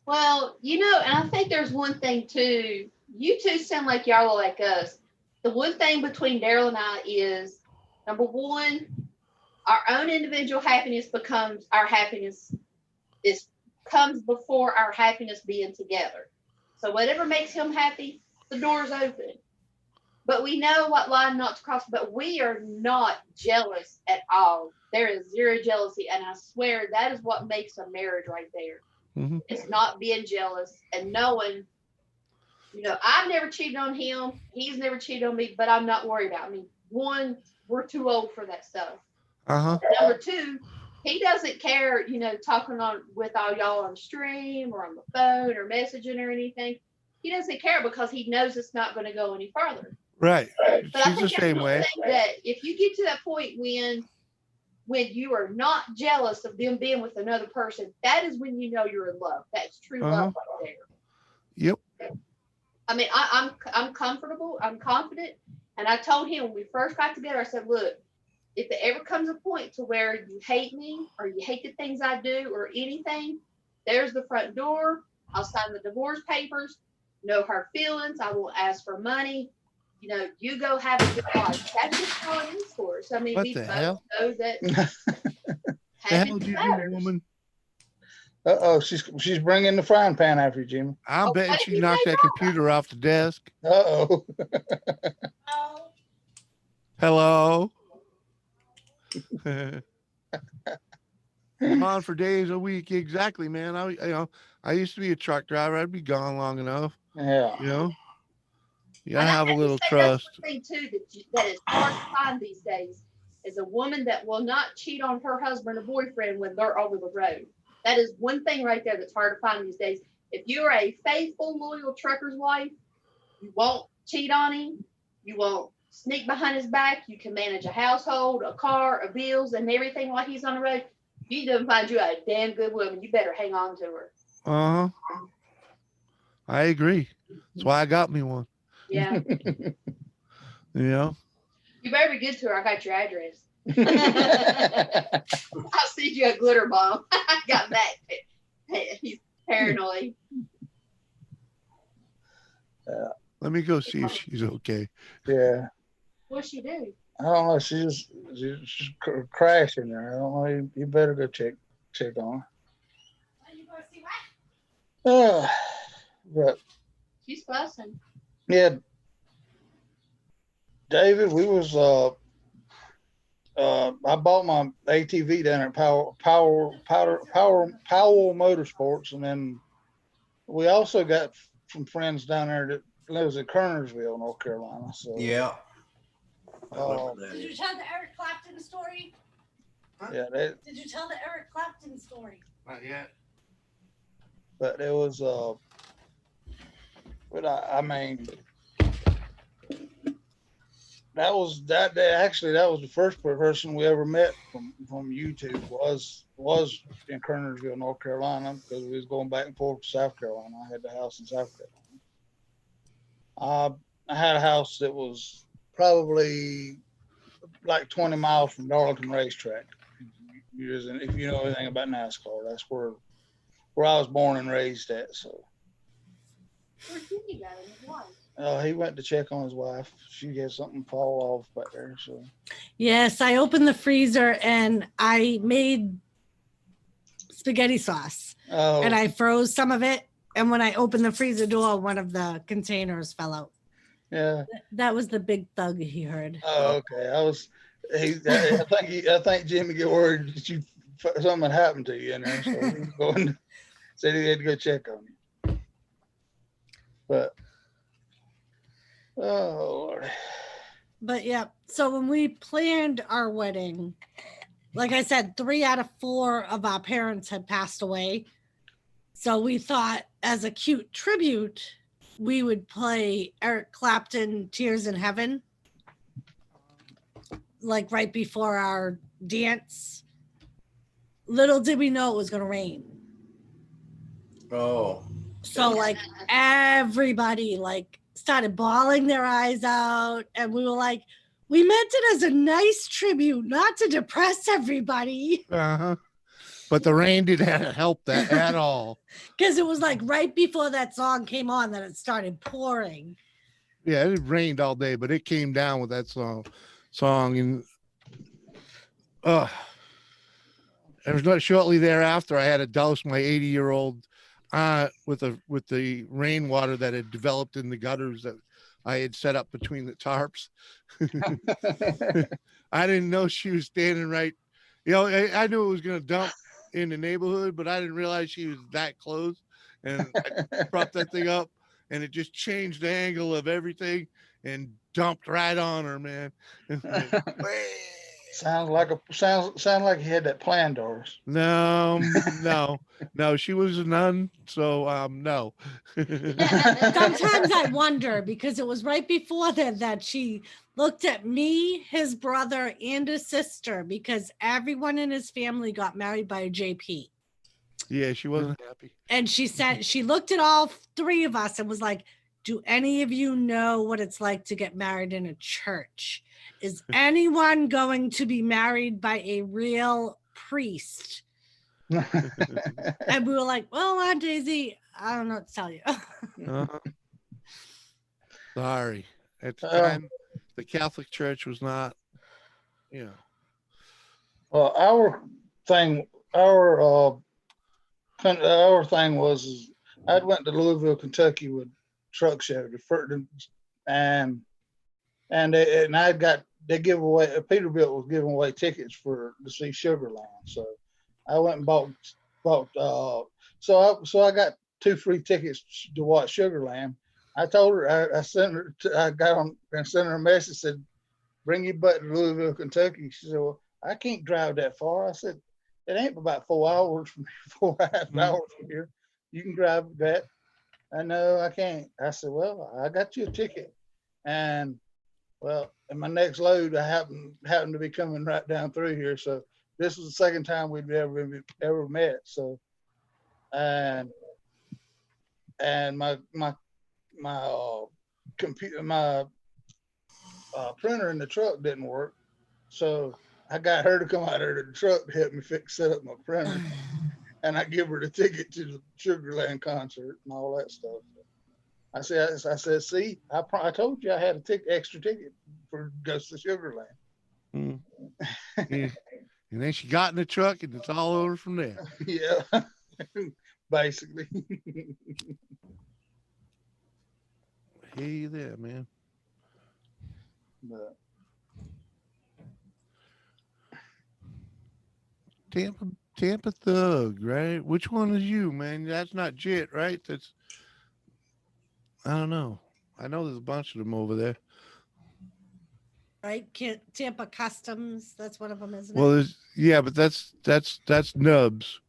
Well, you know, and I think there's one thing too. You two sound like y'all are like us. The one thing between Daryl and I is, number one, our own individual happiness becomes our happiness. Comes before our happiness being together. So whatever makes him happy, the door's open. But we know what line not to cross. But we are not jealous at all. There is zero jealousy, and I swear that is what makes a marriage right there. Mm-hmm. It's not being jealous and knowing You know, I've never cheated on him. He's never cheated on me, but I'm not worried about me. One, we're too old for that stuff. Uh-huh. Number two, he doesn't care, you know, talking on with all y'all on stream or on the phone or messaging or anything. He doesn't care because he knows it's not going to go any further. Right. But I She's the think same that's way. the thing that if you get to that point when you are not jealous of them being with another person, that is when you know you're in love. That's true love right there. Yep. I mean, I'm comfortable, I'm confident, and I told him when we first got together, I said, look, if it ever comes a point to where you hate me or you hate the things I do or anything, there's the front door. I'll sign the divorce papers. No hard feelings. I won't ask for money. You know, you go have a good life. That's just all it is for us. I mean, What we the both hell? know that The hell did you do, woman? Uh-oh, she's bringing the frying pan after you, Jimmy. I'm betting she knocked that computer off the desk. Uh-oh. Hello. I'm on for days a week. Exactly, man. I used to be a truck driver. I'd be gone long enough. Yeah. You know? You And gotta I have a have to little say trust. That's one thing too that is hard to find these days is a woman that will not cheat on her husband or boyfriend when they're over the road. That is one thing right there that's hard to find these days. If you are a faithful, loyal trucker's wife, you won't cheat on him. You won't sneak behind his back. You can manage a household, a car, a bills, and everything while he's on the road. You don't find you a damn good woman. You better hang on to her. Uh-huh. I agree. That's why I got me one. Yeah. You know? You better be good to her. I got your address. I'll send you a glitter bomb. I got that. He's paranoid. Let me go see if she's okay. Yeah. What's she do? I don't know. She's crashing there. I don't know. You better go check on her. But She's fussing. yeah, David, we was I bought my ATV down at Powell Motorsports, and then we also got some friends down there that lives in Kernersville, North Carolina. So Yeah. Did you tell the Eric Clapton story? yeah, Did you tell the Eric Clapton story? Not yet. but it was but I mean that was that was the first person we ever met from YouTube was in Kernersville, North Carolina, because we was going back and forth to South Carolina. I had the house in South Carolina. I had a house that was probably like 20 miles from Darlington Racetrack. If you know anything about NASCAR, that's where I was born and raised at. So Where's Jimmy go and his wife? he went to check on his wife. She had something fall off back there. So Yes, I opened the freezer and I made spaghetti sauce. Oh. And I froze some of it. And when I opened the freezer door, one of the containers fell out. yeah. That was the big thug he heard. Oh, okay. I think Jimmy get worried that something had happened to you in there, so he was going. Said he had to go check on you. But oh Lord. But yeah, so when we planned our wedding, like I said, 3 out of 4 of our parents had passed away. So we thought as a cute tribute, we would play Eric Clapton, Tears in Heaven, like right before our dance. Little did we know it was going to rain. Oh. So like everybody like started bawling their eyes out, and we were like, we meant it as a nice tribute, not to depress everybody. Uh-huh. But the rain didn't help that at all. Because it was like right before that song came on that it started pouring. Yeah, it rained all day, but it came down with that song and it was not shortly thereafter I had to douse my 80-year-old aunt with the rainwater that had developed in the gutters that I had set up between the tarps. I didn't know she was standing right. You know, I knew it was going to dump in the neighborhood, but I didn't realize she was that close. And I propped that thing up, and it just changed the angle of everything and dumped right on her, man. Sounds like he had that plan, Doris. No, no, she was a nun, so no. Sometimes I wonder because it was right before that she looked at me, his brother, and his sister because everyone in his family got married by a JP. Yeah, she wasn't happy. And she said she looked at all three of us and was like, do any of you know what it's like to get married in a church? Is anyone going to be married by a real priest? And we were like, well, Aunt Daisy, I don't know what to tell you. Sorry. At the time, the Catholic Church was not, you know. Well, our thing was I'd went to Louisville, Kentucky with truck show and they give away Peterbilt was giving away tickets to see Sugarland. So I went and bought so I got 2 free tickets to watch Sugarland. I told her I sent her a message, said, bring your butt to Louisville, Kentucky. She said, well, I can't drive that far. I said, it ain't about 4 hours from here, 4.5 hours from here. You can drive that. I know I can't. I said, well, I got you a ticket. And well, in my next load, I happened to be coming right down through here. So this was the second time we'd ever met. So, and my computer, my printer in the truck didn't work. So I got her to come out of the truck to help me set up my printer. And I give her the ticket to the Sugarland concert and all that stuff. I said, see, I told you I had a extra ticket for Ghost to Sugarland. Yeah. And then she got in the truck and it's all over from there. Yeah, basically. Hey, you there, man. But Tampa Thug, right? Which one is you, man? That's not Jit, right? That's, I don't know. I know there's a bunch of them over there. Right? Tampa Customs, that's one of them, isn't Well, it? there's, yeah, but that's Nubs.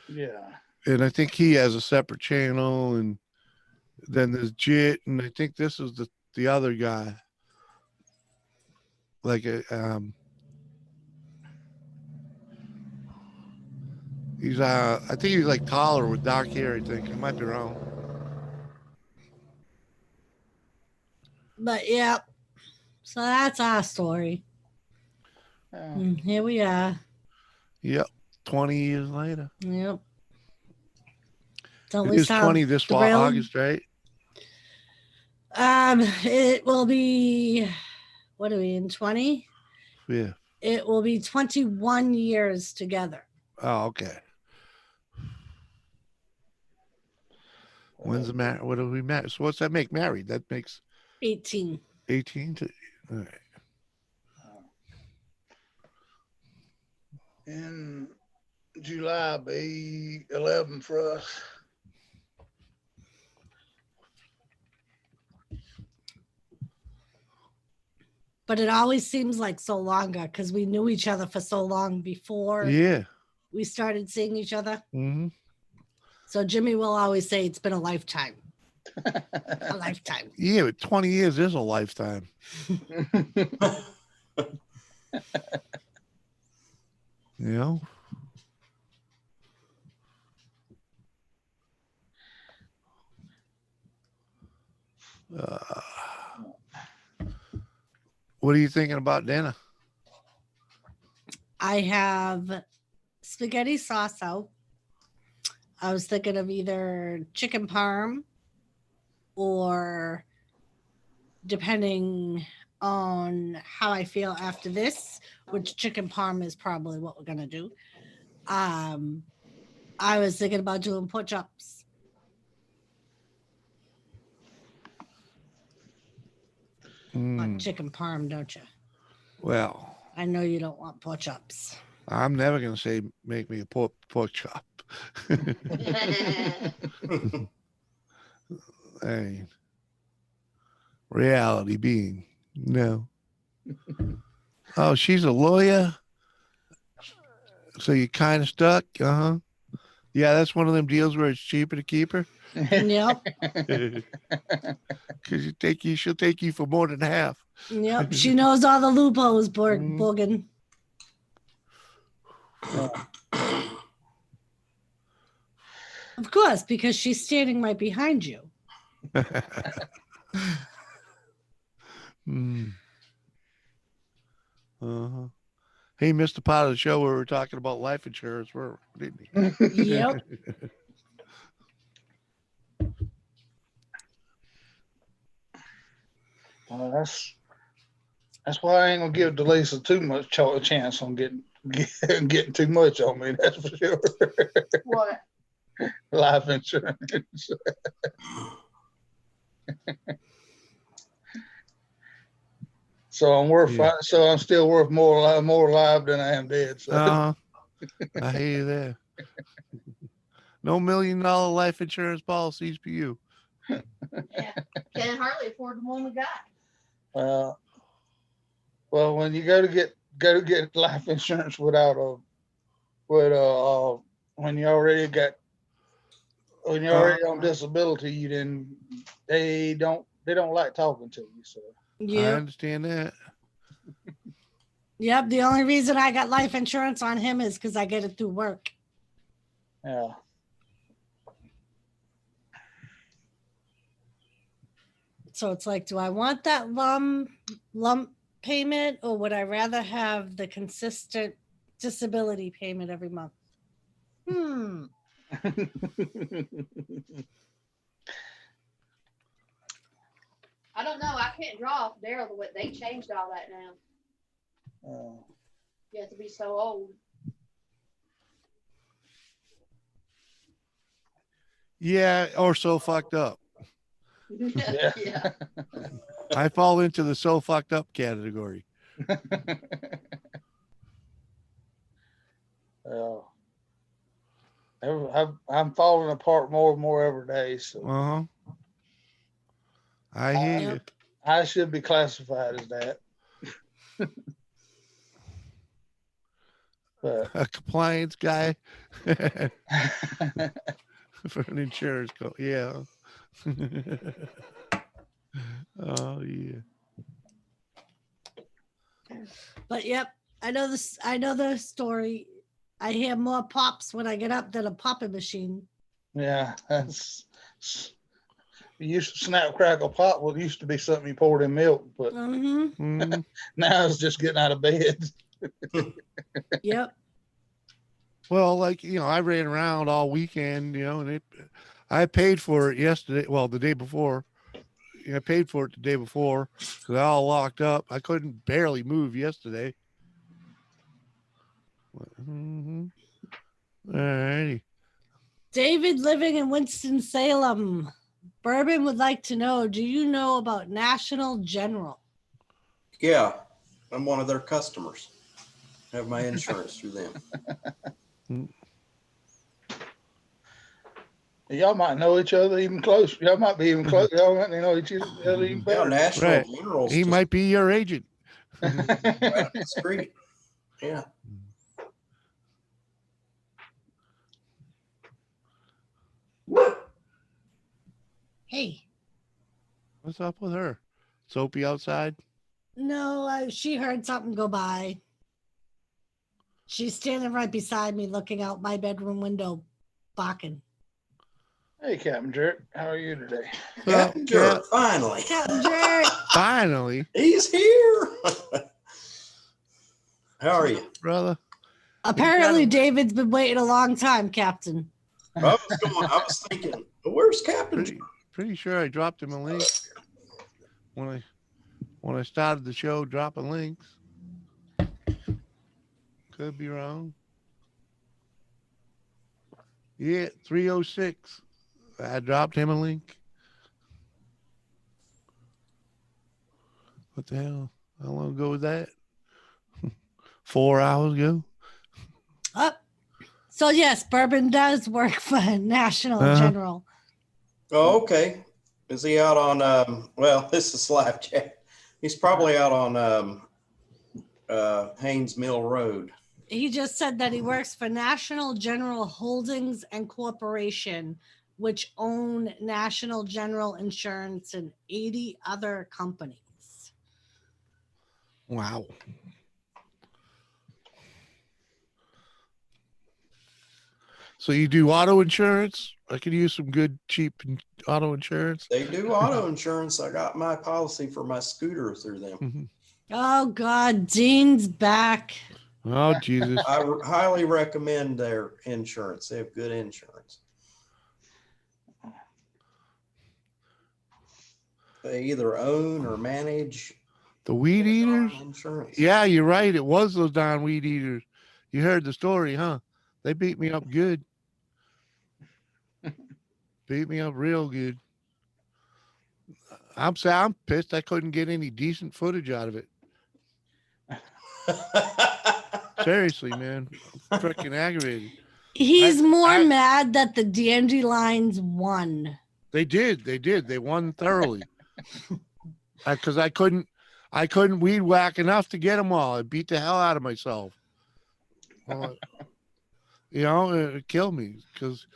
yeah. And I think he has a separate channel, and then there's Jit, and I think this is the other guy. Like he's I think he's like taller with dark hair, I think. I might be wrong. But yeah, so that's our story. And here we are. Yep. 20 years later. Yep. It is 20 this fall, August, right? It will be, what are we in 20? Yeah. It will be 21 years together. Oh, okay. When's the marriage? What do we marry? So what's that make married? That makes 18. 18 to, all right. In July, be 11 for us. But it always seems like so longer because we knew each other for so long before we started seeing each other. Mm-hmm. So Jimmy will always say it's been a lifetime. A lifetime. Yeah, but 20 years is a lifetime. You know? What are you thinking about dinner? I have spaghetti sauce out. I was thinking of either chicken parm or, depending on how I feel after this, which chicken parm is probably what we're gonna do. I was thinking about doing pork chops. Want chicken parm, don't you? Well, I know you don't want pork chops. I'm never going to say make me a pork chop. Hey, reality being no. Oh, she's a lawyer. So you kind of stuck, Yeah, that's one of them deals where it's cheaper to keep her. Yep. Because she'll take you for more than half. Yep. She knows all the loopholes, Bogan. Of course, because she's standing right behind you. He missed a part of the show where we were talking about life insurance, didn't he? Yep. That's why I ain't gonna give Delisa too much chance on getting too much on me. That's for sure. What? Life insurance. So I'm still worth more alive than I am dead. So. I hear you there. No $1 million life insurance policies for you. Yeah, can't hardly afford the one we got. Well, when you go to get life insurance when you're already on disability, they don't like talking to you. So I understand that. Yep. The only reason I got life insurance on him is because I get it through work. Yeah. So it's like, do I want that lump payment, or would I rather have the consistent disability payment every month? I don't know. I can't draw off Daryl the way they changed all that now. You have to be so old. Yeah, or so fucked up. Yeah. I fall into the so fucked up category. I'm falling apart more and more every day. So I hear you. I should be classified as that. But a compliance guy for an insurance company. Yeah. Oh yeah. But yep, I know this. I know the story. I hear more pops when I get up than a popping machine. Yeah, you used to snap, crackle, pop. Well, it used to be something you poured in milk, but now it's just getting out of bed. Yep. Well, like, I ran around all weekend, and I paid for it yesterday. Well, the day before. I paid for it the day before because I all locked up. I couldn't barely move yesterday. All righty. David living in Winston-Salem. Bourbon would like to know, do you know about National General? Yeah, I'm one of their customers. I have my insurance through them. Y'all might know each other even closer. Y'all might be even close. Y'all might know each other even better. National General's He might be your agent. right up the street. Yeah. Hey. What's up with her? Soapy outside? No, she heard something go by. She's standing right beside me looking out my bedroom window, barking. Hey, Captain Jerk. How are you today? Captain Jerk, finally. Captain Jerk. Finally. He's here. How are you? Brother? Apparently, David's been waiting a long time, Captain. I was thinking, where's Captain? Pretty sure I dropped him a link when I started the show dropping links. Could be wrong. Yeah, 306. I dropped him a link. What the hell? How long ago was that? 4 hours ago. So yes, Bourbon does work for National General. Oh, okay. Is he out on, well, this is live chat. He's probably out on Haynes Mill Road. He just said that he works for National General Holdings and Corporation, which own National General Insurance and 80 other companies. Wow. So you do auto insurance? I could use some good, cheap auto insurance. They do auto insurance. I got my policy for my scooter through them. Oh God, Dean's back. Oh Jesus! I highly recommend their insurance. They have good insurance. They either own or manage The weed eaters? insurance. Yeah, you're right. It was those darn weed eaters. You heard the story, huh? They beat me up good. Beat me up real good. I'm pissed I couldn't get any decent footage out of it. Seriously, man. I'm freaking aggravated. He's more mad that the Dandelions won. They did. They won thoroughly. Because I couldn't weed whack enough to get them all. I beat the hell out of myself. Well, you know, it killed me because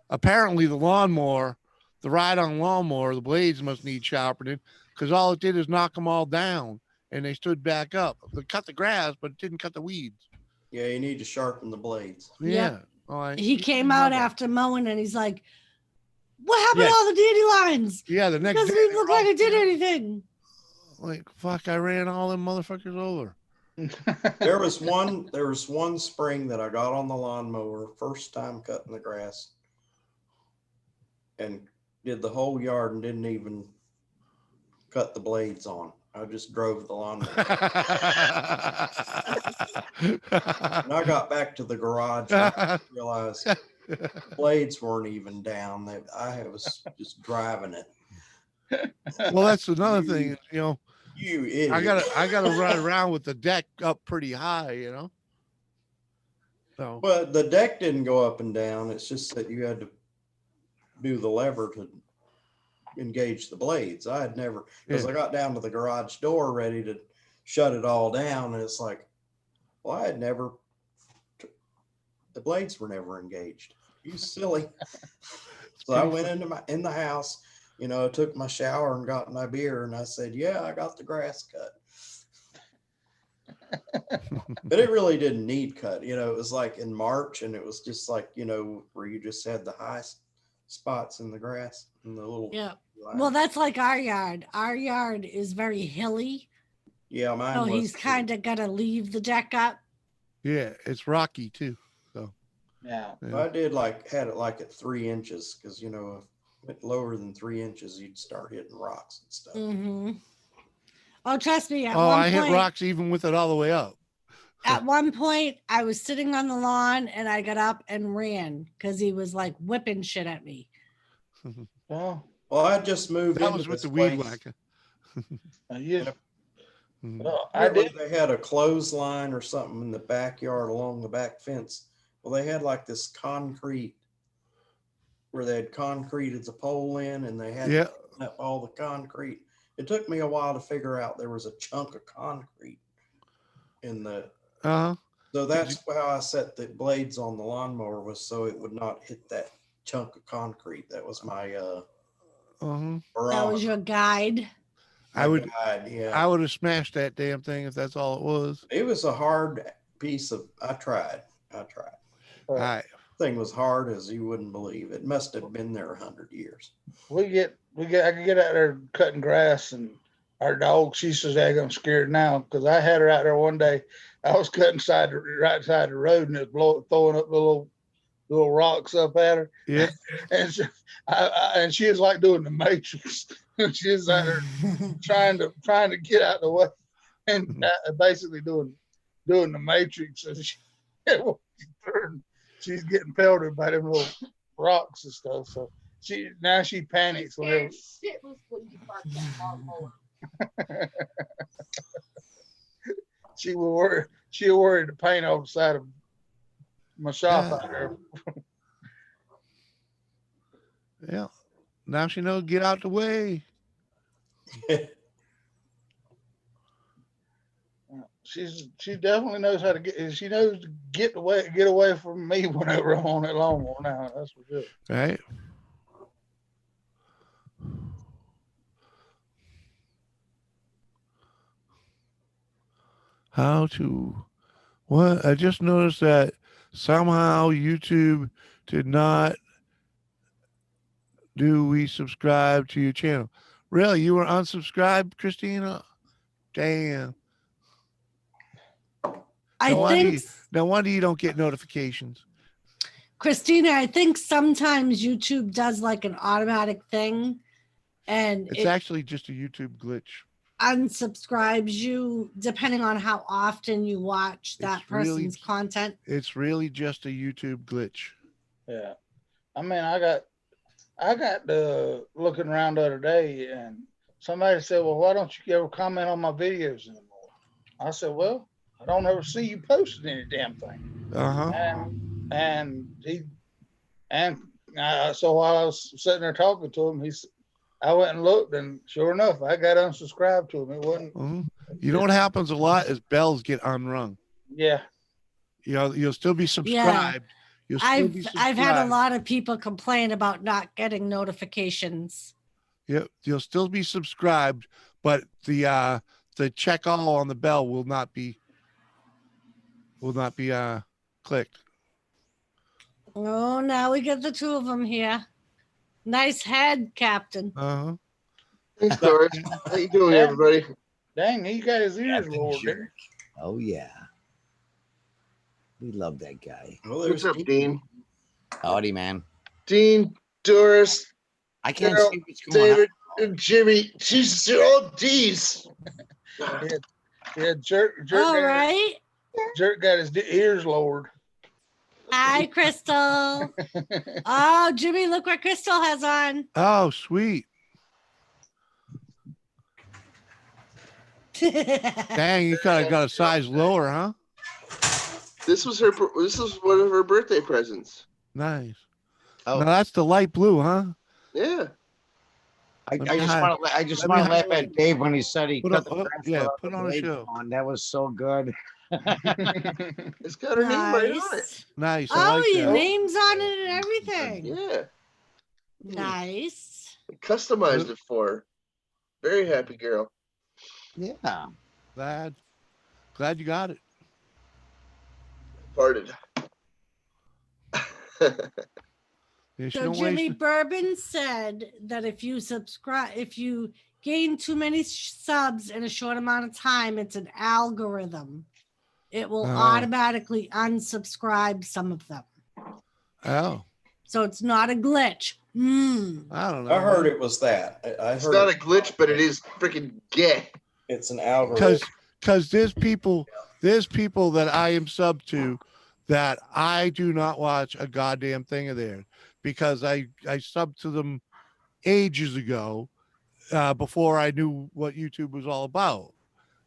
apparently the ride-on lawnmower, the blades must need sharpening because all it did is knock them all down and they stood back up. They cut the grass, but it didn't cut the weeds. Yeah, you need to sharpen the blades. Yeah. He came out after mowing and he's like, what happened to all the dandelions? Yeah, the next Doesn't day, even look like it did anything. like, fuck, I ran all them motherfuckers over. There was one spring that I got on the lawnmower, first time cutting the grass, and did the whole yard and didn't even cut the blades on. I just drove the lawnmower. And I got back to the garage and I realized blades weren't even down. I was just driving it. Well, that's another thing, you know. You idiot. I gotta run around with the deck up pretty high, you know. So But the deck didn't go up and down. It's just that you had to do the lever to engage the blades. I had never, because I got down to the garage door ready to shut it all down, and it's like, well, I had never, the blades were never engaged. You silly. So I went in the house, you know, took my shower and got my beer, and I said, yeah, I got the grass cut. But it really didn't need cut. You know, it was like in March, and it was just like, you know, where you just had the high spots in the grass and the little line. Well, that's like our yard. Our yard is very hilly. Yeah, mine So was he's too. kind of got to leave the deck up. yeah, it's rocky too. So Yeah. I did had it like at 3 inches, because, you know, if it lower than 3 inches, you'd start hitting rocks and stuff. Mm-hmm. Oh, trust me. At oh, one I point, hit rocks even with it all the way up. At one point, I was sitting on the lawn and I got up and ran because he was like whipping shit at me. Well, I just moved That into was with this the weed place. whacker. yeah. Mhm. Well, I Apparently did. They had a clothesline or something in the backyard along the back fence. Well, they had like this concrete where they had concreted the pole in, and they had Yeah. up all the concrete. It took me a while to figure out there was a chunk of concrete in the. Uh-huh. So that's how I set the blades on the lawnmower, was so it would not hit that chunk of concrete. That was my Uh-huh. That barometer. was your guide. I would guide, yeah. I would have smashed that damn thing if that's all it was. It was a hard piece of. I tried. All right. Thing was hard as you wouldn't believe. It must have been there 100 years. I could get out there cutting grass, and our dog, she says, I'm scared now, because I had her out there one day. I was cutting right side of the road, and it was throwing up little rocks up at her. Yeah. And she was like doing the Matrix. She was out there trying to get out of the way, and basically doing the Matrix. And she's getting pelted by them little rocks and stuff. So she panics whenever. She will worry the paint off the side of my shop out there. Yeah. Now she knows get out the way. She definitely knows how to get. She knows to get away from me whenever I'm on that lawnmower. Now that's for sure. Right. How to what? I just noticed that somehow YouTube did not do we subscribe to your channel. Really? You were unsubscribed, Christina? Damn. I think, No wonder you don't get notifications. Christina, I think sometimes YouTube does like an automatic thing and It's it actually just a YouTube glitch. unsubscribes you depending on how often you watch that It's really- person's content. It's really just a YouTube glitch. Yeah, I mean, I got looking around the other day, and somebody said, "Well, why don't you ever comment on my videos anymore?" I said, "Well, I don't ever see you posting any damn thing." So while I was sitting there talking to him, I went and looked, and sure enough, I got unsubscribed to him. It wasn't. You know what happens a lot is bells get unrung. Yeah. You know, you'll still be subscribed. You'll still be I've had a subscribed. lot of people complain about not getting notifications. Yeah, you'll still be subscribed, but the check all on the bell will not be clicked. Oh, now we get the two of them here. Nice head, Captain. Uh-huh. Thanks, Doris. How you doing, everybody? Dang, he got his ears lowered. didn't Oh yeah. We love that guy. What's up, Dean? Howdy, man. Dean, Doris. I can't Carol, see what's going David, and Jimmy. Jesus, they're all D's. Yeah, jerk. All right. Jerk got his ears lowered. Hi, Crystal. Oh, Jimmy, look what Crystal has on. Oh, sweet. Dang, you kind of got a size lower, huh? This was her. This was one of her birthday presents. Nice. Oh. Now that's the light blue, huh? Yeah. I Let me just hide- want to. I just let me want to laugh highlight- at Dave when he said he Put cut on- the oh, grass yeah, without put the on a blades show. on. That was so good. It's got her name right on it. Nice. I Oh, like your that. name's on it and everything. Yeah. Nice. I customized it for her. Very happy girl. Yeah. Glad you got it. Parted. Yeah, she So don't Jimmy waste- Bourbon said that if you gain too many subs in a short amount of time, it's an algorithm. It will Oh. automatically unsubscribe some of them. Oh, So it's not a glitch. I don't know. I heard it was that. I It's heard not a glitch, but it is freaking gay. it's an algorithm. Because there's people that I am sub to that I do not watch a goddamn thing of theirs because I subbed to them ages ago before I knew what YouTube was all about,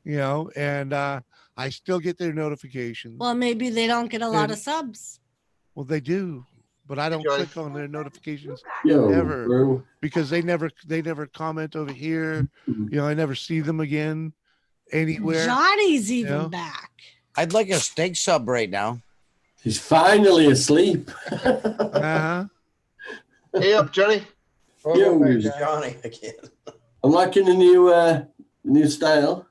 you know, and I still get their notifications. Well, maybe they don't get a lot And- of subs. Well, they do, but I don't Johnny. click on their notifications Yo, ever bro. because they never comment over here. You know, I never see them again anywhere. Johnny's even know? back. I'd like a steak sub right now. He's finally asleep. Uh-huh. Hey up, Johnny. Yo, There's Johnny again. I'm liking the new style.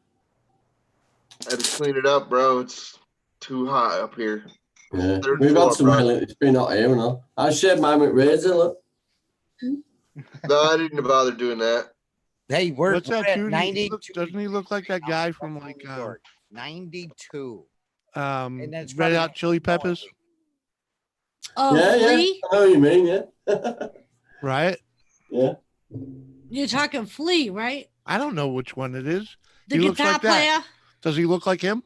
I had to clean it up, bro. It's too hot up here. Yeah, Third we've floor, had some bro. hell. It's been hot here and all. I shared mine with Razor. Look. No, I didn't bother doing that. Hey, we're, What's that we're at dude? 92 Doesn't he look like that guy from New like York. 92. um And that's Red probably- Hot Chili Peppers, Oh, Yeah, yeah. Flea? I know what you mean. Yeah. right? Yeah. You're talking Flea, right? I don't know which one it is. The He looks guitar like that. player. Does he look like him?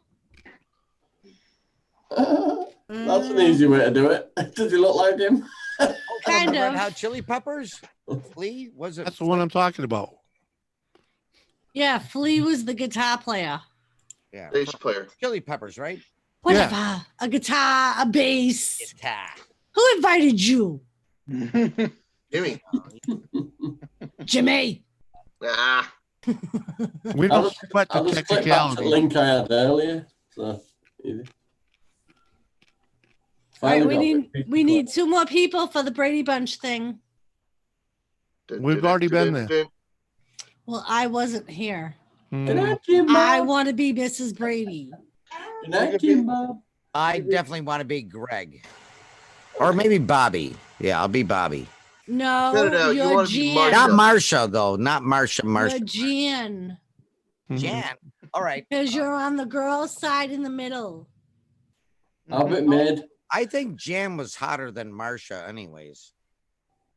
That's an easy way to do it. Does he look like him? Kind Red of. Hot Chili Peppers? Flea? Was it? That's the one I'm talking about. Yeah, Flea was the guitar player. Yeah. Bass player. Chili Peppers, right? Whatever. A guitar, a bass. Guitar. Who invited you? Jimmy. Jimmy. Ah, We I'll don't just, sweat the I'll just click back to the technicality. link I had earlier. So, easy. All right, Finally we got need 2 more people for the Brady Bunch thing. We've already been there. Well, I wasn't here. Mm. I want to be Mrs. Brady. I definitely want to be Greg. Or maybe Bobby. Yeah, I'll be Bobby. No, No, you you're wanna be Jan. Not Marsha, though. Not Marsha. You're Marsha. Jan. Jan. All right. Because you're on the girl's side in the middle. I'll be mid. I think Jan was hotter than Marsha, anyways.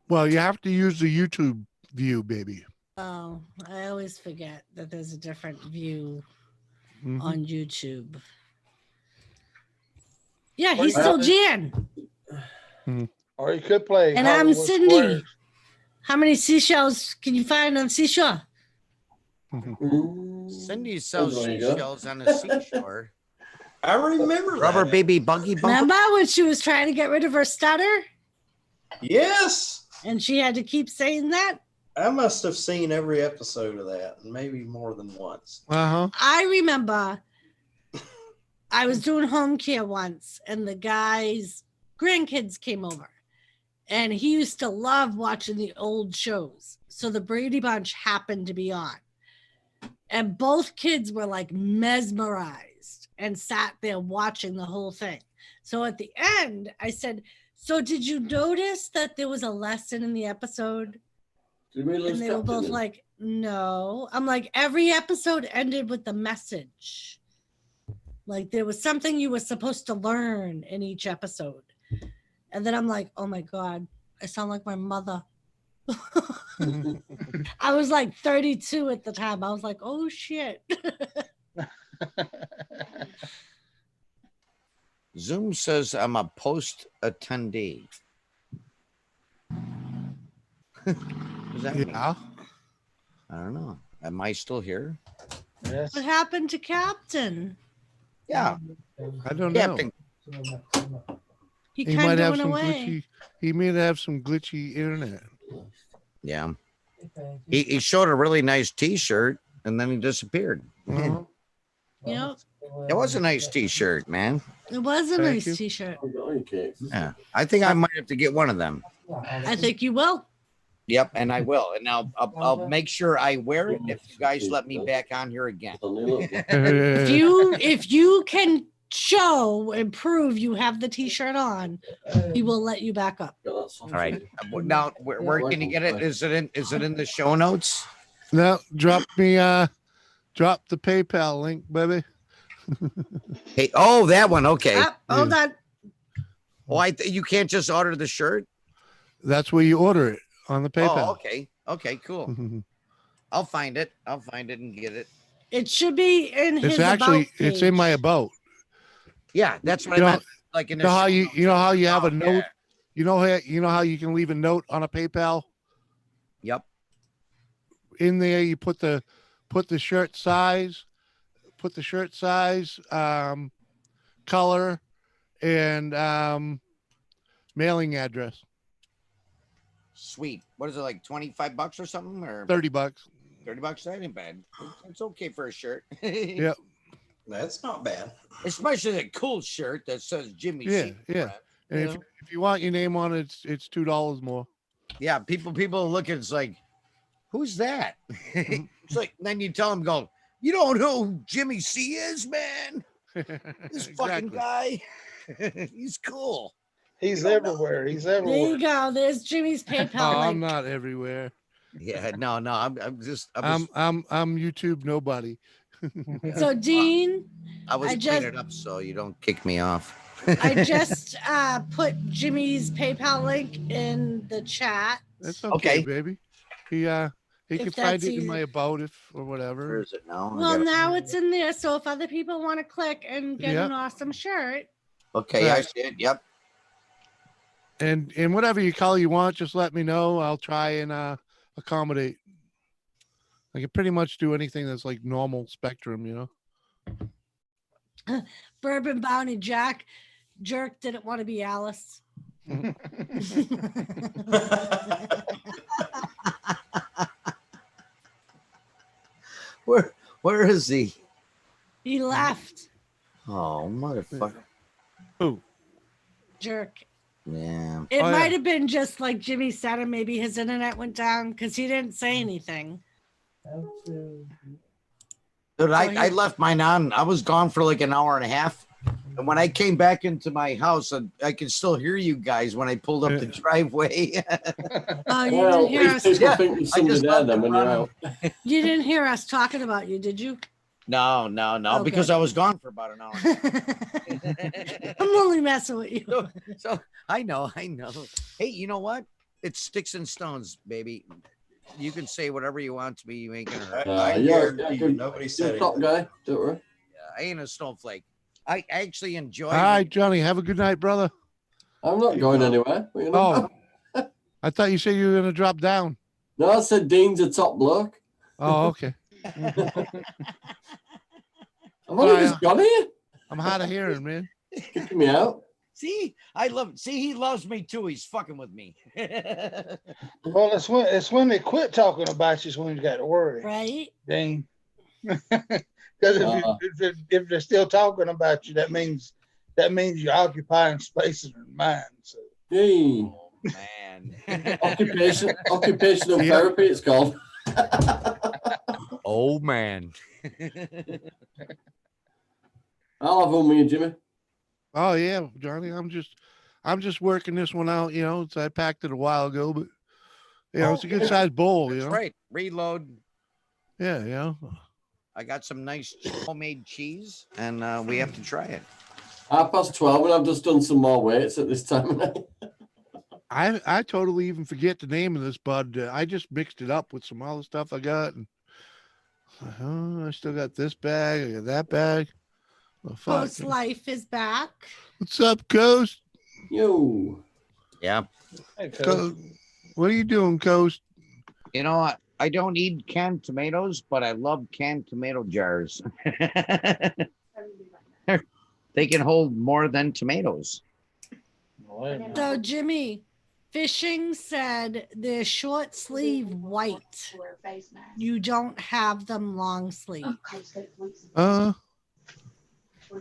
Well, you have to use the YouTube view, baby. Oh, I always forget that there's a different view Mhm. on YouTube. Yeah, he's still Jan. Or you could play. And I'm Hollywood Cindy. Squares. How many seashells can you find on seashore? Cindy sells there you go. seashells on the seashore. I remember Rubber that. baby buggy bumper. Remember when she was trying to get rid of her stutter? Yes. And she had to keep saying that? I must have seen every episode of that, and maybe more than once. Uh-huh. I remember I was doing home care once, and the guy's grandkids came over. And he used to love watching the old shows. So the Brady Bunch happened to be on. And both kids were like mesmerized and sat there watching the whole thing. So at the end, I said, so did you notice that there was a lesson in the episode? Did we lose And they were Captain both then? like, no. I'm like, every episode ended with a message. Like there was something you were supposed to learn in each episode. And then I'm like, oh my God, I sound like my mother. I was like 32 at the time. I was like, oh shit. Zoom says I'm a post attendee. Does that mean? Yeah. I don't know. Am I still here? Yes. What happened to Captain? Yeah. I don't know. Captain. He He kind might of have went some away. glitchy. He may have some glitchy internet. Yeah. He showed a really nice T-shirt and then he disappeared. Uh-huh. Yep. It was a nice T-shirt, man. It was a Thank nice you. t-shirt. Yeah. I think I might have to get one of them. I think you will. Yep, and I will, and I'll make sure I wear it if you guys let me back on here again. If you can show and prove you have the t-shirt on, he will let you back up. All right. Now, where can you get it? Is it in the show notes? No, drop the PayPal link, baby. Hey, oh, that one. Okay. Hold on. Oh, you can't just order the shirt. That's where you order it on the PayPal. Oh, okay. Okay, cool. I'll find it and get it. It should be in his It's actually about it's in page. my about. Yeah, that's what You I know, meant. Like in You know how the you know how you have a Oh, note. You know how you can leave a note on a PayPal. Yep. In there, you put the shirt size, color, and mailing address. Sweet. What is it, like $25 or something? Or $30. $30? That ain't bad. It's okay for a shirt. Yep. That's not bad. Especially a cool shirt that says Jimmy Yeah, C. yeah. And if you want your name on it, it's $2 more. Yeah, people look at it's like, who's that? It's like, then you tell them, go, you don't know who Jimmy C is, man. This fucking guy, he's cool. He's everywhere. He's There everywhere. you go. There's Jimmy's PayPal Oh, link. I'm not everywhere. Yeah, no, I'm just, I'm YouTube nobody. So Dean, I was I playing just- it up so you don't kick me off. I just put Jimmy's PayPal link in the chat. That's okay, Okay. baby. He can If find that's it in easy. my about or whatever. Where is it now? Well, now it's in there. So if other people want to click and get Yep. an awesome shirt, Okay, I Right. see it. Yep. And whatever you color you want, just let me know. I'll try and accommodate. I can pretty much do anything that's like normal spectrum, you know. Bourbon Bounty Jack Jerk didn't want to be Alice. is he? He left. Oh, motherfucker. Who? Jerk. Yeah. It Oh, might yeah. have been just like Jimmy said, and maybe his internet went down because he didn't say anything. Dude, So I he- left mine on. I was gone for like an hour and a half. And when I came back into my house, I could still hear you guys when I pulled up the driveway. Oh, you Well, didn't hear these us. people Yeah, think there's I somebody just there left then it when you're running. out. You didn't hear us talking about you, did you? No, Oh, because good. I was gone for about an hour. I'm only messing with you. So I know. Hey, you know what? It's sticks and stones, baby. You can say whatever you want to me. You ain't gonna hurt. I You're guarantee good. you, nobody You're said a top it. guy. Don't worry. I ain't a snowflake. I actually enjoy. All right, Johnny. Have a good night, brother. I'm not going anywhere. What are you gonna Oh, I thought you said you were gonna drop down. No, I said Dean's a top bloke. Oh, okay. I've only just got here. I'm hard of hearing, man. Kicking me out. See, I love. See, he loves me too. He's fucking with me. Well, it's when they quit talking about you is when you got to worry, right? Dean. Because if they're still talking about you, that means you're occupying space in their mind. So. Hey. Man. Occupational therapy, it's called. Oh man. I'll have one with you, Jimmy. Oh yeah, Johnny. I'm just working this one out. You know, so I packed it a while ago, but it's a good sized bowl. You That's know, right. Reload. Yeah, yeah. I got some nice homemade cheese, and we have to try it. 12:30, and I've just done some more weights at this time of night. I totally even forget the name of this bud. I just mixed it up with some other stuff I got, and I still got this bag. I got that bag. Oh, fuck. Post Life is back. What's up, Coast? Yo. Yeah. What are you doing, Coast? You know what? I don't eat canned tomatoes, but I love canned tomato jars. They can hold more than tomatoes. So Jimmy, Fishing said they're short sleeve white. You don't have them long sleeve.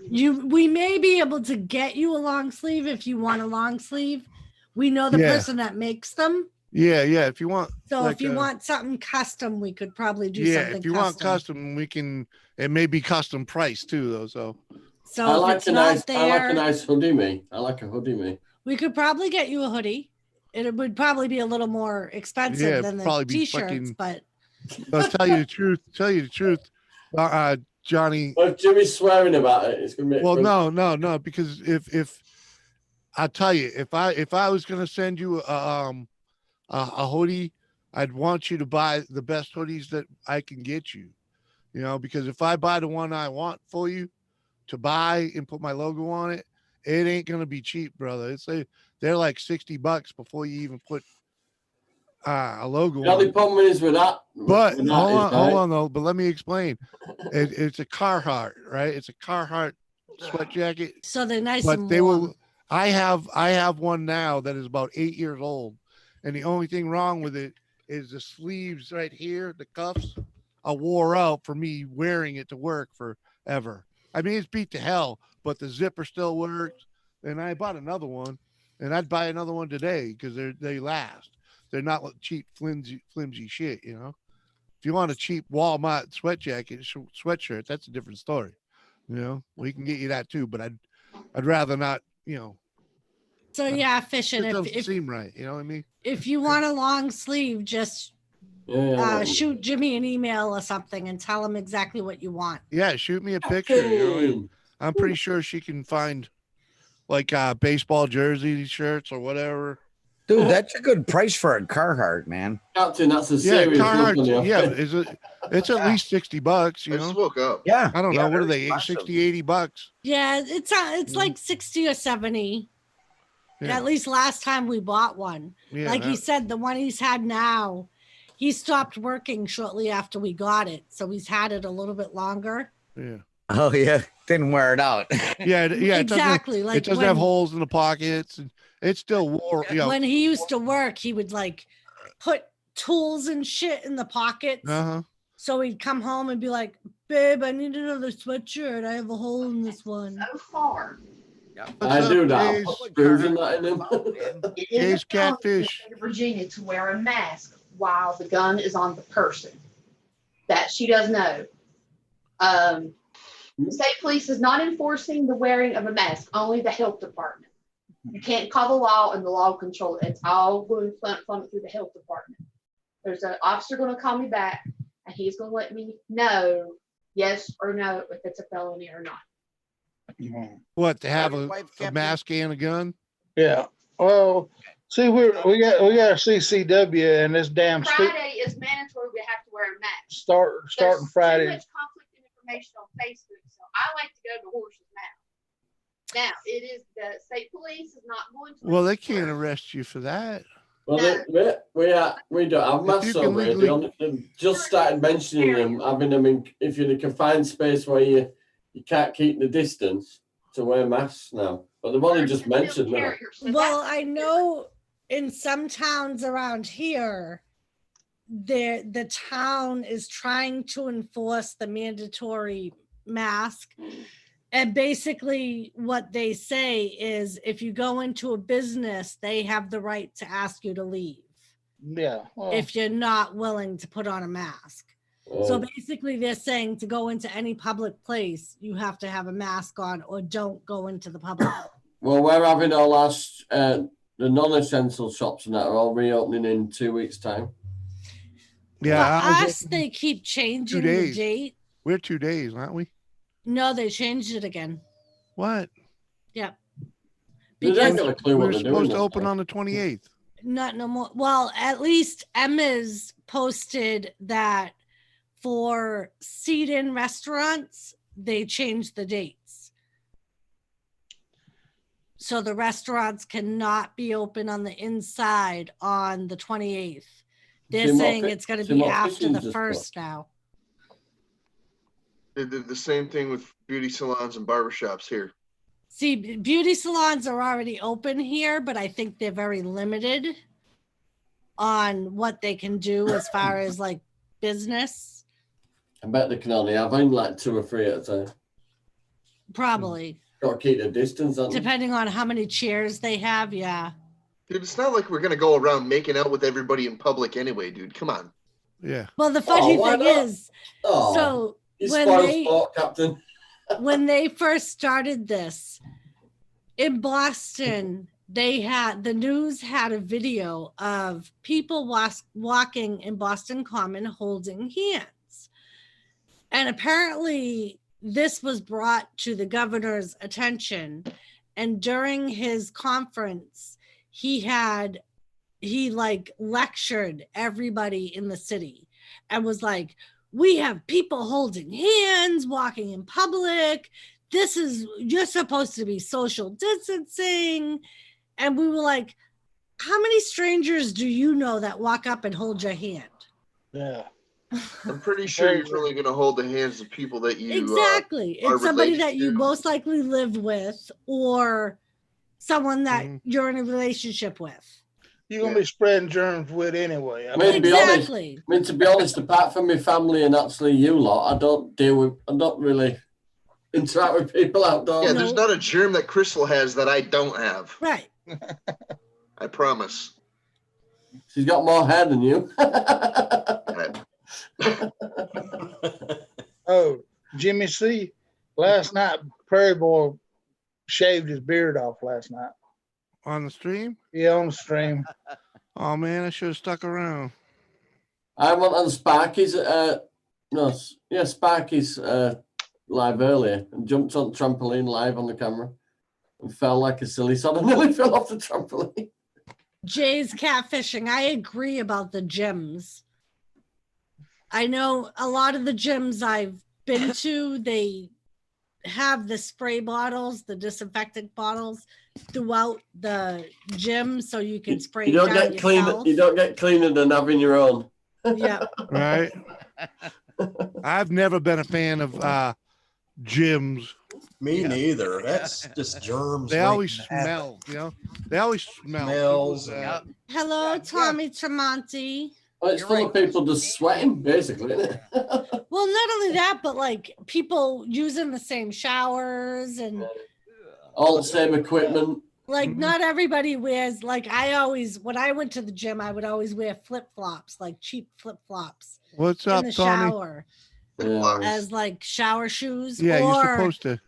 We may be able to get you a long sleeve if you want a long sleeve. We know the Yeah. person that makes them. Yeah. If you want. So like if you a- want something custom, we could probably do yeah, something if you want custom, we can. It may be custom price too, though. So. So I if like it's a not nice. there, I like a nice hoodie, me. I like a hoodie, me. we could probably get you a hoodie. It would probably be a little more expensive Yeah, than the probably be t-shirts, fucking- but I'll tell you the truth. Johnny. Well, if Jimmy's swearing about it, it's gonna be. Well, no, because if I'll tell you, if I was gonna send you a hoodie, I'd want you to buy the best hoodies that I can get you. You know, because if I buy the one I want for you to buy and put my logo on it, it ain't gonna be cheap, brother. They're like $60 before you even put a logo The on only it. problem is with that. But with that hold is, on right, though. But let me explain. It's a Carhartt, right? It's a Carhartt sweat jacket. so they're nice But and they warm. will. I have one now that is about 8 years old, and the only thing wrong with it is the sleeves right here, the cuffs, are wore out for me wearing it to work forever. I mean, it's beat to hell, but the zipper still works. And I bought another one, and I'd buy another one today because they last. They're not like cheap, flimsy shit, you know. If you want a cheap Walmart sweatshirt, that's a different story. You know, we can get you that too, but I'd rather not, you know. So yeah, Fishing, It doesn't if seem right, you know what I mean? if you want a long sleeve, just shoot Jimmy an email or something and tell him exactly what you want. Yeah, shoot me a picture. You know, and I'm pretty sure she can find like baseball jersey shirts or whatever. Dude, that's a good price for a Carhartt, man. Captain, that's a Yeah, serious look on Carhartt. your Yeah, face. it's at least $60. You I know, just woke up. Yeah, I don't yeah, know. What they're are they? expensive. 60, 80 bucks. Yeah, it's like 60 or 70. Yeah. At least last time we bought one. Yeah, Like he that- said, the one he's had now, he stopped working shortly after we got it. So he's had it a little bit longer. Yeah. Oh yeah, didn't wear it out. Yeah. It Exactly, Doesn't, like it doesn't have when- holes in the pockets, and it's still wore. You know, When he used to work, he would like put tools and shit in the pockets. uh-huh. So he'd come home and be like, babe, I need another sweatshirt. I have a hole in this one. So far. I do that. Jay's? Put screws in that in him. It Jay's is a felony in the catfish. state of Virginia to wear a mask while the gun is on the person. That she does know. The state police is not enforcing the wearing of a mask, only the health department. You can't call the law and the law will control it. It's all going through the health department. There's an officer going to call me back and he's going to let me know yes or no if it's a felony or not. What, to have Your a wife a kept mask and a gun? Yeah. Well, see, we got a CCW and this damn Friday is mandatory. We have to wear a mask. starting There's Friday. Too much conflicting information on Facebook, so I like to go to horse's mouth. Now, it is the state police is not going to. Well, they can't arrest you for that. Well, we don't have masks you can over here. They've just started mentioning them, having them in, if you're in a confined space where you can't keep the distance, to wear masks now. But they've only just mentioned that. Well, I know in some towns around here, the town is trying to enforce the mandatory mask. And basically what they say is if you go into a business, they have the right to ask you to leave Yeah. Well, if you're not willing to put on a mask. So basically they're saying to go into any public place, you have to have a mask on or don't go into the public. Well, we're having our last, the non-essential shops and that are all reopening in 2 weeks' time. Yeah. For I was us, they keep changing 2 the days. date. We're 2 days, aren't we? No, they changed it again. What? Yep. They ain't Because got a clue We're what they're doing. supposed to this open time. on the 28th. not no more. Well, at least Emma's posted that for seat-in restaurants, they changed the dates. So the restaurants cannot be open on the inside on the 28th. They're See, saying Mark, it's going to see, be Mark, after the this is first now. They did the same thing with beauty salons and barbershops here. See, beauty salons are already open here, but I think they're very limited on what they can do as far as like business. I bet they can only have in like 2 or 3 at a time. Probably. Got to keep the distance on. Depending on how many chairs they have, yeah. Dude, it's not like we're gonna go around making out with everybody in public anyway, dude. Come on. Yeah. Well, the funny why thing not? is, Oh, so you when spoiled they sport, Captain. when they first started this in Boston, they had the news had a video of people walking in Boston Common holding hands. And apparently this was brought to the governor's attention. And during his conference, he like lectured everybody in the city and was like, we have people holding hands, walking in public. You're supposed to be social distancing. And we were like, how many strangers do you know that walk up and hold your hand? Yeah. I'm pretty sure you're only gonna hold the hands of people that you Exactly. are It's somebody related that you to. most likely live with or someone that Mm-hmm. you're in a relationship with. You're gonna be spreading germs with anyway. I mean, to be honest, to be honest, apart from my family and actually you lot, I don't really interact with people outdoors. Yeah, there's not a germ that Crystal has that I don't have. Right. I promise. She's got more hair than you. Oh, Jimmy C. Last night, Prairie Boy shaved his beard off last night. On the stream? Yeah, on the stream. Oh man, I should have stuck around. I went on Sparky's, Sparky's live earlier and jumped on the trampoline live on the camera and fell like a silly sod and nearly fell off the trampoline. Jay's catfishing. I agree about the gyms. I know a lot of the gyms I've been to, they have the spray bottles, the disinfectant bottles throughout the gym so you can spray You don't it down get cleaner. yourself. You don't get cleaner than having your own. Yeah. Right. I've never been a fan of gyms. Me neither. That's just germs. They waiting always to happen. smell, They always smell. Smells. It was, Hello, Tommy Tremonti. Well, it's full of people just sweating, basically, isn't it? Well, not only that, but like people using the same showers and All the same equipment. like not everybody wears like when I went to the gym, I would always wear flip-flops, like cheap flip-flops. What's in up, the Tony? shower Yeah. as like shower shoes. Yeah, you're or supposed to.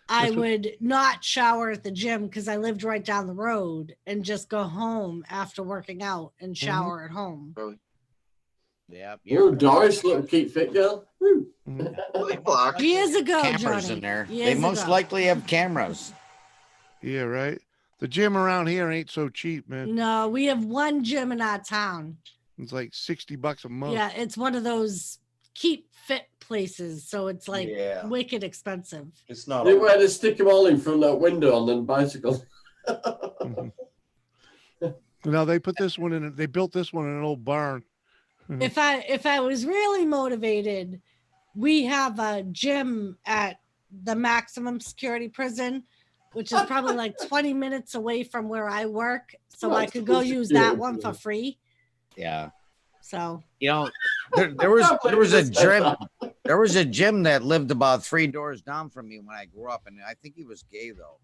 I that's what- would not shower at the gym because I lived right down the road and just go home after working out and shower at home. Yeah. You, Doris, little keep fit girl. Woo. Years ago, Cameras Johnny. in there. They Years most ago. likely have cameras. Yeah, right. The gym around here ain't so cheap, man. No, we have one gym in our town. It's like $60 a month. Yeah, it's one of those keep fit places, so it's like Yeah. wicked expensive. It's not. They where they stick them all in from that window on the bicycle. No, they put this one in. They built this one in an old barn. If I was really motivated, we have a gym at the maximum security prison, which is probably like 20 minutes away from where I work, so I could go use that one for free. Yeah. So You know, there was a gym that lived about 3 doors down from me when I grew up, and I think he was gay though.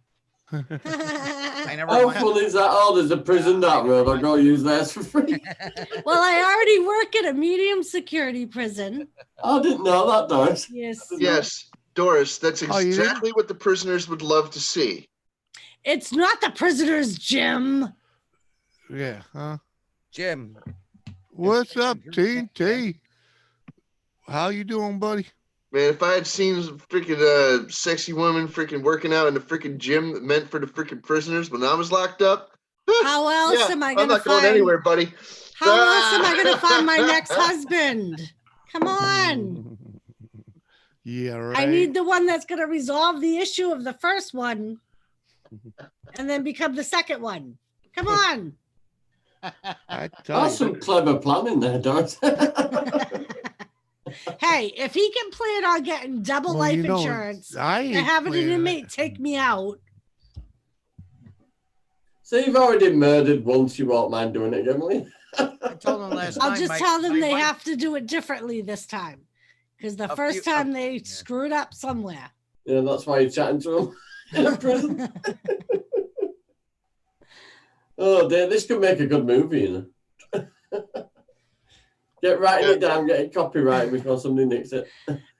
I never How went. full is that? Oh, there's a prison that road. I'll go use theirs for free. well, I already work at a medium security prison. I didn't know that, Doris. Yes. Yes, Doris, that's Oh, you didn't? exactly what the prisoners would love to see. It's not the prisoner's gym. Yeah, huh? Jim. What's up, TNT? How you doing, buddy? Man, if I had seen some freaking sexy women freaking working out in the freaking gym meant for the freaking prisoners when I was locked up, How else am I I'm gonna not going find? anywhere, buddy. How else am I gonna find my next husband? Come on. Yeah, right. I need the one that's gonna resolve the issue of the first one and then become the second one. Come on. I tell That's you. some clever planning there, Doris. Hey, if he can plan on getting double Well, life you know, insurance I and ain't having an planning inmate take me out, So you've already murdered once, you won't mind doing it again, will you? I told him last I'll night. just my- tell them my they wife- have to do it differently this time. Because the A first few- time they screwed up somewhere. Yeah, that's why you're chatting to him in a prison. Oh dear, this could make a good movie, you know. Get writing it down, get it copyrighted before somebody nicks it.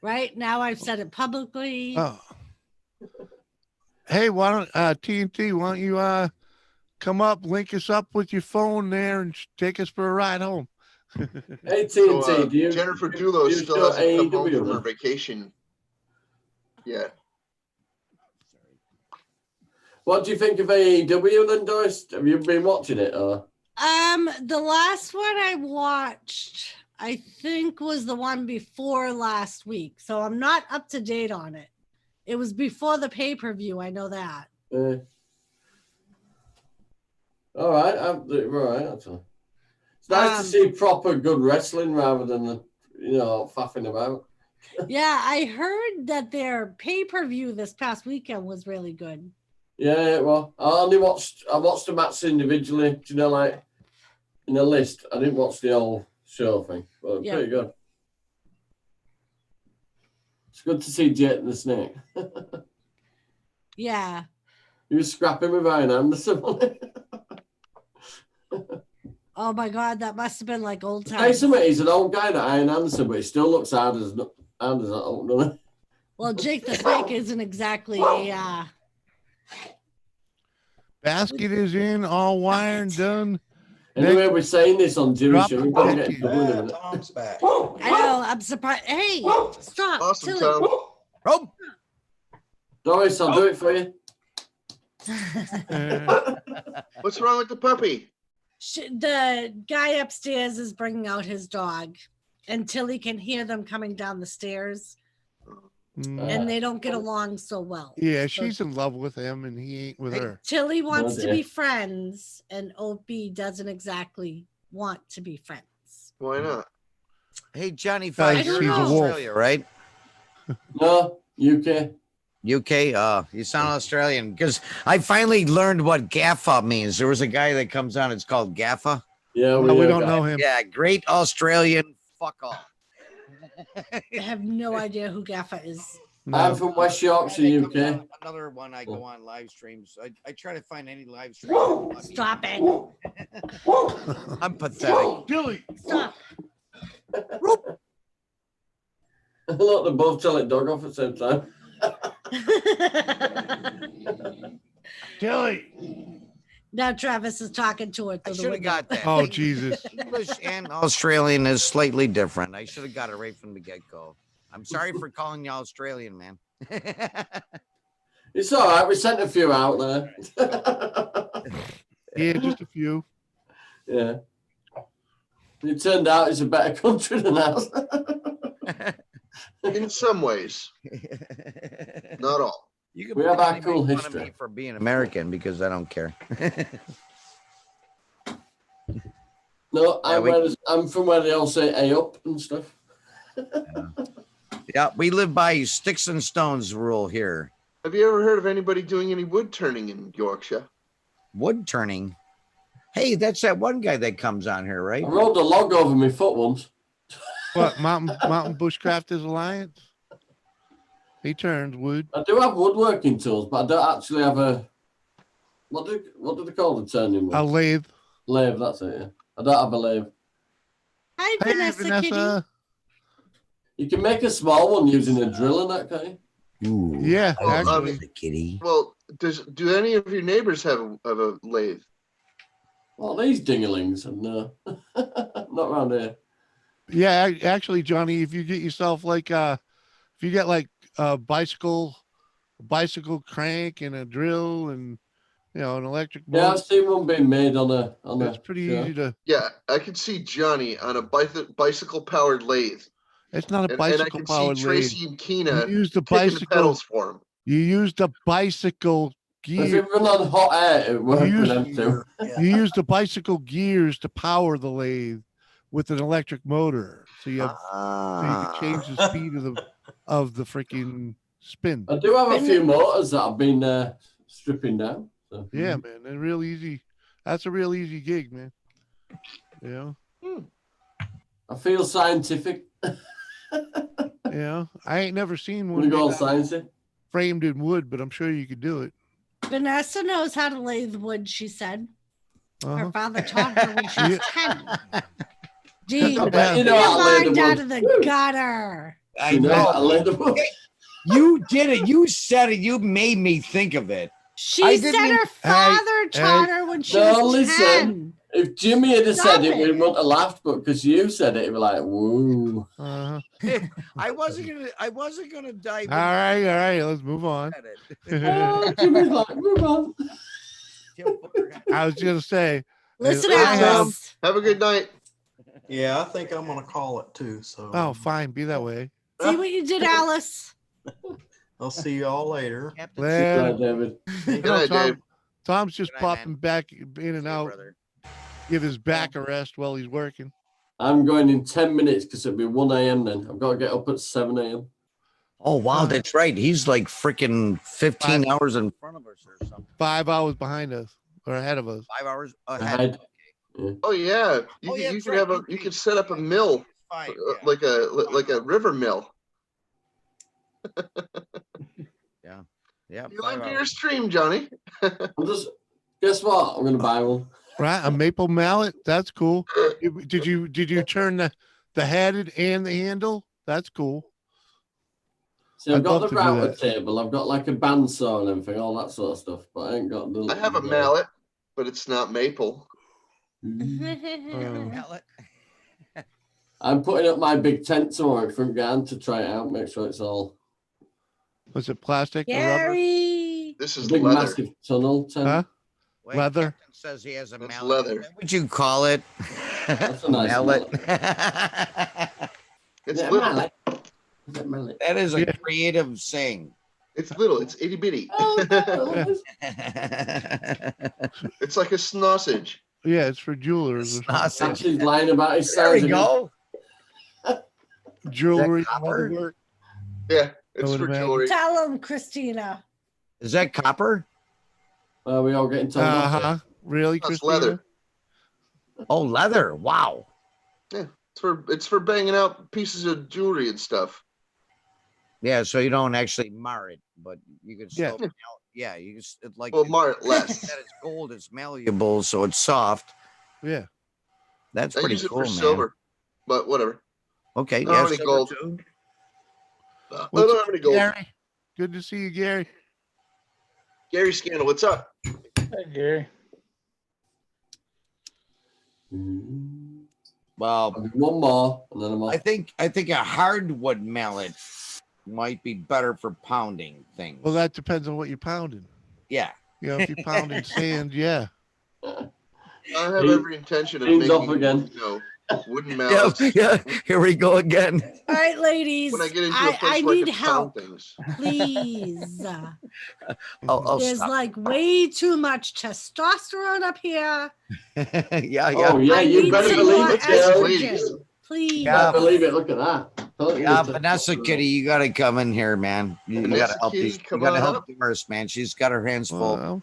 Right now, I've said it publicly. Oh. Hey, why don't TNT? Why don't you come up, link us up with your phone there, and take us for a ride home? Hey So, TNT, do you Jennifer do Dulo you still show hasn't come home AEW from her now? vacation yet. What do you think of AEW then, Doris? Have you been watching it or? The last one I watched, I think, was the one before last week. So I'm not up to date on it. It was before the pay-per-view. I know that. All right, right. That's all. It's nice to see proper good wrestling rather than the, faffing about. Yeah, I heard that their pay-per-view this past weekend was really good. Yeah, well, I watched the match individually, like in a list. I didn't watch the whole show thing, but Yeah. pretty good. It's good to see Jet and the Snake. Yeah. He was scrapping with Ian Anderson. Oh my God, that must have been like old Hey, times. he's an old guy, that Ian Anderson, but he still looks hard as that old, doesn't he? Well, Jake the Snake isn't exactly a. Basket is in, all wire and done. Anyway, we're saying this on Jimmy Drop Show. the We've got to package. get double in a minute. Tom's back. I know. I'm surprised. Hey, stop. Awesome, Tilly. Tom. Oh, Doris, I'll do it for you. What's wrong with the puppy? The guy upstairs is bringing out his dog until he can hear them coming down the stairs, and they don't get along so well. Yeah, So she's in love with him, and he ain't with her. Tilly wants to dear. be friends, and Opie doesn't exactly want to be friends. Why not? hey, Johnny Guys, Five, you're she's in a wolf. Australia, right? No, UK. UK. You sound Australian because I finally learned what Gaffa means. There was a guy that comes on. It's called Gaffa. Yeah, No, we don't know him. Yeah, great Australian fuck off. I have no idea who Gaffa is. I'm from West Yorkshire, UK. Another one I go on live streams. I try to find any live stream. Stop it. I'm pathetic. Billy, stop. Look, they both tell it dog off at the same time. Dilly. Now Travis is talking to it. I should have got that. Oh, Jesus. English and Australian is slightly different. I should have got it right from the get-go. I'm sorry for calling you Australian, man. It's all right. We sent a few out there. Yeah, just a few. Yeah. It turned out it's a better country than ours. In some ways, not all. You We have our make cool fun of history. me for being American because I don't care. No, Yeah, I'm from where they all say "a up" and stuff. Yeah, we live by sticks and stones rule here. Have you ever heard of anybody doing any wood turning in Yorkshire? Wood turning. Hey, that's that one guy that comes on here, right? I rolled a log over my foot once. What, Mountain Bushcrafters Alliance? He turns wood. I do have woodworking tools, but I don't actually have a what do they call the turning one? A lathe. Lathe, that's it. Yeah. I don't have a lathe. Hi, Hey, Vanessa, Vanessa. You can make a small one using a drill and that kind. Ooh, Yeah, Oh, actually. the kitty. Well, do any of your neighbors have a lathe? Well, these dinglings, and not around here. Yeah, actually, Johnny, if you get yourself like if you get like a bicycle crank and a drill and an electric Yeah, motor, I've seen one being made on a. it's pretty easy to. Yeah, I could see Johnny on a bicycle powered lathe. It's not a And I bicycle can powered see lathe. Tracy and Keena You use the kicking the bicycle. pedals for him. You use the bicycle If gear. it run on hot air, it works You with use- them too. You use the bicycle gears to power the lathe with an electric motor, so you can change the speed of the freaking spin. I do have a few motors that I've been stripping down. So. Yeah, man, and real easy. That's a real easy gig, man. I feel scientific. I ain't never seen Want to go all one sciencey? framed in wood, but I'm sure you could do it. Vanessa knows how to lathe wood, she said. Uh-huh. Her father taught her when she was 10. Gee, I bet get you know your how to lay the mind out wood. of the gutter. I You know how to know. lay the wood. You did it. You said it. You made me think of it. She I said didn't- her father taught her when she No, was listen. 10. If Jimmy had Stop said it, we it. wouldn't have laughed, but because you said it, it'd be like, whoa. Uh-huh. I wasn't gonna dive. All right, let's move on. Oh, Jimmy's like, move on. I was gonna say, Listen, I have- Alice. Have a good night. Yeah, I think I'm gonna call it too. So Oh, fine, be that way. See what you did, Alice? I'll see you all later. Well, Good night, David. Good night, Dave. Tom's just Good night, popping man. back in and out, give his back a rest while he's working. I'm going in 10 minutes because it'll be 1 a.m. then. I've got to get up at 7 a.m. Oh wow, that's right. He's like freaking 15 hours in front of us or something. 5 hours behind us or ahead of us. 5 hours ahead. Ahead. Oh yeah, you Oh, could, yeah, you that's could right. have a you could set up a mill, Fine, like a river mill. yeah. You 5 live near a hours. stream, Johnny. I'm just, guess what? I'm going to buy one. Right, a maple mallet. That's cool. Did you turn the head and the handle? That's cool. See, I've I'd got love the to do router that. table. I've got like a bandsaw and everything, all that sort of stuff. But I ain't got the. I have a mallet, but it's not maple. Mallet. I'm putting up my big tent tomorrow in front garden to try it out, make sure it's all Was it plastic or rubber? Gary. This is big, leather. massive tunnel tent. Huh? Wait, Leather? Captain says he has a That's mallet. leather. What would you call it? That's a nice mallet. It's Yeah, little. mallet. Is it mallet? That is a Yeah. creative saying. It's little. It's itty bitty. Oh, It's like a sausage. Yeah, it's for jewelers. Or something. Sausage. He's lying about his There size. we go. Jewelry, copper? leatherwork. Yeah, it's would for imagine. jewelry. Tell him, Christina. Is that copper? Are we all getting told off? Uh-huh. Really, That's Christina? leather. Oh, leather. Wow. Yeah, it's for banging out pieces of jewelry and stuff. Yeah, so you don't actually mar it, but you can Yeah. still yeah, you can like Well, mar it less. that it's gold, it's malleable, so it's soft. Yeah. That's I pretty use it cool, for man. silver, but whatever. Okay, I don't yeah, have any silver gold. too. I What's don't have any gold. Gary? Good to see you, Gary. Gary Scandal, what's up? Hey, Gary. Well, one more, and then I'm off. I think a hardwood mallet might be better for pounding things. Well, that depends on what you're pounding. Yeah. You know, if you're pounding sand, yeah. I have every intention of Team's off making, again. wooden Yeah, mallets. yeah. Here we go again. All right, ladies. When I get into a place I where need I can help. pound things. Please. I'll There's stop. like way too much testosterone up here. Yeah. Oh yeah, I you need better some believe more it, girl. estrogen. Please. You better believe it. Look at that. Totally Yeah, just- Vanessa Kitty, you gotta come in here, man. You Vanessa gotta help Kitty, these. You come gotta on help up. Doris, man. She's got her hands full. Well,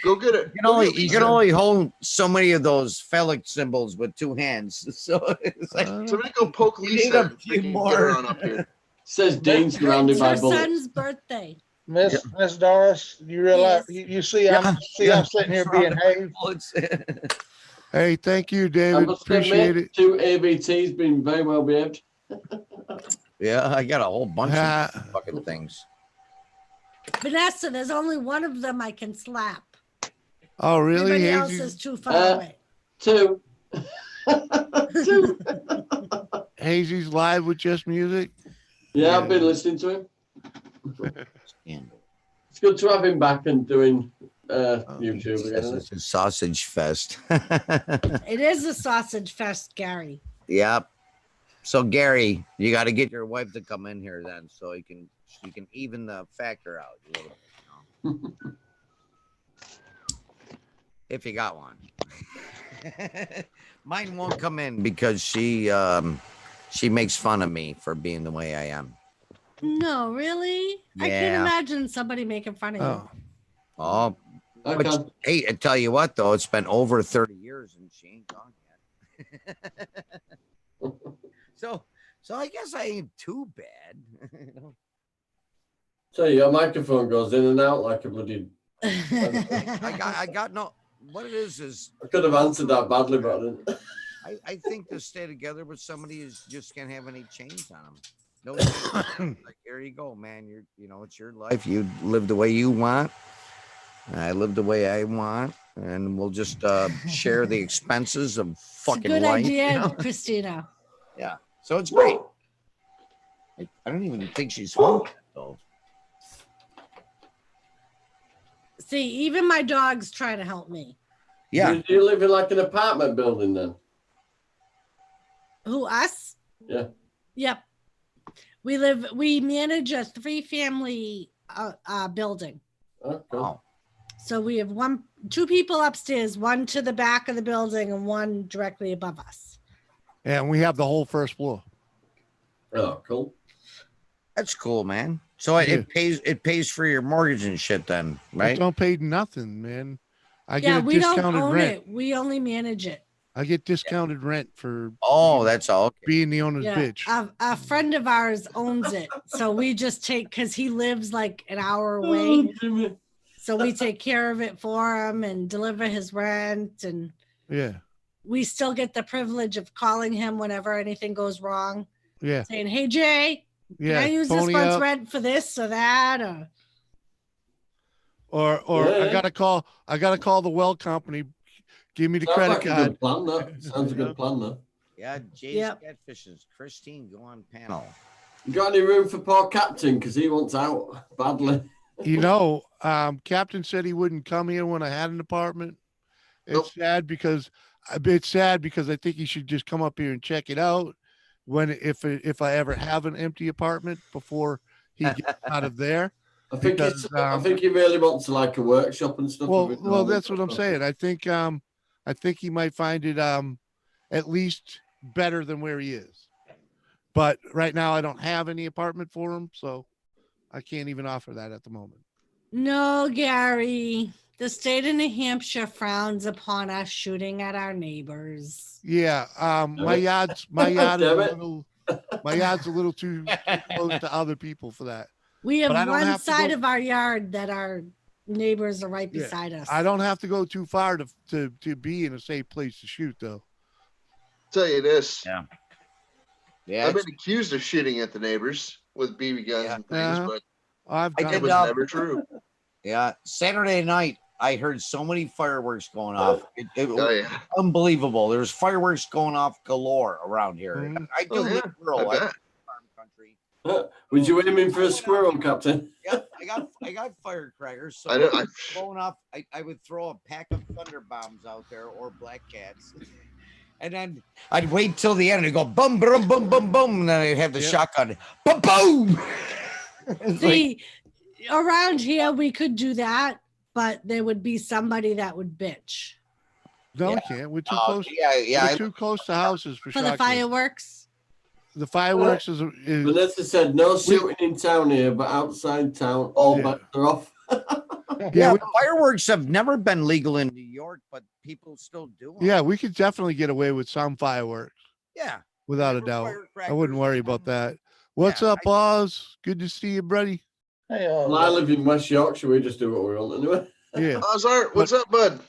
Go get it. You can only hold so many of those phallic symbols with two hands. So it's like Somebody go poke you need Lisa a and few freaking more. get her on up here. Says Dean surrounded It's by her bullets. son's birthday. Miss Doris, you realize you see I'm sitting here being Hayes. hey, thank you, I David. must Appreciate admit, it. 2 ABT's been very well behaved. Yeah, I got a whole bunch Ah. of fucking things. Vanessa, there's only one of them I can slap. Oh, really? Everybody else Hazy, is too far away. 2. Hazy's live with just music. Yeah, I've been listening to him. It's good to have him back and doing YouTube again. This Isn't is a sausage fest. It is a sausage fest, Gary. Yep. So Gary, you got to get your wife to come in here then, so you can even the factor out a little bit. You know? If you got one. Mine won't come in because she makes fun of me for being the way I am. No, really? I can't Yeah. imagine somebody making fun of you. Oh, but, hey, I tell you what though, it's been over 30 years and she ain't gone yet. so I guess I ain't too bad. You know? So your microphone goes in and out like a bloody. I got no. What it is I could have answered that badly, but I didn't. I think to stay together with somebody is just can't have any change on them. No, like here you go, man. It's your life. You live the way you want. I live the way I want, and we'll just share the expenses of It's a fucking good life. idea, you know? Christina. Yeah, so it's great. I don't even think she's home yet, though. See, even my dogs try to help me. Yeah. Do you live in like an apartment building then? Who, us? Yeah. Yep. We manage a 3-family building. Oh, cool. So we have two people upstairs, one to the back of the building and one directly above us. And we have the whole first floor. Oh, cool. That's cool, man. So it pays for your mortgage and shit then, I right? don't pay nothing, man. I Yeah, get a we don't discounted own rent. it. We only manage it. I get discounted rent for that's all. Okay. being the owner's Yeah, bitch. a friend of ours owns it, so we just take because he lives like an hour away. So we take care of it for him and deliver his rent, and Yeah. we still get the privilege of calling him whenever anything goes wrong, Yeah. saying, "Hey Jay, Yeah. can I use this pony month's up. rent for this or that?" Or Or I Yeah. gotta call the well company. Give me the Sounds credit like a card. good plan, that. Sounds a good plan, though. Yeah, Jay's Yep. Catfishes. Christine, go on panel. You got any room for poor Captain? Because he wants out badly. You know, Captain said he wouldn't come here when I had an apartment. It's sad because I think he should just come up here and check it out if I ever have an empty apartment before he gets out of there. I think Because, I think he really wants to like a workshop and stuff. with it. Well, that's what I'm saying. I think he might find it at least better than where he is. But right now I don't have any apartment for him, so I can't even offer that at the moment. no, Gary, The state of New Hampshire frowns upon us shooting at our neighbors. Yeah, my it. yard is Damn it. my yard's a little too close to other people for that. We But I have don't one have to side go- of our yard that our neighbors are right Yeah, beside us. I don't have to go too far to be in a safe place to shoot, though. Tell you this. Yeah. I've Yeah. been accused of shooting at the neighbors with BB guns and things, Uh-huh. but I've I done it did, was uh, never true. Yeah. Saturday night, I heard so many fireworks going off. It Oh yeah. unbelievable. There's fireworks going off galore around here. Mhm. I do Oh, live yeah, rural. I I bet. live farm country. Would you aim in for a squirrel, Captain? Yeah, I got firecrackers. So I know. blowing off, I would throw a pack of thunder bombs out there or black cats. And then I'd wait till the end and go boom, boom, boom, boom, boom. And then I'd have the Yeah. shotgun. Boom, boom. It's like, See, around here we could do that, but there would be somebody that would bitch No, Yeah. we can't. We're too oh, close. yeah. We're too close to houses for for the shotguns. fireworks. The fireworks is Vanessa said no shooting in town here, but outside town, all Yeah. bets are off. Yeah, we- fireworks have never been legal in New York, but people still do them. yeah, we could definitely get away with some fireworks Yeah. without a doubt. I wouldn't worry about that. What's up, Oz? Good to see you, buddy. Hey, Well, I live in West Yorkshire. We just do what we want anyway. Yeah, Ozart, what's up, bud?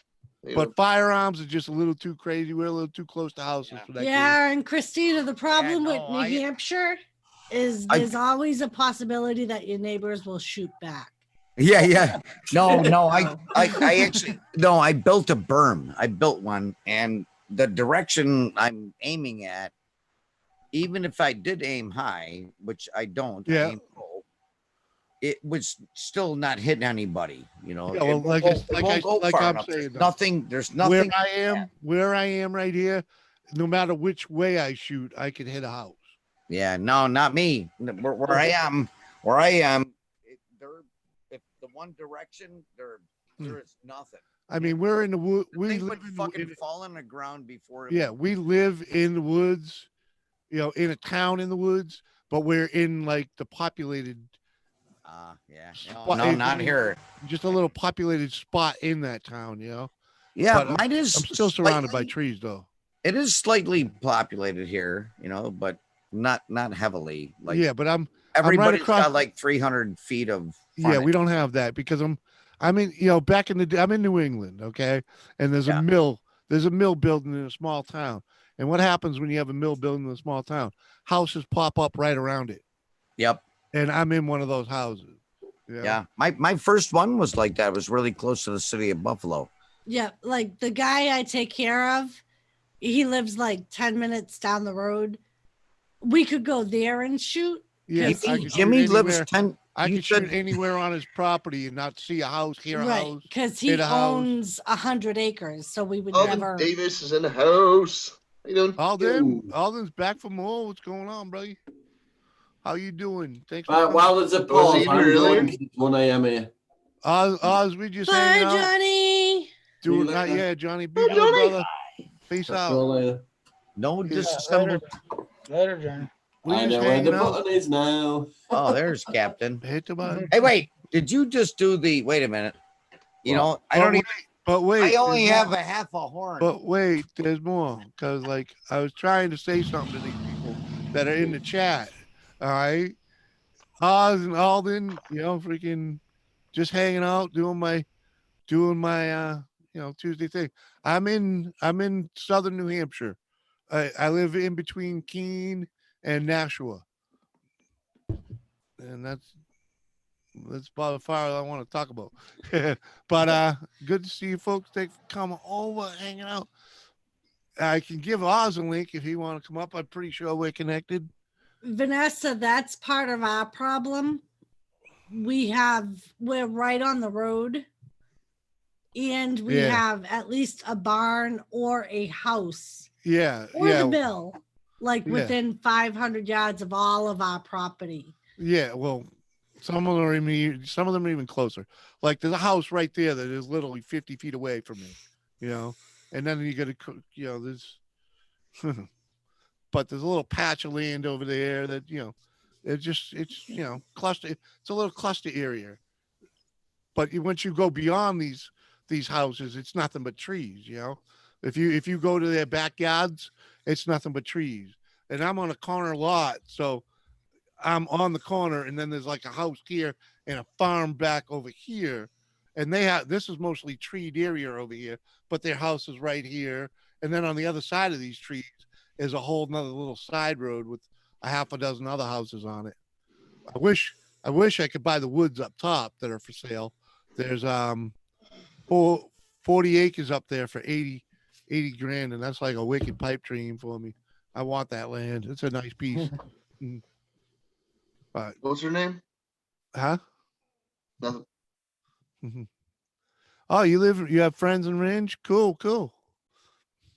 but firearms are just a little too crazy. We're a little too close to houses for that. Yeah, and Christina, the problem with no, New I- Hampshire is I- there's always a possibility that your neighbors will shoot back. Yeah. No, I actually, no, I built a berm. I built one, and the direction I'm aiming at, even if I did aim high, which I don't, I Yeah. aim low, it was still not hitting anybody, you know. Yeah, well, It like won't- it's- it like won't I- go like far I'm enough. There's saying, though. nothing, there's nothing. Where I am right here, no matter which way I shoot, I can hit a house. Yeah, no, not me. Where I am, if the one direction, there is nothing. I mean, we're in the wood. The We thing live would in, fucking fall on the ground before. It yeah, we live in the woods, you know, in a town in the woods, but we're in like the populated, Yeah. spot- No, not here. just a little populated spot in that town, you know. Yeah, But mine is I'm still surrounded by slightly- trees, though. It is slightly populated here, you know, but not heavily. Like Yeah, but I'm everybody's across- got like 300 feet of. Yeah, we frontage. don't have that because I'm in, you know, back in the day, I'm in New England, okay, and there's a mill building in a small town, and what happens when you have a mill building in a small town? Houses pop up right around it. Yep. And I'm in one of those houses. you know? Yeah. My first one was like that. It was really close to the city of Buffalo. Yeah, like the guy I take care of, he lives like 10 minutes down the road. We could go there and shoot. Yeah, Jimmy- I could shoot Jimmy lives anywhere. 10 I you could shoot said- anywhere on his property and not see a house, hear a Right, house, because he hit a house. owns 100 acres, so we would Alden never. Davis is in the house. How you doing? Alden's back from more. What's going on, buddy? How you doing? Thanks for coming. While there's a pause, he I'm here earlier? going. It's 1 a.m. here. Oz, we just Bye, hanging out. Johnny. Doing See you not later. yeah, Johnny. Be good, brother. Peace Catch out. you all later. No Yeah. disassembled. Later, Johnny. We I just know where the hanging out. button is now. Oh, there's Captain. Hit the button. Hey, wait. Did you just do the? Wait a minute. You know, I don't even. But wait, I only there's have more. a half a horn. But wait, there's more. Cause like I was trying to say something to these people that are in the chat. All right. Oz and Alden, you know, freaking just hanging out, doing my you know, Tuesday thing. I'm in southern New Hampshire. I live in between Keene and Nashua. And that's about as far as I want to talk about. But good to see you folks. Thanks for coming over, hanging out. I can give Oz a link if you want to come up. I'm pretty sure we're connected. Vanessa, that's part of our problem. We're right on the road, and we Yeah. have at least a barn or a house Yeah, or yeah, the mill, like Yeah. within 500 yards of all of our property. yeah. Well, some of them are even closer. Like there's a house right there that is literally 50 feet away from me. You know, and then you got to, you know, there's, but there's a little patch of land over there that you know, it's you know cluster. It's a little cluster area. But once you go beyond these these houses, it's nothing but trees, you know. If you go to their backyards, it's nothing but trees. And I'm on a corner lot, so I'm on the corner, and then there's like a house here and a farm back over here. And this is mostly treed area over here, but their house is right here. And then on the other side of these trees is a whole nother little side road with a half a dozen other houses on it. I wish I could buy the woods up top that are for sale. There's 40 acres up there for 80 grand, and that's like a wicked pipe dream for me. I want that land. It's a nice piece. But what's her name? Huh? Nothing. Oh, you have friends in Range? Cool.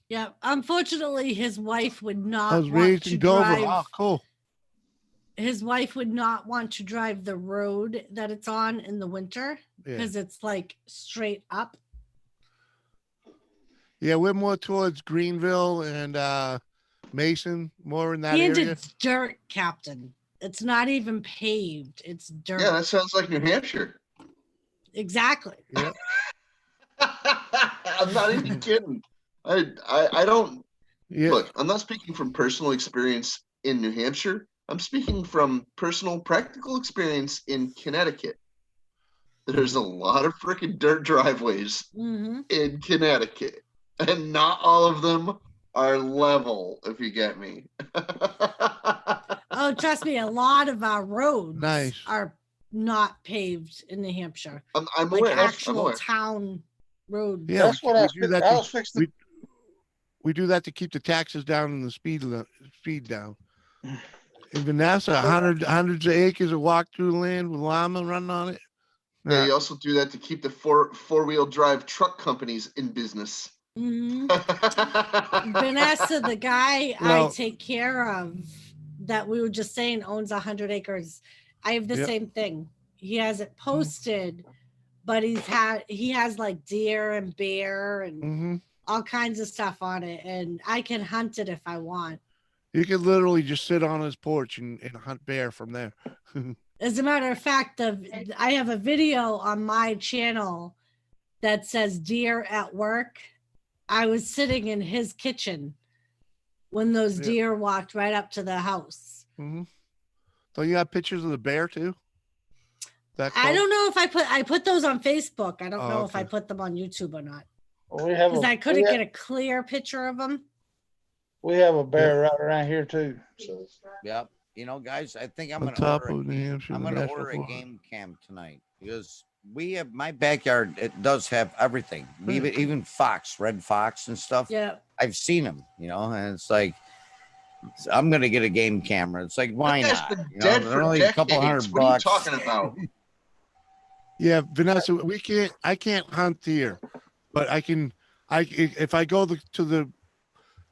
Yeah, unfortunately, his wife would not I was want raised to in Dover. drive. Oh, cool. His wife would not want to drive the road that it's on in the winter Yeah. because it's like straight up. Yeah, we're more towards Greenville and Mason, more in that And area. it's dirt, Captain. It's not even paved. It's dirt. Yeah, that sounds like New Hampshire. Exactly. Yeah. I'm not even kidding. I don't look, I'm not speaking from personal experience in New Hampshire. I'm speaking from personal practical experience in Connecticut. There's a lot of freaking dirt driveways in Connecticut, and not all of them are level, if you get me. Oh, trust me, a lot of our roads Nice. are not paved in New Hampshire. I'm like aware. I'm actual aware. town roads. Yeah, That's what I was do that. I was fixing. We do that to keep the taxes down and the speed down. In Vanessa, hundreds of acres of walk through land with llama running on it. Yeah, you also do that to keep the four-wheel drive truck companies in business. Vanessa, the guy Well- I take care of that we were just saying owns 100 acres. I have the Yep. same thing. He has it posted, but he has like deer and bear and all kinds of stuff on it, and I can hunt it if I want. You could literally just sit on his porch and hunt bear from there. As a matter of fact, I have a video on my channel that says deer at work. I was sitting in his kitchen when those Yeah. deer walked right up to the house. So you have pictures of the bear too? That I close? don't know if I put those on Facebook. I don't Oh, know if I okay. put them on YouTube or not. We have Because a, I couldn't we get have, a clear picture of them. we have a bear right around here too. So Yep. You know, guys, I think I'm On gonna top order. of New Hampshire, I'm the gonna national order a forest. game cam tonight because we have my backyard. It does have everything, even fox, red fox, and stuff. Yeah. I've seen them. You know, and it's like I'm gonna get a game camera. It's like why That guy's not? been You know, dead they're for only a couple decades. $100 What are you bucks. talking about? Yeah, Vanessa, I can't hunt deer, but if I go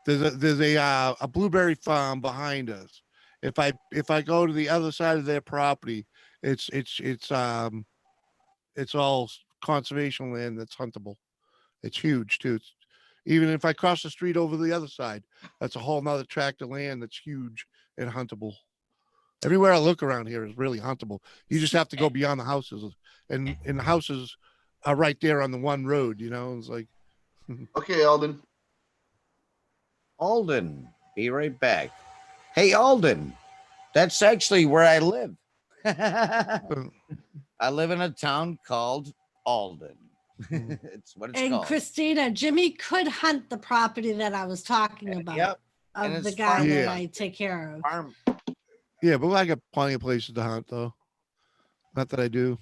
there's a blueberry farm behind us. If I go to the other side of their property, it's all conservation land that's huntable. It's huge too. Even if I cross the street over the other side, that's a whole nother tract of land that's huge and huntable. Everywhere I look around here is really huntable. You just have to go beyond the houses, and the houses are right there on the one road. You know, it's like. Okay, Alden. Alden, be right back. Hey, Alden, that's actually where I live. I live in a town called Alden. It's what it's And called. Christina, Jimmy could hunt the property that I was talking about. Yep. And Of it's the guy farm- that Yeah. I take care of. Farm. Yeah, but I got plenty of places to hunt, though. Not that I do.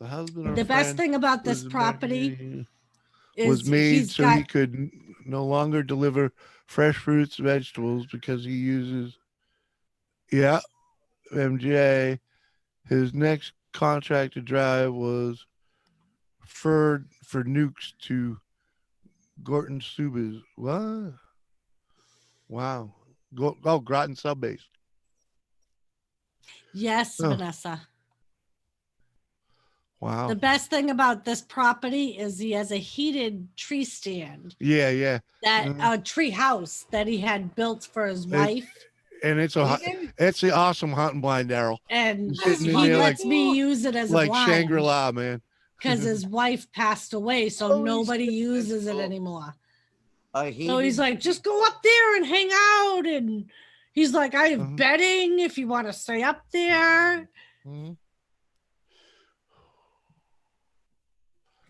The husband. or The best friend thing about this was property was is made he's so got, he could no longer deliver fresh fruits, vegetables because he uses. Yeah, MJ. His next contract to drive was for nukes to Gorton Subas. What? Wow. Groton Sub Base. yes, Oh. Vanessa. Wow. The best thing about this property is he has a heated tree stand, Yeah. that Mhm. a tree house that he had built for his wife, And it's the awesome hunting blind, Daryl. and Sitting in he there lets me use it as a like blind. Shangri-La, man. because his wife passed away, so nobody uses it anymore. So he's like, just go up there and hang out. And he's like, I have bedding if you want to stay up there.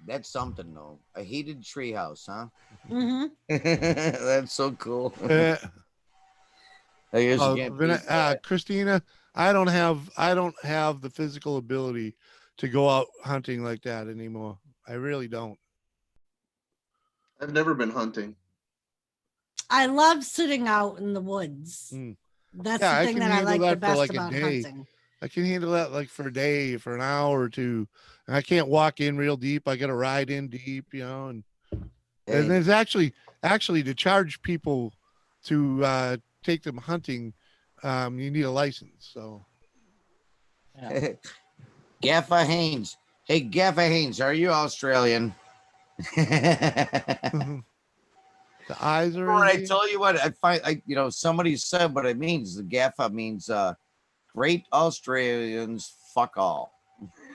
That's something, though. A heated treehouse, huh? Mm-hmm. That's so cool. Uh, I guess you can't beat that. Christina, I don't have the physical ability to go out hunting like that anymore. I really don't. I've never been hunting. I love sitting out in the woods. That's Yeah, the thing can that I handle like that the for best like a about day. hunting. I can handle that like for a day, for an hour or two. And I can't walk in real deep. I got to ride in deep, and there's actually to charge people to take them hunting. You need a license. So, Gaffer Haynes. Hey, Gaffer Haynes, are you Australian? The eyes are. I tell you what, somebody said what it means. The Gaffer means great Australians fuck all.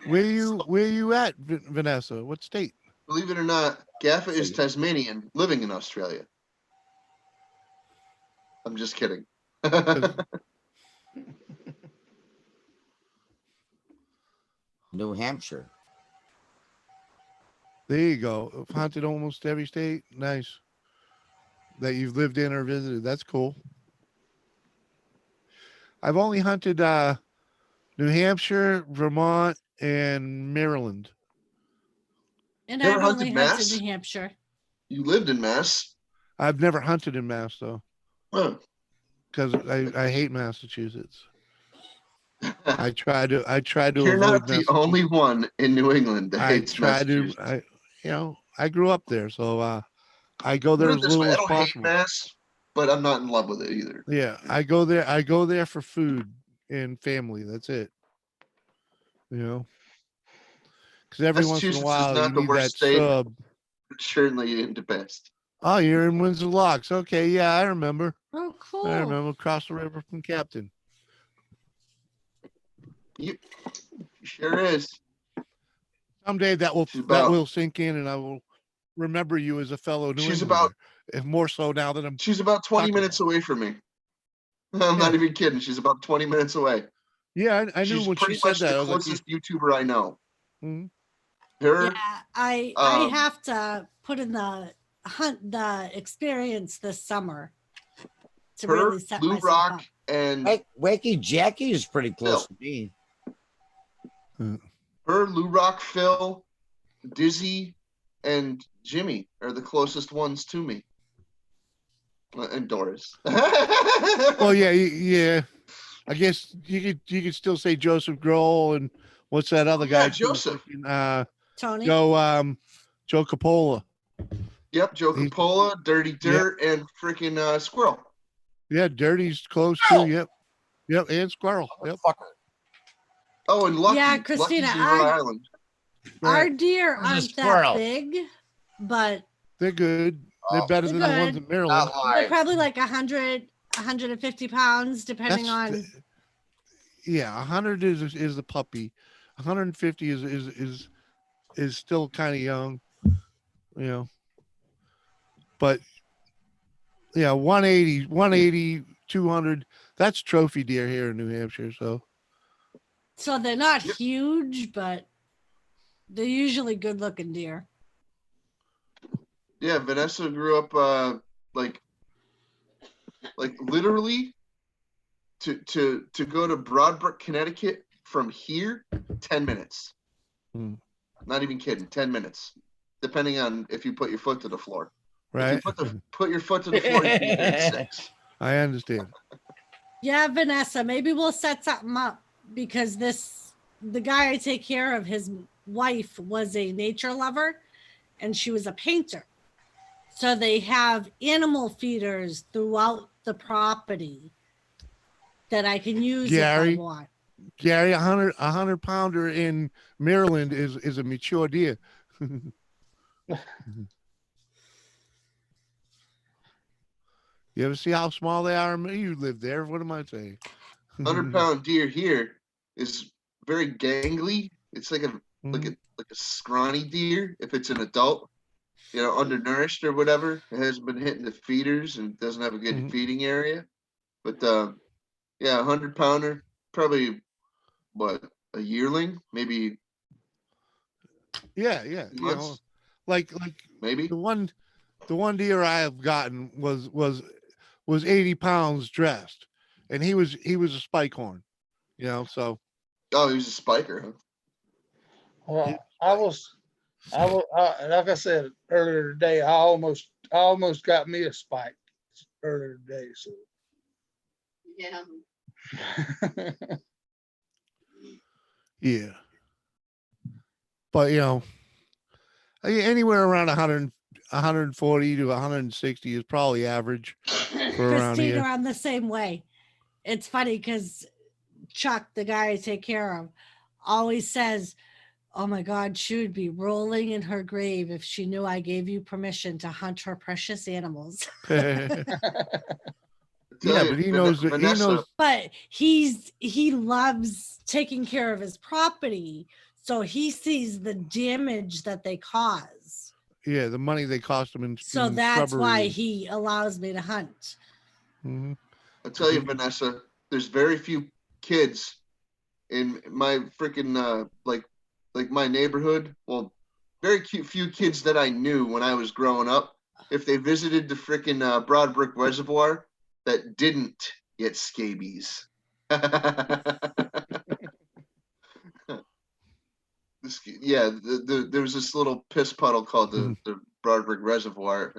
Where you at, Vanessa? What state? Believe it or not, Gaffa is Tasmanian, living in Australia. I'm just kidding. New Hampshire. There you go. I've hunted almost every state. Nice. That you've lived in or visited. That's cool. I've only hunted New Hampshire, Vermont, and Maryland. And Never I've only hunted hunted Mass? New Hampshire. You lived in Mass? I've never hunted in Mass though. Because I hate Massachusetts. I try to You're avoid not the only one in New England that hates Massachusetts. I grew up there, so I go there Put as it this little way, I as don't hate possible. Mass, but I'm not in love with it either. Yeah, I go there for food and family. That's it. Because every once in a Massachusetts is while you not the need worst that state. sub. It certainly ain't the best. Oh, you're in Windsor Locks. Okay, yeah, I remember. Oh, cool. I remember across the river from Captain. You sure is. Someday that will sink in, and I will remember you as a fellow New She's Englander. If more so now that I'm. She's about 20 minutes away from me. I'm not even kidding. She's about 20 minutes away. Yeah, I knew She's when she pretty said much that. I the was like, closest YouTuber I know. Mhm. Her, Yeah, I have to put in the experience this summer to her, really set Lou myself Rock, up. and Wacky Jackie is pretty close to me. her, Lou Rock, Phil, Dizzy, and Jimmy are the closest ones to me. And Doris. well, yeah. I guess you could still say Joseph Grohl and what's that other guy? Yeah, Joseph. Tony. Joe Coppola. Yep, Joe Coppola, Dirty Dirt, and freaking Squirrel. Yeah, Dirty's close too. Yep, and Squirrel. Yep. Oh, and Lucky. Yeah, Christina, Lucky's in Rhode Island. Our deer Who's a aren't that squirrel? big, but They're good. They're better than the ones in Maryland. they're probably like 100, 150 pounds, depending on. Yeah, 100 is the puppy. 150 is still kind of young, But yeah, 180, 200. That's trophy deer here in New Hampshire. So they're not huge, but they're usually good-looking deer. Yeah, Vanessa grew up like literally to go to Broadbrook, Connecticut from here, 10 minutes. Not even kidding, 10 minutes, depending on if you put your foot to the floor. Right. If you put your foot to the floor, you can get in 6. I understand. Yeah, Vanessa, maybe we'll set something up because the guy I take care of, his wife was a nature lover and she was a painter. So they have animal feeders throughout the property that I can use if I want. Gary, 100 pounder in Maryland is a mature deer. You ever see how small they are? You live there. What am I saying? 100-pound deer here is very gangly. It's like like a scrawny deer if it's an adult, you know, undernourished or whatever. It hasn't been hitting the feeders and doesn't have a good feeding area. But yeah, 100-pounder, probably what, a yearling, maybe. Yeah, you know, like maybe the one deer I have gotten was 80 pounds dressed, and he was a spike horn, you know. So oh, he was a spiker, huh? Well, I was like I said earlier today, I almost got me a spike earlier today. So Yeah. yeah, but you know, anywhere around 140 to 160 is probably average for around Christina, here. I'm the same way. It's funny because Chuck, the guy I take care of, always says, "Oh my God, she would be rolling in her grave if she knew I gave you permission to hunt her precious animals." Yeah, but he knows that he knows. But he loves taking care of his property, so he sees the damage that they cause. Yeah, the money they cost him in. So in that's shrubbery. why he allows me to hunt. Mhm. I'll tell you, Vanessa, there's very few kids in my freaking like my neighborhood. Well, very few kids that I knew when I was growing up. If they visited the freaking Broadbrook Reservoir, that didn't get scabies. Yeah, there was this little piss puddle called the Broadbrook Reservoir.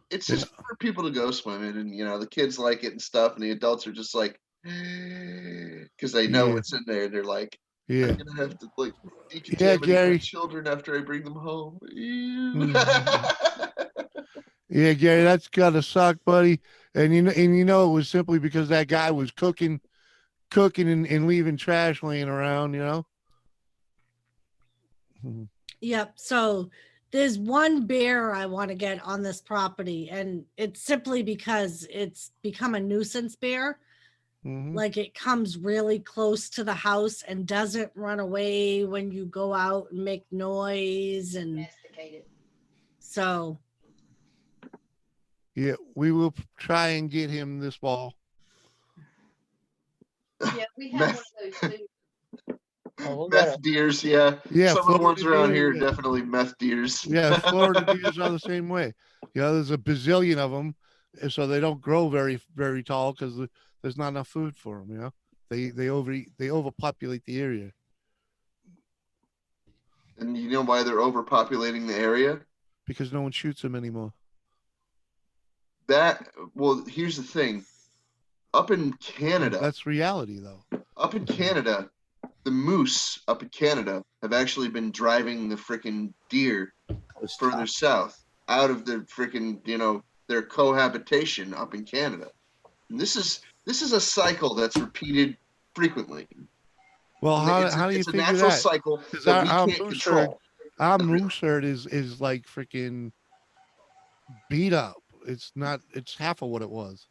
It's just for people to go swimming, and you know the kids like it and stuff, and the adults are just like, because they know Yeah. what's in there. They're like, Yeah. I'm gonna have to like decontaminate my Gary. children after I bring them home. Yeah, Gary, that's gotta suck, buddy. And you know it was simply because that guy was cooking and leaving trash laying around, you know. Yep. So there's one bear I want to get on this property, and it's simply because it's become a nuisance bear. Like it comes really close to the house and doesn't run away when you go out and make noise. And so Yeah, we will try and get him this fall. Yeah, we have one of those too. Meth deers, yeah. Yeah, Some of the ones Florida around deer, here are yeah. definitely meth deers. Yeah, Florida deers are the same way. You know, there's a bazillion of them, and so they don't grow very, very tall because there's not enough food for them. You know, they overpopulate the area. And you know why they're overpopulating the area? Because no one shoots them anymore. Well, here's the thing. Up in Canada, That's reality, though. Up in Canada, the moose up in Canada have actually been driving the freaking deer further south out of the freaking, you know, their cohabitation up in Canada. And this is a cycle that's repeated frequently. Well, And how do you it's a figure natural that? cycle 'Cause that we our can't moose control. Our moose herd is like freaking beat up. It's not. It's half of what it was.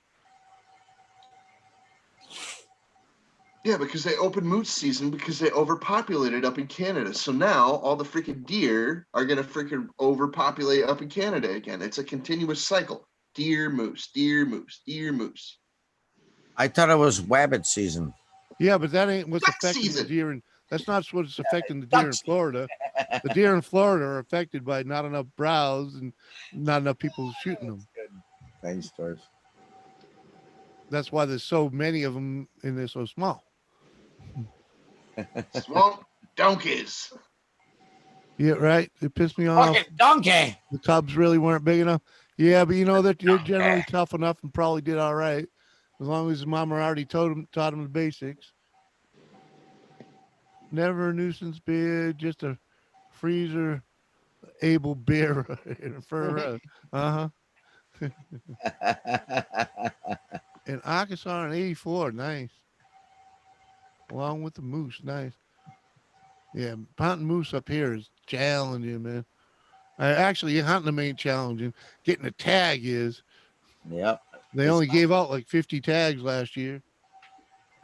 Yeah, because they opened moose season because they overpopulated up in Canada. So now all the freaking deer are gonna freaking overpopulate up in Canada again. It's a continuous cycle. Deer, moose, deer, moose, deer, moose. I thought it was wabbit season. Yeah, but that ain't what's Duck affecting season. the deer. That's not what's affecting the deer in Florida. The deer in Florida are affected by not enough browse and not enough people shooting them. Thanks, Stars. That's why there's so many of them and they're so small. Swamp donkeys. Yeah, right. It pissed me off. Fucking donkey. The cubs really weren't big enough. Yeah, but you know that you're generally tough enough and probably did all right as long as his mama already taught him the basics. Never a nuisance bear, just a freezer able bear for in Arkansas in 84, nice. Along with the moose, nice. Yeah, hunting moose up here is challenging, man. Actually, hunting them ain't challenging. Getting a tag is. Yep. They only gave out like 50 tags last year.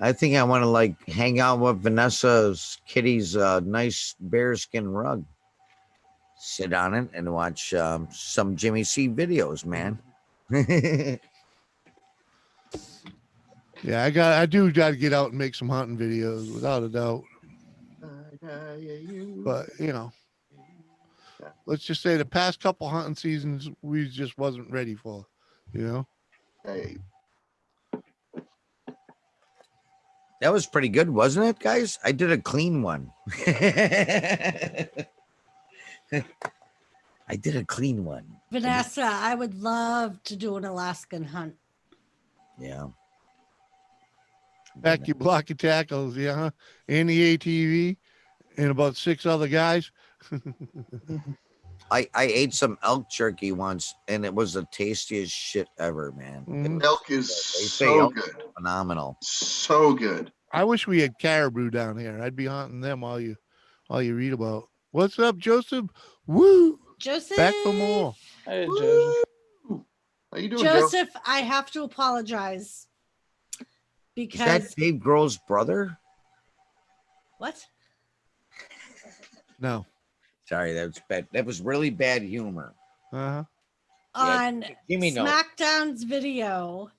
I think I want to like hang out with Vanessa's kitty's nice bearskin rug. Sit on it and watch some Jimmy C videos, man. Yeah, I do got to get out and make some hunting videos without a doubt. But you know, let's just say the past couple hunting seasons we just wasn't ready for. You know. Hey. That was pretty good, wasn't it, guys? I did a clean one. I did a clean one. Vanessa, I would love to do an Alaskan hunt. Yeah. Back your blocky tackles, yeah, and the ATV, and about 6 other guys. I ate some elk jerky once, and it was the tastiest shit ever, man. Elk is They say so elk good. is phenomenal. So good. I wish we had caribou down here. I'd be hunting them all you read about. What's up, Joseph? Woo! Joseph. Back for more. Hey, Joseph. How you doing, Joseph, I have to apologize Is because that Dave Grohl's brother? what? No. Sorry, that was bad. That was really bad humor. Uh-huh. On give me no. SmackDown's video,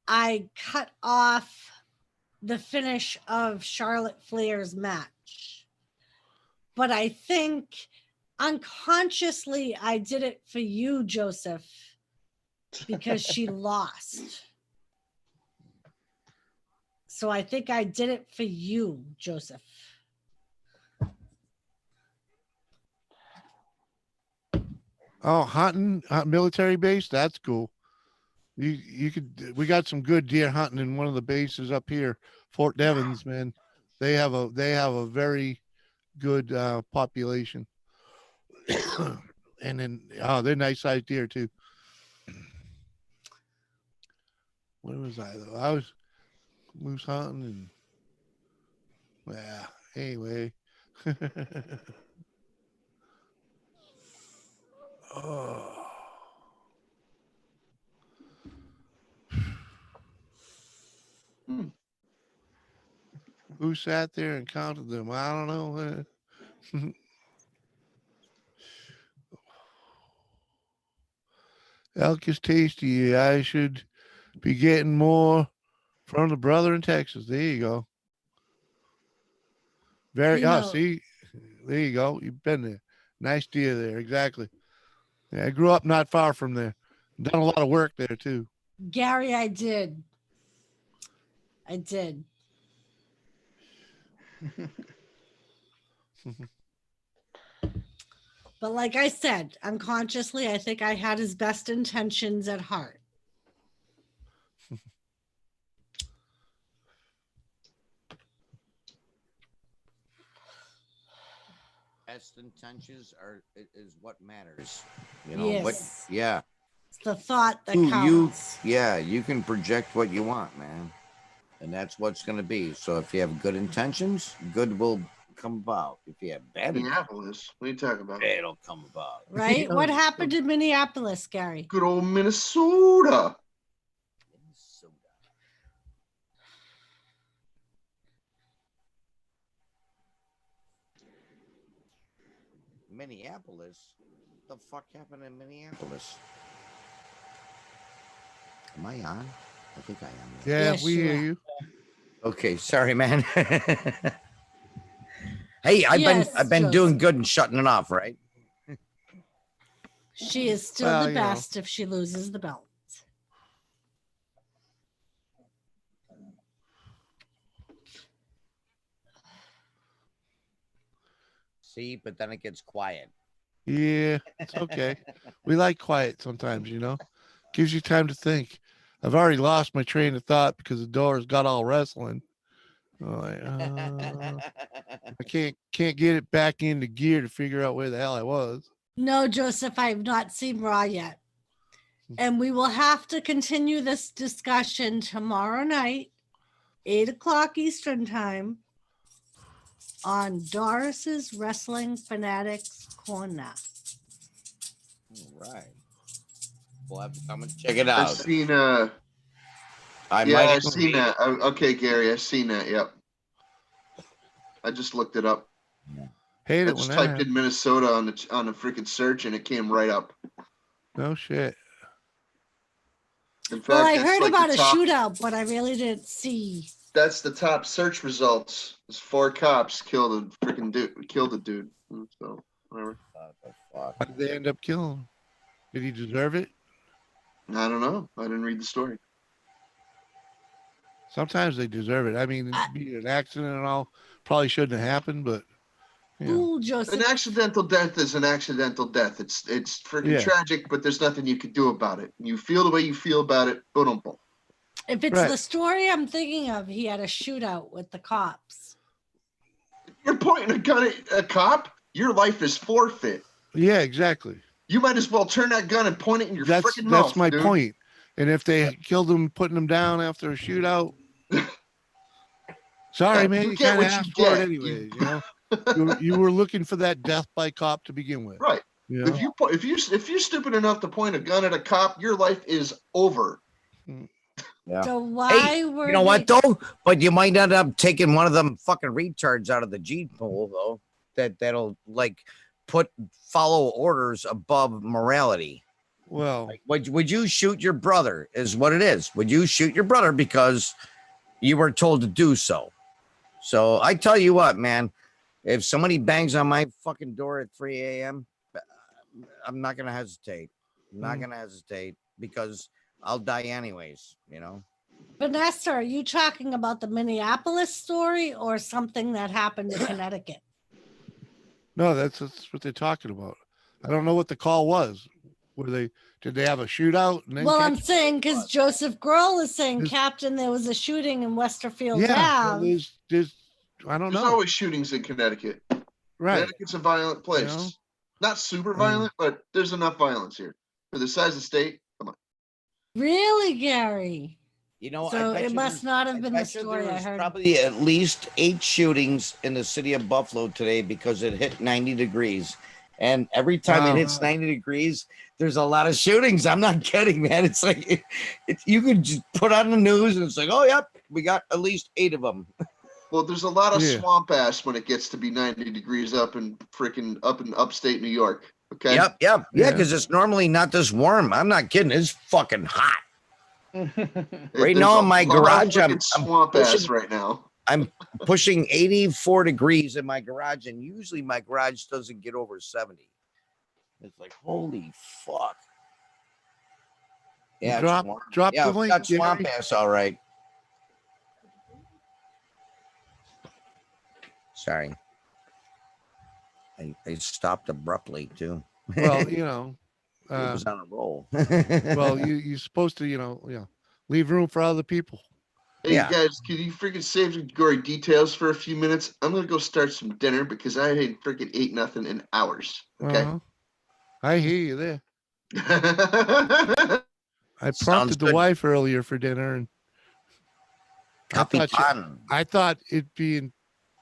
I cut off the finish of Charlotte Flair's match. But I think unconsciously I did it for you, Joseph, because she lost. So I think I did it for you, Joseph. Oh, hunting, military base. That's cool. We got some good deer hunting in one of the bases up here, Fort Devens, man. They have a very good population. And then they're nice sized deer too. Where was I though? I was moose hunting and anyway. Oh. Who sat there and counted them? I don't know. Elk is tasty. I should be getting more from the brother in Texas. There you go. See, there you go. You've been there. Nice deer there. Exactly. Yeah, I grew up not far from there. Done a lot of work there too. Gary, I did. But like I said, unconsciously, I think I had his best intentions at heart. Best intentions is what matters. You know, but Yes. yeah. It's the thought that you counts. you can project what you want, man. And that's what's gonna be. So if you have good intentions, good will come about. If you have bad Minneapolis. What are you talking about? it'll come about. Right? What happened in Minneapolis, Gary? Good old Minnesota. Minneapolis? What the fuck happened in Minneapolis? Am I on? I think I am. Yeah, Yes, we you hear are. you. Okay, sorry, man. Hey, I've Yes, been doing Joseph. good and shutting it off, right? She is still Well, the you know. best if she loses the belt. See, but then it gets quiet. Yeah, it's okay. We like quiet sometimes, you know. Gives you time to think. I've already lost my train of thought because the doors got all wrestling. I can't get it back into gear to figure out where the hell I was. No, Joseph, I've not seen Raw yet. And we will have to continue this discussion tomorrow night, 8:00 Eastern time, on Doris's Wrestling Fanatics Corner. All right. We'll have to come and check it I've out. seen I Yeah, might I've seen that. Okay, Gary, I've seen that. Yep. I just looked it up. Hate I it when just that typed happens. in Minnesota on the freaking search and it came right up. No shit. In fact, Well, I it's heard like about the a top, shootout, but I really didn't see. That's the top search results. There's 4 cops killed a freaking dude. Killed a dude. So whatever. How did they end up killing him? Did he deserve it? I don't know. I didn't read the story. Sometimes they deserve it. I mean, it'd be an accident and all. Probably shouldn't have happened, but you know. Ooh, Joseph. An accidental death is an accidental death. It's freaking Yeah. tragic, but there's nothing you could do about it. You feel the way you feel about it. Boom, boom. If it's Right. the story I'm thinking of, he had a shootout with the cops. You're pointing a gun at a cop. Your life is forfeit. Yeah, exactly. You might as well turn that gun and point it in your That's freaking mouth. that's my dude. point. And if they killed him, putting him down after a shootout, sorry, Yeah, man, you you get kind what of you asked for it get. anyways. You know, you were looking for that death by cop to begin with. Right. You know? If you're stupid enough to point a gun at a cop, your life is over. Yeah. So why were You know what they- though? But you might end up taking one of them fucking retards out of the G pool though. That'll like follow orders above morality. Well, Like, would you shoot your brother? Is what it is. Would you shoot your brother because you were told to do so? So I tell you what, man. If somebody bangs on my fucking door at 3 a.m., I'm not gonna hesitate. I'm not gonna hesitate because I'll die anyways. You know. Vanessa, are you talking about the Minneapolis story or something that happened in Connecticut? no, that's what they're talking about. I don't know what the call was. Did they have a shootout? And then Well, I'm catch- saying because Joseph Grohl is saying, This- Captain, there was a shooting in Westerfield yeah, Ave. there's I don't There's know. always shootings in Connecticut. Right. Connecticut's a violent place. You know? Not super violent, but there's enough violence here. For the size of the state, come on. Really, Gary? You know, So I bet it you must there's- not have I been the bet you story I there was heard. Probably at least 8 shootings in the city of Buffalo today because it hit 90 degrees. And every time Wow. it hits 90 degrees, there's a lot of shootings. I'm not kidding, man. It's like you could just put on the news and it's like, oh, yep, we got at least 8 of them. Well, there's a lot of Yeah. swamp ass when it gets to be 90 degrees up in upstate New York. Okay. Yep. Yeah, Yeah. because it's normally not this warm. I'm not kidding. It's fucking hot. Right There's now a in my lot of garage, I'm freaking swamp ass pushing- right now. I'm pushing 84 degrees in my garage, and usually my garage doesn't get over 70. It's like, holy fuck. Yeah, it's drop warm. drop Yeah, the it's link. got swamp Gary. ass, all right. Sorry. I stopped abruptly too. Well, you know, it was on a roll. well, you're supposed to, leave room for other people. Hey Yeah. guys, can you freaking save the gory details for a few minutes? I'm gonna go start some dinner because I ain't freaking ate nothing in hours. Okay. Uh-huh. I hear you there. I Sounds prompted the good. wife earlier for dinner, and Capitan. I thought it being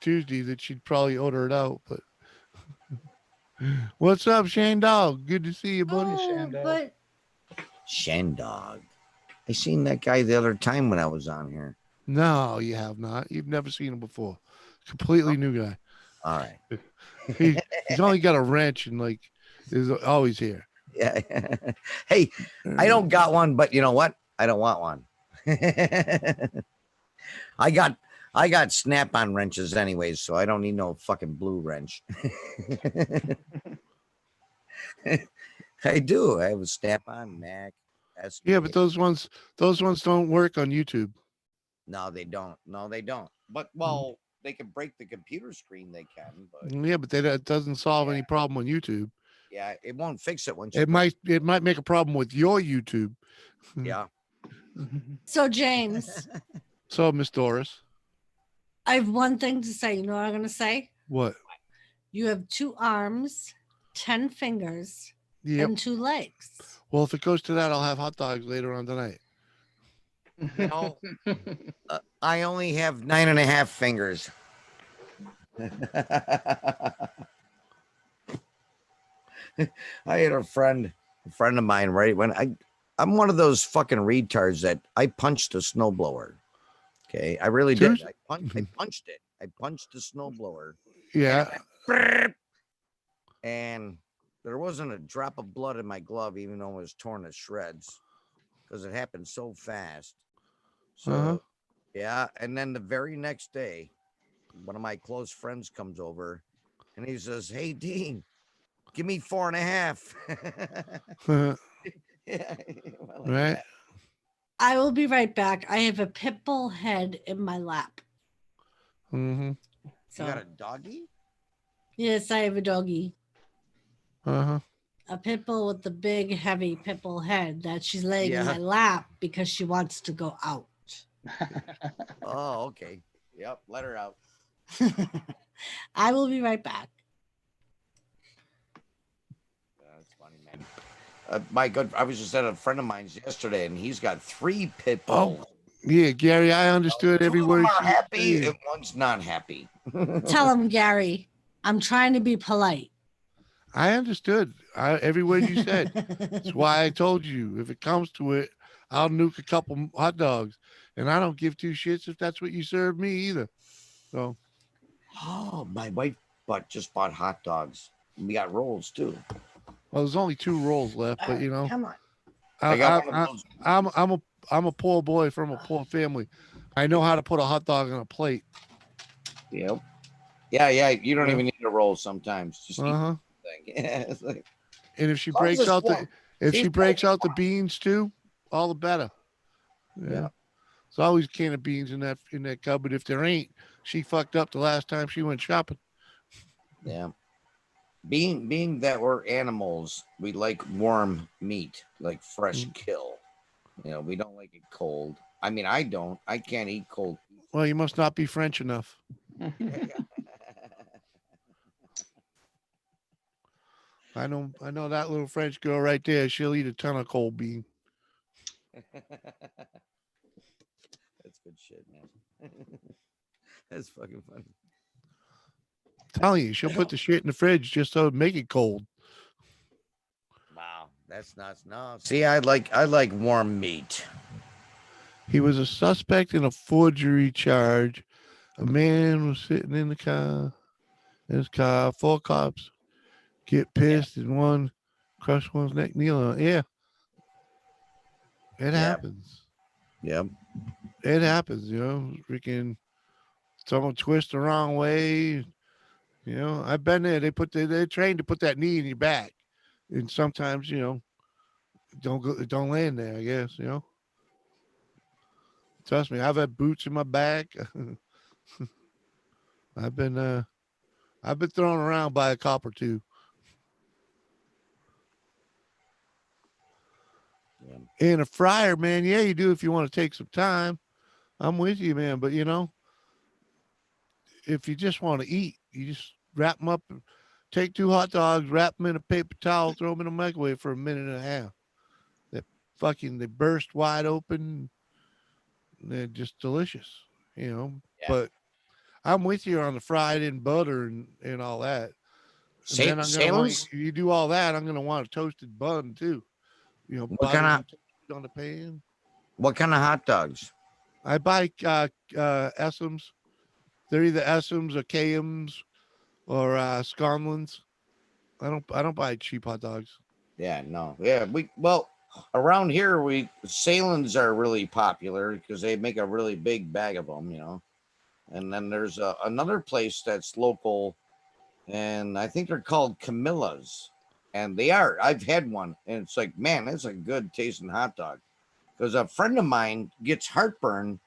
Tuesday that she'd probably order it out. But what's up, Shane Dog? Good to see you, buddy. Shane Dog. But Shandog. I seen that guy the other time when I was on here. No, you have not. You've never seen him before. Completely new guy. All right. He's only got a wrench and is always here. Yeah. Hey, I don't got one, but you know what? I don't want one. I got snap-on wrenches anyways, so I don't need no fucking blue wrench. I do. I have a snap-on Mac. Yeah, but those ones don't work on YouTube. No, they don't. No, they don't. But well, they can break the computer screen. They can, but Yeah, but that doesn't solve any problem on YouTube. yeah, it won't fix it once. It might make a problem with your YouTube. Yeah. so, James, So, Miss Doris, I have one thing to say. You know what I'm going to say? what? You have 2 arms, 10 fingers, Yep. and 2 legs. Well, if it goes to that, I'll have hot dogs later on tonight. No, I only have 9.5 fingers. I had a friend of mine, right? When I'm one of those fucking retards that I punched a snowblower. Okay, I really did. Tues- I punched it. I punched the snowblower. Yeah. And there wasn't a drop of blood in my glove, even though it was torn to shreds, because it happened so fast. So Uh-huh. yeah, and then the very next day, one of my close friends comes over, and he says, "Hey, Dean, give me 4.5." Yeah, well, like Right. that. I will be right back. I have a pit bull head in my lap. Mm-hmm. You got a doggy? Yes, I have a doggy. Uh-huh. A pit bull with the big, heavy pit bull head that she's laying in Yeah. my lap because she wants to go out. Oh, okay. Yep, let her out. I will be right back. That's funny, man. I was just at a friend of mine's yesterday, and he's got 3 pit bulls. Oh, yeah, Gary, I understood every 2 of them word. are she was happy, saying. and one's not happy. Tell him, Gary, I'm trying to be polite. I understood every word you said. That's why I told you, if it comes to it, I'll nuke a couple hot dogs, and I don't give 2 shits if that's what you serve me either. So, Oh, my wife just bought hot dogs. We got rolls too. well, there's only 2 rolls left, but you know, Come on. I got one of those. I'm a poor boy from a poor family. I know how to put a hot dog on a plate. Yep. Yeah. You don't Yeah. even need a roll sometimes. Just eat Uh-huh. the thing. Yeah, it's like, And if she As long as breaks it's out warm. if She's she breaks out the beans too, all the better. Yeah. Yeah. There's always a can of beans in that cupboard. If there ain't, she fucked up the last time she went shopping. yeah. Being that we're animals, we like warm meat, like fresh kill. You know, we don't like it cold. I mean, I don't. I can't eat cold. Well, you must not be French enough. I know that little French girl right there. She'll eat a ton of cold bean. That's good shit, man. That's fucking funny. Telling you, she'll put the shit in the fridge just so it make it cold. Wow, that's nuts. No, see, I like warm meat. He was a suspect in a forgery charge. A man was sitting in his car. 4 cops get pissed and one crush one's neck, kneel on. Yeah. It happens. Yep. It happens, you know. Freaking someone twist the wrong way. You know, I've been there. They're trained to put that knee in your back. And sometimes, you know, don't land there, I guess, you know. Trust me, I've had boots in my back. I've been thrown around by a cop or 2. Yeah. And a fryer, man, yeah, you do if you want to take some time. I'm with you, man. But you know, if you just want to eat, you just wrap them up, take 2 hot dogs, wrap them in a paper towel, throw them in the microwave for a minute and a half. They burst wide open. They're just delicious, you know. Yeah. But I'm with you on the fried in butter and all that. And then I'm gonna want you do all that. I'm gonna want a toasted bun too. You know, What kind of on the pan? What kind of hot dogs? I buy Essams. They're either Essams or KMs or Sconlins. I don't buy cheap hot dogs. Yeah, no. Yeah, around here Salins are really popular because they make a really big bag of them, you know. And then there's another place that's local, and I think they're called Camilla's. And I've had one, and it's like, man, that's a good tasting hot dog. Because a friend of mine gets heartburn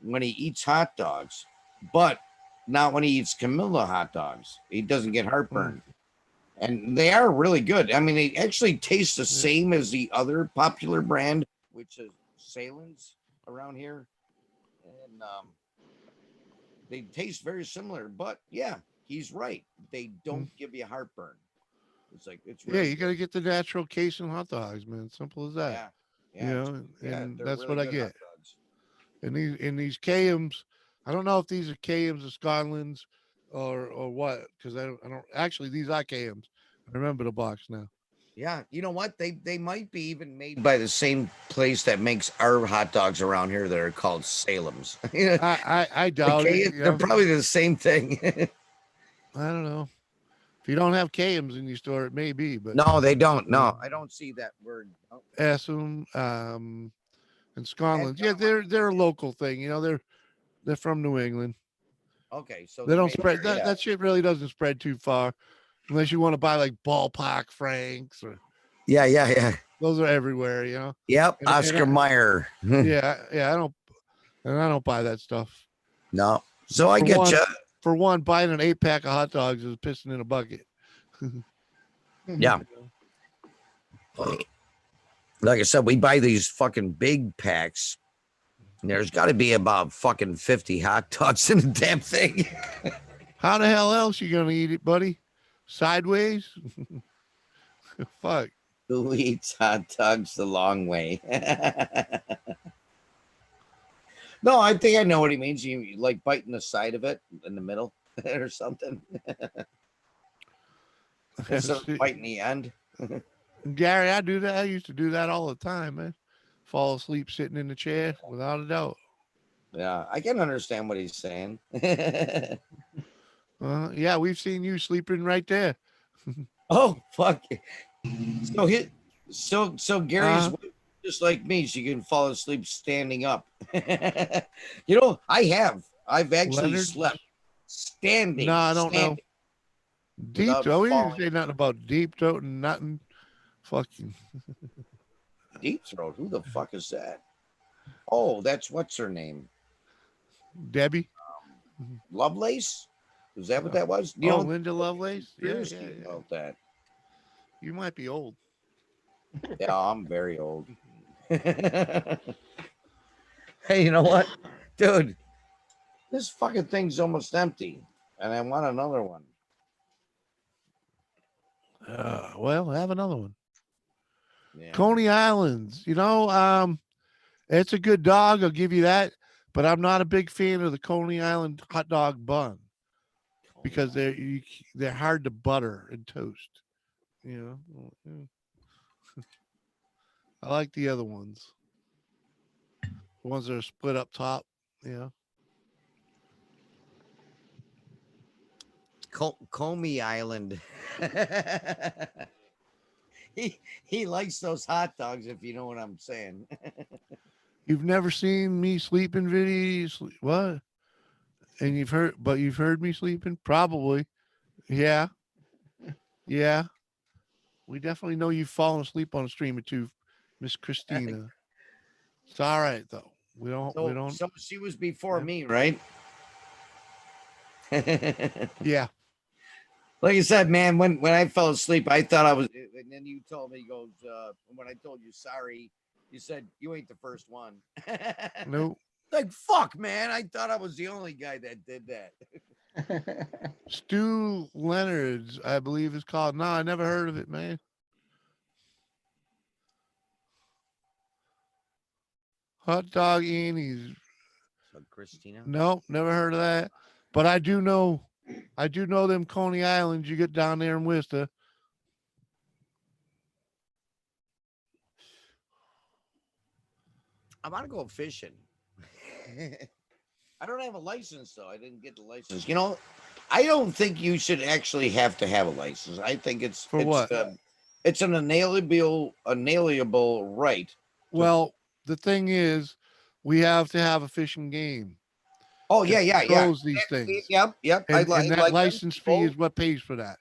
when he eats hot dogs, but not when he eats Camilla hot dogs. He doesn't get heartburn. And they are really good. I mean, they actually taste the same as the other popular brand, which is Salins around here. And they taste very similar, but yeah, he's right. They don't give you heartburn. It's like, it's really you got to get the natural Cajun hot dogs, man. Simple as that. Yeah. You know, and they're that's really what I good get. hot dogs. And these KMs, I don't know if these are KMs or Scotland's or what, because I don't actually, these are KMs. I remember the box now. Yeah, you know what? They might be even made by the same place that makes our hot dogs around here that are called Salem's. You know, I doubt okay, it. You they're know? probably the same thing. I don't know. If you don't have KMs in your store, it may be, but No, they don't. No, I don't see that word. No. Assam, and Scotland. Yeah, they're a local thing. You know, they're from New England. Okay, so They they're don't made spread here, that. yeah. That shit really doesn't spread too far, unless you want to buy like ballpark Franks or Yeah. those are everywhere. You know. Yep, And Oscar Mayer. yeah. I don't buy that stuff. No, so I get you. For one, buying an 8-pack of hot dogs is pissing in a bucket. Yeah. Like I said, we buy these fucking big packs. And there's got to be about fucking 50 hot dogs in the damn thing. How the hell else you gonna eat it, buddy? Sideways? Fuck. Who eats hot dogs the long way? No, I think I know what he means. You like biting the side of it in the middle or something. Instead of biting the end. Gary, I do that. I used to do that all the time, man. Fall asleep sitting in the chair, without a doubt. Yeah, I can understand what he's saying. Yeah, we've seen you sleeping right there. Oh fuck! So Gary's Uh-huh. just like me. She can fall asleep standing up. You know, I've actually Leonard? slept standing. No, I don't know. standing Deep without throat. We didn't falling. say nothing about deep throat and nothing. Fucking Deep throat. Who the fuck is that? Oh, that's what's her name? Debbie. Lovelace. Is that what that was? Oh, Linda Lovelace. Yeah, Curious yeah. about that. You might be old. Yeah, I'm very old. Hey, you know what, dude? This fucking thing's almost empty, and I want another one. Well, have another one. Yeah. Coney Islands. You know, it's a good dog. I'll give you that. But I'm not a big fan of the Coney Island hot dog bun because they're hard to butter and toast. You know, I like the other ones. The ones that are split up top. Yeah. Comey Island. He likes those hot dogs, if you know what I'm saying. You've never seen me sleeping videos. What? And you've heard me sleeping? Probably. Yeah. Yeah. We definitely know you've fallen asleep on a stream or two, Miss Christina. It's all right though. We don't. So she was before me, right? Yeah. Like I said, man, when I fell asleep, I thought I was, and then you told me, he goes, when I told you sorry, you said you ain't the first one. Nope. Like, fuck, man. I thought I was the only guy that did that. Stu Leonard's, I believe it's called. No, I never heard of it, man. Hot dog Annie's. So Christina? No, never heard of that. But I do know them Coney Islands. You get down there in Worcester. I want to go fishing. I don't have a license, though. I didn't get the license. You know, I don't think you should actually have to have a license. I think it's what? It's an inalienable right. Well, the thing is, we have to have a fishing game. Oh yeah. Controls these things. Yep. And, that license fee is what pays for that.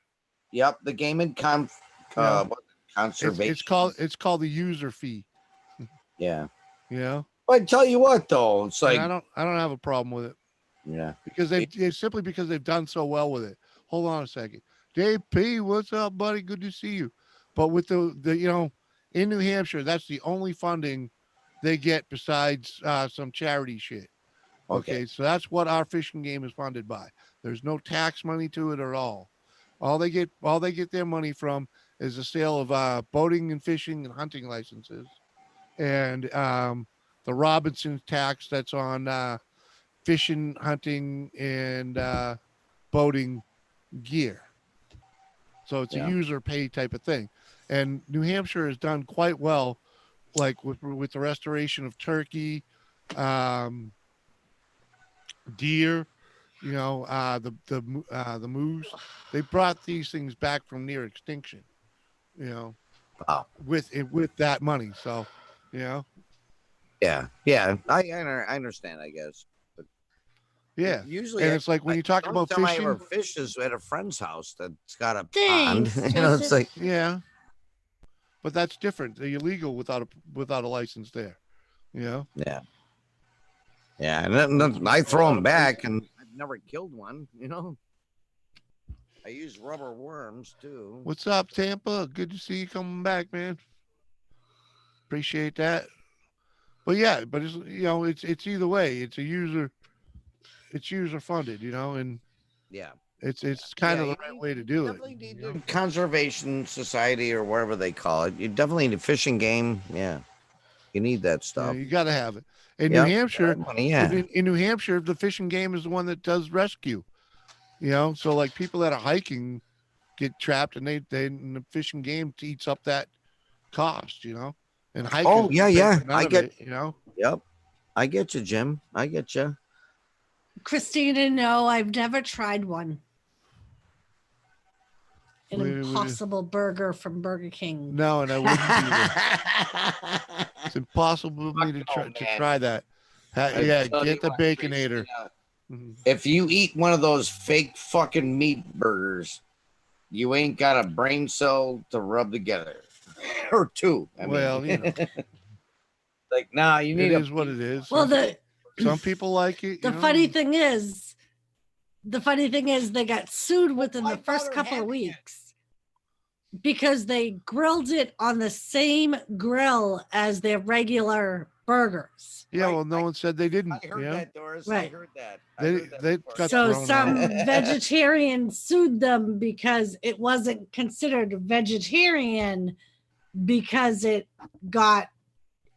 Yep, the game and conservation. It's called the user fee. Yeah. You know. But I tell you what, though, it's like And I don't have a problem with it. Yeah. Because simply because they've done so well with it. Hold on a second. Dave P, what's up, buddy? Good to see you. But with the you know, in New Hampshire, that's the only funding they get besides some charity shit. Okay, so that's what our fishing game is funded by. There's no tax money to it at all. All they get their money from is the sale of boating and fishing and hunting licenses, and the Robinson tax that's on fishing, hunting, and boating gear. So it's a user pay type of thing. and New Hampshire has done quite well, like with the restoration of turkey, deer, you know, the moose. They brought these things back from near extinction, you know, with that money. So, you know, Yeah, I understand, I guess. But yeah. usually, And it's like when you talk about time I fishing, ever fished is at a friend's house that's got a Thanks, pond. You know, it's Joseph. like, yeah, but that's different. They're illegal without a license there, you know. yeah, and then I throw them back, and I've never killed one. You know, I use rubber worms too. What's up, Tampa? Good to see you coming back, man. Appreciate that. But yeah, but it's, you know, it's either way. It's user funded, you know, and Yeah. it's kind Yeah, of you the right way to do it. Conservation Society or whatever they call it. You definitely need fishing game. Yeah, you need that Yeah, stuff. you got to have it. In Yep, New Hampshire, money, yeah. in New Hampshire, the fishing game is the one that does rescue. You know, so like people that are hiking get trapped, and and the fishing game eats up that cost. You know, and hikers Oh yeah, pay yeah. for none I of get. it, you know. Yep, I get you, Jim. I get you. Christina, no, I've never tried one. An Wait, impossible burger from Burger King. No, and I wouldn't either. It's impossible for me to try that. I Yeah, tell get you the what, Baconator. Christina, if you eat one of those fake fucking meat burgers, you ain't got a brain cell to rub together, or two. I Well, mean, you know, like, nah, you need it a is what it is. Well, Some people like it. the you know. funny thing is, they got sued within the first couple of weeks because they grilled it on the same grill as their regular burgers. Yeah, well, no one said they didn't. I heard yeah? that, Doris. I Right. heard that. They got So thrown some out. vegetarian sued them because it wasn't considered vegetarian because it got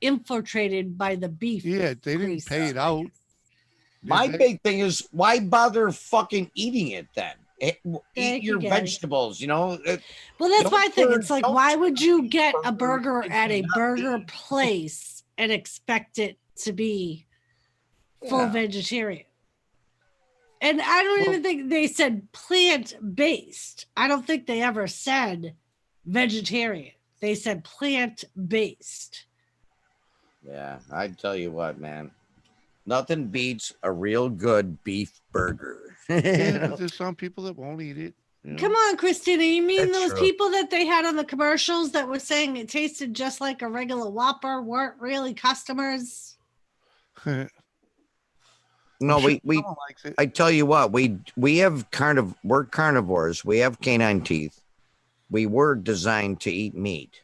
infiltrated by the beef. Yeah, they didn't pay it out. My big thing is, why bother fucking eating it then? Eat Thank you, your Gary. vegetables, you know. Well, that's Don't my thing. burn- It's like, don't why would you get a burger burger at a into burger place and expect it to be full Yeah. vegetarian? And I don't even think they said plant-based. I don't think they ever said vegetarian. They said plant-based. Yeah, I tell you what, man. Nothing beats a real good beef burger. Yeah, but there's some people that won't eat it. you know. Come on, Christina. You mean That's those true. people that they had on the commercials that were saying it tasted just like a regular Whopper weren't really customers? No, I'm sure we someone likes it. I tell you what, we have we're carnivores. We have canine teeth. We were designed to eat meat.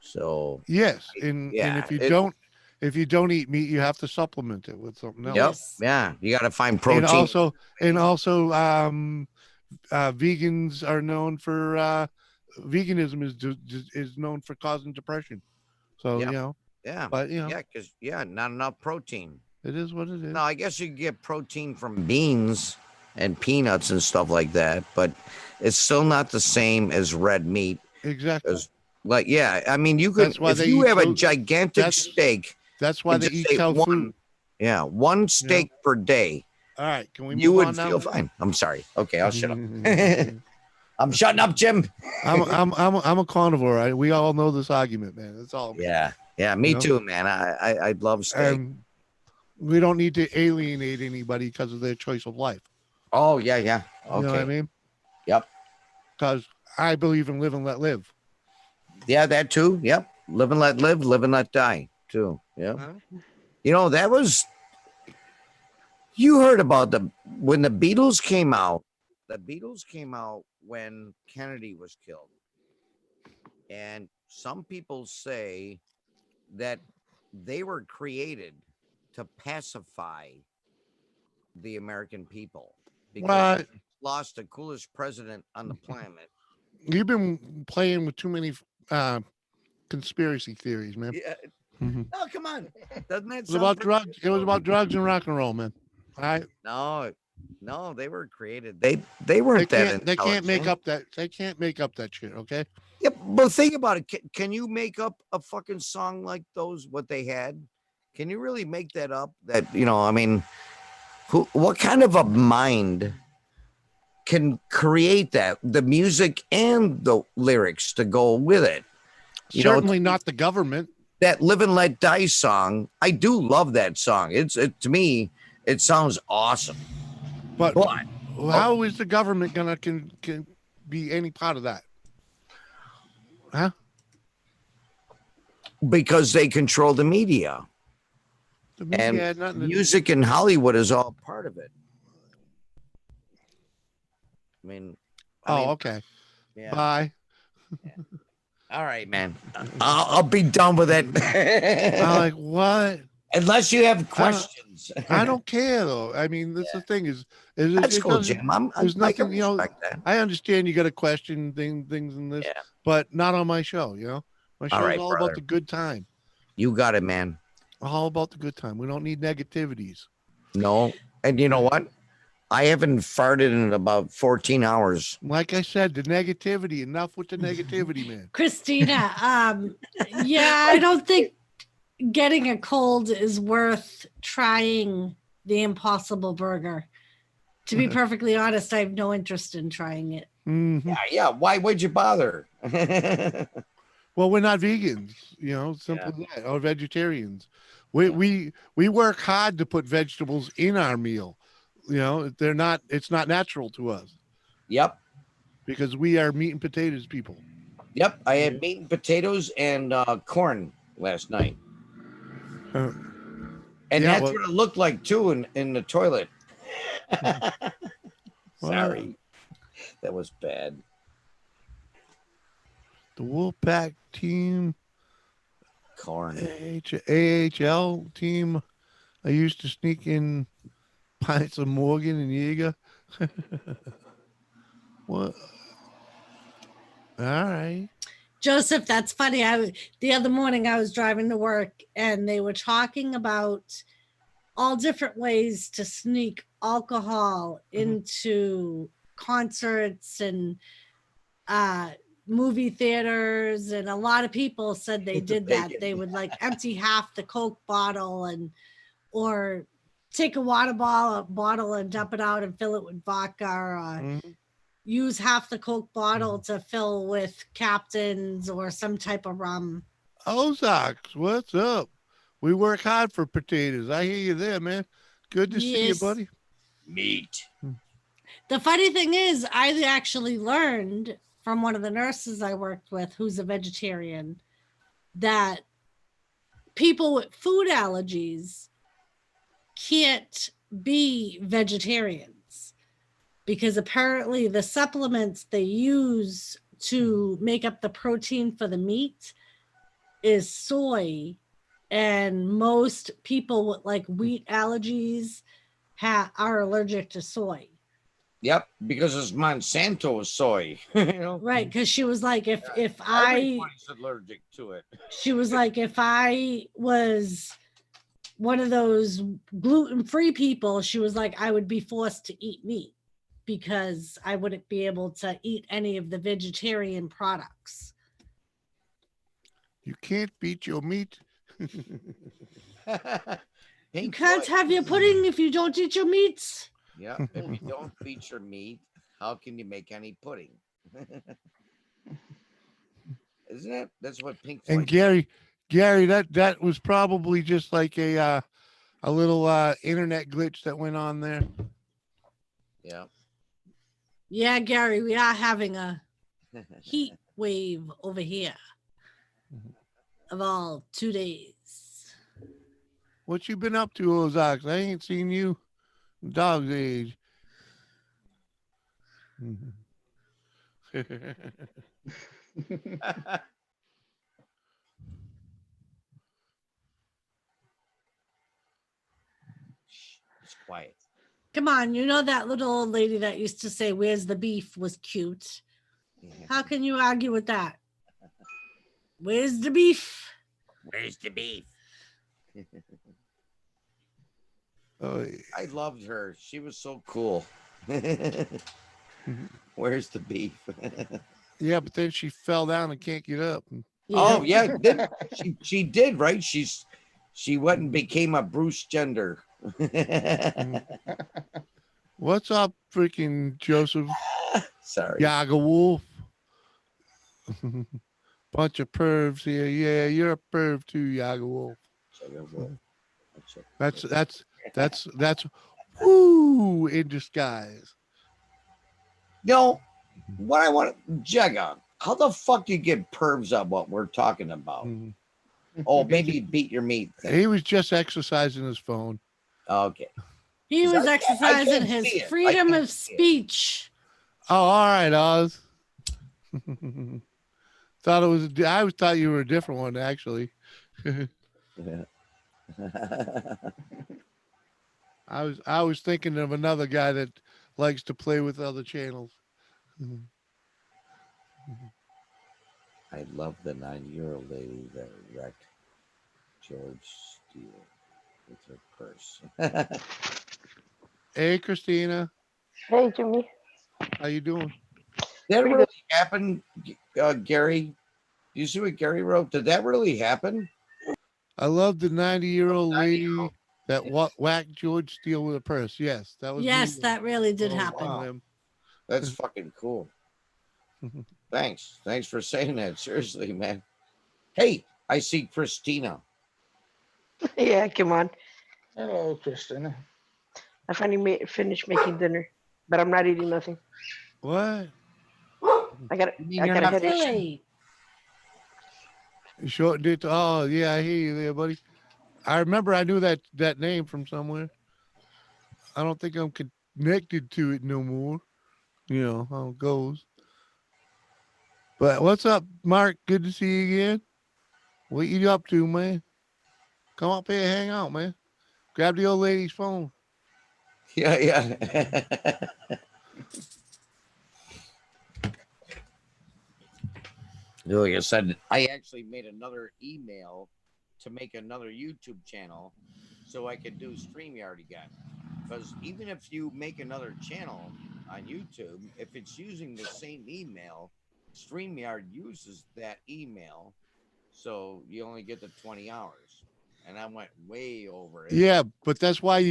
So Yes, and Yeah, if you don't eat meat, you have to supplement it with something else. yep, yeah, you got to find protein. And also, vegans are known for veganism is known for causing depression. So Yep. you know, yeah, but you know, yeah, because not enough protein. it is what it is. No, I guess you can get protein from beans and peanuts and stuff like that, but it's still not the same as red meat. Exactly. Like, yeah, I mean, you could That's why if they you eat have a so- gigantic that's- steak. That's why and they just eat ate health one, food. Yeah, one steak per day. All right, can we move You would on now? feel fine. I'm sorry. Okay, I'll shut up. I'm shutting up, Jim. I'm a carnivore. We all know this argument, man. That's all. Yeah, me You know? too, man. I love steak. We don't need to alienate anybody because of their choice of life. Oh yeah. Okay. You know what I mean? Yep. Because I believe in live and let live. Yeah, that too. Yep. Live and let live, live and let die too. Yeah. You know, that was you heard about when the Beatles came out. The Beatles came out when Kennedy was killed. And some people say that they were created to pacify the American people because What? they lost the coolest president on the planet. You've been playing with too many conspiracy theories, man. Yeah. Mhm. No, come on. Doesn't that It was sound about pretty drugs. good? It was about drugs and rock and roll, man. All right. No, No, they were created. They weren't that. They can't make intelligent. up that. They can't make up that shit. Okay. Yep, but think about it. Can you make up a fucking song like those? What they had? Can you really make that up? That I mean, what kind of a mind can create that? The music and the lyrics to go with it. Certainly not the government. That "Live and Let Die" song, I do love that song. To me, it sounds awesome. But how is the government gonna can be any part of that? Huh? Because they control the media. The media had nothing to do- Music in Hollywood is all part of it. I mean, okay. Yeah. Bye. All right, man. I'll be done with it. I'm like, what? Unless you have questions. I don't care though. I mean, that's the thing is That's it cool, doesn't- Jim. I there's can nothing, respect that. I understand you got to question things in this, but not on my show. My show's All right, all brother. about the good time. You got it, man. All about the good time. We don't need negativities. No. And you know what? I haven't farted in about 14 hours. Like I said, the negativity. Enough with the negativity, man. Christina, yeah, I don't think getting a cold is worth trying the Impossible Burger. To be perfectly honest, I have no interest in trying it. Mhm. Yeah. Why would you bother? Well, we're not vegans, simple as that, or vegetarians. We work hard to put vegetables in our meal. It's not natural to us. Yep. Because we are meat and potatoes people. Yep. I had meat and potatoes and corn last night. And that's what it looked like too in the toilet. Sorry. That was bad. The Wolfpack team. Corn. AHL team. I used to sneak in pints of Morgan and Jaeger. What? All right. Joseph, that's funny. The other morning I was driving to work and they were talking about all different ways to sneak alcohol into concerts and movie theaters, and a lot of people said they did that. They would like empty half the Coke bottle or take a water bottle and dump it out and fill it with vodka, or use half the Coke bottle to fill with Captain's or some type of rum. Ozarks, what's up? We work hard for potatoes. I hear you there, man. Good to see you, Yes. buddy. Meat. The funny thing is, I actually learned from one of the nurses I worked with, who's a vegetarian, that people with food allergies can't be vegetarians because apparently the supplements they use to make up the protein for the meat is soy, and most people with like wheat allergies are allergic to soy. Yep, because it's Monsanto soy. Right, because she was like, if I, everybody's allergic to it. she was like, if I was one of those gluten-free people, she was like, I would be forced to eat meat because I wouldn't be able to eat any of the vegetarian products. You can't beat your meat. You can't have your pudding if you don't eat your meats. Yeah, if you don't feature meat, how can you make any pudding? Isn't it? That's what Pink And Floyd. Gary, that was probably just like a little internet glitch that went on there. Yeah. Yeah, Gary, we are having a heat wave over here of all 2 days. What you been up to, Ozarks? I ain't seen you dog's age. It's quiet. Come on, you know that little old lady that used to say, "Where's the beef?" was cute. How can you argue with that? Where's the beef? Where's the beef? Oh, I loved her. She was so cool. Where's the beef? yeah, but then she fell down and can't get up. Oh yeah, she did, right? She went and became a Bruce Gender. What's up, freaking Joseph? Sorry. Yaga Wolf. Bunch of pervs here. Yeah, you're a perv too, Yaga Wolf. That's woo in disguise. No, what I want, Jagga, how the fuck do you get pervs on what we're talking about? Oh, maybe you beat your meat thing. He was just exercising his phone. Okay. He was I exercising can't his see it. I freedom can't of see it. speech. Oh, all right, Oz. Thought it was. I always thought you were a different one, actually. I was thinking of another guy that likes to play with other channels. I love the 9-year-old lady that wrecked George Steele with her purse. Hey, Christina. Hey, Jimmy. How you doing? That really happened, Gary? You see what Gary wrote? Did that really happen? I love the 90-year-old lady that whacked George Steele with a purse. Yes, that was. Yes, me. that really did Oh, happen. wow. That's fucking cool. Thanks for saying that. Seriously, man. Hey, I see Christina. Yeah, come on. Hello, Christina. I finally finished making dinner, but I'm not eating nothing. What? I got mean I you're got a not headache. Really? You shortened it to, oh, yeah, I hear you there, buddy. I remember I knew that name from somewhere. I don't think I'm connected to it no more. You know how it goes. But what's up, Mark? Good to see you again. What you up to, man? Come up here, hang out, man. Grab the old lady's phone. Yeah. Like I said, I actually made another email to make another YouTube channel so I could do StreamYard again. Because even if you make another channel on YouTube, if it's using the same email, StreamYard uses that email, so you only get the 20 hours. And I went way over it. Yeah, but that's why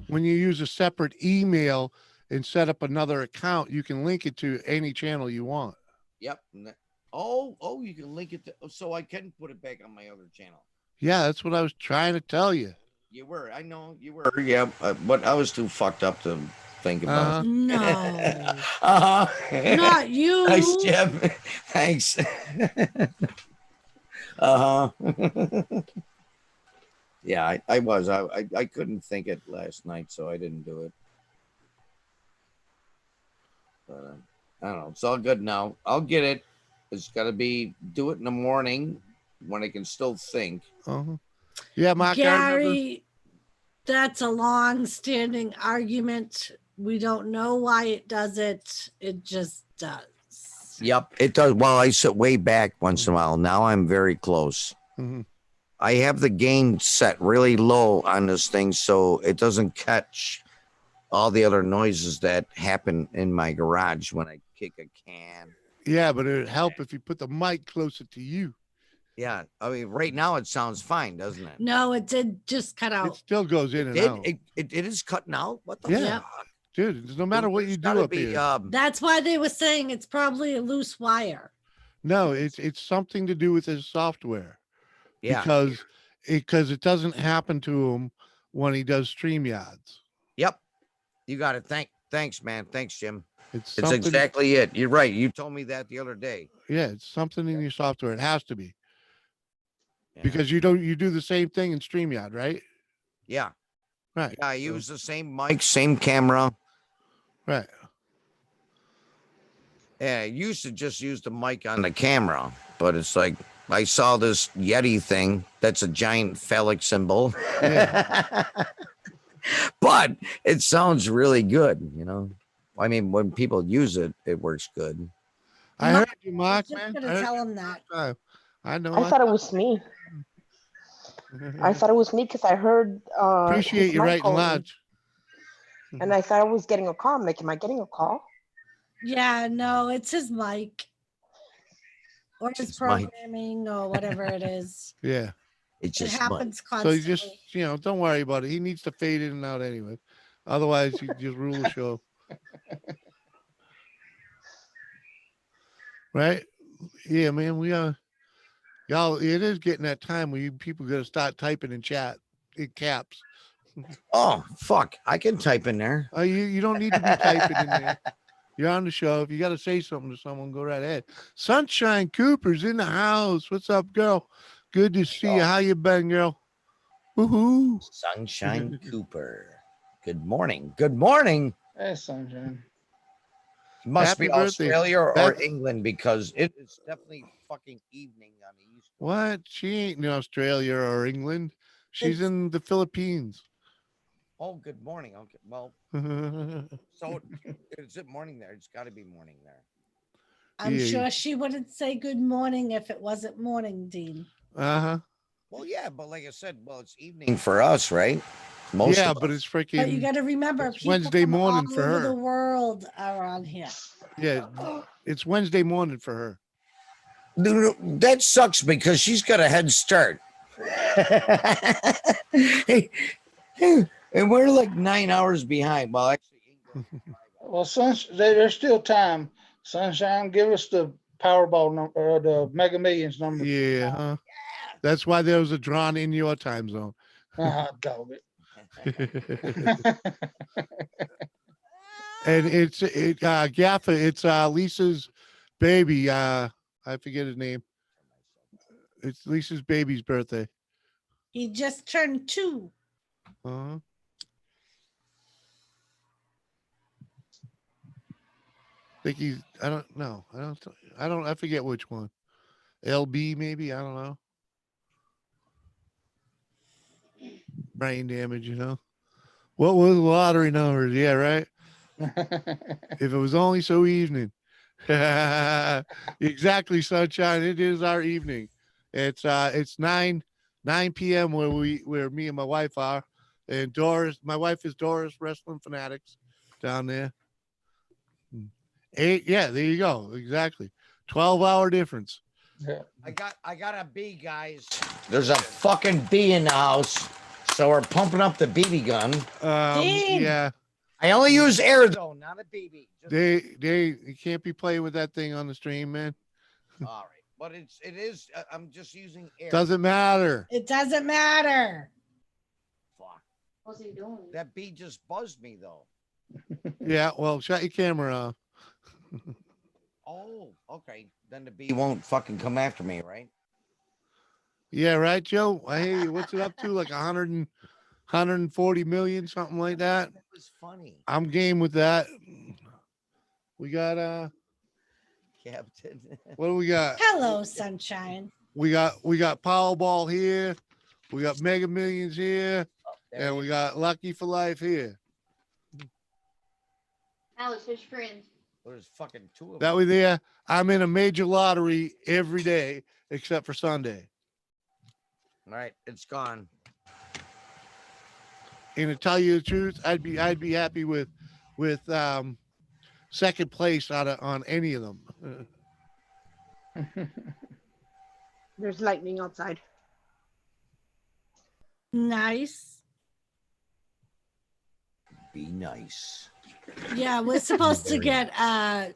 when you use a separate email and set up another account, you can link it to any channel you want. Yep. Oh, you can link it to, so I can put it back on my other channel. Yeah, that's what I was trying to tell you. You were, I know you were. Yeah, but I was too fucked up to think about. No. Uh-huh. Not you. Nice, Jim. Thanks. Uh-huh. Yeah, I was. I couldn't think it last night, so I didn't do it. But I don't know. It's all good now. I'll get it. It's got to do it in the morning when I can still think. Uh-huh. Yeah, Mark. I remember. Gary, that's a long-standing argument. We don't know why it does it. It just does. Yep, it does. Well, I sit way back once in a while. Now I'm very close. Mhm. I have the gain set really low on this thing so it doesn't catch all the other noises that happen in my garage when I kick a can. Yeah, but it'd help if you put the mic closer to you. Yeah, I mean, right now it sounds fine, doesn't it? No, it did just cut It out. still goes in and out. It is cutting out. What the Yeah. fuck? Dude, no matter what you do Gotta up be, here. That's why they were saying it's probably a loose wire. No, it's something to do with his software. Yeah. Because it doesn't happen to him when he does StreamYards. Yep. You got it. Thanks, man. Thanks, Jim. It's It's something, exactly it. You're right. You told me that the other day. yeah, it's something in your software. It has to be. Because you do the same thing in StreamYard, right? Yeah. Right. Yeah, I use the same mic, same camera. Right. Yeah, I used to just use the mic on the camera, but it's like I saw this Yeti thing that's a giant phallic symbol. But it sounds really good, you know. I mean, when people use it, it works good. I heard you, Mark, Just man. gonna I heard tell you him that. last time. I know. I thought it was me. I thought it was me because I heard Appreciate his you mic writing calling me, large. and I thought I was getting a call. I'm like, am I getting a call? Yeah, no, it's his mic or his His mic. programming or whatever it is. Yeah. It's It just happens So constantly. you just, don't worry about it. He needs to fade in and out anyway. Otherwise, you just rule the show. Right? Yeah, man. We are. Y'all, it is getting that time where you people got to start typing in chat in caps. Oh, fuck. I can type in there. You don't need to be typing in there. You're on the show. If you got to say something to someone, go right ahead. Sunshine Cooper's in the house. What's up, girl? Good to see you. How you been, girl? Woohoo. Sunshine Cooper. Good morning. Good morning. Hey, Sunshine. Must Happy be birthday. Australia or Happy- England because it is definitely fucking evening on the east. What? She ain't in Australia or England. She's in the Philippines. Oh, good morning. Okay. Well, so is it morning there? It's got to be morning there. I'm Yeah. sure she wouldn't say good morning if it wasn't morning, Dean. Uh-huh. Well, yeah, but like I said, well, it's evening for us, right? Most Yeah, of but us. it's freaking But you got to remember, it's people Wednesday from morning all for over her. the world are on here. Yeah, it's Wednesday morning for her. Dude, that sucks because she's got a head start. And we're like 9 hours behind. Well, actually, Well, there's still time. Sunshine, give us the Powerball number or the Mega Millions number. Yeah, huh? That's why there was a drawn in your time zone. Dog it. And it's Gaffa, it's Lisa's baby. I forget his name. It's Lisa's baby's birthday. He just turned 2. Uh-huh. I think he's I forget which one. LB maybe, I don't know. Brain damage, What was the lottery numbers? Yeah, right. If it was only so evening. Exactly, Sunshine. It is our evening. It's 9 p.m. where me and my wife are. And Doris, my wife is Doris Wrestling Fanatics down there. 8, yeah, there you go. Exactly. 12-hour difference. Yeah. I got a bee, guys. There's a fucking bee in the house. So we're pumping up the BB gun. Yeah. I only use air though, not a BB. You can't be playing with that thing on the stream, man. All right, but it is. I'm just using air. Doesn't matter. It doesn't matter. Fuck. What's he doing? That bee just buzzed me though. Yeah, well, shut your camera off. Oh, okay. Then the bee won't fucking come after me, right? Yeah, right, Joe. I hear you. What's it up to? Like 140 million, something like that. That was funny. I'm game with that. We got Captain. what do we got? Hello, Sunshine. We got Powerball here. We got Mega Millions here. And we got Lucky for Life here. Alex, who's your friend? There's fucking 2 of That them. way there. I'm in a major lottery every day except for Sunday. All right, it's gone. And to tell you the truth, I'd be happy with second place on any of them. There's lightning outside. Nice. Be nice. Yeah, we're supposed to get a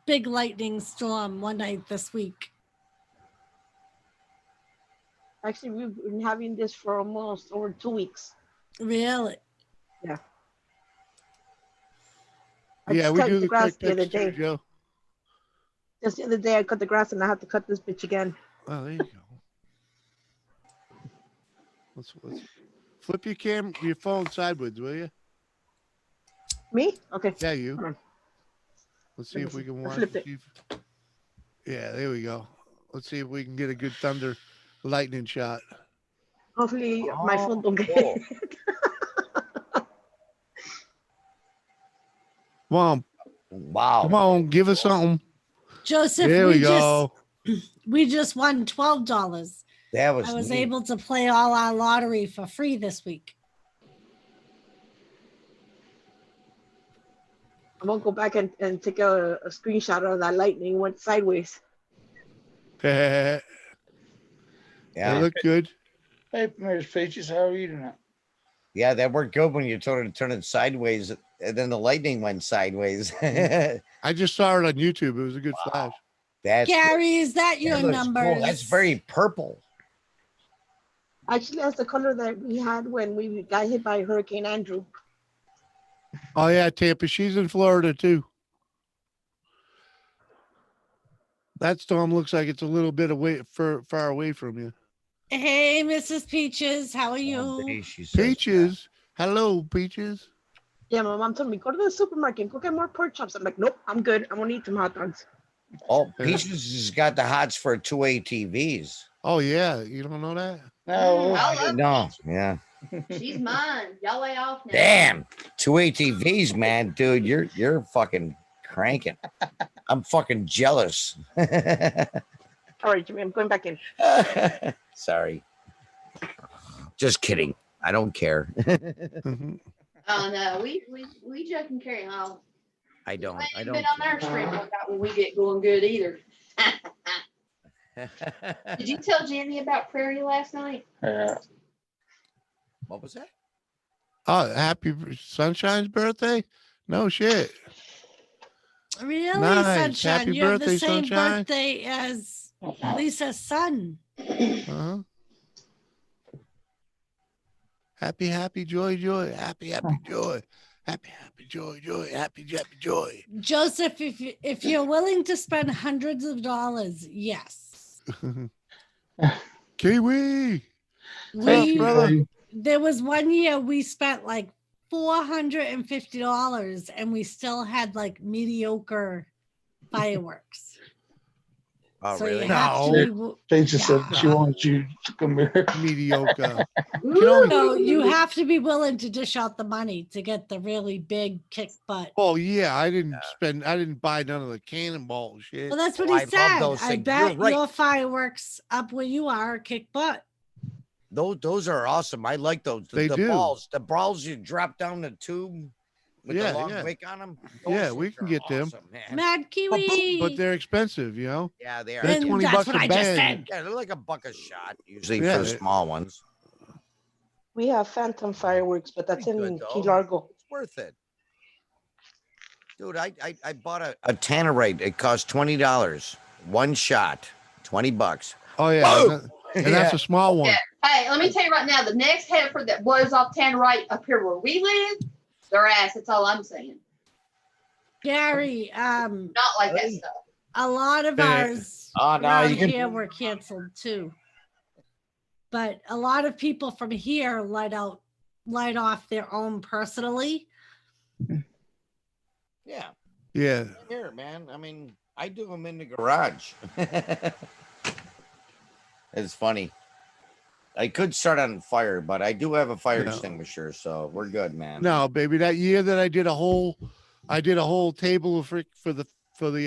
big lightning storm one night this week. Actually, we've been having this for almost over 2 weeks. Really? Yeah. Yeah, we cut do the grass quick the other picks too, day. Joe. Just the other day, I cut the grass and I had to cut this bitch again. Oh, there you go. Let's flip your phone sideways, will you? Me? Okay. Yeah, you. Hold on. Let's see if we can I watch. flipped it. Yeah, there we go. Let's see if we can get a good thunder lightning shot. Hopefully, my phone don't get cool. Come on. Wow. Come on, give us something. Joseph, There we go. we just won $12. That was I was neat. able to play all our lottery for free this week. I'm gonna go back and take a screenshot of that lightning went sideways. They Yeah. look good. Hey, Miss Peaches, how are you tonight? Yeah, that worked good when you told her to turn it sideways, and then the lightning went sideways. I just saw it on YouTube. It was a good flash. That's Gary, is that your that looks cool. numbers? That's very purple. Actually, that's the color that we had when we got hit by Hurricane Andrew. Oh yeah, Tampa. She's in Florida too. That storm looks like it's a little bit away, far away from you. Hey, Mrs. Peaches, how are you? Peaches, hello, Peaches. Yeah, my mom told me go to the supermarket and go get more pork chops. I'm like, nope, I'm good. I'm gonna eat some hot dogs. Oh, Peaches has got the hots for 2 ATVs. Oh yeah, you don't know that? No. I love No, yeah. She's mine. Y'all lay off now. Damn, 2 ATVs, man, dude, you're fucking cranking. I'm fucking jealous. All right, Jimmy, I'm going back in. Sorry. Just kidding. I don't care. Oh no, we joke and carry on. I don't. I Ain't don't. been on their stream like that when we get going good either. Did you tell Jenny about Prairie last night? Yeah. What was that? Oh, happy Sunshine's birthday? No shit. Really, Nice. Sunshine? Happy You have the birthday, same Sunshine. birthday as Lisa's son. Uh-huh. Happy, joy, happy, joy, happy, joy, happy, joy. Joseph, if you're willing to spend hundreds of dollars, yes. Kiwi. There was one year we spent like $450 and we still had like mediocre fireworks. Oh, So really? you have to be, Peaches said she wants you to come here. Mediocre. no, you have to be willing to dish out the money to get the really big kick butt. Oh yeah, I didn't buy none of the cannonball shit. Well, that's what Oh, he I love said. those I things. bet You're right. your fireworks up where you are kick butt. Those are awesome. I like those. They do. The balls you drop down the tube with Yeah, the long yeah. wick on them. Yeah, we can get them, Mad Kiwi. but they're expensive, you know. Yeah, they are. They're And 20 that's bucks what a I just bag. said. Yeah, they're like $1 a shot usually Yeah, for the small ones. We have Phantom fireworks, but that's Pretty in good, Key though. Largo. It's worth it. Dude, I bought a Tannerite. It cost $20. One shot, $20. Oh yeah, Whoa! and that's a small one. Yeah. Hey, let me tell you right now, the next heifer that blows off Tannerite up here where we live, their ass. That's all I'm saying. Gary, Not like that stuff. a lot of Yeah. ours Oh, no, around you can- here were canceled too. But a lot of people from here light off their own personally. Yeah. Yeah. Here, man. I mean, I do them in the garage. It's funny. I could start on fire, but I do have a fire No. extinguisher, so we're good, man. No, baby, that year that I did a whole table of for the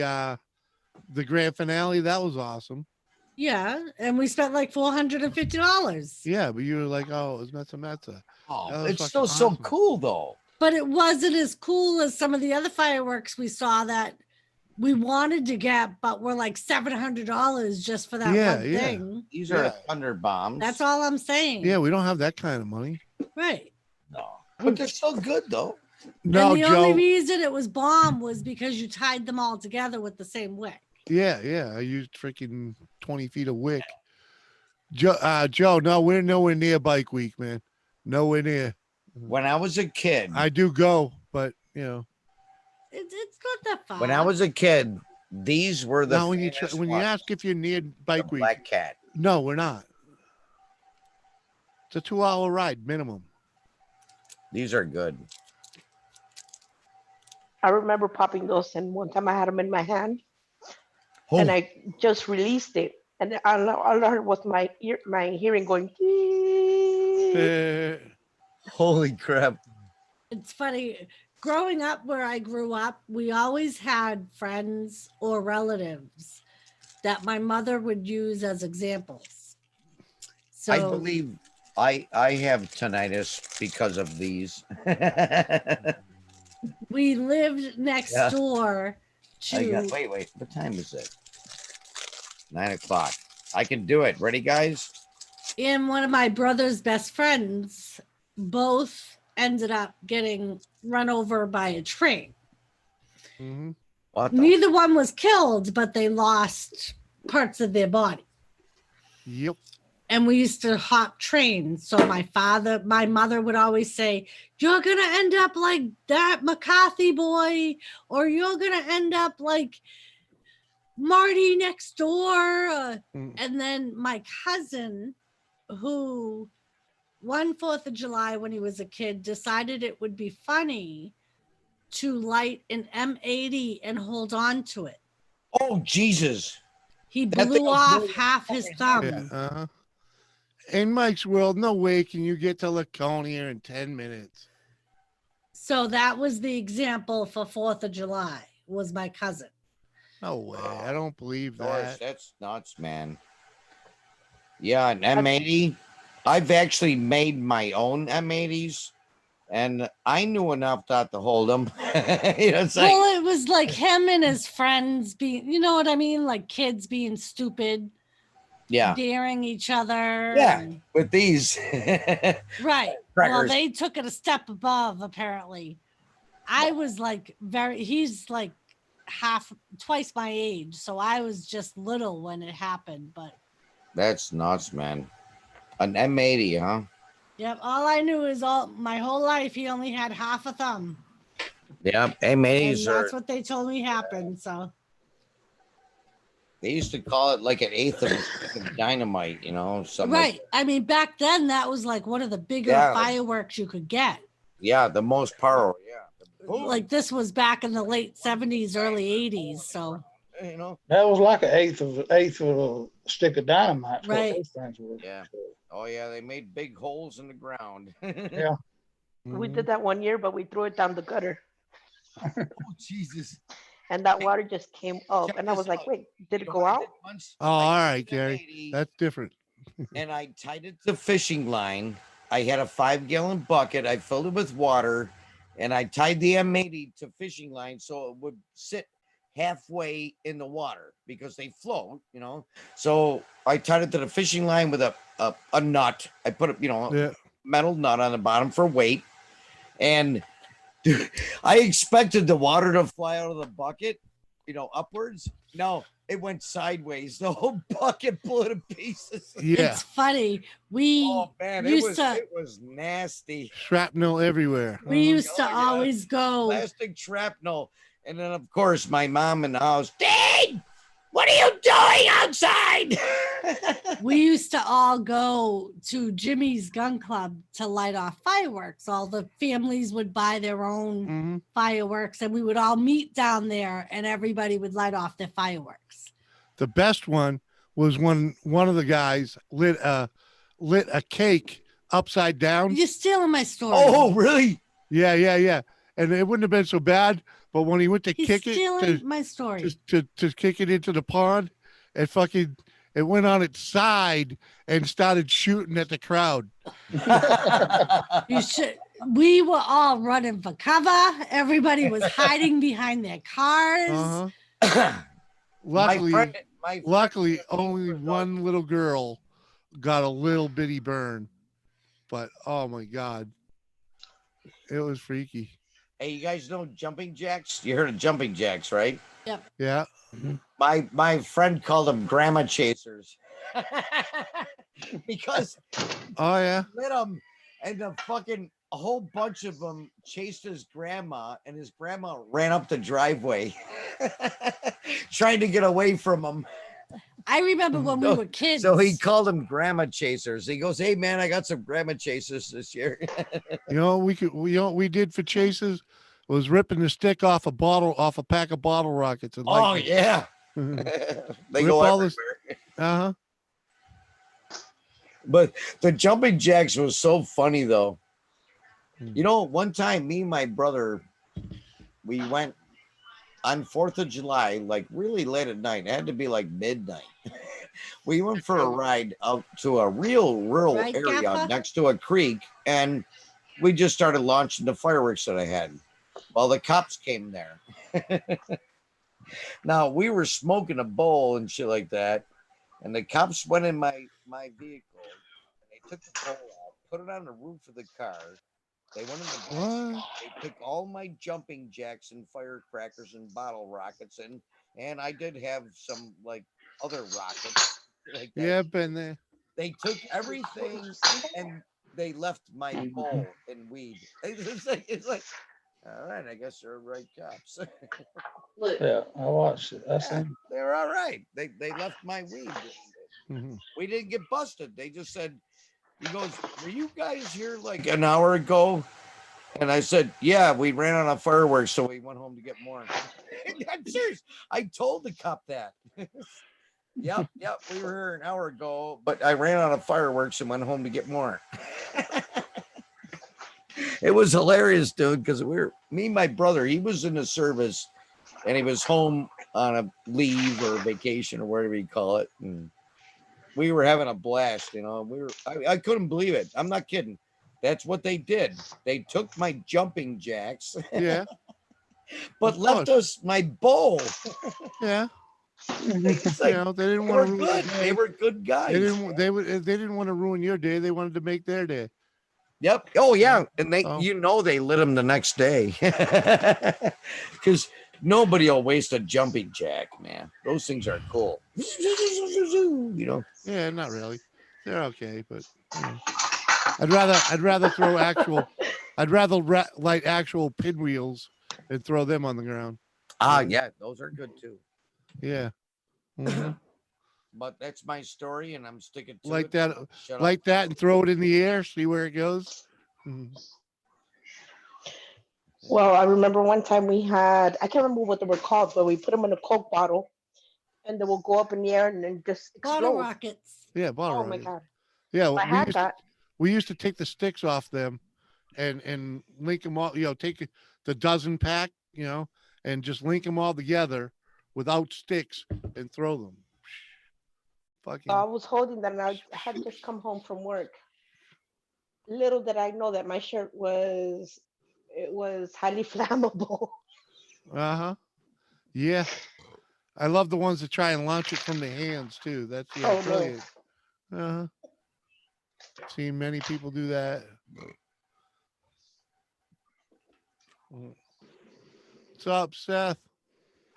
grand finale. That was awesome. Yeah, and we spent like $450. Yeah, but you were like, oh, it's Mezza. Oh, it's still so cool, though. But it wasn't as cool as some of the other fireworks we saw that we wanted to get, but were like $700 just for that one thing. These are thunder bombs. That's all I'm saying. Yeah, we don't have that kind of money. Right. No, but they're still good, though. No, and the Joe. only reason it was bomb was because you tied them all together with the same wick. Yeah. I used freaking 20 feet of wick. Joe, no, we're nowhere near Bike Week, man. Nowhere near. When I was a kid, I do go, but you know. It's not that far. when I was a kid, these were the Now, when you famous when you ones. ask if you're near Bike Week, Black Cat. no, we're not. It's a 2-hour ride minimum. These are good. I remember popping those, and one time I had them in my hand, Oh. and I just released it, and all I heard was my hearing going. Holy crap! It's funny. Growing up where I grew up, we always had friends or relatives that my mother would use as examples. So I believe I have tinnitus because of these. we lived next Yeah. door to Wait. What time is it? 9 o'clock. I can do it. Ready, guys? and one of my brother's best friends both ended up getting run over by a train. Mm-hmm. What the? Neither one was killed, but they lost parts of their body. Yep. And we used to hop trains. So my mother would always say, "You're gonna end up like that McCarthy boy, or you're gonna end up like Marty next door." And then my cousin, who one 4th of July when he was a kid, decided it would be funny to light an M80 and hold on to it. Oh, Jesus. He That thing blew will off blow half his thumb. Yeah. Uh-huh. In Mike's world, no way can you get to Laconia in 10 minutes. So that was the example for 4th of July, was my cousin. No way. I don't believe Doris, that. that's nuts, man. Yeah, an M80. I've actually made my own M80s, and I knew enough not to hold them. It's like, Well, it was like him and his friends being, you know what I mean? Like kids being stupid, yeah, daring each other. yeah. and- With these, Right. Well, Crackers. they took it a step above, apparently. I was like he's like twice my age. So I was just little when it happened. But that's nuts, man. An M80, huh? yep, all I knew is my whole life he only had half a thumb. Yep, And M80s are. that's what they told me happened. So They used to call it like an eighth of dynamite, something. right. Like, I mean, back then that was like one of the bigger Yeah. fireworks you could get. yeah, the most power. Yeah, Like this was back in the late 70s, early 80s. So That was like an eighth of a stick of dynamite. Right. Those things were. Yeah. Oh yeah, they made big holes in the ground. Yeah. We did that one year, but we threw it down the gutter. Oh Jesus! And that water just came up. And I was like, wait, did it go out? Oh, all right, Gary. That's different. And I tied it to fishing line. I had a 5-gallon bucket. I filled it with water, and I tied the M80 to fishing line so it would sit halfway in the water because they float, So I tied it to the fishing line with a nut. I put a metal nut on the bottom for weight, and I expected the water to fly out of the bucket, upwards. No, it went sideways. The whole bucket blew to pieces. Yeah. it's funny. We Oh man, it used to was nasty. Shrapnel everywhere. we used to always go. Plastic shrapnel. And then of course my mom in the house, Dad, what are you doing outside? We used to all go to Jimmy's Gun Club to light off fireworks. All the families would buy their own fireworks, and we would all meet down there, and everybody would light off their fireworks. The best one was when one of the guys lit a cake upside down. You're stealing my story. Oh, really? Yeah. And it wouldn't have been so bad, but when he went to He's kick it stealing my story. to kick it into the pond, it went on its side and started shooting at the crowd. You should. We were all running for cover. Everybody was hiding behind their cars. Luckily, only one little girl got a little bitty burn, but oh my God, it was freaky. Hey, you guys know jumping jacks? You heard of jumping jacks, right? Yep. Yeah. My friend called them grandma chasers because Oh yeah. lit them, and a whole bunch of them chased his grandma, and his grandma ran up the driveway trying to get away from him. I remember when we were kids. So he called them grandma chasers. He goes, "Hey man, I got some grandma chasers this year." We did for chases was ripping the stick off a pack of bottle rockets. And Oh yeah. They go everywhere. Uh-huh. But the jumping jacks was so funny though. One time me and my brother, we went on 4th of July, like really late at night. It had to be like midnight. We went for a ride out to a real rural Right, area Gaffa? next to a creek, and we just started launching the fireworks that I had. Well, the cops came there. Now we were smoking a bowl and shit like that, and the cops went in my vehicle and they took the bowl out, put it on the roof of the car. They went in the back. They took all my jumping jacks and firecrackers and bottle rockets, and I did have some like other rockets. Like that. Yeah, I've been there. They took everything and they left my bowl and weed. It's like, all right, I guess they're right cops. Yeah, I watched it. I Yeah, seen. they're all right. They left my weed. Mhm. We didn't get busted. They just said, he goes, were you guys here like an hour ago? And I said, yeah, we ran out of fireworks, so we went home to get more. I'm serious. I told the cop that. Yep, we were here an hour ago, but I ran out of fireworks and went home to get more. It was hilarious, dude, because me and my brother, he was in the service and he was home on a leave or vacation or whatever you call it. And we were having a blast, you know. I couldn't believe it. I'm not kidding. That's what they did. They took my jumping jacks. Yeah. But left us my bowl. Yeah. It's like, You know, they didn't they want were to ruin good. your They day. were good guys. They didn't want to ruin your day. They wanted to make their day. Yep. Oh yeah, and they, they lit them the next day, because nobody will waste a jumping jack, man. Those things are cool. You know. Yeah, not really. They're okay, but you know. I'd rather throw actual. I'd rather light actual pinwheels and throw them on the ground. Yeah, those are good too. Yeah. Mhm. But that's my story, and I'm sticking to Like it. that, Shut like up. that, and throw it in the air. See where it goes. Mhm. Well, I remember one time we had, I can't remember what they were called, but we put them in a Coke bottle and they will go up in the air and then just explode. Bottle rockets. Yeah, bottle Oh my rockets. God. Yeah, I had that. we used to take the sticks off them, and link them all. You know, take the dozen pack. You know, and just link them all together without sticks and throw them. Fucking. So I was holding that and I had just come home from work. Little did I know that my shirt was highly flammable. Uh-huh. Yeah. I love the ones that try and launch it from the hands too. That's Oh, no. brilliant. Uh-huh. Seen many people do that. What's up, Seth?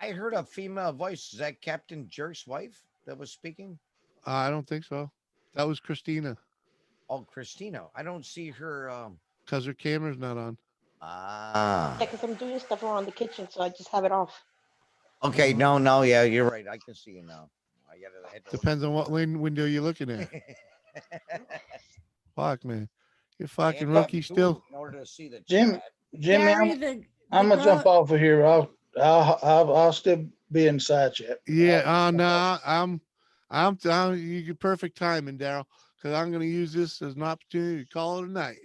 I heard a female voice. Is that Captain Jerk's wife that was speaking? I don't think so. That was Christina, Oh, Christina. I don't see her. because her camera's not on. Ah. Yeah, because I'm doing stuff around the kitchen, so I just have it off. Okay. No. Yeah, you're right. I can see you now. I gotta hit the Depends on what window you're looking at. Fuck, man. You're fucking rookie still. In order to see the Jimmy, Gary, I'm gonna jump off of here. I'll still be in the side chat. Yeah, no, I'm you get perfect timing, Daryl, because I'm gonna use this as an opportunity to call it a night.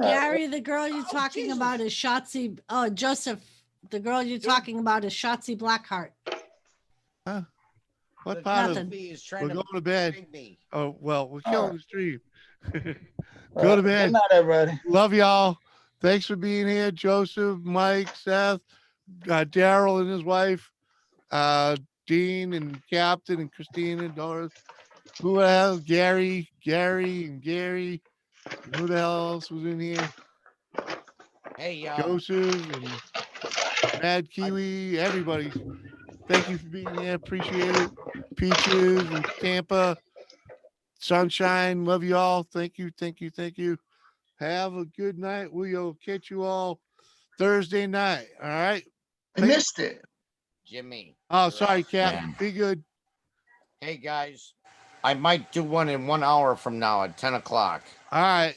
Gary, the girl you're talking about is Shotzi. Oh, Joseph, the girl you're talking about is Shotzi Blackheart. Huh? What part of Nothing. we're going to bed? Oh well, we're All killing right. the stream. All Go right. to bed. Good night, everybody. Love y'all. Thanks for being here, Joseph, Mike, Seth, Daryl and his wife, Dean and Captain and Christina and Doris. Who else? Gary and Gary. Who the hell else was in here? Hey, Joseph and Mad Kiwi, everybody. Thank you for being here. Appreciate it. Peaches and Tampa. Sunshine. Love you all. Thank you. Have a good night. We'll catch you all Thursday night. All right. I missed it. Jimmy. Oh, sorry, Cap. Man. Be good. Hey guys, I might do one in 1 hour from now at 10 o'clock. All right.